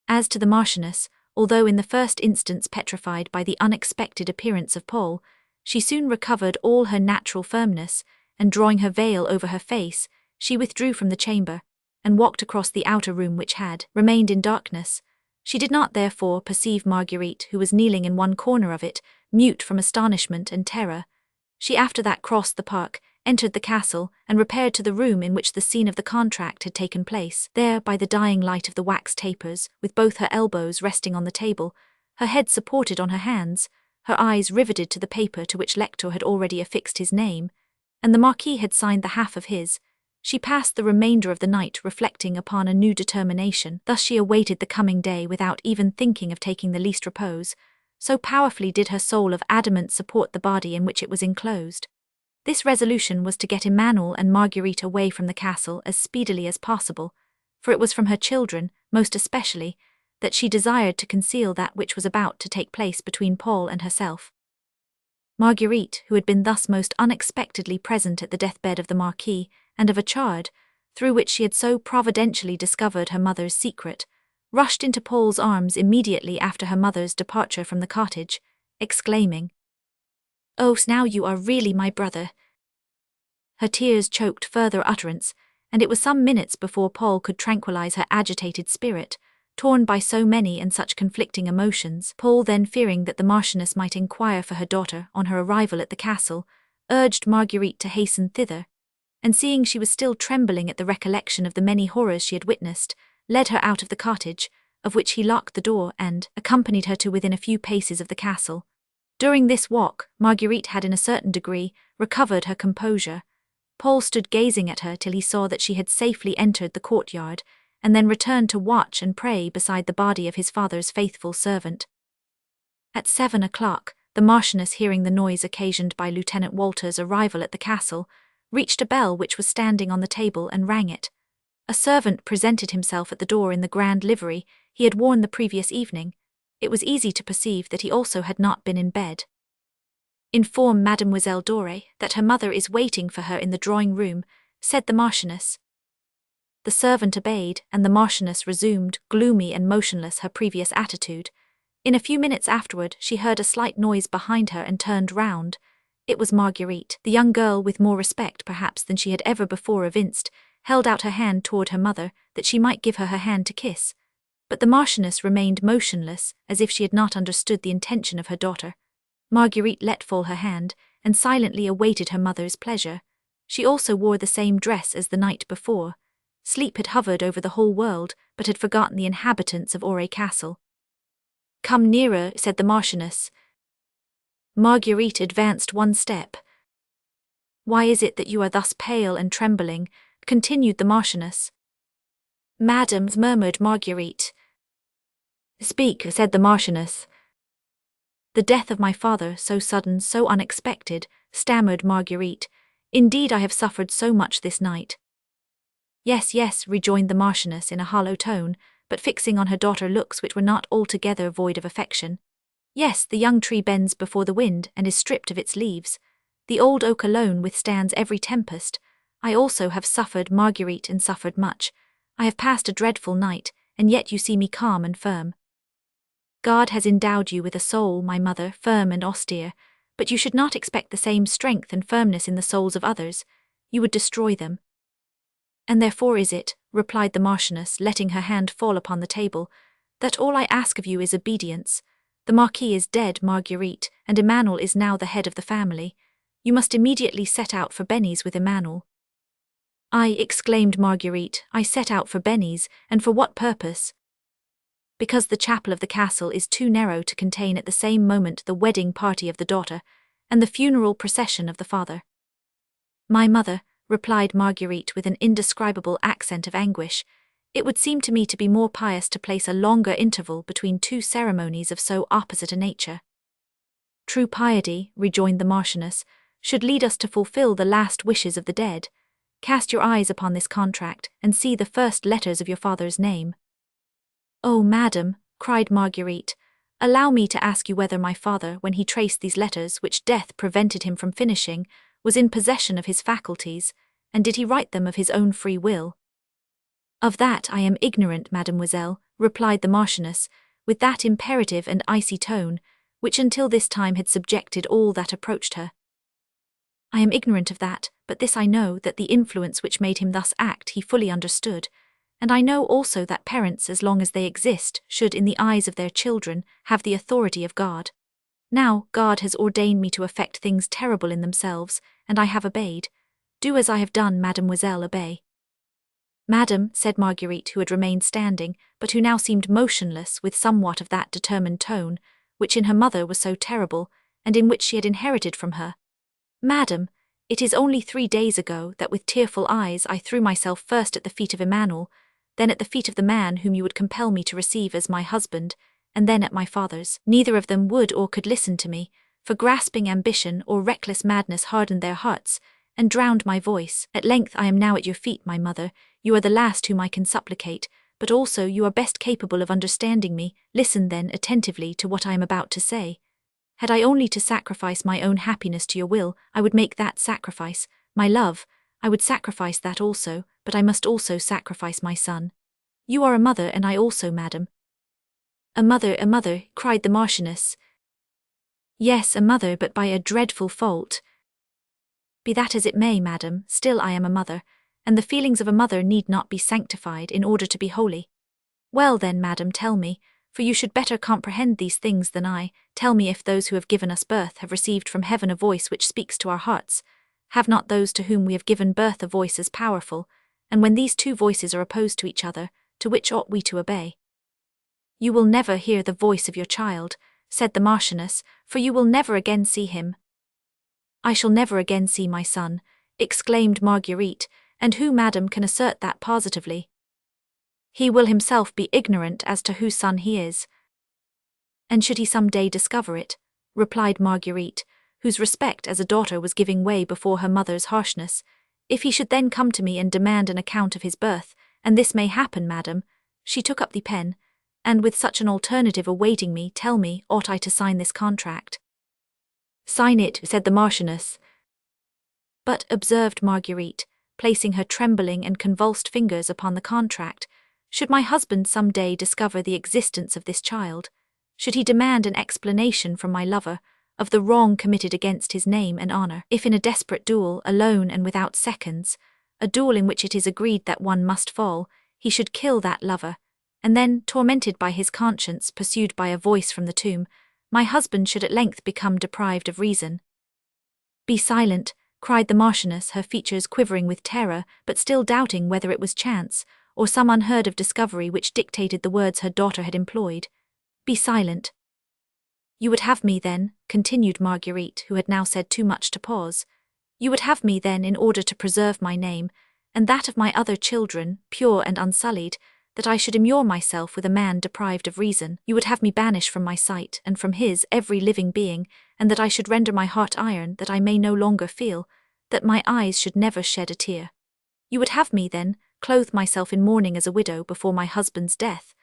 As to the Marchioness, although in the first instance petrified by the unexpected appearance of Paul, she soon recovered all her natural firmness, and drawing her veil over her face, she withdrew from the chamber, and walked across the outer room which had remained in darkness. She did not therefore perceive Marguerite, who was kneeling in one corner of it, mute from astonishment and terror. She after that crossed the park, entered the castle, and repaired to the room in which the scene of the contract had taken place. There, by the dying light of the wax tapers, with both her elbows resting on the table, her head supported on her hands, her eyes riveted to the paper to which Lector had already affixed his name, and the Marquis had signed the half of his, she passed the remainder of the night reflecting upon a new determination. Thus she awaited the coming day without even thinking of taking the least repose, so powerfully did her soul of adamant support the body in which it was enclosed. This resolution was to get Emmanuel and Marguerite away from the castle as speedily as possible, for it was from her children, most especially, that she desired to conceal that which was about to take place between Paul and herself. Marguerite, who had been thus most unexpectedly present at the deathbed of the Marquis, and of a chard, through which she had so providentially discovered her mother's secret, rushed into Paul's arms immediately after her mother's departure from the cottage, exclaiming, "Oh, now you are really my brother." Her tears choked further utterance, and it was some minutes before Paul could tranquilize her agitated spirit, torn by so many and such conflicting emotions. Paul then, fearing that the Marchioness might inquire for her daughter on her arrival at the castle, urged Marguerite to hasten thither, and seeing she was still trembling at the recollection of the many horrors she had witnessed, led her out of the cottage, of which he locked the door and accompanied her to within a few paces of the castle. During this walk, Marguerite had in a certain degree recovered her composure. Paul stood gazing at her till he saw that she had safely entered the courtyard, and then returned to watch and pray beside the body of his father's faithful servant. At 7 o'clock, the Marchioness, hearing the noise occasioned by Lieutenant Walter's arrival at the castle, reached a bell which was standing on the table and rang it. A servant presented himself at the door in the grand livery he had worn the previous evening. It was easy to perceive that he also had not been in bed. "Inform Mademoiselle Doré that her mother is waiting for her in the drawing-room," said the Marchioness. The servant obeyed, and the Marchioness resumed, gloomy and motionless, her previous attitude. In a few minutes afterward she heard a slight noise behind her and turned round. It was Marguerite. The young girl, with more respect perhaps than she had ever before evinced, held out her hand toward her mother, that she might give her her hand to kiss. But the Marchioness remained motionless, as if she had not understood the intention of her daughter. Marguerite let fall her hand, and silently awaited her mother's pleasure. She also wore the same dress as the night before. Sleep had hovered over the whole world, but had forgotten the inhabitants of Auray Castle. "Come nearer," said the Marchioness. Marguerite advanced one step. "Why is it that you are thus pale and trembling?" continued the Marchioness. "Madam," murmured Marguerite. "Speak," said the Marchioness. "The death of my father, so sudden, so unexpected," stammered Marguerite. "Indeed I have suffered so much this night." "Yes, yes," rejoined the Marchioness in a hollow tone, but fixing on her daughter looks which were not altogether void of affection. "Yes, the young tree bends before the wind and is stripped of its leaves. The old oak alone withstands every tempest. I also have suffered, Marguerite, and suffered much. I have passed a dreadful night, and yet you see me calm and firm. God has endowed you with a soul, my mother, firm and austere, but you should not expect the same strength and firmness in the souls of others. You would destroy them." "And therefore is it," replied the Marchioness, letting her hand fall upon the table, "that all I ask of you is obedience. The Marquis is dead, Marguerite, and Emmanuel is now the head of the family. You must immediately set out for Benny's with Emmanuel." "I," exclaimed Marguerite, "I set out for Benny's, and for what purpose?" "Because the chapel of the castle is too narrow to contain at the same moment the wedding party of the daughter, and the funeral procession of the father." "My mother," replied Marguerite with an indescribable accent of anguish, "it would seem to me to be more pious to place a longer interval between two ceremonies of so opposite a nature." "True piety," rejoined the Marchioness, "should lead us to fulfill the last wishes of the dead. Cast your eyes upon this contract, and see the first letters of your father's name." "Oh, madam," cried Marguerite, "allow me to ask you whether my father, when he traced these letters which death prevented him from finishing, was in possession of his faculties, and did he write them of his own free will?" "Of that I am ignorant, mademoiselle," replied the Marchioness, with that imperative and icy tone, which until this time had subjected all that approached her. "I am ignorant of that, but this I know, that the influence which made him thus act he fully understood, and I know also that parents, as long as they exist, should, in the eyes of their children, have the authority of God. Now, God has ordained me to effect things terrible in themselves, and I have obeyed. Do as I have done, mademoiselle, obey." "Madam," said Marguerite, who had remained standing, but who now seemed motionless, with somewhat of that determined tone, which in her mother was so terrible, and in which she had inherited from her. "Madam, it is only 3 days ago that with tearful eyes I threw myself first at the feet of Emmanuel, then at the feet of the man whom you would compel me to receive as my husband, and then at my father's. Neither of them would or could listen to me, for grasping ambition or reckless madness hardened their hearts, and drowned my voice. At length I am now at your feet, my mother. You are the last whom I can supplicate, but also you are best capable of understanding me. Listen then attentively to what I am about to say. Had I only to sacrifice my own happiness to your will, I would make that sacrifice. My love, I would sacrifice that also, but I must also sacrifice my son. You are a mother, and I also, madam." A mother," cried the Marchioness. "Yes, a mother, but by a dreadful fault." "Be that as it may, madam, still I am a mother, and the feelings of a mother need not be sanctified in order to be holy. Well then, madam, tell me, for you should better comprehend these things than I, tell me if those who have given us birth have received from heaven a voice which speaks to our hearts. Have not those to whom we have given birth a voice as powerful, and when these two voices are opposed to each other, to which ought we to obey?" "You will never hear the voice of your child," said the Marchioness, "for you will never again see him." "I shall never again see my son," exclaimed Marguerite, "and who, madam, can assert that positively?" "He will himself be ignorant as to whose son he is." "And should he some day discover it," replied Marguerite, whose respect as a daughter was giving way before her mother's harshness, "if he should then come to me and demand an account of his birth, and this may happen, madam," she took up the pen, "and with such an alternative awaiting me, tell me, ought I to sign this contract?" "Sign it," said the Marchioness. "But," observed Marguerite, placing her trembling and convulsed fingers upon the contract, "should my husband some day discover the existence of this child, should he demand an explanation from my lover of the wrong committed against his name and honor, if in a desperate duel, alone and without seconds, a duel in which it is agreed that one must fall, he should kill that lover, and then, tormented by his conscience, pursued by a voice from the tomb, my husband should at length become deprived of reason, Be silent, cried the Marchioness, her features quivering with terror, but still doubting whether it was chance, or some unheard of discovery which dictated the words her daughter had employed. Be silent. You would have me then, continued Marguerite, who had now said too much to pause. You would have me then, in order to preserve my name, and that of my other children, pure and unsullied, that I should immure myself with a man deprived of reason. You would have me banish from my sight, and from his, every living being, and that I should render my heart iron, that I may no longer feel, that my eyes should never shed a tear. You would have me, then, clothe myself in mourning as a widow before my husband's death.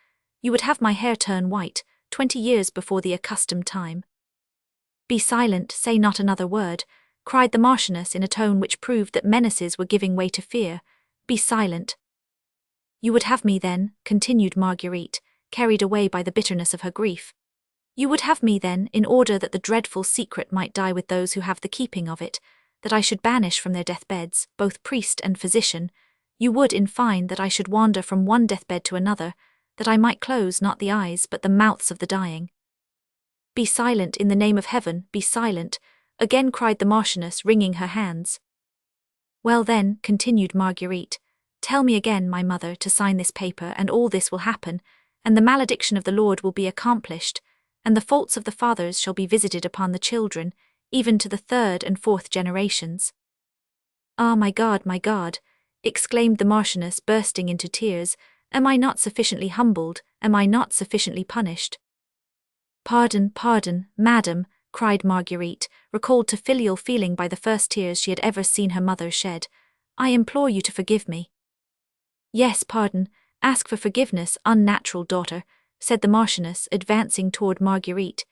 You would have my hair turn white, 20 years before the accustomed time. Be silent, say not another word, cried the Marchioness in a tone which proved that menaces were giving way to fear. Be silent. You would have me then, continued Marguerite, carried away by the bitterness of her grief. You would have me then, in order that the dreadful secret might die with those who have the keeping of it, that I should banish from their deathbeds, both priest and physician. You would, in fine, that I should wander from one deathbed to another, that I might close not the eyes but the mouths of the dying. Be silent, in the name of heaven, be silent, again cried the Marchioness, wringing her hands. Well then, continued Marguerite, tell me again, my mother, to sign this paper, and all this will happen, and the malediction of the Lord will be accomplished, and the faults of the fathers shall be visited upon the children, even to the 3rd and 4th generations. Ah, my God, exclaimed the Marchioness, bursting into tears, am I not sufficiently humbled, am I not sufficiently punished? Pardon, madam, cried Marguerite, recalled to filial feeling by the first tears she had ever seen her mother shed. I implore you to forgive me. Yes, pardon, ask for forgiveness, unnatural daughter, said the Marchioness, advancing toward Marguerite,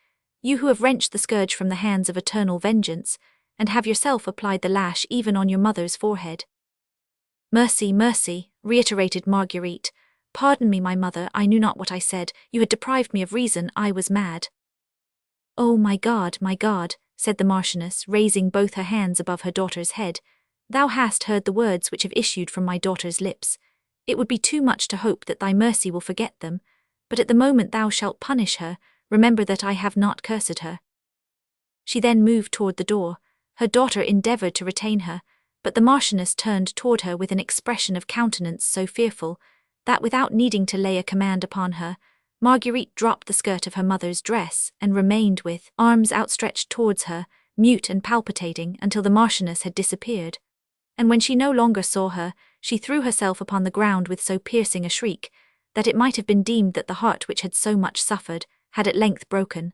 you who have wrenched the scourge from the hands of eternal vengeance, and have yourself applied the lash even on your mother's forehead. Mercy, reiterated Marguerite. Pardon me, my mother, I knew not what I said, you had deprived me of reason, I was mad. Oh, my God, said the Marchioness, raising both her hands above her daughter's head, thou hast heard the words which have issued from my daughter's lips. It would be too much to hope that thy mercy will forget them, but at the moment thou shalt punish her, remember that I have not cursed her. She then moved toward the door. Her daughter endeavoured to retain her, but the Marchioness turned toward her with an expression of countenance so fearful, that without needing to lay a command upon her, Marguerite dropped the skirt of her mother's dress and remained with arms outstretched towards her, mute and palpitating, until the Marchioness had disappeared. And when she no longer saw her, she threw herself upon the ground with so piercing a shriek, that it might have been deemed that the heart which had so much suffered had at length broken.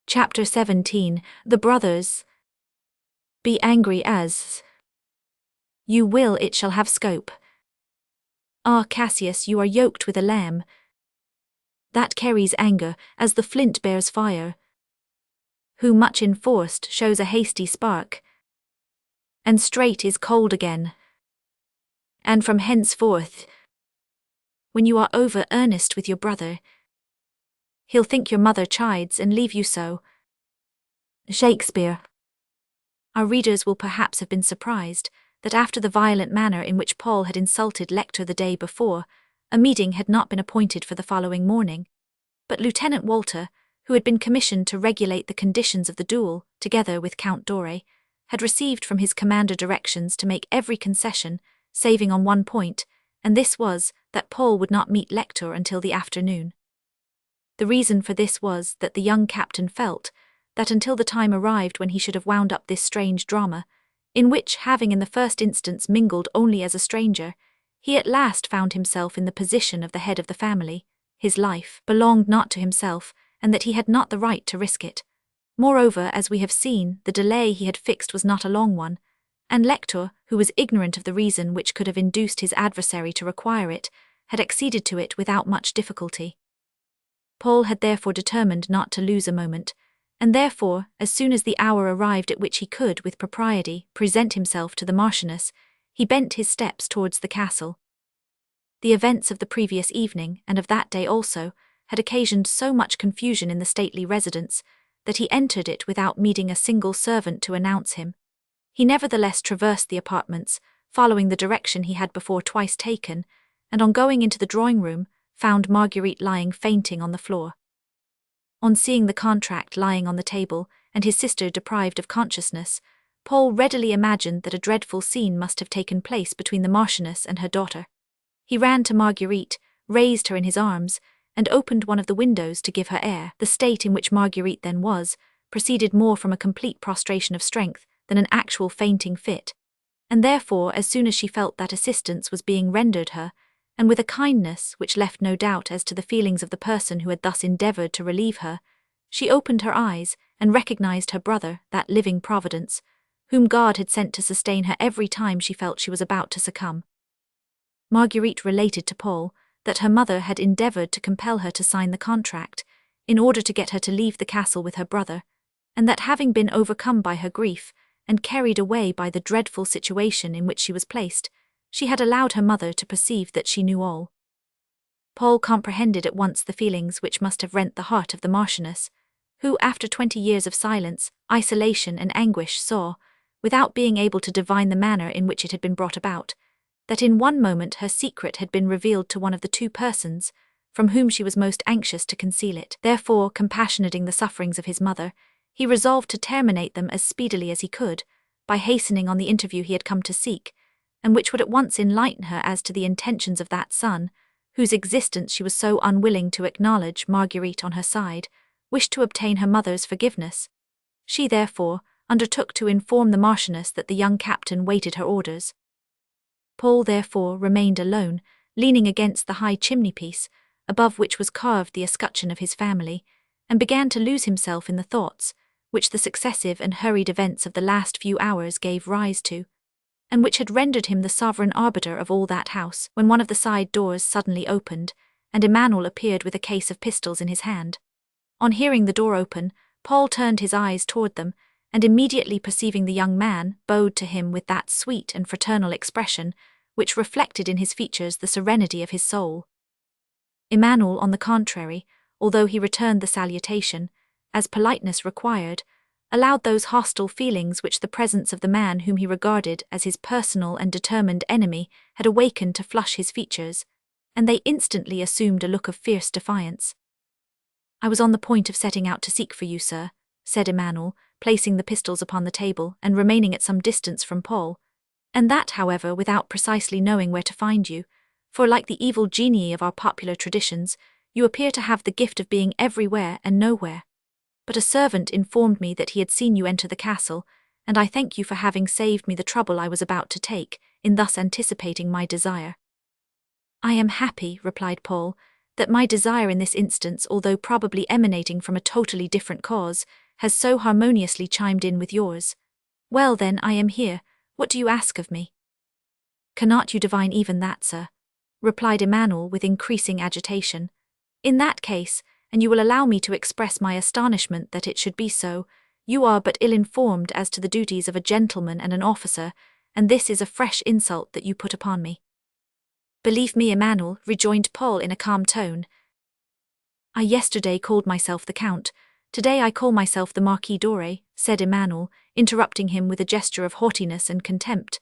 Chapter 17. The Brothers. Be angry as you will, it shall have scope. Ah, Cassius, you are yoked with a lamb that carries anger, as the flint bears fire, who much enforced shows a hasty spark, and straight is cold again. And from henceforth, when you are over earnest with your brother, he'll think your mother chides and leave you so. Shakespeare. Our readers will perhaps have been surprised that after the violent manner in which Paul had insulted Lector the day before, a meeting had not been appointed for the following morning. But Lieutenant Walter, who had been commissioned to regulate the conditions of the duel, together with Count Dore, had received from his commander directions to make every concession, saving on one point, and this was, that Paul would not meet Lector until the afternoon. The reason for this was that the young captain felt that until the time arrived when he should have wound up this strange drama, in which, having in the first instance mingled only as a stranger, he at last found himself in the position of the head of the family, his life belonged not to himself, and that he had not the right to risk it. Moreover, as we have seen, the delay he had fixed was not a long one, and Lector, who was ignorant of the reason which could have induced his adversary to require it, had acceded to it without much difficulty. Paul had therefore determined not to lose a moment, and therefore, as soon as the hour arrived at which he could, with propriety, present himself to the Marchioness, he bent his steps towards the castle. The events of the previous evening, and of that day also, had occasioned so much confusion in the stately residence, that he entered it without meeting a single servant to announce him. He nevertheless traversed the apartments, following the direction he had before twice taken, and on going into the drawing-room, found Marguerite lying fainting on the floor. On seeing the contract lying on the table, and his sister deprived of consciousness, Paul readily imagined that a dreadful scene must have taken place between the Marchioness and her daughter. He ran to Marguerite, raised her in his arms, and opened one of the windows to give her air. The state in which Marguerite then was proceeded more from a complete prostration of strength than an actual fainting fit, and therefore as soon as she felt that assistance was being rendered her, and with a kindness which left no doubt as to the feelings of the person who had thus endeavoured to relieve her, she opened her eyes and recognized her brother, that living providence, whom God had sent to sustain her every time she felt she was about to succumb. Marguerite related to Paul that her mother had endeavoured to compel her to sign the contract, in order to get her to leave the castle with her brother, and that having been overcome by her grief, and carried away by the dreadful situation in which she was placed, she had allowed her mother to perceive that she knew all. Paul comprehended at once the feelings which must have rent the heart of the Marchioness, who, after 20 years of silence, isolation and anguish, saw, without being able to divine the manner in which it had been brought about, that in one moment her secret had been revealed to one of the two persons from whom she was most anxious to conceal it. Therefore, compassionating the sufferings of his mother, he resolved to terminate them as speedily as he could, by hastening on the interview he had come to seek, and which would at once enlighten her as to the intentions of that son, whose existence she was so unwilling to acknowledge. Marguerite, on her side, wished to obtain her mother's forgiveness. She therefore undertook to inform the Marchioness that the young captain waited her orders. Paul therefore remained alone, leaning against the high chimney-piece, above which was carved the escutcheon of his family, and began to lose himself in the thoughts which the successive and hurried events of the last few hours gave rise to, and which had rendered him the sovereign arbiter of all that house, when one of the side doors suddenly opened, and Emmanuel appeared with a case of pistols in his hand. On hearing the door open, Paul turned his eyes toward them, and immediately perceiving the young man, bowed to him with that sweet and fraternal expression which reflected in his features the serenity of his soul. Emmanuel, on the contrary, although he returned the salutation, as politeness required, allowed those hostile feelings which the presence of the man whom he regarded as his personal and determined enemy had awakened to flush his features, and they instantly assumed a look of fierce defiance. "I was on the point of setting out to seek for you, sir," said Emmanuel, placing the pistols upon the table and remaining at some distance from Paul, "and that, however, without precisely knowing where to find you, for like the evil genii of our popular traditions, you appear to have the gift of being everywhere and nowhere. But a servant informed me that he had seen you enter the castle, and I thank you for having saved me the trouble I was about to take, in thus anticipating my desire." "I am happy," replied Paul, "that my desire in this instance, although probably emanating from a totally different cause, has so harmoniously chimed in with yours. Well then, I am here. What do you ask of me?" "Cannot you divine even that, sir?" replied Emmanuel with increasing agitation. "In that case, and you will allow me to express my astonishment that it should be so, you are but ill-informed as to the duties of a gentleman and an officer, and this is a fresh insult that you put upon me." "Believe me, Emmanuel," rejoined Paul in a calm tone, "I yesterday called myself the Count, today I call myself the Marquis d'Ore," said Emmanuel, interrupting him with a gesture of haughtiness and contempt,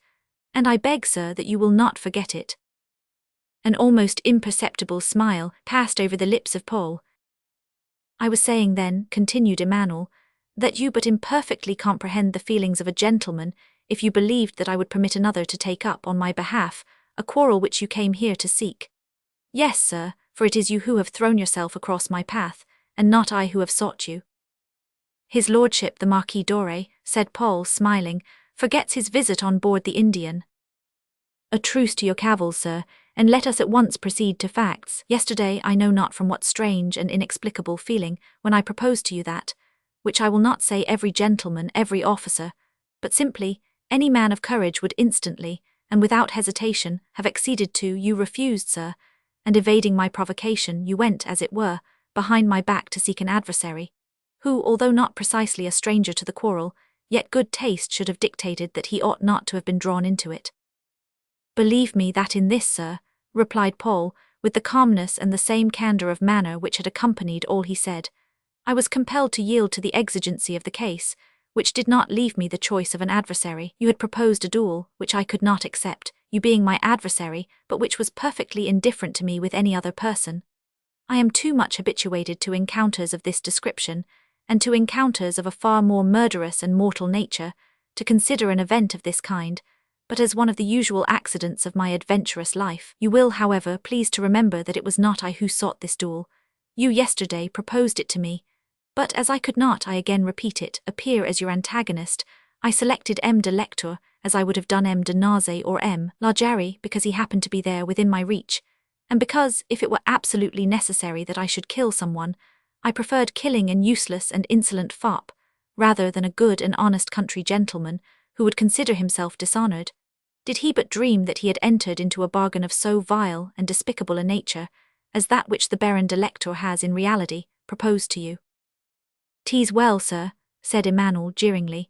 "and I beg, sir, that you will not forget it." An almost imperceptible smile passed over the lips of Paul. "I was saying then," continued Emmanuel, "that you but imperfectly comprehend the feelings of a gentleman if you believed that I would permit another to take up on my behalf a quarrel which you came here to seek. Yes, sir, for it is you who have thrown yourself across my path, and not I who have sought you." "His lordship the Marquis d'Ore," said Paul, smiling, "forgets his visit on board the Indian." "A truce to your cavil, sir, and let us at once proceed to facts. Yesterday, I know not from what strange and inexplicable feeling, when I proposed to you that, which I will not say every gentleman, every officer, but simply any man of courage would instantly, and without hesitation, have acceded to, you refused, sir, and evading my provocation, you went, as it were, behind my back to seek an adversary, who, although not precisely a stranger to the quarrel, yet good taste should have dictated that he ought not to have been drawn into it." "Believe me that in this, sir," replied Paul, with the calmness and the same candour of manner which had accompanied all he said, "I was compelled to yield to the exigency of the case, which did not leave me the choice of an adversary. You had proposed a duel, which I could not accept, you being my adversary, but which was perfectly indifferent to me with any other person. I am too much habituated to encounters of this description, and to encounters of a far more murderous and mortal nature, to consider an event of this kind, but as one of the usual accidents of my adventurous life. You will, however, please to remember that it was not I who sought this duel. You yesterday proposed it to me, but as I could not, I again repeat it, appear as your antagonist, I selected M. de Lector, as I would have done M. de Naze or M. Largari, because he happened to be there within my reach, and because, if it were absolutely necessary that I should kill someone, I preferred killing an useless and insolent fop, rather than a good and honest country gentleman, who would consider himself dishonoured. Did he but dream that he had entered into a bargain of so vile and despicable a nature, as that which the Baron de Lector has in reality proposed to you. "'Tis well, sir," said Emmanuel jeeringly.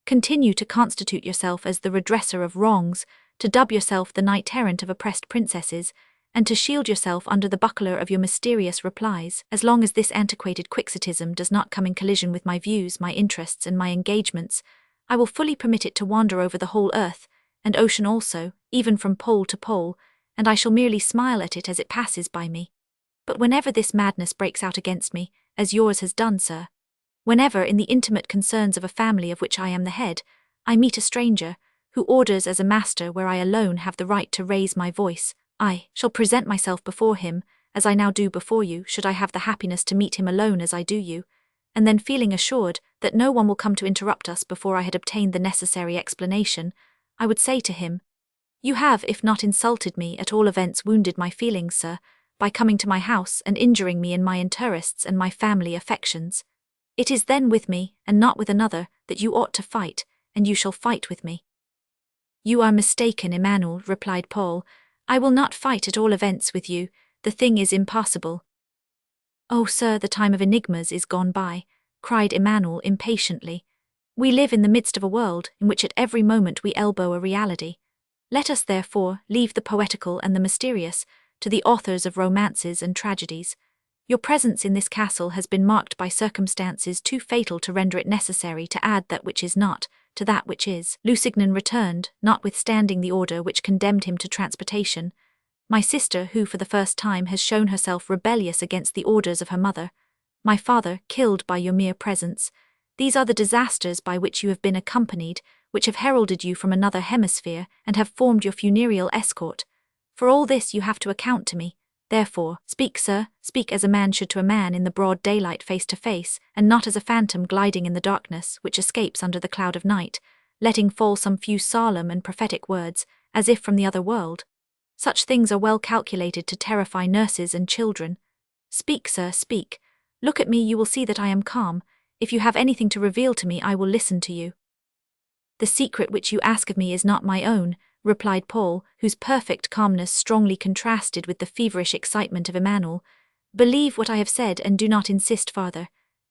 "Continue to constitute yourself as the redresser of wrongs, to dub yourself the knight-errant of oppressed princesses, and to shield yourself under the buckler of your mysterious replies, as long as this antiquated quixotism does not come in collision with my views, my interests, and my engagements. I will fully permit it to wander over the whole earth, and ocean also, even from pole to pole, and I shall merely smile at it as it passes by me. But whenever this madness breaks out against me, as yours has done, sir, whenever, in the intimate concerns of a family of which I am the head, I meet a stranger, who orders as a master where I alone have the right to raise my voice, I shall present myself before him, as I now do before you, should I have the happiness to meet him alone as I do you, and then feeling assured that no one will come to interrupt us before I had obtained the necessary explanation, I would say to him, "You have, if not insulted me, at all events wounded my feelings, sir, by coming to my house and injuring me in my interests and my family affections. It is then with me, and not with another, that you ought to fight, and you shall fight with me." "You are mistaken, Emmanuel," replied Paul. "I will not fight at all events with you, the thing is impossible." "Oh, sir, the time of enigmas is gone by," cried Emmanuel impatiently. "We live in the midst of a world in which at every moment we elbow a reality. Let us, therefore, leave the poetical and the mysterious to the authors of romances and tragedies. Your presence in this castle has been marked by circumstances too fatal to render it necessary to add that which is not to that which is." Lusignan returned, notwithstanding the order which condemned him to transportation. "My sister, who for the first time has shown herself rebellious against the orders of her mother. My father, killed by your mere presence. These are the disasters by which you have been accompanied, which have heralded you from another hemisphere, and have formed your funereal escort. For all this you have to account to me. Therefore, speak, sir, speak as a man should to a man in the broad daylight face to face, and not as a phantom gliding in the darkness which escapes under the cloud of night, letting fall some few solemn and prophetic words, as if from the other world. Such things are well calculated to terrify nurses and children. Speak, sir, speak. Look at me, you will see that I am calm. If you have anything to reveal to me, I will listen to you." "The secret which you ask of me is not my own," replied Paul, whose perfect calmness strongly contrasted with the feverish excitement of Emmanuel. "Believe what I have said and do not insist farther.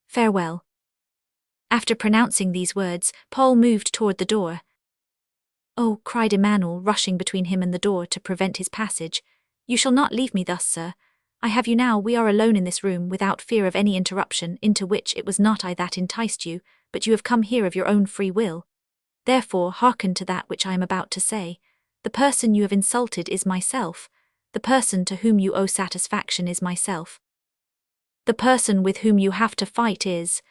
Farewell." After pronouncing these words, Paul moved toward the door. "Oh," cried Emmanuel, rushing between him and the door to prevent his passage, "you shall not leave me thus, sir. I have you now, we are alone in this room without fear of any interruption, into which it was not I that enticed you, but you have come here of your own free will. Therefore hearken to that which I am about to say. The person you have insulted is myself. The person to whom you owe satisfaction is myself. The person with whom you have to fight is—"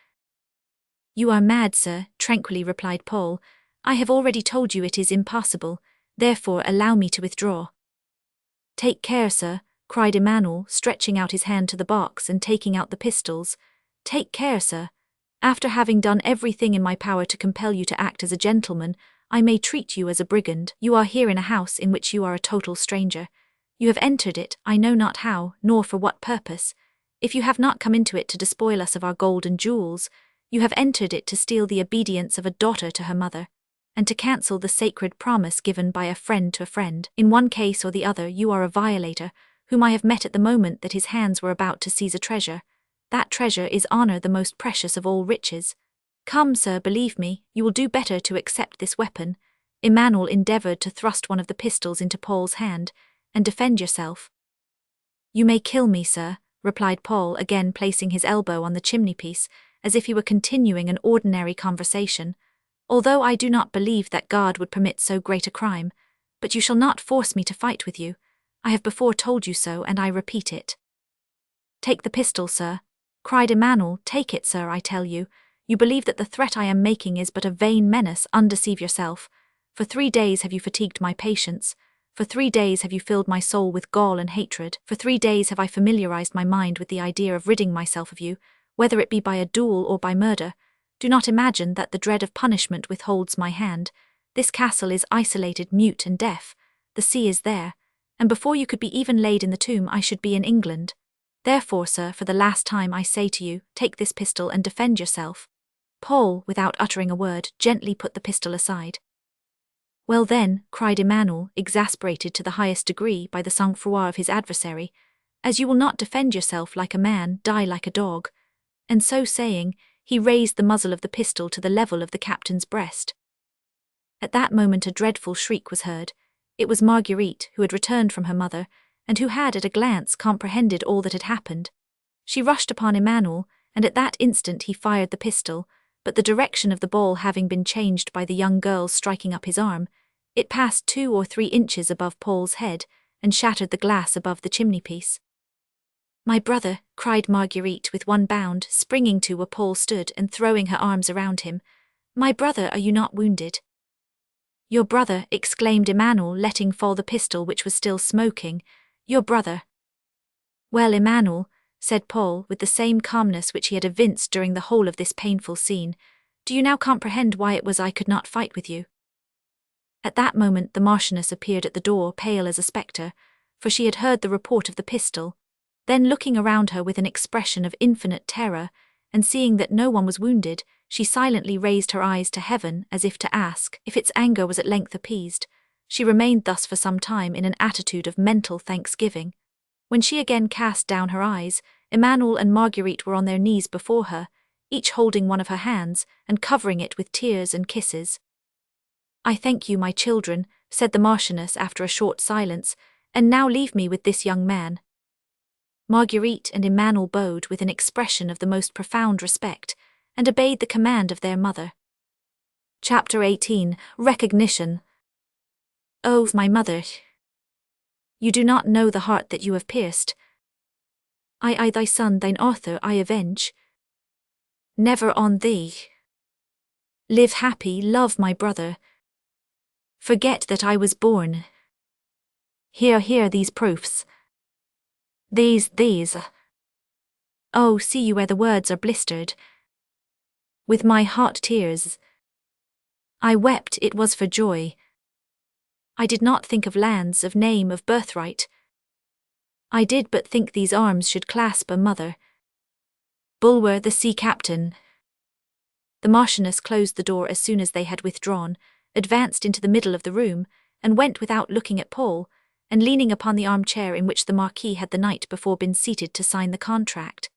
"You are mad, sir," tranquilly replied Paul. "I have already told you it is impossible, therefore allow me to withdraw." "Take care, sir," cried Emmanuel, stretching out his hand to the box and taking out the pistols. "Take care, sir. After having done everything in my power to compel you to act as a gentleman, I may treat you as a brigand. You are here in a house in which you are a total stranger. You have entered it, I know not how, nor for what purpose. If you have not come into it to despoil us of our gold and jewels, you have entered it to steal the obedience of a daughter to her mother, and to cancel the sacred promise given by a friend to a friend. In one case or the other you are a violator, whom I have met at the moment that his hands were about to seize a treasure. That treasure is honor, the most precious of all riches. Come, sir, believe me, you will do better to accept this weapon." Emmanuel endeavored to thrust one of the pistols into Paul's hand, "and defend yourself." "You may kill me, sir," replied Paul, again placing his elbow on the chimney-piece, as if he were continuing an ordinary conversation, "although I do not believe that God would permit so great a crime. But you shall not force me to fight with you. I have before told you so, and I repeat it." "Take the pistol, sir," cried Emmanuel. "Take it, sir, I tell you. You believe that the threat I am making is but a vain menace. Undeceive yourself. For 3 days have you fatigued my patience. For 3 days have you filled my soul with gall and hatred. For 3 days have I familiarized my mind with the idea of ridding myself of you, whether it be by a duel or by murder. Do not imagine that the dread of punishment withholds my hand. This castle is isolated, mute and deaf. The sea is there, and before you could be even laid in the tomb I should be in England. Therefore, sir, for the last time I say to you, take this pistol and defend yourself. Paul, without uttering a word, gently put the pistol aside. Well then, cried Emmanuel, exasperated to the highest degree by the sang-froid of his adversary, as you will not defend yourself like a man, die like a dog. And so saying, he raised the muzzle of the pistol to the level of the captain's breast. At that moment a dreadful shriek was heard. It was Marguerite, who had returned from her mother, and who had at a glance comprehended all that had happened. She rushed upon Emmanuel, and at that instant he fired the pistol, but the direction of the ball having been changed by the young girl's striking up his arm, it passed 2 or 3 inches above Paul's head, and shattered the glass above the chimney-piece. My brother, cried Marguerite with one bound, springing to where Paul stood and throwing her arms around him. My brother, are you not wounded? Your brother, exclaimed Emmanuel, letting fall the pistol which was still smoking. Your brother. Well, Emmanuel, said Paul, with the same calmness which he had evinced during the whole of this painful scene, do you now comprehend why it was I could not fight with you? At that moment the Marchioness appeared at the door, pale as a spectre, for she had heard the report of the pistol. Then looking around her with an expression of infinite terror, and seeing that no one was wounded, she silently raised her eyes to heaven as if to ask if its anger was at length appeased. She remained thus for some time in an attitude of mental thanksgiving. When she again cast down her eyes, Emmanuel and Marguerite were on their knees before her, each holding one of her hands and covering it with tears and kisses. I thank you, my children, said the Marchioness after a short silence, and now leave me with this young man. Marguerite and Emmanuel bowed with an expression of the most profound respect, and obeyed the command of their mother. Chapter 18. Recognition. Oh, my mother! You do not know the heart that you have pierced. I thy son, thine author, I avenge. Never on thee. Live happy, love my brother. Forget that I was born. Hear these proofs. These. Oh, see you where the words are blistered. With my hot tears. I wept, it was for joy. I did not think of lands, of name, of birthright. I did but think these arms should clasp a mother. Bulwer, the sea captain. The Marchioness closed the door as soon as they had withdrawn, advanced into the middle of the room, and went without looking at Paul, and leaning upon the armchair in which the Marquis had the night before been seated to sign the contract.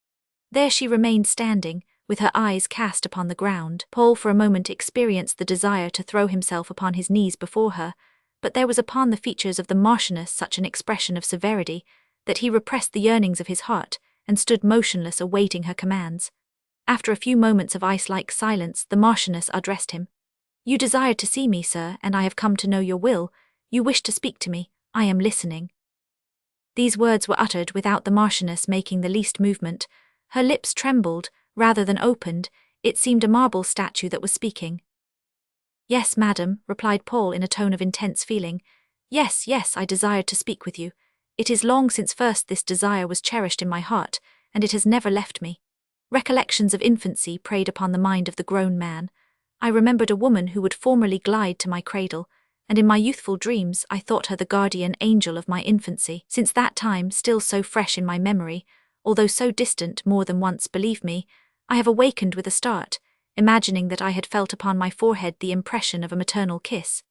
There she remained standing, with her eyes cast upon the ground. Paul for a moment experienced the desire to throw himself upon his knees before her, but there was upon the features of the Marchioness such an expression of severity, that he repressed the yearnings of his heart, and stood motionless awaiting her commands. After a few moments of ice-like silence, the Marchioness addressed him. You desired to see me, sir, and I have come to know your will. You wish to speak to me. I am listening. These words were uttered without the Marchioness making the least movement. Her lips trembled, rather than opened. It seemed a marble statue that was speaking. Yes, madam, replied Paul in a tone of intense feeling. Yes, I desired to speak with you. It is long since first this desire was cherished in my heart, and it has never left me. Recollections of infancy preyed upon the mind of the grown man. I remembered a woman who would formerly glide to my cradle, and in my youthful dreams I thought her the guardian angel of my infancy. Since that time, still so fresh in my memory, although so distant more than once, believe me, I have awakened with a start, imagining that I had felt upon my forehead the impression of a maternal kiss.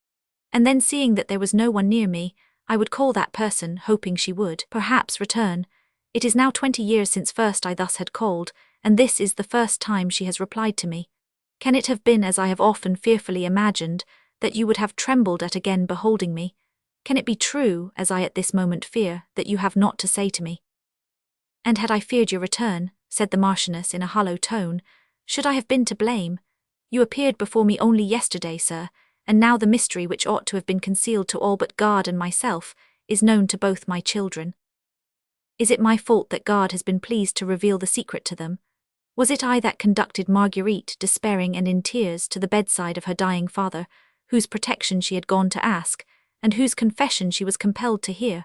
And then seeing that there was no one near me, I would call that person, hoping she would, perhaps, return. It is now 20 years since first I thus had called, and this is the first time she has replied to me. Can it have been, as I have often fearfully imagined, that you would have trembled at again beholding me? Can it be true, as I at this moment fear, that you have naught to say to me? And had I feared your return, said the Marchioness in a hollow tone, should I have been to blame? You appeared before me only yesterday, sir, and now the mystery which ought to have been concealed to all but God and myself is known to both my children. Is it my fault that God has been pleased to reveal the secret to them? Was it I that conducted Marguerite, despairing and in tears, to the bedside of her dying father, whose protection she had gone to ask, and whose confession she was compelled to hear?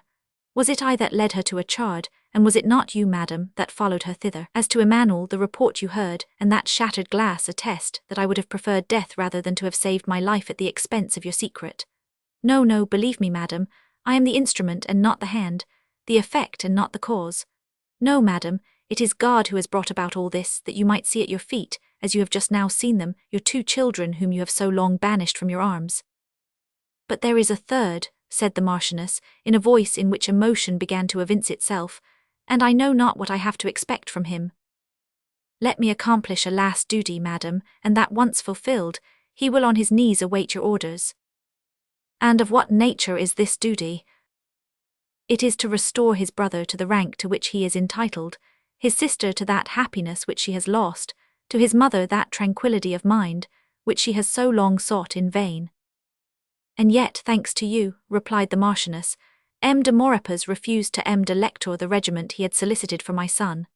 Was it I that led her to a chard, and was it not you, madam, that followed her thither? As to Emmanuel, the report you heard, and that shattered glass attest that I would have preferred death rather than to have saved my life at the expense of your secret. No, no, believe me, madam, I am the instrument and not the hand, the effect and not the cause. No, madam, it is God who has brought about all this, that you might see at your feet, as you have just now seen them, your two children whom you have so long banished from your arms. But there is a third, said the Marchioness, in a voice in which emotion began to evince itself, and I know not what I have to expect from him. Let me accomplish a last duty, madam, and that once fulfilled, he will on his knees await your orders. And of what nature is this duty? It is to restore his brother to the rank to which he is entitled, his sister to that happiness which she has lost, to his mother that tranquillity of mind, which she has so long sought in vain. And yet, thanks to you, replied the Marchioness, M. de Maurepas refused to M. de Lector the regiment he had solicited for my son.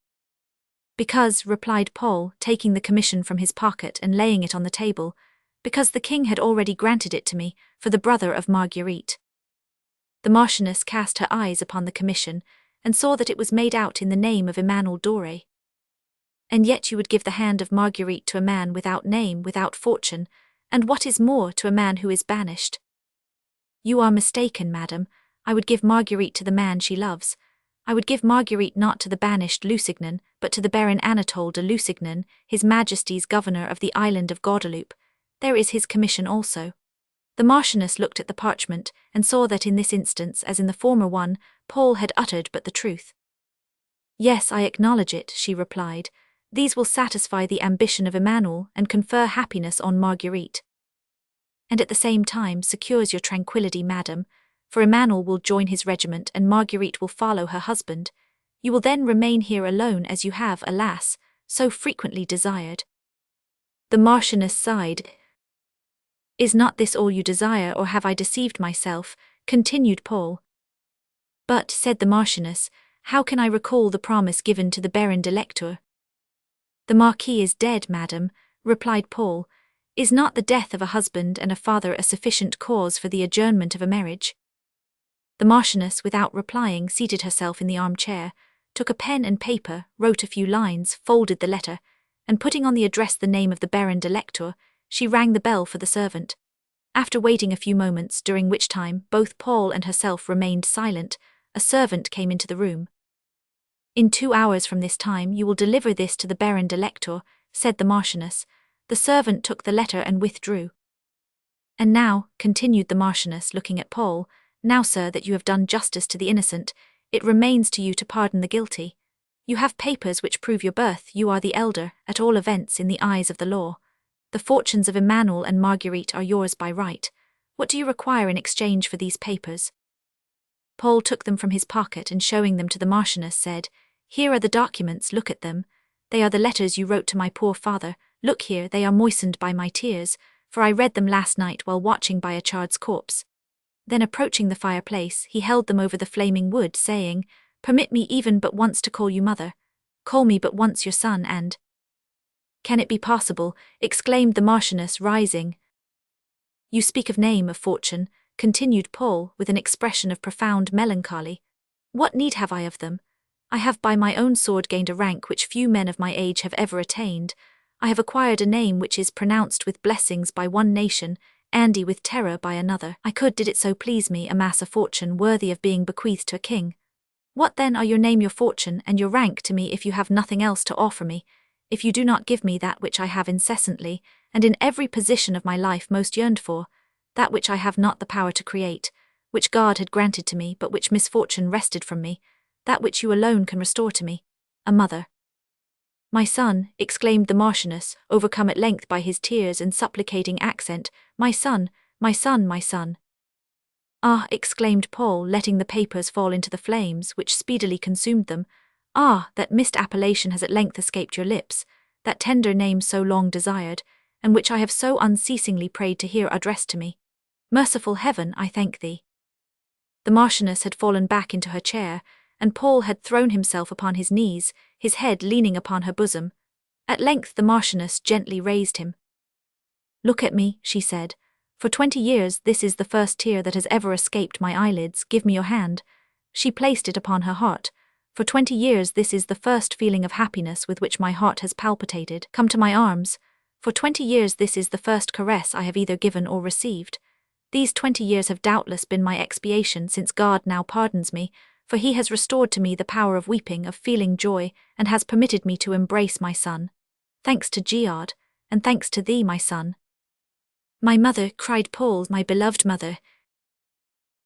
Because, replied Paul, taking the commission from his pocket and laying it on the table, because the king had already granted it to me, for the brother of Marguerite. The Marchioness cast her eyes upon the commission, and saw that it was made out in the name of Emmanuel Doré. And yet you would give the hand of Marguerite to a man without name, without fortune, and what is more, to a man who is banished. You are mistaken, madam. I would give Marguerite to the man she loves. I would give Marguerite not to the banished Lusignan, but to the Baron Anatole de Lusignan, his Majesty's governor of the island of Guadeloupe. There is his commission also. The Marchioness looked at the parchment, and saw that in this instance, as in the former one, Paul had uttered but the truth. Yes, I acknowledge it, she replied. These will satisfy the ambition of Emmanuel and confer happiness on Marguerite. And at the same time secures your tranquillity, madam, for Emmanuel will join his regiment and Marguerite will follow her husband. You will then remain here alone as you have, alas, so frequently desired. The Marchioness sighed. Is not this all you desire, or have I deceived myself? Continued Paul. But, said the Marchioness, how can I recall the promise given to the Baron de Lector? The Marquis is dead, madam, replied Paul. Is not the death of a husband and a father a sufficient cause for the adjournment of a marriage? The Marchioness, without replying, seated herself in the armchair, took a pen and paper, wrote a few lines, folded the letter, and putting on the address the name of the Baron de Lector, she rang the bell for the servant. After waiting a few moments, during which time both Paul and herself remained silent, a servant came into the room. In 2 hours from this time you will deliver this to the Baron de Lector, said the Marchioness. The servant took the letter and withdrew. And now, continued the Marchioness, looking at Paul, now, sir, that you have done justice to the innocent, it remains to you to pardon the guilty. You have papers which prove your birth, you are the elder, at all events in the eyes of the law. The fortunes of Emmanuel and Marguerite are yours by right. What do you require in exchange for these papers? Paul took them from his pocket and showing them to the Marchioness said, Here are the documents, look at them. They are the letters you wrote to my poor father. Look here, they are moistened by my tears, for I read them last night while watching by a chard's corpse. Then approaching the fireplace, he held them over the flaming wood, saying, Permit me even but once to call you mother. Call me but once your son, and— Can it be possible? Exclaimed the Marchioness, rising. You speak of name, of fortune, continued Paul, with an expression of profound melancholy. What need have I of them? I have by my own sword gained a rank which few men of my age have ever attained. I have acquired a name which is pronounced with blessings by one nation, and with terror by another. I could, did it so please me, amass a fortune worthy of being bequeathed to a king. What then are your name, your fortune, and your rank to me if you have nothing else to offer me, if you do not give me that which I have incessantly, and in every position of my life most yearned for, that which I have not the power to create, which God had granted to me but which misfortune wrested from me, that which you alone can restore to me, a mother. My son, exclaimed the Marchioness, overcome at length by his tears and supplicating accent, my son, my son, my son. Ah, exclaimed Paul, letting the papers fall into the flames, which speedily consumed them. Ah, that missed appellation has at length escaped your lips, that tender name so long desired, and which I have so unceasingly prayed to hear addressed to me. Merciful Heaven, I thank thee. The Marchioness had fallen back into her chair, and Paul had thrown himself upon his knees, his head leaning upon her bosom. At length the Marchioness gently raised him. "Look at me," she said. "For 20 years this is the first tear that has ever escaped my eyelids. Give me your hand." She placed it upon her heart. "For 20 years this is the first feeling of happiness with which my heart has palpitated. Come to my arms. For 20 years this is the first caress I have either given or received. These 20 years have doubtless been my expiation, since God now pardons me, for he has restored to me the power of weeping, of feeling joy, and has permitted me to embrace my son. Thanks to Giard, and thanks to thee, my son." "My mother," cried Paul, "my beloved mother."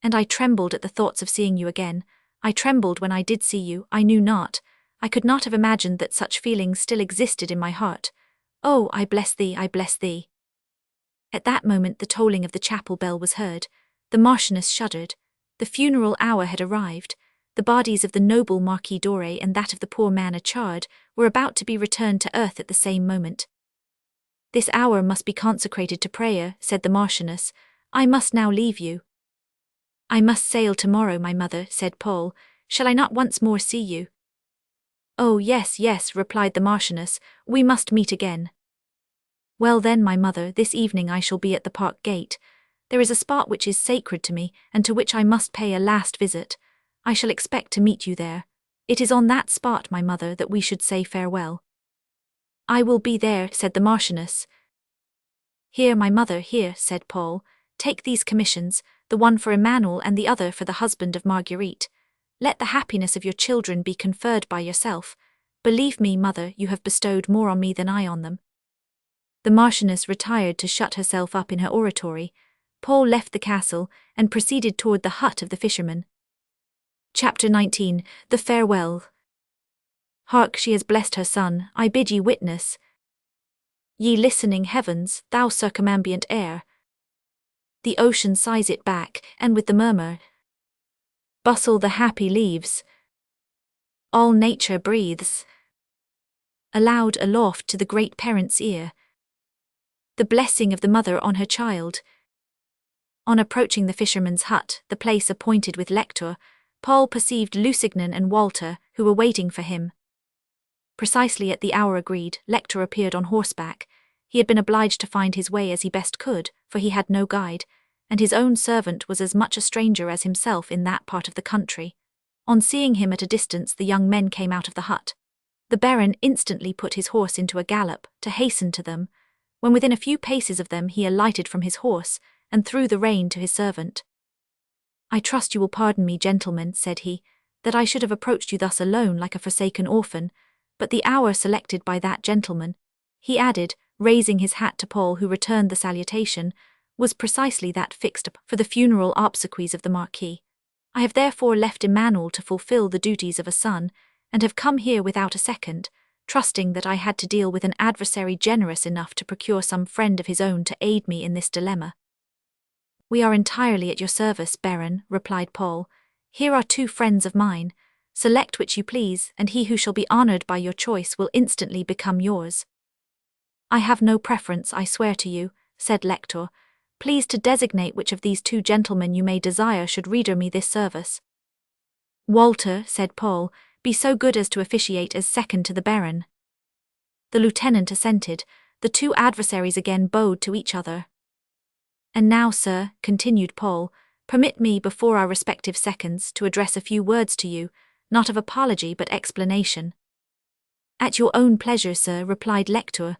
"And I trembled at the thoughts of seeing you again. I trembled when I did see you. I knew not. I could not have imagined that such feelings still existed in my heart. Oh, I bless thee, I bless thee." At that moment the tolling of the chapel bell was heard. The Marchioness shuddered. The funeral hour had arrived. The bodies of the noble Marquis Doré and that of the poor man Achard were about to be returned to earth at the same moment. "This hour must be consecrated to prayer," said the Marchioness. "I must now leave you." "I must sail tomorrow, my mother," said Paul. "Shall I not once more see you?" "Oh, yes, yes," replied the Marchioness. "We must meet again." "Well then, my mother, this evening I shall be at the park gate. There is a spot which is sacred to me, and to which I must pay a last visit. I shall expect to meet you there. It is on that spot, my mother, that we should say farewell." "I will be there," said the Marchioness. "Here, my mother, here," said Paul. "Take these commissions, the one for Emmanuel and the other for the husband of Marguerite. Let the happiness of your children be conferred by yourself. Believe me, mother, you have bestowed more on me than I on them." The Marchioness retired to shut herself up in her oratory. Paul left the castle and proceeded toward the hut of the fisherman. Chapter 19. The Farewell. "Hark, she has blessed her son, I bid ye witness. Ye listening heavens, thou circumambient air. The ocean sighs it back, and with the murmur bustle the happy leaves. All nature breathes aloud aloft to the great parent's ear the blessing of the mother on her child." On approaching the fisherman's hut, the place appointed with lector, Paul perceived Lusignan and Walter, who were waiting for him. Precisely at the hour agreed, Lector appeared on horseback. He had been obliged to find his way as he best could, for he had no guide, and his own servant was as much a stranger as himself in that part of the country. On seeing him at a distance, the young men came out of the hut. The Baron instantly put his horse into a gallop, to hasten to them. When within a few paces of them, he alighted from his horse, and threw the rein to his servant. "I trust you will pardon me, gentlemen," said he, "that I should have approached you thus alone like a forsaken orphan, but the hour selected by that gentleman," he added, raising his hat to Paul, who returned the salutation, "was precisely that fixed for the funeral obsequies of the Marquis. I have therefore left Emmanuel to fulfill the duties of a son, and have come here without a second, trusting that I had to deal with an adversary generous enough to procure some friend of his own to aid me in this dilemma." "We are entirely at your service, Baron," replied Paul. "Here are 2 friends of mine. Select which you please, and he who shall be honored by your choice will instantly become yours." "I have no preference, I swear to you," said Lector. "Please to designate which of these 2 gentlemen you may desire should render me this service." "Walter," said Paul, "be so good as to officiate as second to the Baron." The lieutenant assented. The 2 adversaries again bowed to each other. "And now, sir," continued Paul, "permit me, before our respective seconds, to address a few words to you, not of apology but explanation." "At your own pleasure, sir," replied Lector.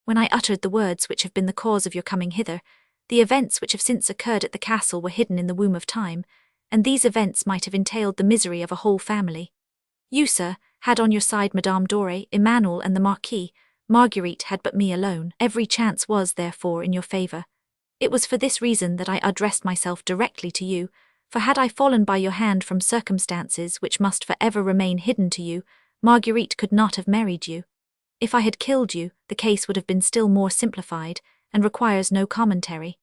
"When I uttered the words which have been the cause of your coming hither, the events which have since occurred at the castle were hidden in the womb of time, and these events might have entailed the misery of a whole family. You, sir, had on your side Madame Doré, Emmanuel, and the Marquis. Marguerite had but me alone. Every chance was, therefore, in your favour. It was for this reason that I addressed myself directly to you, for had I fallen by your hand from circumstances which must for ever remain hidden to you, Marguerite could not have married you. If I had killed you, the case would have been still more simplified, and requires no commentary."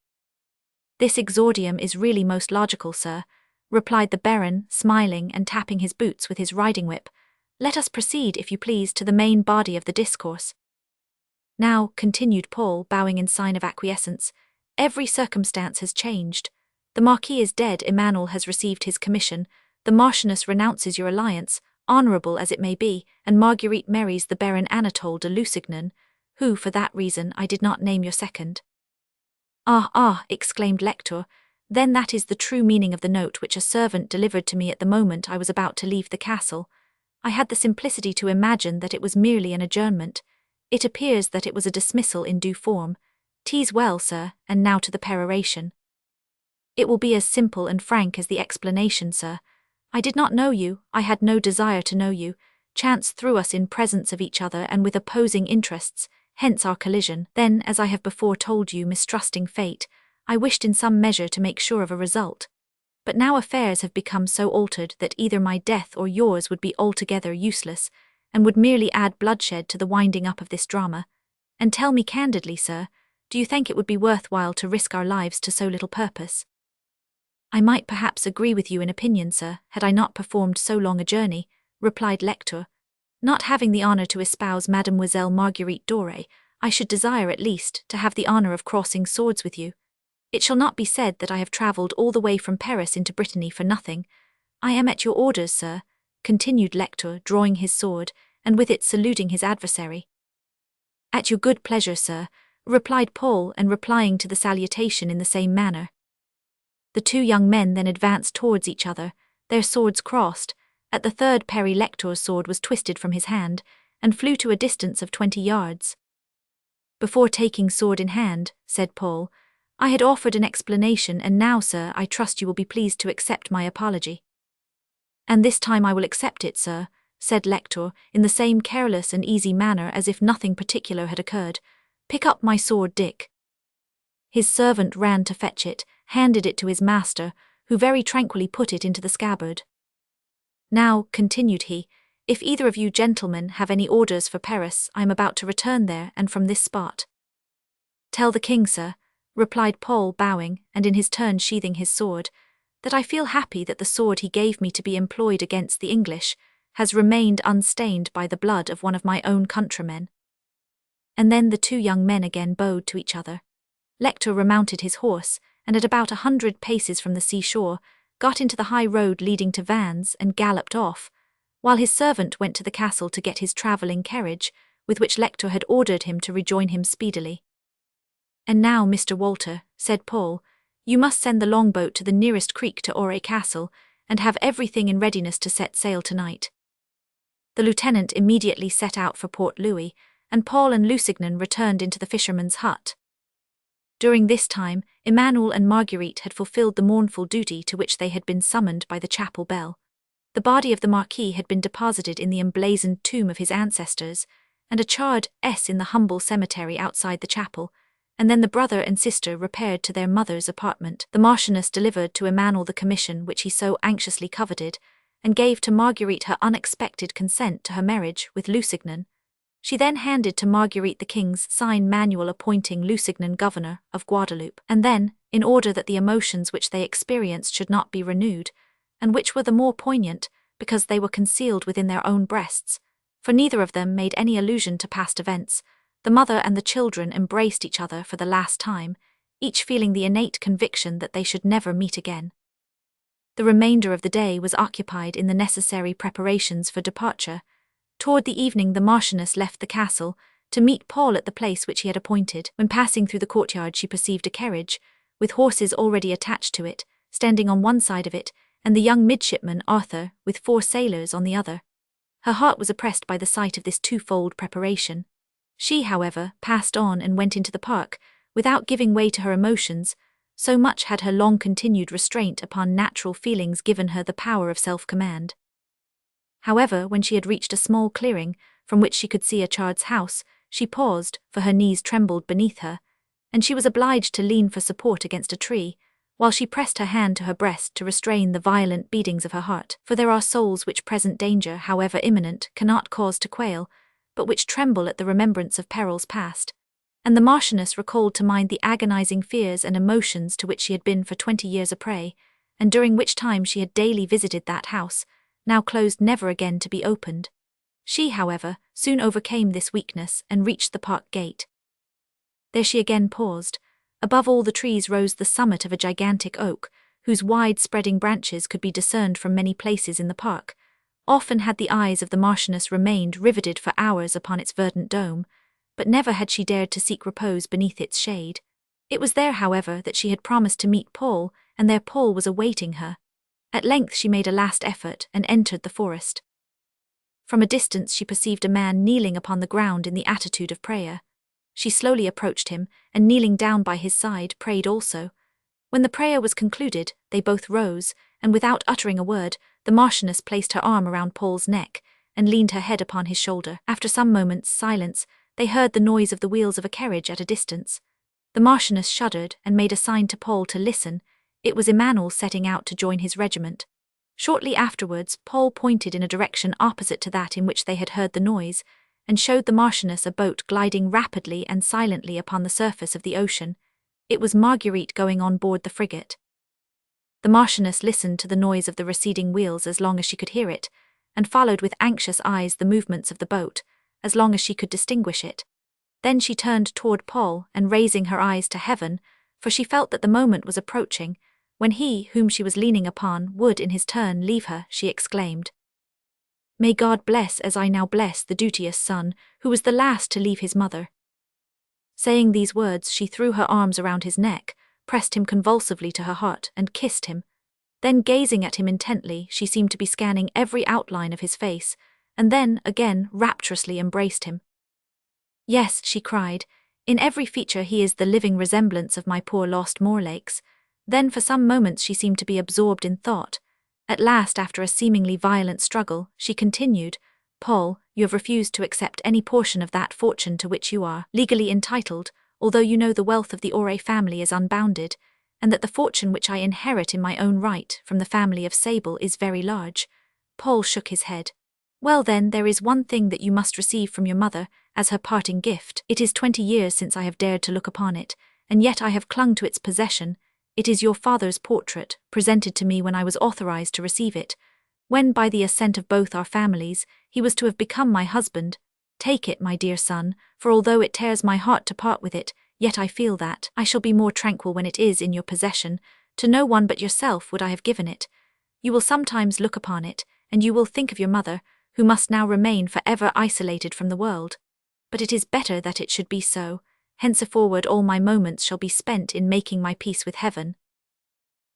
"This exordium is really most logical, sir," replied the Baron, smiling and tapping his boots with his riding whip. "Let us proceed, if you please, to the main body of the discourse." "Now," continued Paul, bowing in sign of acquiescence, "every circumstance has changed. The Marquis is dead, Emmanuel has received his commission, the Marchioness renounces your alliance, honourable as it may be, and Marguerite marries the Baron Anatole de Lusignan, who, for that reason, I did not name your second." "Ah," exclaimed Lector, "then that is the true meaning of the note which a servant delivered to me at the moment I was about to leave the castle. I had the simplicity to imagine that it was merely an adjournment. It appears that it was a dismissal in due form. 'Tis well, sir, and now to the peroration." "It will be as simple and frank as the explanation, sir. I did not know you, I had no desire to know you. Chance threw us in presence of each other and with opposing interests, hence our collision. Then, as I have before told you, mistrusting fate, I wished in some measure to make sure of a result. But now affairs have become so altered that either my death or yours would be altogether useless, and would merely add bloodshed to the winding up of this drama. And tell me candidly, sir, do you think it would be worthwhile to risk our lives to so little purpose?" "I might perhaps agree with you in opinion, sir, had I not performed so long a journey," replied Lector. "Not having the honour to espouse Mademoiselle Marguerite Doré, I should desire, at least, to have the honour of crossing swords with you. It shall not be said that I have travelled all the way from Paris into Brittany for nothing. I am at your orders, sir," continued Lector, drawing his sword, and with it saluting his adversary. "At your good pleasure, sir," replied Paul, and replying to the salutation in the same manner. The two young men then advanced towards each other, their swords crossed. At the third parry Lector's sword was twisted from his hand, and flew to a distance of 20 yards. "Before taking sword in hand," said Paul, "I had offered an explanation, and now, sir, I trust you will be pleased to accept my apology." "And this time I will accept it, sir," said Lector, in the same careless and easy manner as if nothing particular had occurred. "Pick up my sword, Dick." His servant ran to fetch it, handed it to his master, who very tranquilly put it into the scabbard. "Now," continued he, "if either of you gentlemen have any orders for Paris, I am about to return there, and from this spot." "Tell the king, sir," replied Paul, bowing, and in his turn sheathing his sword, "that I feel happy that the sword he gave me to be employed against the English has remained unstained by the blood of one of my own countrymen." And then the two young men again bowed to each other. Lector remounted his horse, and at about 100 paces from the seashore, got into the high road leading to Vannes and galloped off, while his servant went to the castle to get his travelling carriage, with which Lector had ordered him to rejoin him speedily. "And now, Mr. Walter," said Paul, "you must send the longboat to the nearest creek to Auray Castle, and have everything in readiness to set sail tonight." The lieutenant immediately set out for Port Louis, and Paul and Lusignan returned into the fisherman's hut. During this time, Emmanuel and Marguerite had fulfilled the mournful duty to which they had been summoned by the chapel bell. The body of the Marquis had been deposited in the emblazoned tomb of his ancestors, and a charred S in the humble cemetery outside the chapel, and then the brother and sister repaired to their mother's apartment. The Marchioness delivered to Emmanuel the commission which he so anxiously coveted, and gave to Marguerite her unexpected consent to her marriage with Lusignan. She then handed to Marguerite the king's sign manual appointing Lusignan governor of Guadeloupe, and then, in order that the emotions which they experienced should not be renewed, and which were the more poignant because they were concealed within their own breasts, for neither of them made any allusion to past events, the mother and the children embraced each other for the last time, each feeling the innate conviction that they should never meet again. The remainder of the day was occupied in the necessary preparations for departure. Toward the evening the Marchioness left the castle, to meet Paul at the place which he had appointed. When passing through the courtyard she perceived a carriage, with horses already attached to it, standing on one side of it, and the young midshipman Arthur, with 4 sailors, on the other. Her heart was oppressed by the sight of this twofold preparation. She, however, passed on and went into the park, without giving way to her emotions, so much had her long-continued restraint upon natural feelings given her the power of self-command. However, when she had reached a small clearing, from which she could see a chard's house, she paused, for her knees trembled beneath her, and she was obliged to lean for support against a tree, while she pressed her hand to her breast to restrain the violent beatings of her heart. For there are souls which present danger, however imminent, cannot cause to quail, but which tremble at the remembrance of perils past. And the Marchioness recalled to mind the agonizing fears and emotions to which she had been for 20 years a prey, and during which time she had daily visited that house, now closed never again to be opened. She, however, soon overcame this weakness and reached the park gate. There she again paused. Above all the trees rose the summit of a gigantic oak, whose wide-spreading branches could be discerned from many places in the park, Often had the eyes of the Marchioness remained riveted for hours upon its verdant dome, but never had she dared to seek repose beneath its shade. It was there, however, that she had promised to meet Paul, and there Paul was awaiting her. At length she made a last effort and entered the forest. From a distance she perceived a man kneeling upon the ground in the attitude of prayer. She slowly approached him, and kneeling down by his side, prayed also. When the prayer was concluded, they both rose, and without uttering a word, the Marchioness placed her arm around Paul's neck, and leaned her head upon his shoulder. After some moments' silence, they heard the noise of the wheels of a carriage at a distance. The Marchioness shuddered and made a sign to Paul to listen. It was Emmanuel setting out to join his regiment. Shortly afterwards, Paul pointed in a direction opposite to that in which they had heard the noise, and showed the Marchioness a boat gliding rapidly and silently upon the surface of the ocean. It was Marguerite going on board the frigate. The Marchioness listened to the noise of the receding wheels as long as she could hear it, and followed with anxious eyes the movements of the boat, as long as she could distinguish it. Then she turned toward Paul, and raising her eyes to heaven, for she felt that the moment was approaching, when he, whom she was leaning upon, would in his turn leave her, she exclaimed, "May God bless as I now bless the duteous son, who was the last to leave his mother." Saying these words, she threw her arms around his neck, pressed him convulsively to her heart, and kissed him. Then, gazing at him intently, she seemed to be scanning every outline of his face, and then, again, rapturously embraced him. "Yes," she cried, "in every feature he is the living resemblance of my poor lost Morlakes." Then for some moments she seemed to be absorbed in thought. At last, after a seemingly violent struggle, she continued, "Paul, you have refused to accept any portion of that fortune to which you are legally entitled, although you know the wealth of the Aure family is unbounded, and that the fortune which I inherit in my own right from the family of Sable is very large." Paul shook his head. "Well then, there is one thing that you must receive from your mother, as her parting gift. It is 20 years since I have dared to look upon it, and yet I have clung to its possession. It is your father's portrait, presented to me when I was authorized to receive it, when by the assent of both our families, he was to have become my husband. Take it, my dear son, for although it tears my heart to part with it, yet I feel that I shall be more tranquil when it is in your possession. To no one but yourself would I have given it. You will sometimes look upon it, and you will think of your mother, who must now remain forever isolated from the world. But it is better that it should be so. Henceforward all my moments shall be spent in making my peace with heaven."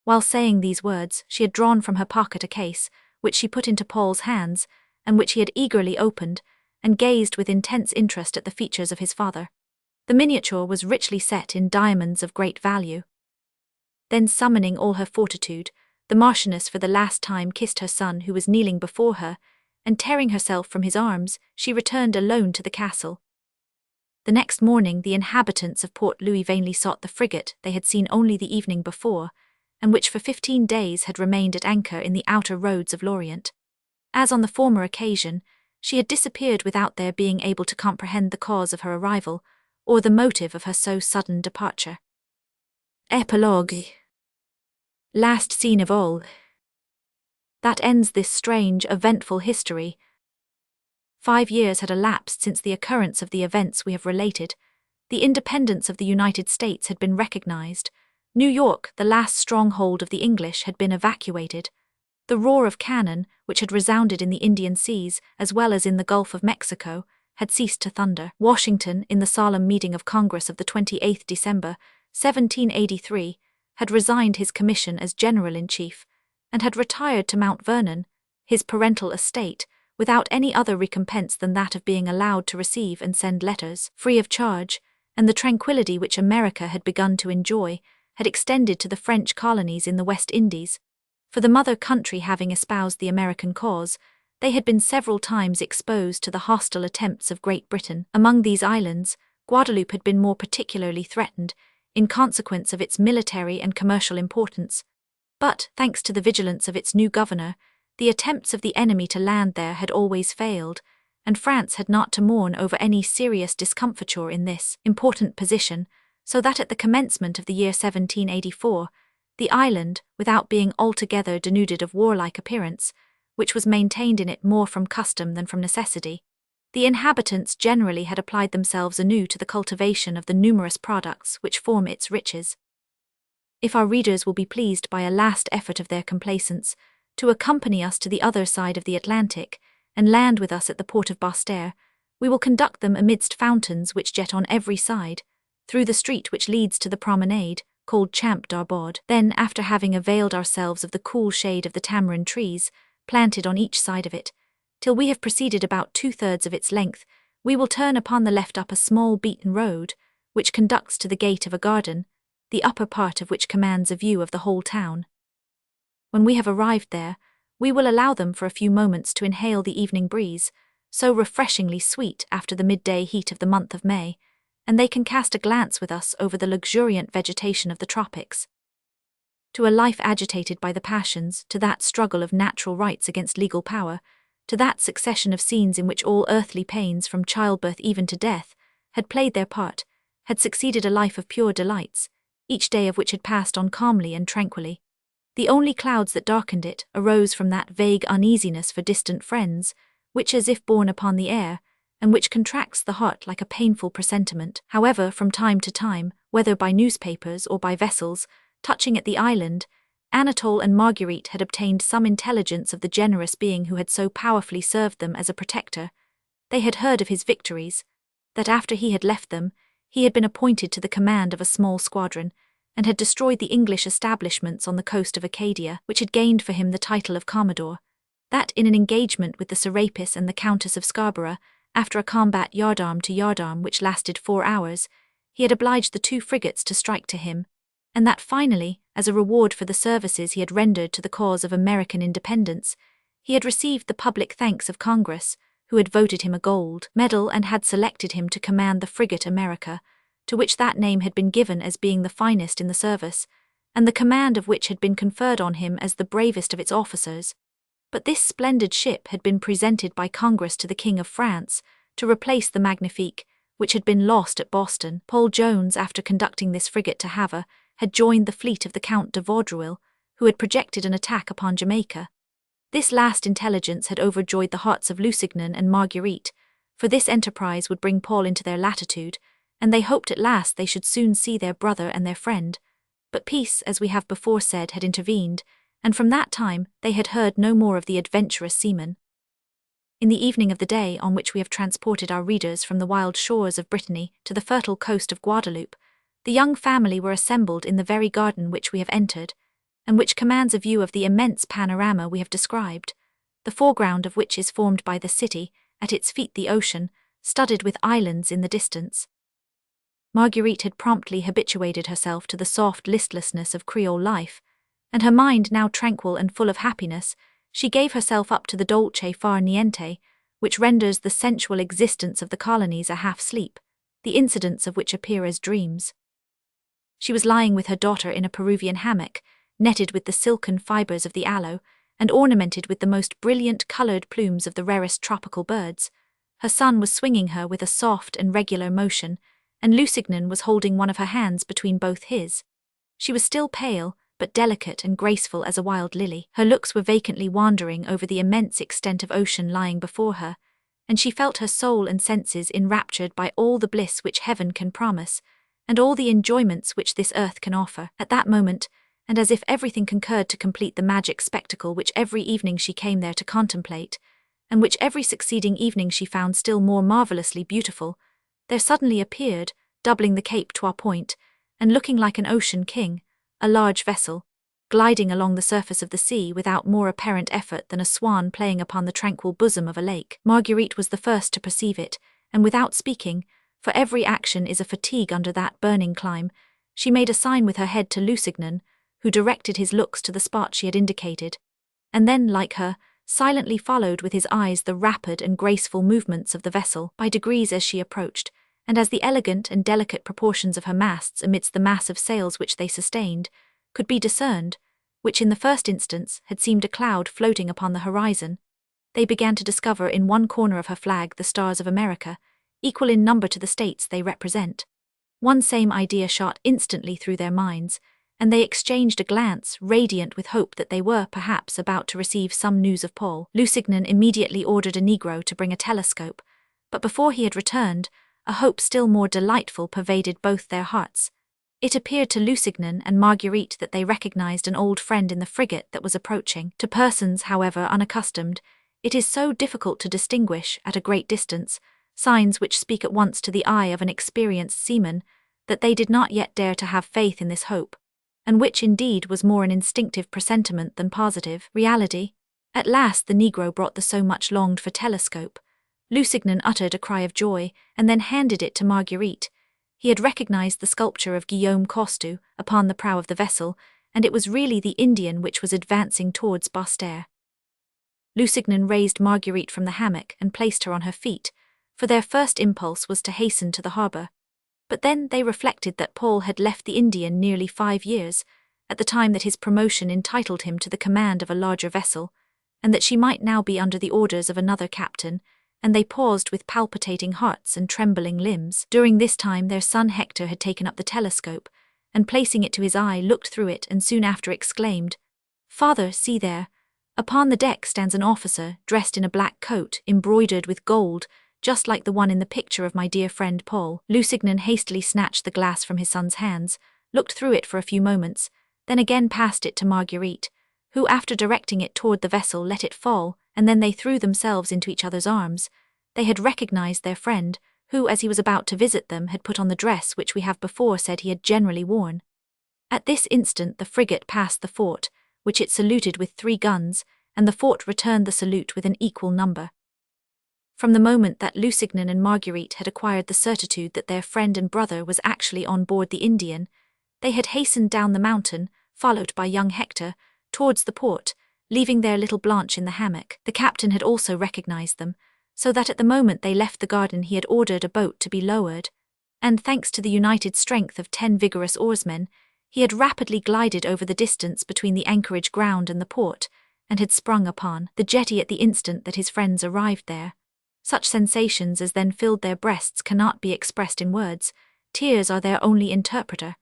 While saying these words, she had drawn from her pocket a case, which she put into Paul's hands, and which he had eagerly opened, and gazed with intense interest at the features of his father. The miniature was richly set in diamonds of great value. Then, summoning all her fortitude, the Marchioness for the last time kissed her son, who was kneeling before her, and tearing herself from his arms, she returned alone to the castle. The next morning the inhabitants of Port Louis vainly sought the frigate they had seen only the evening before, and which for 15 days had remained at anchor in the outer roads of Lorient. As on the former occasion, she had disappeared without their being able to comprehend the cause of her arrival, or the motive of her so sudden departure. Epilogue. Last scene of all. That ends this strange, eventful history. 5 years had elapsed since the occurrence of the events we have related. The independence of the United States had been recognized. New York, the last stronghold of the English, had been evacuated. The roar of cannon, which had resounded in the Indian seas as well as in the Gulf of Mexico, had ceased to thunder. Washington, in the solemn meeting of Congress of the 28th December, 1783, had resigned his commission as General-in-Chief, and had retired to Mount Vernon, his parental estate, without any other recompense than that of being allowed to receive and send letters, free of charge, and the tranquility which America had begun to enjoy had extended to the French colonies in the West Indies. For the mother country having espoused the American cause, they had been several times exposed to the hostile attempts of Great Britain. Among these islands, Guadeloupe had been more particularly threatened, in consequence of its military and commercial importance. But, thanks to the vigilance of its new governor, the attempts of the enemy to land there had always failed, and France had not to mourn over any serious discomfiture in this important position, so that at the commencement of the year 1784, the island, without being altogether denuded of warlike appearance, which was maintained in it more from custom than from necessity, the inhabitants generally had applied themselves anew to the cultivation of the numerous products which form its riches. If our readers will be pleased by a last effort of their complaisance, to accompany us to the other side of the Atlantic, and land with us at the port of Basse-Terre. We will conduct them amidst fountains which jet on every side, through the street which leads to the promenade, called Champ d'Arbord. Then, after having availed ourselves of the cool shade of the tamarind trees, planted on each side of it, till we have proceeded about 2/3 of its length, we will turn upon the left up a small beaten road, which conducts to the gate of a garden, the upper part of which commands a view of the whole town. When we have arrived there, we will allow them for a few moments to inhale the evening breeze, so refreshingly sweet after the midday heat of the month of May, and they can cast a glance with us over the luxuriant vegetation of the tropics. To a life agitated by the passions, to that struggle of natural rights against legal power, to that succession of scenes in which all earthly pains, from childbirth even to death, had played their part, had succeeded a life of pure delights, each day of which had passed on calmly and tranquilly. The only clouds that darkened it arose from that vague uneasiness for distant friends, which as if borne upon the air, and which contracts the heart like a painful presentiment. However, from time to time, whether by newspapers or by vessels, touching at the island, Anatole and Marguerite had obtained some intelligence of the generous being who had so powerfully served them as a protector. They had heard of his victories, that after he had left them, he had been appointed to the command of a small squadron, and had destroyed the English establishments on the coast of Acadia, which had gained for him the title of Commodore, that in an engagement with the Serapis and the Countess of Scarborough, after a combat yardarm to yardarm which lasted 4 hours, he had obliged the 2 frigates to strike to him, and that finally, as a reward for the services he had rendered to the cause of American independence, he had received the public thanks of Congress, who had voted him a gold medal and had selected him to command the frigate America, to which that name had been given as being the finest in the service, and the command of which had been conferred on him as the bravest of its officers. But this splendid ship had been presented by Congress to the King of France, to replace the Magnifique, which had been lost at Boston. Paul Jones, after conducting this frigate to Havre, had joined the fleet of the Count de Vaudreuil, who had projected an attack upon Jamaica. This last intelligence had overjoyed the hearts of Lusignan and Marguerite, for this enterprise would bring Paul into their latitude, and they hoped at last they should soon see their brother and their friend. But peace, as we have before said, had intervened, and from that time they had heard no more of the adventurous seaman. In the evening of the day on which we have transported our readers from the wild shores of Brittany to the fertile coast of Guadeloupe, the young family were assembled in the very garden which we have entered, and which commands a view of the immense panorama we have described, the foreground of which is formed by the city, at its feet the ocean, studded with islands in the distance. Marguerite had promptly habituated herself to the soft listlessness of Creole life, and her mind now tranquil and full of happiness, she gave herself up to the dolce far niente, which renders the sensual existence of the colonies a half-sleep, the incidents of which appear as dreams. She was lying with her daughter in a Peruvian hammock, netted with the silken fibers of the aloe, and ornamented with the most brilliant coloured plumes of the rarest tropical birds. Her son was swinging her with a soft and regular motion, and Lusignan was holding one of her hands between both his. She was still pale, but delicate and graceful as a wild lily. Her looks were vacantly wandering over the immense extent of ocean lying before her, and she felt her soul and senses enraptured by all the bliss which heaven can promise, and all the enjoyments which this earth can offer. At that moment, and as if everything concurred to complete the magic spectacle which every evening she came there to contemplate, and which every succeeding evening she found still more marvellously beautiful, there suddenly appeared, doubling the Cape Trois Point, and looking like an ocean king, a large vessel, gliding along the surface of the sea without more apparent effort than a swan playing upon the tranquil bosom of a lake. Marguerite was the first to perceive it, and without speaking, for every action is a fatigue under that burning clime, she made a sign with her head to Lusignan, who directed his looks to the spot she had indicated, and then, like her, silently followed with his eyes the rapid and graceful movements of the vessel. By degrees as she approached, and as the elegant and delicate proportions of her masts amidst the mass of sails which they sustained could be discerned, which in the first instance had seemed a cloud floating upon the horizon, they began to discover in one corner of her flag the stars of America, equal in number to the states they represent. One same idea shot instantly through their minds, and they exchanged a glance radiant with hope that they were, perhaps, about to receive some news of Paul. Lusignan immediately ordered a negro to bring a telescope, but before he had returned, a hope still more delightful pervaded both their hearts. It appeared to Lusignan and Marguerite that they recognized an old friend in the frigate that was approaching. To persons, however, unaccustomed, it is so difficult to distinguish, at a great distance, signs which speak at once to the eye of an experienced seaman, that they did not yet dare to have faith in this hope, and which indeed was more an instinctive presentiment than positive reality. At last the negro brought the so much longed for telescope. Lusignan uttered a cry of joy, and then handed it to Marguerite. He had recognized the sculpture of Guillaume Costu upon the prow of the vessel, and it was really the Indian which was advancing towards Basse-Terre. Lusignan raised Marguerite from the hammock and placed her on her feet, for their first impulse was to hasten to the harbour. But then they reflected that Paul had left the Indian nearly 5 years, at the time that his promotion entitled him to the command of a larger vessel, and that she might now be under the orders of another captain, and they paused with palpitating hearts and trembling limbs. During this time their son Hector had taken up the telescope, and placing it to his eye looked through it and soon after exclaimed, "Father, see there! Upon the deck stands an officer, dressed in a black coat, embroidered with gold, just like the one in the picture of my dear friend Paul." Lusignan hastily snatched the glass from his son's hands, looked through it for a few moments, then again passed it to Marguerite, who, after directing it toward the vessel, let it fall, and then they threw themselves into each other's arms. They had recognized their friend, who, as he was about to visit them, had put on the dress which we have before said he had generally worn. At this instant the frigate passed the fort, which it saluted with 3 guns, and the fort returned the salute with an equal number. From the moment that Lusignan and Marguerite had acquired the certitude that their friend and brother was actually on board the Indian, they had hastened down the mountain, followed by young Hector, towards the port, leaving their little Blanche in the hammock. The captain had also recognized them, so that at the moment they left the garden he had ordered a boat to be lowered, and thanks to the united strength of 10 vigorous oarsmen, he had rapidly glided over the distance between the anchorage ground and the port, and had sprung upon the jetty at the instant that his friends arrived there. Such sensations as then filled their breasts cannot be expressed in words. Tears are their only interpreter,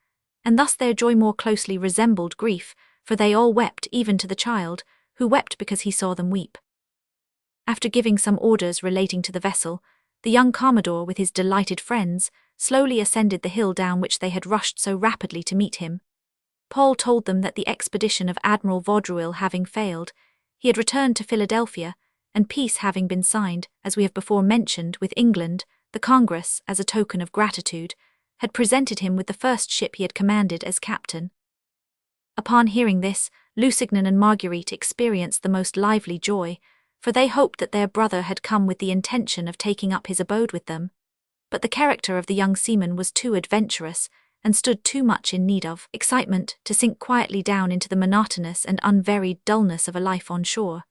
and thus their joy more closely resembled grief, for they all wept, even to the child, who wept because he saw them weep. After giving some orders relating to the vessel, the young Commodore, with his delighted friends, slowly ascended the hill down which they had rushed so rapidly to meet him. Paul told them that the expedition of Admiral Vaudreuil having failed, he had returned to Philadelphia, and peace having been signed, as we have before mentioned, with England, the Congress, as a token of gratitude, had presented him with the first ship he had commanded as captain. Upon hearing this, Lusignan and Marguerite experienced the most lively joy, for they hoped that their brother had come with the intention of taking up his abode with them. But the character of the young seaman was too adventurous, and stood too much in need of excitement to sink quietly down into the monotonous and unvaried dullness of a life on shore.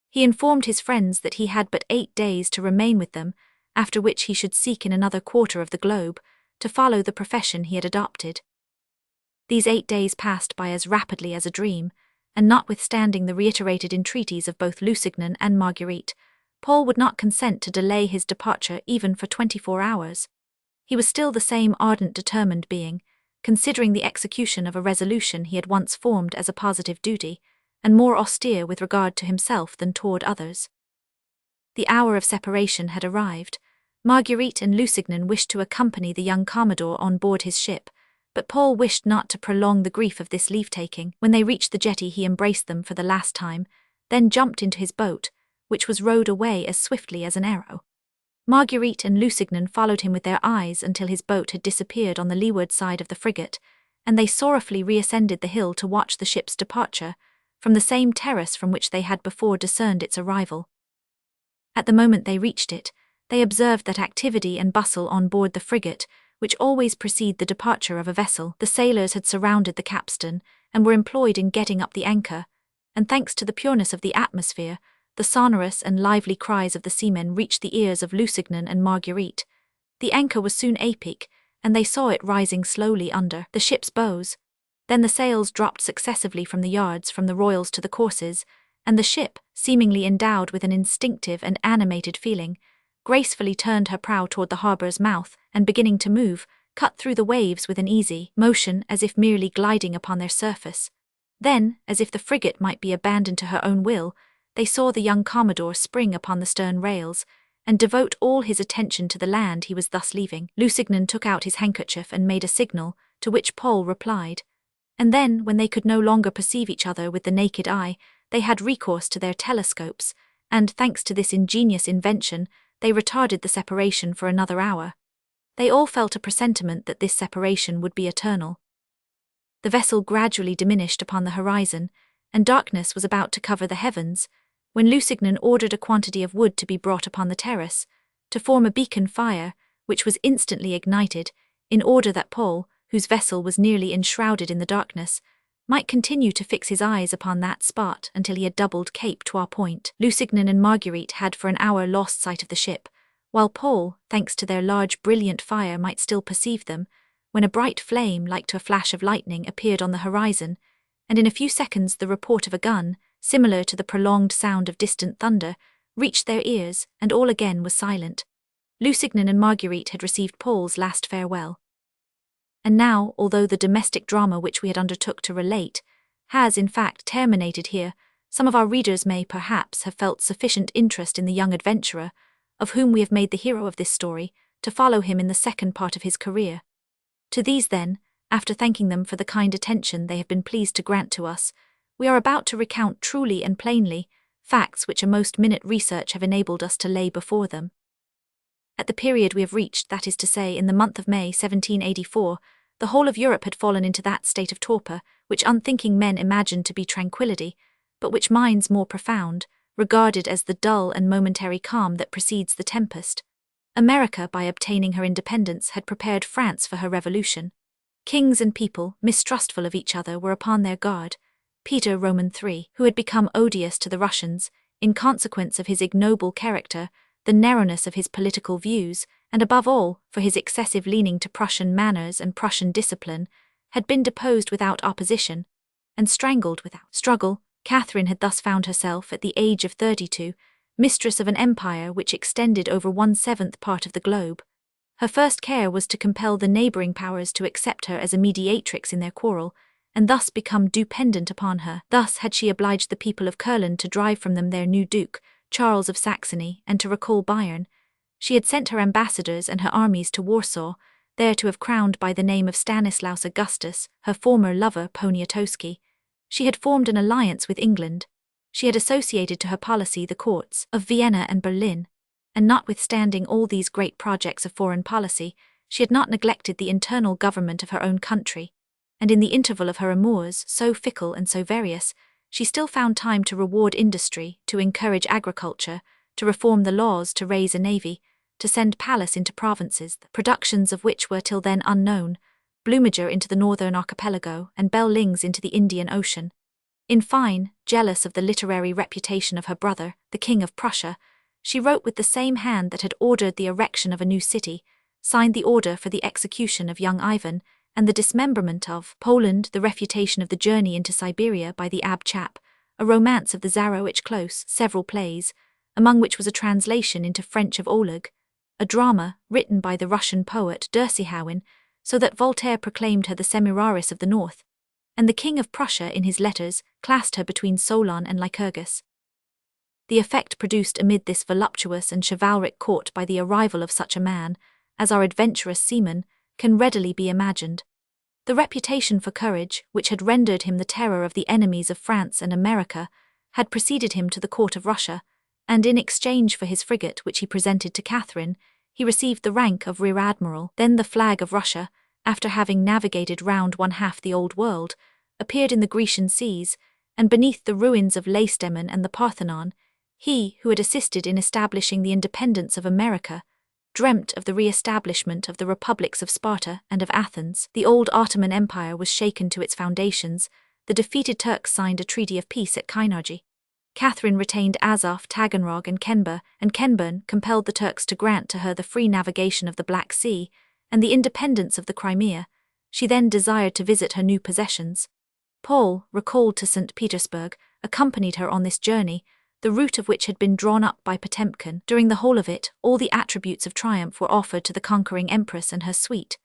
He informed his friends that he had but 8 days to remain with them, after which he should seek in another quarter of the globe, to follow the profession he had adopted. These 8 days passed by as rapidly as a dream, and notwithstanding the reiterated entreaties of both Lusignan and Marguerite, Paul would not consent to delay his departure even for 24 hours. He was still the same ardent, determined being, considering the execution of a resolution he had once formed as a positive duty, and more austere with regard to himself than toward others. The hour of separation had arrived. Marguerite and Lusignan wished to accompany the young Commodore on board his ship, but Paul wished not to prolong the grief of this leave-taking. When they reached the jetty he embraced them for the last time, then jumped into his boat, which was rowed away as swiftly as an arrow. Marguerite and Lusignan followed him with their eyes until his boat had disappeared on the leeward side of the frigate, and they sorrowfully reascended the hill to watch the ship's departure, from the same terrace from which they had before discerned its arrival. At the moment they reached it, they observed that activity and bustle on board the frigate, which always precede the departure of a vessel. The sailors had surrounded the capstan, and were employed in getting up the anchor, and thanks to the pureness of the atmosphere, the sonorous and lively cries of the seamen reached the ears of Lusignan and Marguerite. The anchor was soon apeak, and they saw it rising slowly under the ship's bows. Then the sails dropped successively from the yards, from the royals to the courses, and the ship, seemingly endowed with an instinctive and animated feeling, gracefully turned her prow toward the harbour's mouth, and beginning to move, cut through the waves with an easy motion as if merely gliding upon their surface. Then, as if the frigate might be abandoned to her own will, they saw the young Commodore spring upon the stern rails, and devote all his attention to the land he was thus leaving. Lusignan took out his handkerchief and made a signal, to which Pole replied. And then, when they could no longer perceive each other with the naked eye, they had recourse to their telescopes, and, thanks to this ingenious invention, they retarded the separation for another hour. They all felt a presentiment that this separation would be eternal. The vessel gradually diminished upon the horizon, and darkness was about to cover the heavens, when Lusignan ordered a quantity of wood to be brought upon the terrace, to form a beacon fire, which was instantly ignited, in order that Pole, whose vessel was nearly enshrouded in the darkness, might continue to fix his eyes upon that spot until he had doubled Cape Trois Point. Lusignan and Marguerite had for an hour lost sight of the ship, while Pole, thanks to their large brilliant fire, might still perceive them, when a bright flame like to a flash of lightning appeared on the horizon, and in a few seconds the report of a gun, similar to the prolonged sound of distant thunder, reached their ears, and all again was silent. Lusignan and Marguerite had received Pole's last farewell. And now, although the domestic drama which we had undertook to relate has in fact terminated here, some of our readers may perhaps have felt sufficient interest in the young adventurer, of whom we have made the hero of this story, to follow him in the second part of his career. To these then, after thanking them for the kind attention they have been pleased to grant to us, we are about to recount truly and plainly facts which a most minute research have enabled us to lay before them. At the period we have reached, that is to say, in the month of May 1784, the whole of Europe had fallen into that state of torpor which unthinking men imagined to be tranquillity, but which minds more profound regarded as the dull and momentary calm that precedes the tempest. America, by obtaining her independence, had prepared France for her revolution. Kings and people, mistrustful of each other, were upon their guard. Peter Roman III, who had become odious to the Russians, in consequence of his ignoble character, the narrowness of his political views, and above all, for his excessive leaning to Prussian manners and Prussian discipline, had been deposed without opposition, and strangled without struggle. Catherine had thus found herself, at the age of 32, mistress of an empire which extended over 1/7 part of the globe. Her first care was to compel the neighbouring powers to accept her as a mediatrix in their quarrel, and thus become dependent upon her. Thus had she obliged the people of Kurland to drive from them their new duke, Charles of Saxony, and to recall Bayern. She had sent her ambassadors and her armies to Warsaw, there to have crowned by the name of Stanislaus Augustus her former lover Poniatowski. She had formed an alliance with England. She had associated to her policy the courts of Vienna and Berlin, and notwithstanding all these great projects of foreign policy, she had not neglected the internal government of her own country, and in the interval of her amours, so fickle and so various, she still found time to reward industry, to encourage agriculture, to reform the laws, to raise a navy, to send Pallas into provinces, the productions of which were till then unknown, Blumager into the northern archipelago, and Bell-Lings into the Indian Ocean. In fine, jealous of the literary reputation of her brother, the King of Prussia, she wrote with the same hand that had ordered the erection of a new city, signed the order for the execution of young Ivan, and the dismemberment of Poland, the refutation of the journey into Siberia by the Abb Chap, a romance of the Zarowitch Close, several plays, among which was a translation into French of Oleg, a drama written by the Russian poet Dursihowin, so that Voltaire proclaimed her the Semiramis of the North, and the King of Prussia in his letters classed her between Solon and Lycurgus. The effect produced amid this voluptuous and chivalric court by the arrival of such a man, as our adventurous seaman, can readily be imagined. The reputation for courage, which had rendered him the terror of the enemies of France and America, had preceded him to the court of Russia, and in exchange for his frigate which he presented to Catherine, he received the rank of rear admiral. Then the flag of Russia, after having navigated round 1/2 the old world, appeared in the Grecian seas, and beneath the ruins of Lacedaemon and the Parthenon, he, who had assisted in establishing the independence of America, dreamt of the re-establishment of the republics of Sparta and of Athens. The old Ottoman Empire was shaken to its foundations. The defeated Turks signed a treaty of peace at Kainarji. Catherine retained Azov, Taganrog, and Kenber, and Kenburn compelled the Turks to grant to her the free navigation of the Black Sea and the independence of the Crimea. She then desired to visit her new possessions. Pole, recalled to St. Petersburg, accompanied her on this journey, the route of which had been drawn up by Potemkin. During the whole of it, all the attributes of triumph were offered to the conquering empress and her suite.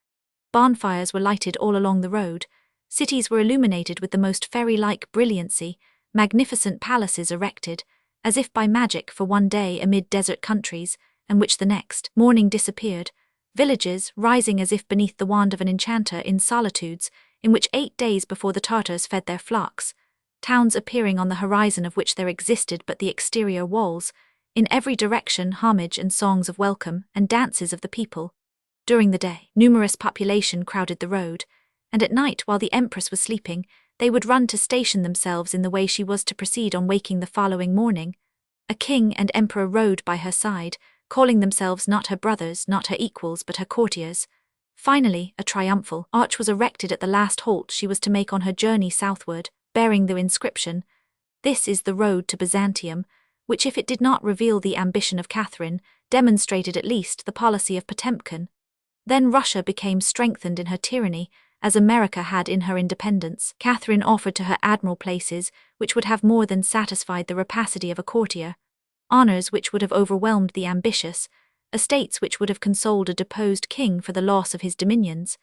Bonfires were lighted all along the road, cities were illuminated with the most fairy-like brilliancy, magnificent palaces erected, as if by magic for one day amid desert countries, and which the next morning disappeared, Villages, rising as if beneath the wand of an enchanter in solitudes, in which 8 days before the Tartars fed their flocks, towns appearing on the horizon of which there existed but the exterior walls, in every direction homage and songs of welcome and dances of the people. During the day, numerous population crowded the road, and at night, while the empress was sleeping, they would run to station themselves in the way she was to proceed on waking the following morning. A king and emperor rode by her side, calling themselves not her brothers, not her equals, but her courtiers. Finally, a triumphal arch was erected at the last halt she was to make on her journey southward, bearing the inscription, "This is the road to Byzantium," which, if it did not reveal the ambition of Catherine, demonstrated at least the policy of Potemkin. Then Russia became strengthened in her tyranny, as America had in her independence. Catherine offered to her admiral places which would have more than satisfied the rapacity of a courtier, honors which would have overwhelmed the ambitious, estates which would have consoled a deposed king for the loss of his dominions.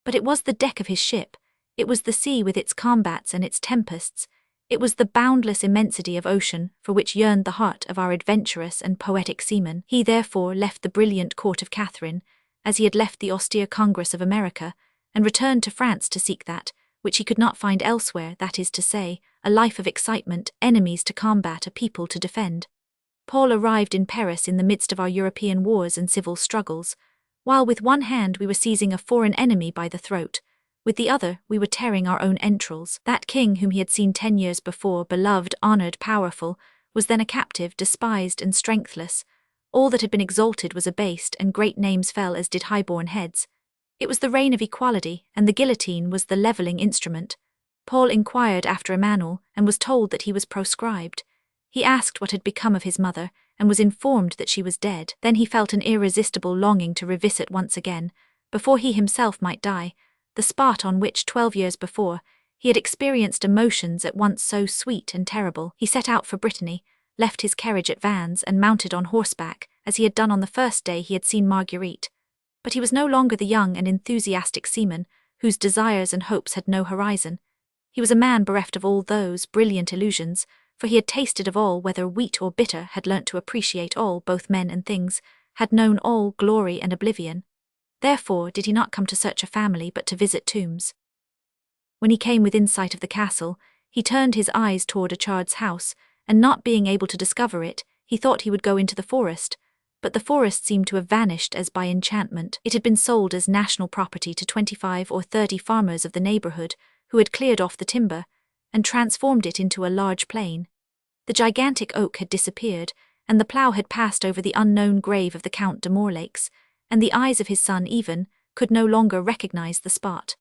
But it was the deck of his ship, it was the sea with its combats and its tempests, it was the boundless immensity of ocean for which yearned the heart of our adventurous and poetic seaman. He therefore left the brilliant court of Catherine, as he had left the austere Congress of America, and returned to France to seek that which he could not find elsewhere, that is to say, a life of excitement, enemies to combat, a people to defend. Paul arrived in Paris in the midst of our European wars and civil struggles, while with one hand we were seizing a foreign enemy by the throat, with the other we were tearing our own entrails. That king whom he had seen 10 years before, beloved, honored, powerful, was then a captive, despised and strengthless. All that had been exalted was abased, and great names fell as did high-born heads. It was the reign of equality, and the guillotine was the levelling instrument. Paul inquired after Emmanuel, and was told that he was proscribed. He asked what had become of his mother, and was informed that she was dead. Then he felt an irresistible longing to revisit once again, before he himself might die, the spot on which 12 years before he had experienced emotions at once so sweet and terrible. He set out for Brittany, left his carriage at Vannes, and mounted on horseback, as he had done on the first day he had seen Marguerite. But he was no longer the young and enthusiastic seaman, whose desires and hopes had no horizon. He was a man bereft of all those brilliant illusions, for he had tasted of all, whether wheat or bitter, had learnt to appreciate all, both men and things, had known all glory and oblivion. Therefore did he not come to search a family, but to visit tombs. When he came within sight of the castle, he turned his eyes toward a chard's house, and not being able to discover it, he thought he would go into the forest. But the forest seemed to have vanished as by enchantment. It had been sold as national property to 25 or 30 farmers of the neighborhood, who had cleared off the timber, and transformed it into a large plain. The gigantic oak had disappeared, and the plough had passed over the unknown grave of the Count de Morlaix, and the eyes of his son even could no longer recognize the spot.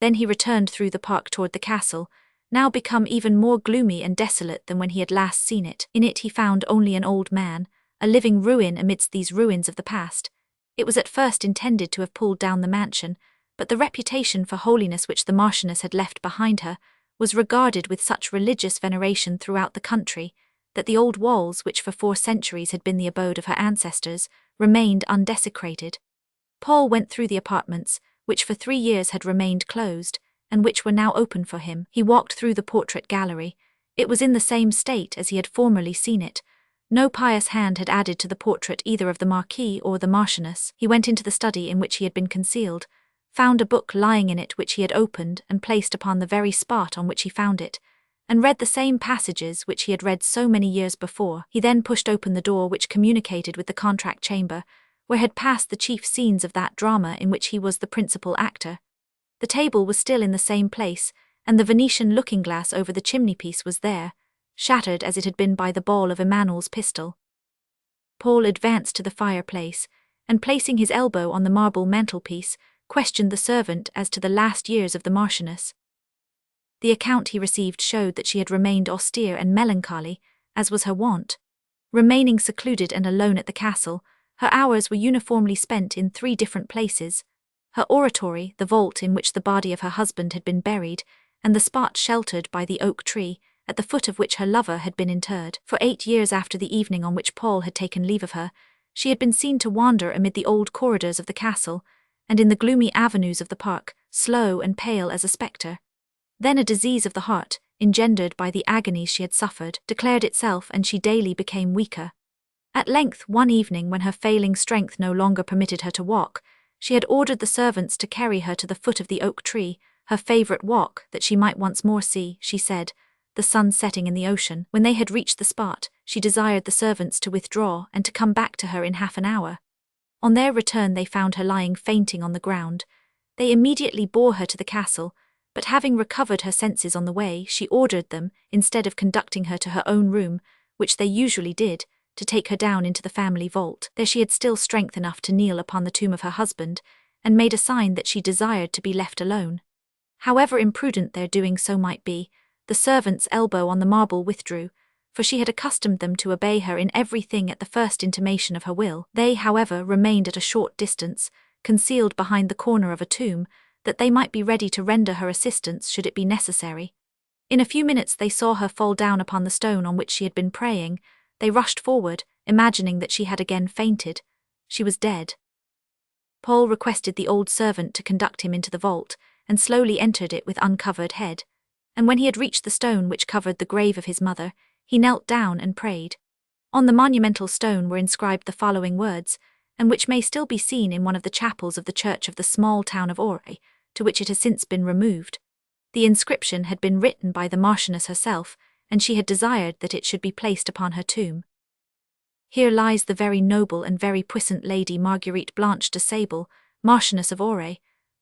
Then he returned through the park toward the castle, now become even more gloomy and desolate than when he had last seen it. In it he found only an old man, a living ruin amidst these ruins of the past. It was at first intended to have pulled down the mansion, but the reputation for holiness which the Marchioness had left behind her was regarded with such religious veneration throughout the country, that the old walls, which for 4 centuries had been the abode of her ancestors, remained undesecrated. Paul went through the apartments, which for 3 years had remained closed, and which were now open for him. He walked through the portrait gallery. It was in the same state as he had formerly seen it. No pious hand had added to the portrait either of the Marquis or the Marchioness. He went into the study in which he had been concealed, found a book lying in it which he had opened and placed upon the very spot on which he found it, and read the same passages which he had read so many years before. He then pushed open the door which communicated with the contract chamber, where had passed the chief scenes of that drama in which he was the principal actor. The table was still in the same place, and the Venetian looking-glass over the chimney-piece was there, shattered as it had been by the ball of Emmanuel's pistol. Paul advanced to the fireplace, and placing his elbow on the marble mantelpiece, questioned the servant as to the last years of the Marchioness. The account he received showed that she had remained austere and melancholy, as was her wont. Remaining secluded and alone at the castle, her hours were uniformly spent in 3 different places: her oratory, the vault in which the body of her husband had been buried, and the spot sheltered by the oak tree, at the foot of which her lover had been interred. For 8 years after the evening on which Paul had taken leave of her, she had been seen to wander amid the old corridors of the castle, and in the gloomy avenues of the park, slow and pale as a spectre. Then a disease of the heart, engendered by the agonies she had suffered, declared itself, and she daily became weaker. At length, one evening when her failing strength no longer permitted her to walk, she had ordered the servants to carry her to the foot of the oak tree, her favourite walk, that she might once more see, she said, the sun setting in the ocean. When they had reached the spot, she desired the servants to withdraw and to come back to her in half an hour. On their return they found her lying fainting on the ground. They immediately bore her to the castle, but having recovered her senses on the way, she ordered them, instead of conducting her to her own room, which they usually did, to take her down into the family vault. There she had still strength enough to kneel upon the tomb of her husband, and made a sign that she desired to be left alone. However imprudent their doing so might be, the servant's elbow on the marble withdrew, for she had accustomed them to obey her in everything at the first intimation of her will. They, however, remained at a short distance, concealed behind the corner of a tomb, that they might be ready to render her assistance should it be necessary. In a few minutes they saw her fall down upon the stone on which she had been praying. They rushed forward, imagining that she had again fainted. She was dead. Paul requested the old servant to conduct him into the vault, and slowly entered it with uncovered head. And when he had reached the stone which covered the grave of his mother, he knelt down and prayed. On the monumental stone were inscribed the following words, and which may still be seen in one of the chapels of the church of the small town of Auray, to which it has since been removed. The inscription had been written by the Marchioness herself, and she had desired that it should be placed upon her tomb. Here lies the very noble and very puissant Lady Marguerite Blanche de Sable, Marchioness of Auray,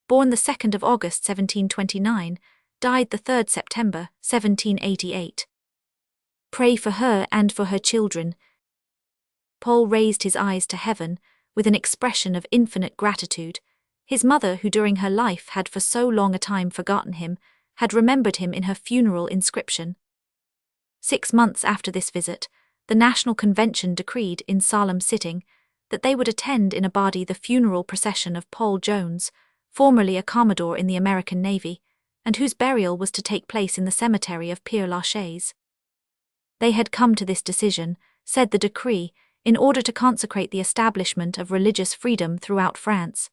born the 2nd of August 1729, died the 3rd September 1788. Pray for her and for her children. Paul raised his eyes to heaven, with an expression of infinite gratitude. His mother, who during her life had for so long a time forgotten him, had remembered him in her funeral inscription. 6 months after this visit, the National Convention decreed in solemn sitting that they would attend in a body the funeral procession of Paul Jones, formerly a Commodore in the American Navy, and whose burial was to take place in the cemetery of Père Lachaise. They had come to this decision, said the decree, in order to consecrate the establishment of religious freedom throughout France.